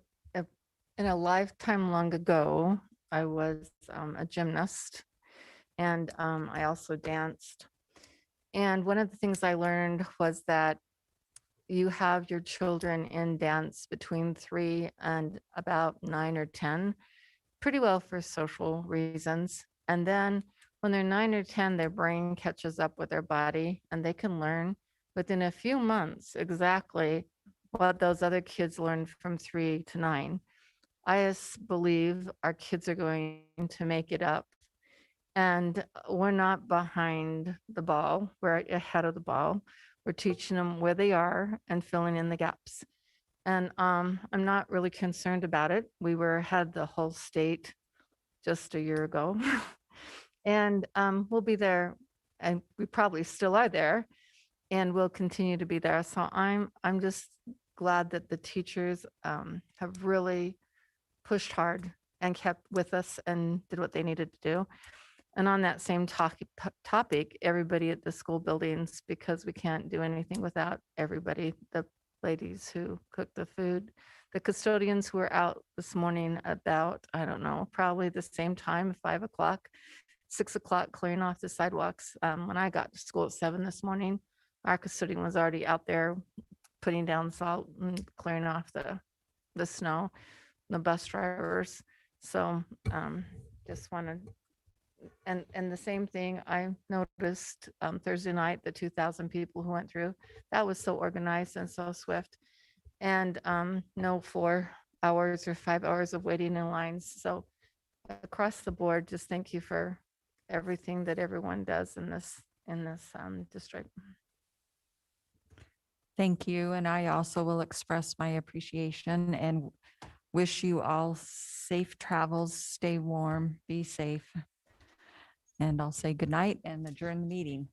a lifetime long ago, I was a gymnast, and I also danced. And one of the things I learned was that you have your children in dance between 3 and about 9 or 10, pretty well for social reasons. And then when they're 9 or 10, their brain catches up with their body and they can learn within a few months exactly what those other kids learned from 3 to 9. I just believe our kids are going to make it up. And we're not behind the ball, we're ahead of the ball. We're teaching them where they are and filling in the gaps. And I'm not really concerned about it. We were ahead the whole state just a year ago. And we'll be there, and we probably still are there, and we'll continue to be there. So I'm just glad that the teachers have really pushed hard and kept with us and did what they needed to do. And on that same topic, everybody at the school buildings, because we can't do anything without everybody, the ladies who cook the food, the custodians who were out this morning about, I don't know, probably the same time, 5 o'clock, 6 o'clock, clearing off the sidewalks. When I got to school at 7 this morning, our custodian was already out there putting down salt and clearing off the snow, the bus drivers. So just wanted, and the same thing I noticed Thursday night, the 2,000 people who went through, that was so organized and so swift. And no 4 hours or 5 hours of waiting in lines. So across the board, just thank you for everything that everyone does in this district. Thank you. And I also will express my appreciation and wish you all safe travels. Stay warm, be safe. And I'll say goodnight and adjourn the meeting.